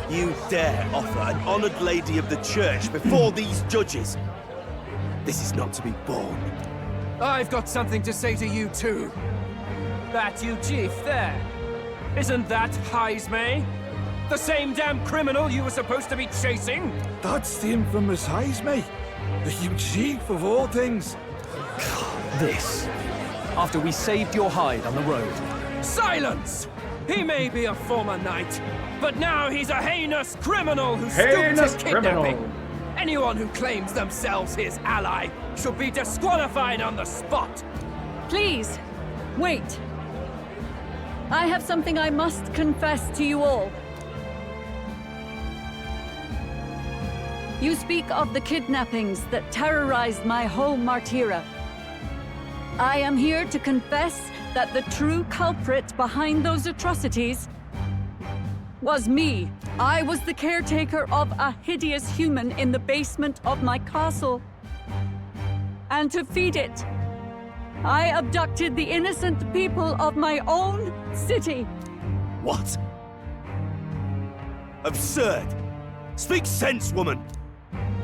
You dare offer an honored lady of the church before these judges? This is not to be borne. I've got something to say to you too. That you chief there. Isn't that Heismay? The same damn criminal you were supposed to be chasing? That's the infamous Heismay. The huge chief of all things. This, after we saved your hide on the road. Silence! He may be a former knight, but now he's a heinous criminal who Heinous stooped to kidnapping. criminal. Anyone who claims themselves his ally should be disqualified on the spot. Please, wait. I have something I must confess to you all. You speak of the kidnappings that terrorized my home, Martyra. I am here to confess that the true culprit behind those atrocities was me. I was the caretaker of a hideous human in the basement of my castle. And to feed it, I abducted the innocent people of my own city. What? Absurd. Speak sense, woman.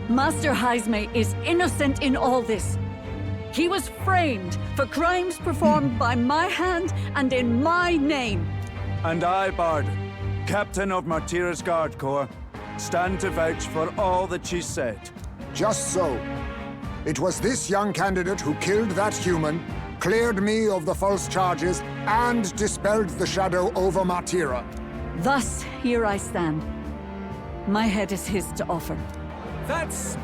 Master Heismay is innocent in all this. He was framed for crimes performed by my hand and in my name. And I, Barden, captain of Martyra's Guard Corps, stand to vouch for all that she said. Just so. It was this young candidate who killed that human cleared me of the false charges, and dispelled the shadow over Martira. Thus, here I stand. My head is his to offer. That's...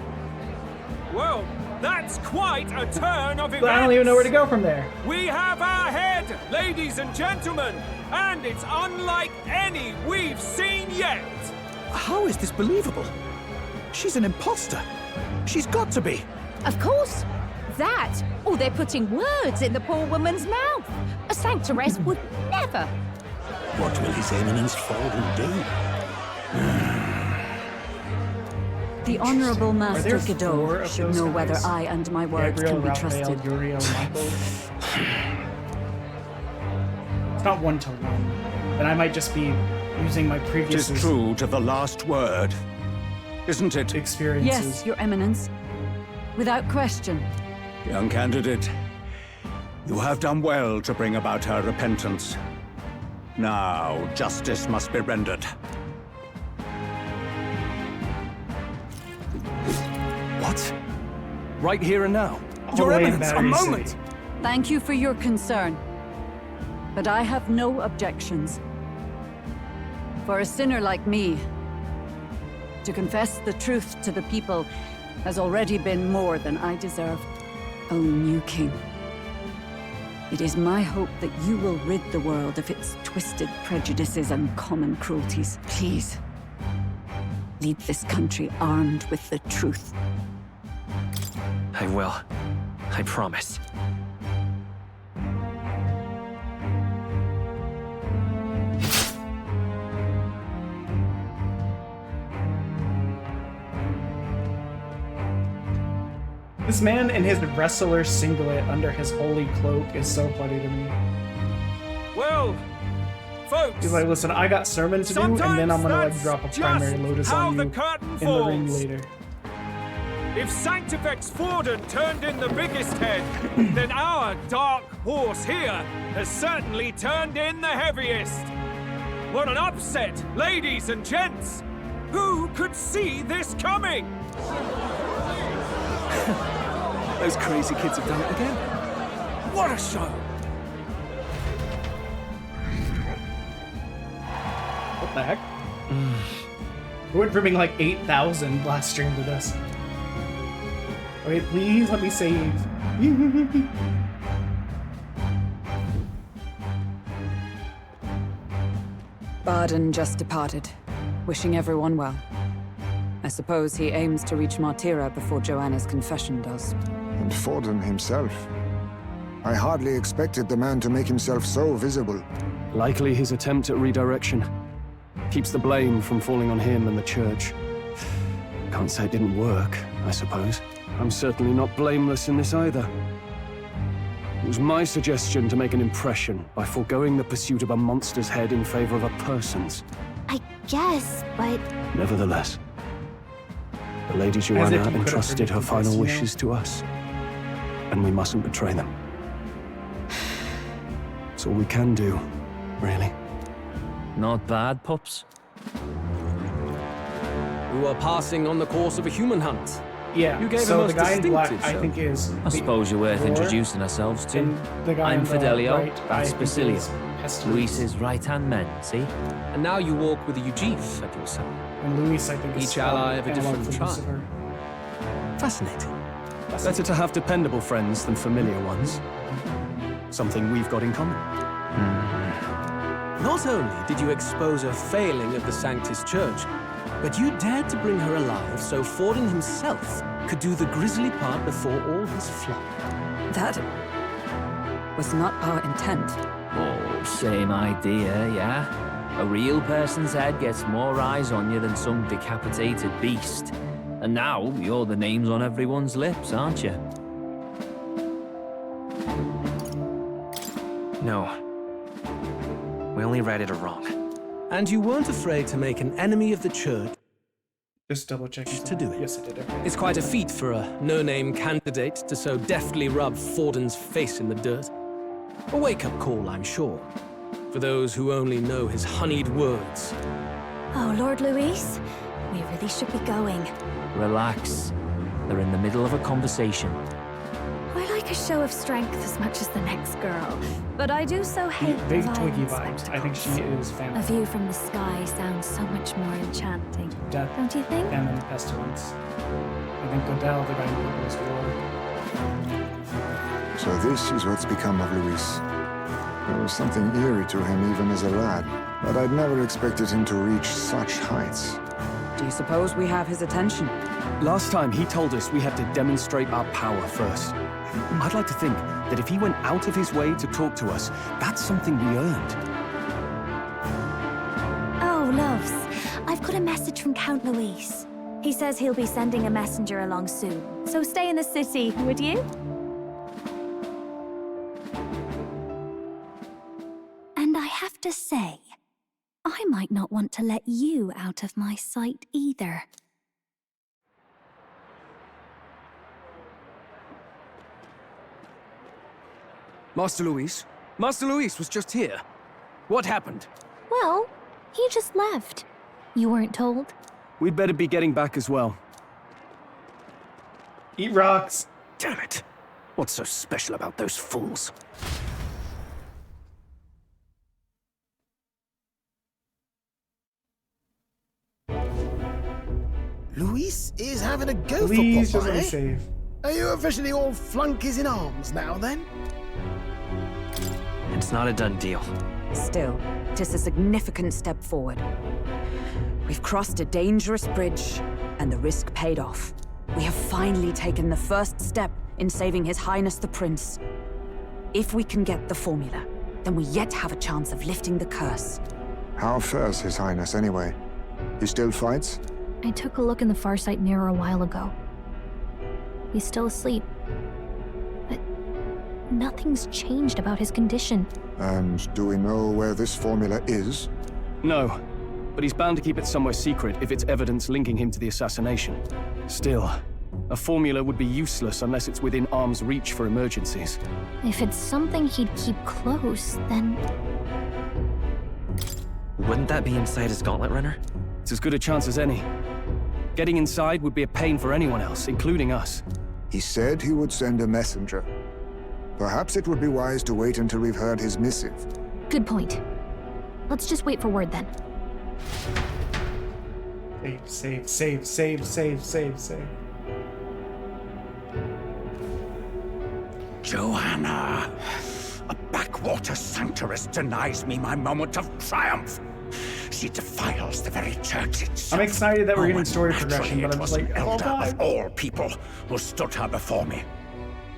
well, that's quite a turn of events. But I don't even know where to go from there. We have our head, ladies and gentlemen, and it's unlike any we've seen yet. How is this believable? She's an imposter. She's got to be. Of course. That, or they're putting words in the poor woman's mouth. A sanctoress would never. What will His Eminence Forden do? The Honorable Master there Godot 4 of should those know whether guys? I and my words Gabriel, can be Raphael, trusted. Uriel, Michael. It's not 1 to 1. Then I might just be using my previous... Tis true to the last word, isn't it? Experiences. Yes, Your Eminence. Without question. Young candidate, you have done well to bring about her repentance. Now, justice must be rendered. What? Right here and now? Your Eminence, a moment! Thank you for your concern. But I have no objections. For a sinner like me, to confess the truth to the people has already been more than I deserve. O new king, it is my hope that you will rid the world of its twisted prejudices and common cruelties. Please, lead this country armed with the truth. I will. I promise. This man in his wrestler singlet under his holy cloak is so funny to me. Well, folks... He's like, listen, I got sermon to do, and then I'm gonna like drop a primary lotus on you in the ring later. If Sanctifex Forden turned in the biggest head, then our dark horse here has certainly turned in the heaviest. What an upset, ladies and gents! Who could see this coming? Those crazy kids have done it again. What a show! What the heck? We went from being like 8,000 last stream to this. Okay, please let me save. Baden just departed, wishing everyone well. I suppose he aims to reach Martira before Joanna's confession does. And Forden himself. I hardly expected the man to make himself so visible. Likely his attempt at redirection. Keeps the blame from falling on him and the church. Can't say it didn't work, I suppose. I'm certainly not blameless in this either. It was my suggestion to make an impression by foregoing the pursuit of a monster's head in favor of a person's. I guess, but... Nevertheless, the Lady Joanna entrusted her final wishes to us, and we mustn't betray them. It's all we can do, really. Not bad, pups. You are passing on the course of a human hunt. Yeah, You gave so a the most guy in black, distinctive I think, is... I suppose you're worth introducing ourselves to. The guy I'm on the Fidelio, right, I that's think, is Basilio. Pestilence. Luis's right-hand man, see? And now you walk with a Ujif at your side. And Luis, I think, is Each ally of a analog different from tribe. Lucifer. Fascinating. Better to have dependable friends than familiar ones. Something we've got in common. Not only did you expose a failing of the Sanctus Church, but you dared to bring her alive so Forden himself could do the grisly part before all his flock. That was not our intent. Oh, same idea, yeah? A real person's head gets more eyes on you than some decapitated beast. And now, you're the names on everyone's lips, aren't you? No. We only read it wrong. And you weren't afraid to make an enemy of the Church Just double checking. to do it. Yes, I did. Okay. It's quite a feat for a no-name candidate to so deftly rub Forden's face in the dirt. A wake-up call, I'm sure, for those who only know his honeyed words. Oh, Lord Luis, we really should be going. Relax. They're in the middle of a conversation. I like make a show of strength as much as the next girl, but I do so hate Big the Twiggy violent vibes. I think she is A family. view from the sky sounds so much more enchanting. Death. Don't you think? And then Pestilence. I think Godel, the guy who was war. So this is what's become of Luis. There was something eerie to him even as a lad, but I'd never expected him to reach such heights. Do you suppose we have his attention? Last time, he told us we had to demonstrate our power first. I'd like to think that if he went out of his way to talk to us, that's something we earned. Oh, loves. I've got a message from Count Luis. He says he'll be sending a messenger along soon. So stay in the city, would you? And I have to say, I might not want to let you out of my sight either. Master Luis? Master Luis was just here. What happened? Well, he just left. You weren't told? We'd better be getting back as well. Eat rocks. Damn it. What's so special about those fools? Luis is having a go Please for just let me Popeye. save. Are you officially all flunkies in arms now, then? It's not a done deal. Still, it is a significant step forward. We've crossed a dangerous bridge, and the risk paid off. We have finally taken the first step in saving His Highness the Prince. If we can get the formula, then we yet have a chance of lifting the curse. How fares His Highness, anyway? He still fights? I took a look in the Farsight mirror a while ago. He's still asleep. But nothing's changed about his condition. And do we know where this formula is? No, but he's bound to keep it somewhere secret if it's evidence linking him to the assassination. Still, a formula would be useless unless it's within arm's reach for emergencies. If it's something he'd keep close, then... Wouldn't that be inside his gauntlet runner? It's as good a chance as any. Getting inside would be a pain for anyone else, including us. He said he would send a messenger. Perhaps it would be wise to wait until we've heard his missive. Good point. Let's just wait for word then. Save. Johanna! A backwater sanctuarist denies me my moment of triumph. She defiles the very church itself. I'm excited that we're getting story progression, but I'm just like, elder oh of all people who stood her before me.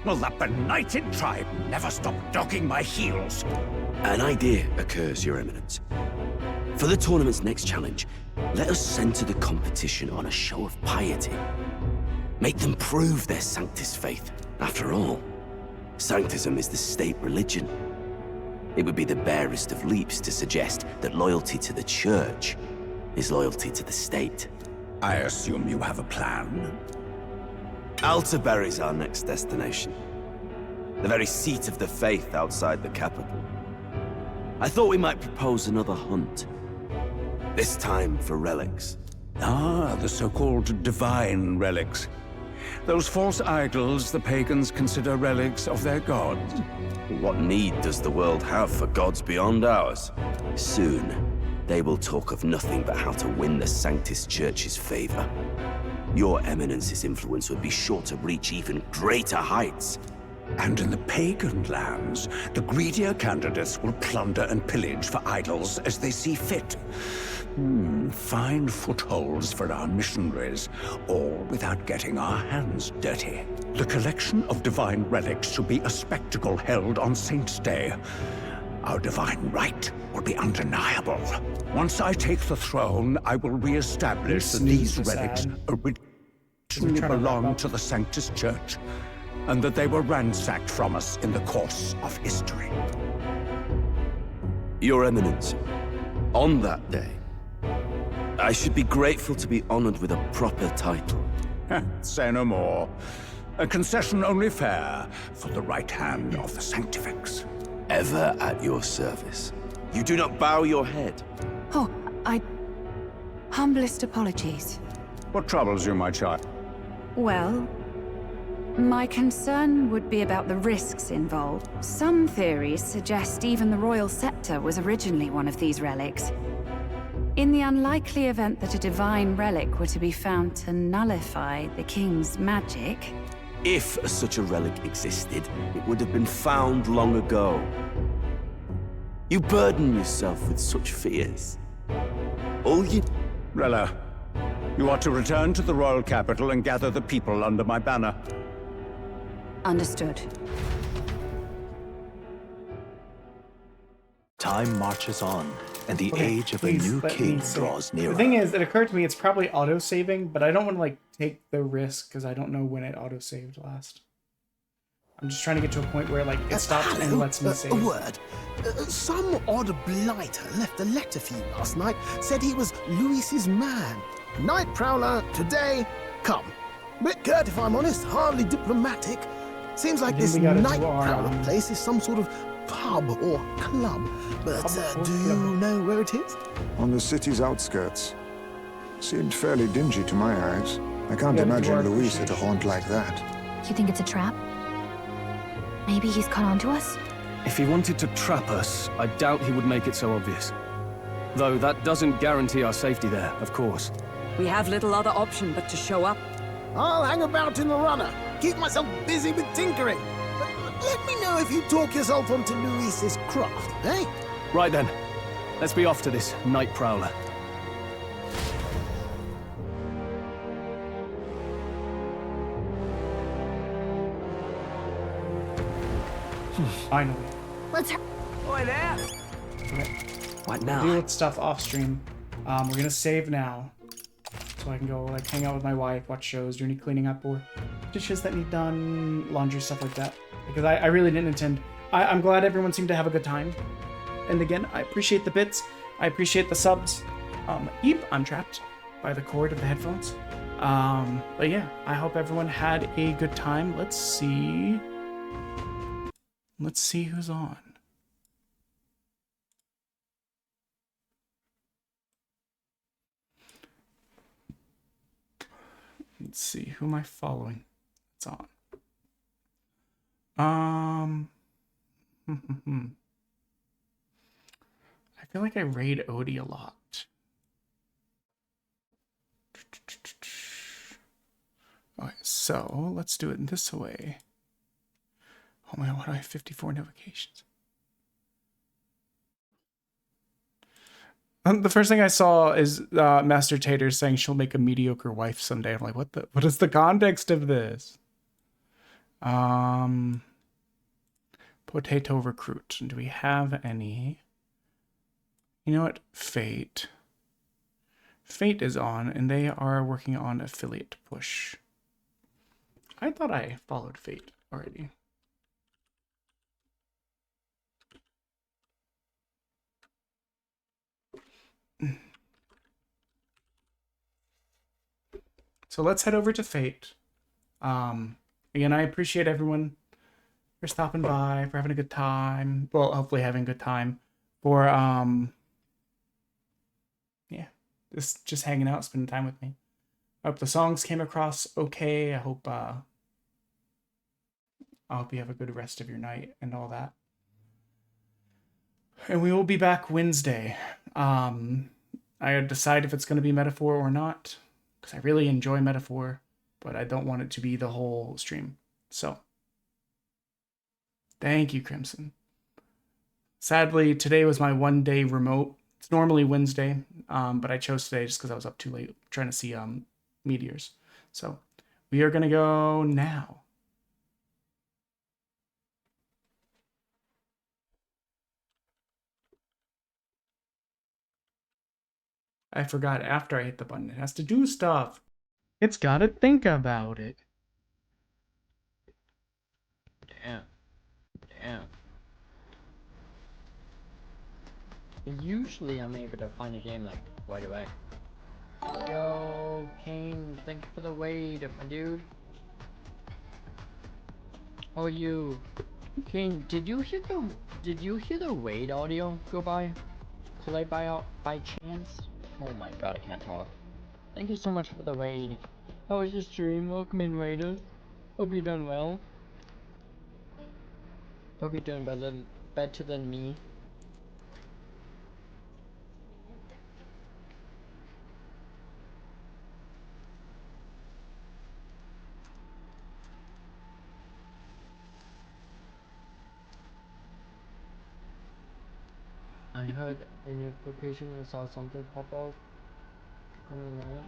Will that benighted tribe never stop dogging my heels? An idea occurs, Your Eminence. For the tournament's next challenge, let us center the competition on a show of piety. Make them prove their Sanctus faith. After all, Sanctism is the state religion. It would be the barest of leaps to suggest that loyalty to the Church is loyalty to the state. I assume you have a plan? Altaberry's our next destination. The very seat of the faith outside the capital. I thought we might propose another hunt. This time for relics. Ah, the so-called divine relics. Those false idols the pagans consider relics of their gods. What need does the world have for gods beyond ours? Soon, they will talk of nothing but how to win the Sanctus Church's favor. Your Eminence's influence would be sure to reach even greater heights. And in the pagan lands, the greedier candidates will plunder and pillage for idols as they see fit. Fine footholds for our missionaries, all without getting our hands dirty. The collection of divine relics should be a spectacle held on Saint's Day. Our divine right will be undeniable. Once I take the throne, I will re-establish that these relics originally belonged to the Sanctus Church, and that they were ransacked from us in the course of history. Your Eminence, on that day, I should be grateful to be honored with a proper title. Say no more. A concession only fair for the right hand of the Sanctifex. Ever at your service. You do not bow your head. Oh, humblest apologies. What troubles you, my child? Well, My concern would be about the risks involved. Some theories suggest even the royal scepter was originally one of these relics. In the unlikely event that a divine relic were to be found to nullify the king's magic... If such a relic existed, it would have been found long ago. You burden yourself with such fears. All you... Rella, you are to return to the royal capital and gather the people under my banner. Understood. Time marches on, and the age of a new king draws nearer. The thing is, it occurred to me it's probably auto-saving, but I don't want to, like, take the risk, because I don't know when it auto-saved last. I'm just trying to get to a point where, like, it stops and lets me save. A word. Some odd blighter left a letter for you last night. Said he was Luis's man. Night Prowler, today, come. Bit curt, if I'm honest, hardly diplomatic. Seems like this Night Prowler place is some sort of pub or club. But do you know where it is? On the city's outskirts. Seemed fairly dingy to my eyes. I can't imagine Luis at a haunt like that. You think it's a trap? Maybe he's caught on to us? If he wanted to trap us, I doubt he would make it so obvious. Though that doesn't guarantee our safety there, of course. We have little other option but to show up. I'll hang about in the runner. Keep myself busy with tinkering. But let me know if you talk yourself onto Luis's craft, eh? Right then. Let's be off to this Night Prowler. Finally. Let's Boy there! Okay. What now? Deal with stuff off stream. We're gonna save now. So I can go, like, hang out with my wife, watch shows, do any cleaning up or dishes that need done, laundry, stuff like that. Because I really didn't intend... I'm glad everyone seemed to have a good time. And again, I appreciate the bits. I appreciate the subs. Eep, I'm trapped by the cord of the headphones. But yeah, I hope everyone had a good time. Let's see. Let's see who's on. Let's see, who am I following? It's on. I feel like I raid Odie a lot. Okay, so let's do it this way. Oh my god, why do I have 54 notifications? The first thing I saw is Master Tater saying she'll make a mediocre wife someday. I'm like, what is the context of this? Potato recruit. Do we have any? You know what? Fate. Fate is on, and they are working on affiliate push. I thought I followed Fate already. So let's head over to Fate. Again, I appreciate everyone for stopping by, for having a good time. Well, hopefully having a good time. For, yeah, just hanging out, spending time with me. I hope the songs came across okay. I hope you have a good rest of your night and all that. And we will be back Wednesday. I decide if it's going to be Metaphor or not, because I really enjoy Metaphor, but I don't want it to be the whole stream. So, thank you, Crimson. Sadly, today was my one-day remote. It's normally Wednesday, but I chose today just because I was up too late trying to see meteors. So, we are going to go now. I forgot after I hit the button, it has to do stuff. It's gotta think about it. Damn. Usually I'm able to find a game like right away. Yo, Kane, thank you for the raid, my dude. How are you? Kane, did you hear the raid audio go by? Play by chance? Oh my god, I can't talk. Thank you so much for the raid. How was your stream? Welcome in, Raider. Hope you're doing well. Hope you're doing better than me. I heard in your location I saw something pop up. I don't know.